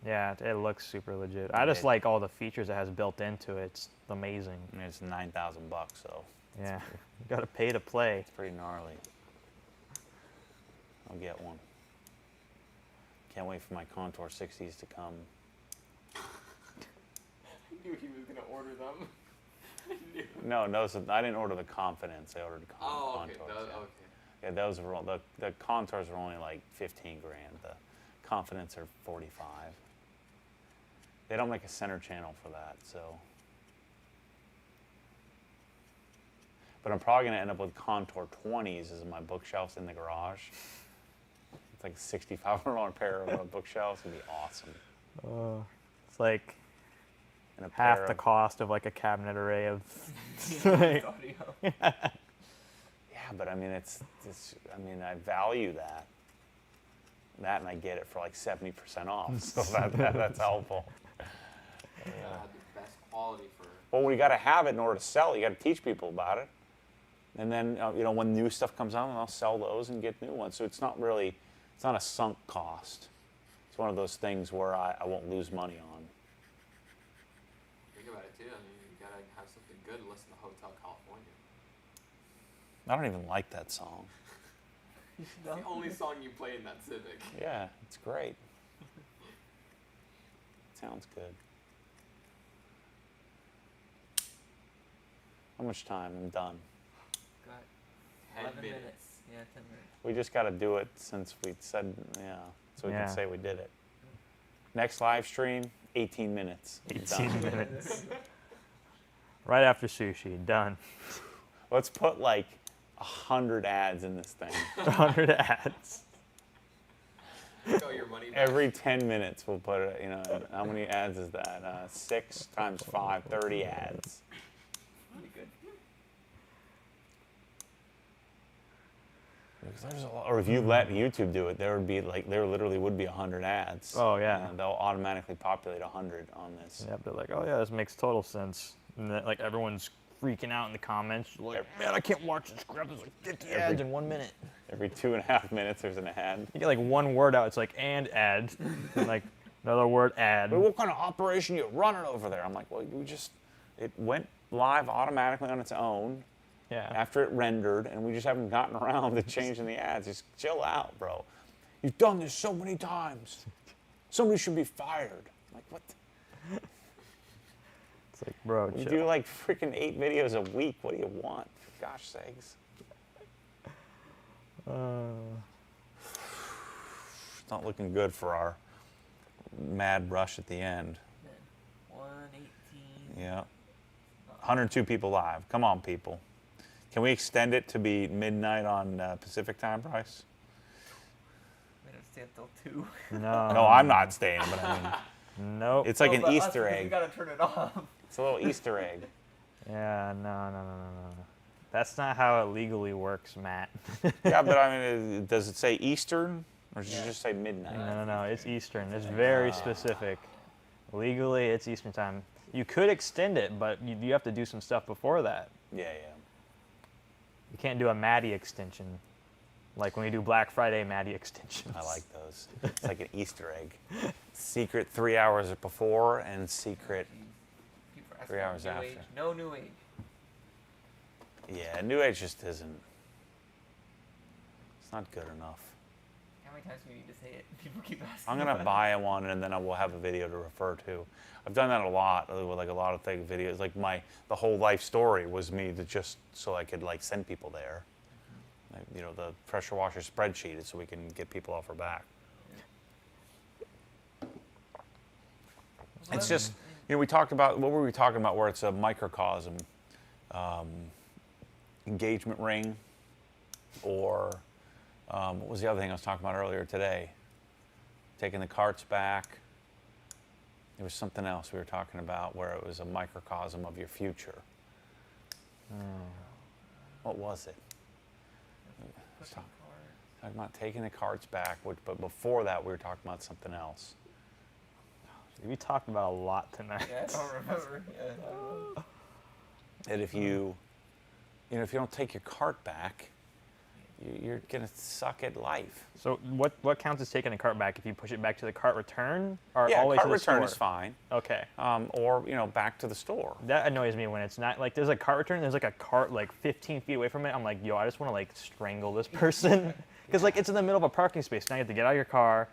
Yeah, it looks super legit. I just It- like all the features it has built into it. It's amazing. I mean, it's $9,000, so Yeah, you gotta pay to play. it's pretty gnarly. I'll get one. Can't wait for my Contour 60s to come. I knew he was gonna order them. I knew. No, so I didn't order the Confidence. I ordered Oh, okay. Contours. Yeah. Okay. Yeah, those were the Contours were only like 15 grand. The Confidence are 45. They don't make a center channel for that, so. But I'm probably gonna end up with Contour 20s as my bookshelves in the garage. It's like a $6,500 pair of bookshelves. It'd be awesome. It's like And a half pair the of- cost of like a cabinet array of. Audio. Yeah, but I mean, it's. I mean, I value that. That, and I get it for like 70% off. So that's helpful. Gotta have the best quality for. Well, we got to have it in order to sell it. You got to teach people about it, and then when new stuff comes out, I'll sell those and get new ones. So it's not a sunk cost. It's one of those things where I won't lose money on. Think about it too. I mean, you gotta have something good to listen to Hotel California. I don't even like that song. It's the only song you play in that Civic. Yeah, it's great. Sounds good. How much time? I'm done. Got 10 11 minutes. minutes. Yeah, 10 minutes. We just got to do it since we said, so we Yeah. can say we did it. Next live stream, 18 minutes. 18 Done. minutes. Right after sushi, done. Let's put like 100 ads in this thing. 100 ads. Go your money back. Every 10 minutes we'll put it, how many ads is that? 6 times 5, 30 ads. Pretty good. Because there's a lot, or if you let YouTube do it, there literally would be 100 ads. Oh, yeah. And they'll automatically populate 100 on this. Yep, they're like, oh yeah, this makes total sense. And then, like everyone's freaking out in the comments, like, man, I can't watch this crap. There's like 50 ads in 1 minute. Every 2.5 minutes there's an ad. You get like one word out, it's like and ad, and like another word ad. But what kind of operation you running over there? I'm like, well, it went live automatically on its own Yeah. after it rendered, and we just haven't gotten around to changing the ads. Just chill out, bro. You've done this so many times. Somebody should be fired. I'm like, what? It's like, bro, You chill. do like freaking 8 videos a week. What do you want? For gosh sakes. It's not looking good for our mad rush at the end. Man, 118. Yeah. 102 people live. Come on, people. Can we extend it to be midnight on Pacific time, Bryce? I mean, it's stay until 2. No. No, I'm not staying, but I mean, Nope. it's like an But us, Easter because We egg. gotta turn it off. It's a little Easter egg. Yeah, no. That's not how it legally works, Matt. Yeah, but I mean, does it say Eastern, or does it Yeah. just say midnight? No. It's Eastern. It's very specific. Legally, it's Eastern time. You could extend it, but you have to do some stuff before that. Yeah. You can't do a Matty extension, like when we do Black Friday Matty extensions. I like those. It's like an Easter egg. Secret 3 hours before and secret. People are 3 asking hours new after. Age. No new age. Yeah, New Age just isn't. It's not good enough. How many times do we need to say it? People keep asking. I'm gonna about it. buy one and then I will have a video to refer to. I've done that a lot with like a lot of thing videos. Like the whole life story was me to just so I could like send people there. Like, you know, the pressure washer spreadsheet is so we can get people off our back. It's just, you know, we talked about, what were we talking about where it's a microcosm? Engagement ring, or what was the other thing I was talking about earlier today? Taking the carts back. There was something else we were talking about where it was a microcosm of your future. What was it? Pushing Talking about taking the carts back, but before that we were talking about something else. We talked about a lot tonight. Yeah, I don't remember. Yeah. That if you know, if you don't take your cart back, you're gonna suck at life. So what counts as taking a cart back if you push it back to the cart return or Yeah, always cart to the return store? is fine. Okay. Or, you know, back to the store. That annoys me when it's not like there's a cart return. There's like a cart like 15 feet away from it. I'm like, yo, I just want to like strangle this person because like it's in the middle of a parking space. Now you have to get out of your car,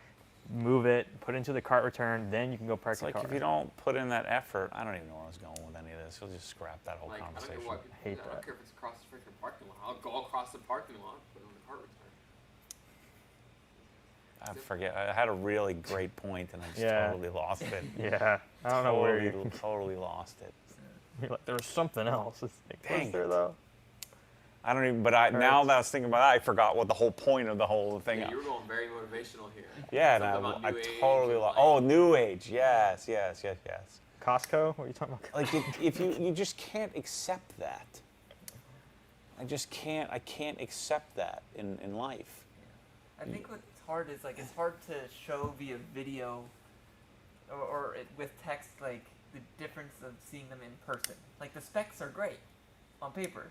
move it, put it into the cart return, then you can go park It's your like car. if you don't put in that effort, I don't even know where I was going with any of this. You'll just scrap that whole Like, I conversation. don't know what. Hate I that. don't care if it's across the freaking parking lot. I'll go across the parking lot, put it on the cart return. I forget. I had a really great point and I just Yeah. totally lost it. Yeah, I don't know where you. Totally lost it. You're like, there was something else. It's like, Dang was there it. though? I don't even. But now that I was thinking about that, I forgot what the whole point of the whole thing. Yeah, you were going very motivational here. Yeah, and Something about I New Age totally and, lost. like- Oh, New Age. Yes. Costco? What are you talking about? Like if you just can't accept that. I just can't. I can't accept that in life. I think what's hard is like it's hard to show via video or with text like the difference of seeing them in person. Like the specs are great on paper,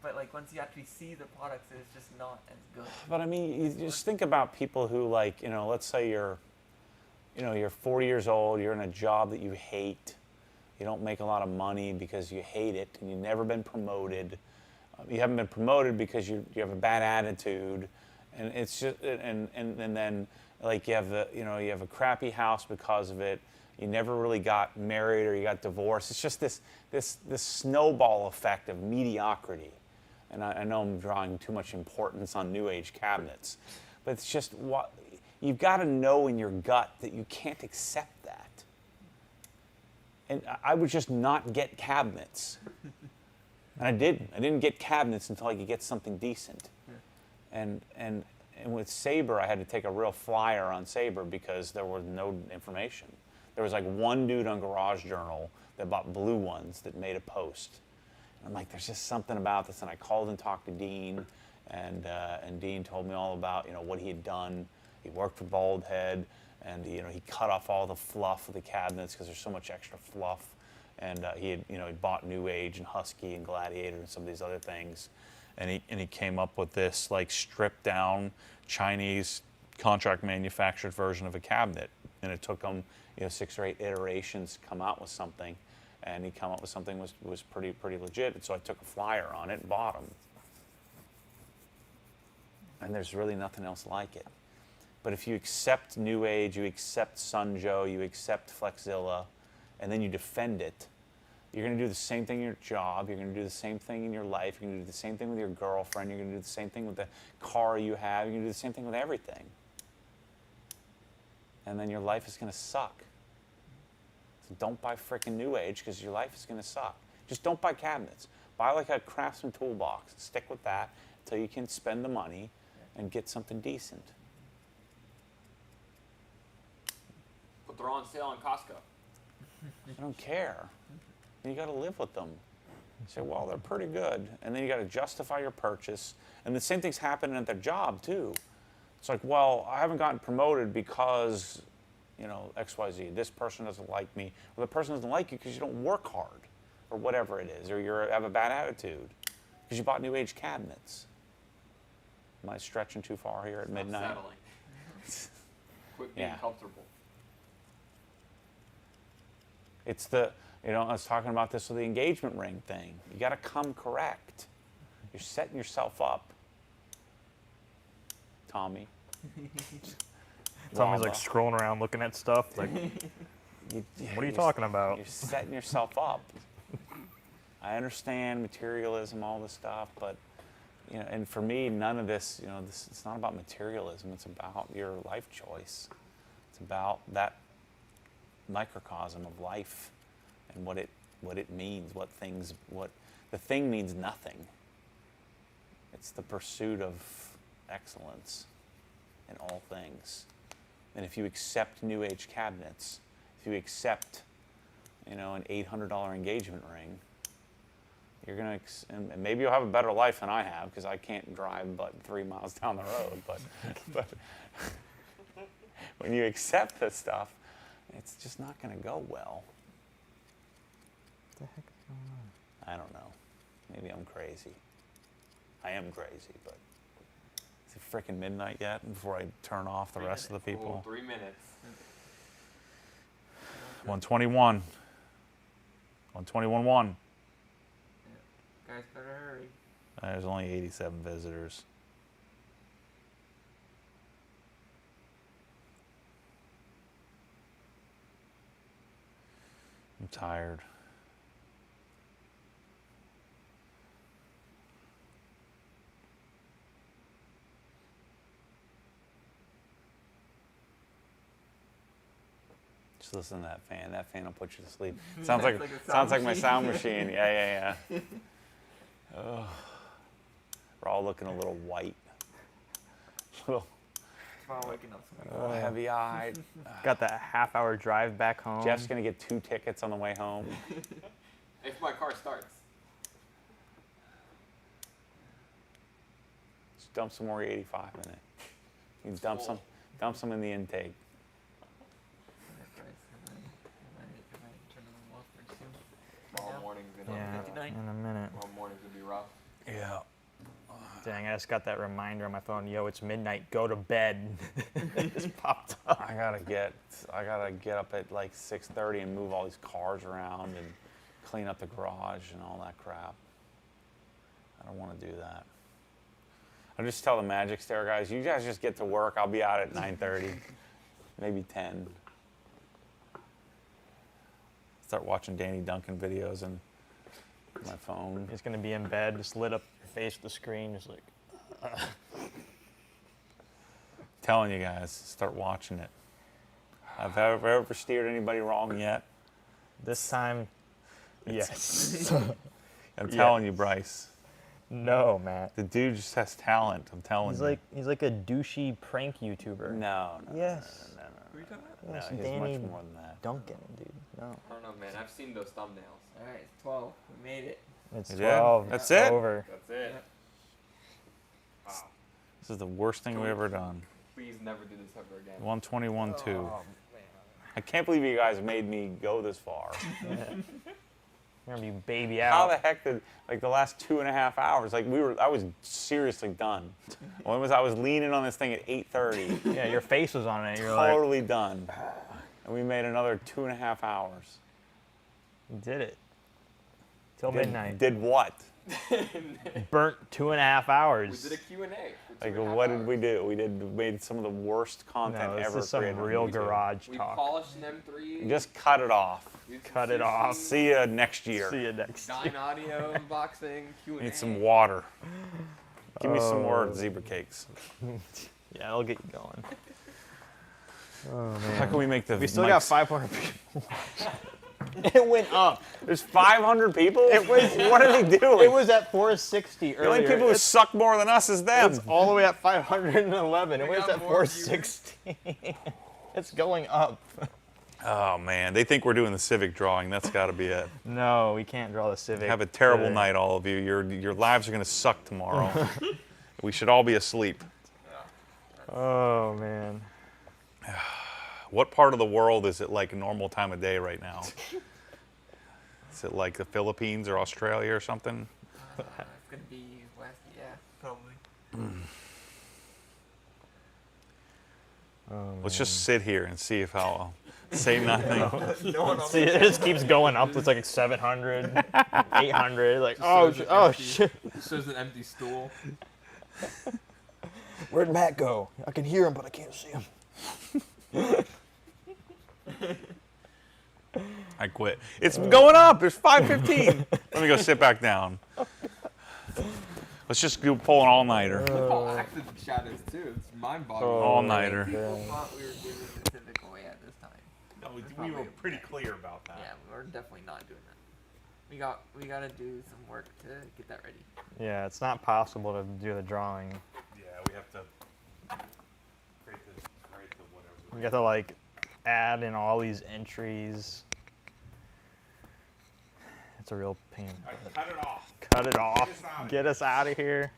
but like once you actually see the products, it's just not as good. But I mean, you just think about people who, like, you know, let's say you're 40 years old, you're in a job that you hate, you don't make a lot of money because you hate it, and you've never been promoted. You haven't been promoted because you have a bad attitude, and it's just and then like you have a crappy house because of it. You never really got married or you got divorced. It's just this snowball effect of mediocrity. And I know I'm drawing too much importance on New Age cabinets, but it's just what you've got to know in your gut that you can't accept that. And I would just not get cabinets. And I didn't. I didn't get cabinets until I could get something decent. And with Sabre, I had to take a real flyer on Sabre because there was no information. There was like one dude on Garage Journal that bought blue ones that made a post. And I'm like, there's just something about this. And I called and talked to Dean, and Dean told me all about what he had done. He worked for Bald Head, and he cut off all the fluff of the cabinets because there's so much extra fluff. And he had he bought New Age and Husky and Gladiator and some of these other things, and he came up with this like stripped down Chinese contract manufactured version of a cabinet, and it took him 6 or 8 iterations to come out with something, and he come up with something was pretty legit. And so I took a flyer on it and bought them, and there's really nothing else like it. But if you accept New Age, you accept Sunjo, you accept Flexzilla, and then you defend it, you're going to do the same thing in your job, you're going to do the same thing in your life, you're going to do the same thing with your girlfriend, you're going to do the same thing with the car you have, you're going to do the same thing with everything. And then your life is going to suck. So don't buy frickin' New Age because your life is going to suck. Just don't buy cabinets. Buy like a Craftsman toolbox. Stick with that until you can spend the money and get something decent. But they're on sale on Costco. I don't care. You got to live with them. You say, well, they're pretty good. And then you got to justify your purchase. And the same thing's happening at their job, too. It's like, well, I haven't gotten promoted because, you know, XYZ. This person doesn't like me. Well, the person doesn't like you because you don't work hard or whatever it is. Or you have a bad attitude because you bought new age cabinets. Am I stretching too far here at midnight? Settling. Quit being Yeah. comfortable. It's the, you know, I was talking about this with the engagement ring thing. You got to come correct. You're setting yourself up. Tommy. Tommy's Lava. like scrolling around looking at stuff. Like, what are you talking about? You're setting yourself up. I understand materialism, all this stuff, but, you know, and for me, none of this, you know, it's not about materialism. It's about your life choice. It's about that microcosm of life and what it means, what the thing means nothing. It's the pursuit of excellence in all things. And if you accept new age cabinets, if you accept, you know, an $800 engagement ring, you're gonna, and maybe you'll have a better life than I have because I can't drive but 3 miles down the road. But when you accept this stuff, it's just not going to go well. What the heck is going on? I don't know. Maybe I'm crazy. I am crazy, but is it freaking midnight yet before I turn off the rest of the people? 3 minutes. 121. 121.1. Guys, better hurry. There's only 87 visitors. I'm tired. Just listen to that fan. That fan will put you to sleep. Sounds like, Like a sound sounds like my machine. sound machine. Yeah. Oh, we're all looking a little white. Little Tomorrow waking up. heavy-eyed. Got that half-hour drive back home. Jeff's gonna get 2 tickets on the way home. If my car starts. Just dump some more 85 in it. You can dump some in the intake. Tomorrow morning's gonna Yeah, 59. in a minute. Tomorrow morning's gonna be rough. Yeah. Dang, I just got that reminder on my phone. Yo, it's midnight. Go to bed. It just popped up. I gotta get up at like 6:30 and move all these cars around and clean up the garage and all that crap. I don't want to do that. I just tell the Magic Stair guys, you guys just get to work. I'll be out at 9:30, maybe 10. Start watching Danny Duncan videos and my phone. He's gonna be in bed, just lit up your face with the screen, just like. Telling you guys, start watching it. Have I ever steered anybody wrong yet? This time, yes. I'm Yeah. telling you, Bryce. No, Matt. The dude just has talent. I'm telling you. He's like a douchey prank YouTuber. No. Yes. What are you talking about? No, Yes, he's Danny much more than that. Duncan, dude. No. I don't know, man. I've seen those thumbnails. Alright, it's 12. We made it. It's Is 12. it? That's It's it? over. That's it. Wow. This is the worst thing we've ever done. Please never do this ever again. 121.2. Oh, I can't believe you guys made me go this far. man. You're gonna be baby How the out. heck did, like, the last 2.5 hours, like, I was seriously done. I was leaning on this thing at 8:30, Yeah, your face was on it. You're like, totally done. And we made another 2.5 hours. you did it. Till Did- midnight. Did what? Burnt 2.5 We hours. did a Q&A. for Like, 2.5 what did hours. we do? We made some of the worst content No, this ever is some created on real YouTube. garage We talk. polished an M3. Just cut it off. did some cut it off. CC, See you next year. See you next. Dine audio unboxing, Q&A. Need some water. Give me some more Oh. zebra cakes. Yeah, it'll get you going. Oh How man. can we make the We still got mics- 500 people. It went up. There's 500 people? It was. What are they doing? It was at 460 the earlier. only people who It's- suck more than us is them. It's all the way at 511. It We was got at more 460. It's going up. Oh man, they think we're doing the Civic drawing. That's got to be it. No, we can't draw the Civic. Have a terrible today. night, all of you. Your lives are gonna suck tomorrow. We should all be asleep. Oh man. What part of the world is it like a normal time of day right now? Is it like the Philippines or Australia or something? It's gonna be west. Yeah, probably. Oh, Let's just sit here and see if I'll say nothing. No one See, it just keeps going up. It's like 700, 800. Like, oh, oh shit. It shows an empty stool. Where'd Matt go? I can hear him, but I can't see him. I quit. It's going up. There's 5:15. Let me go sit back down. Let's just do pull an all-nighter. Look how active the chat is too. It's mind-boggling. All-nighter. People thought we were doing the Civic away at this time. No, we were pretty clear about that. Yeah, we're definitely not doing that. We gotta do some work to get that ready. Yeah, it's not possible to do the drawing. Yeah, we have to create the whatever. We got to like add in all these entries. It's a real pain. Cut it off. Cut it off. us out of Get us out of here.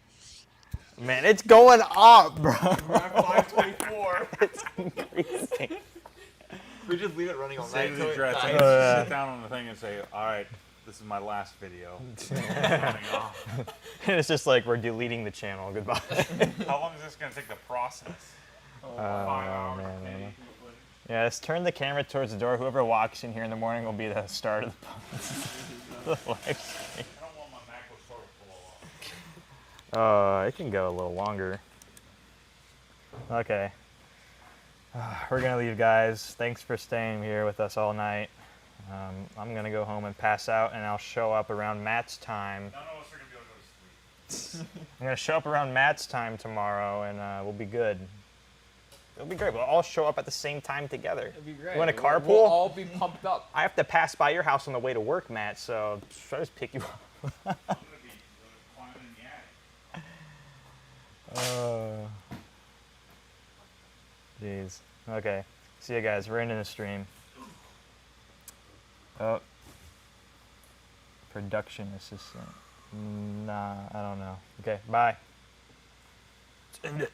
Man, it's going up, bro. We're at 5:24. It's increasing. We just leave it running all Save night. the till it address. dies. I can sit down on the thing and say, all right, this is my last video. And it's just like we're deleting the channel. Goodbye. How long is this going to take to process? 5 hours, man, maybe. man. Yeah, let's turn the camera towards the door. Whoever walks in here in the morning will be the start of the live stream. I don't want my MacBook Pro to blow off. It can go a little longer. Okay. We're going to leave, guys. Thanks for staying here with us all night. I'm going to go home and pass out, and I'll show up around Matt's time. None of us are going to be able to go to sleep. I'm going to show up around Matt's time tomorrow, and we'll be good. It'll be great. We'll all show up at the same time together. It'd be great. You want to carpool? We'll all be pumped up. I have to pass by your house on the way to work, Matt, so should I just pick you up? I'm going to be climbing in the attic. Jeez. Okay. See you guys. We're ending the stream. Oh. Production assistant. Nah, I don't know. Okay, bye. Let's end it.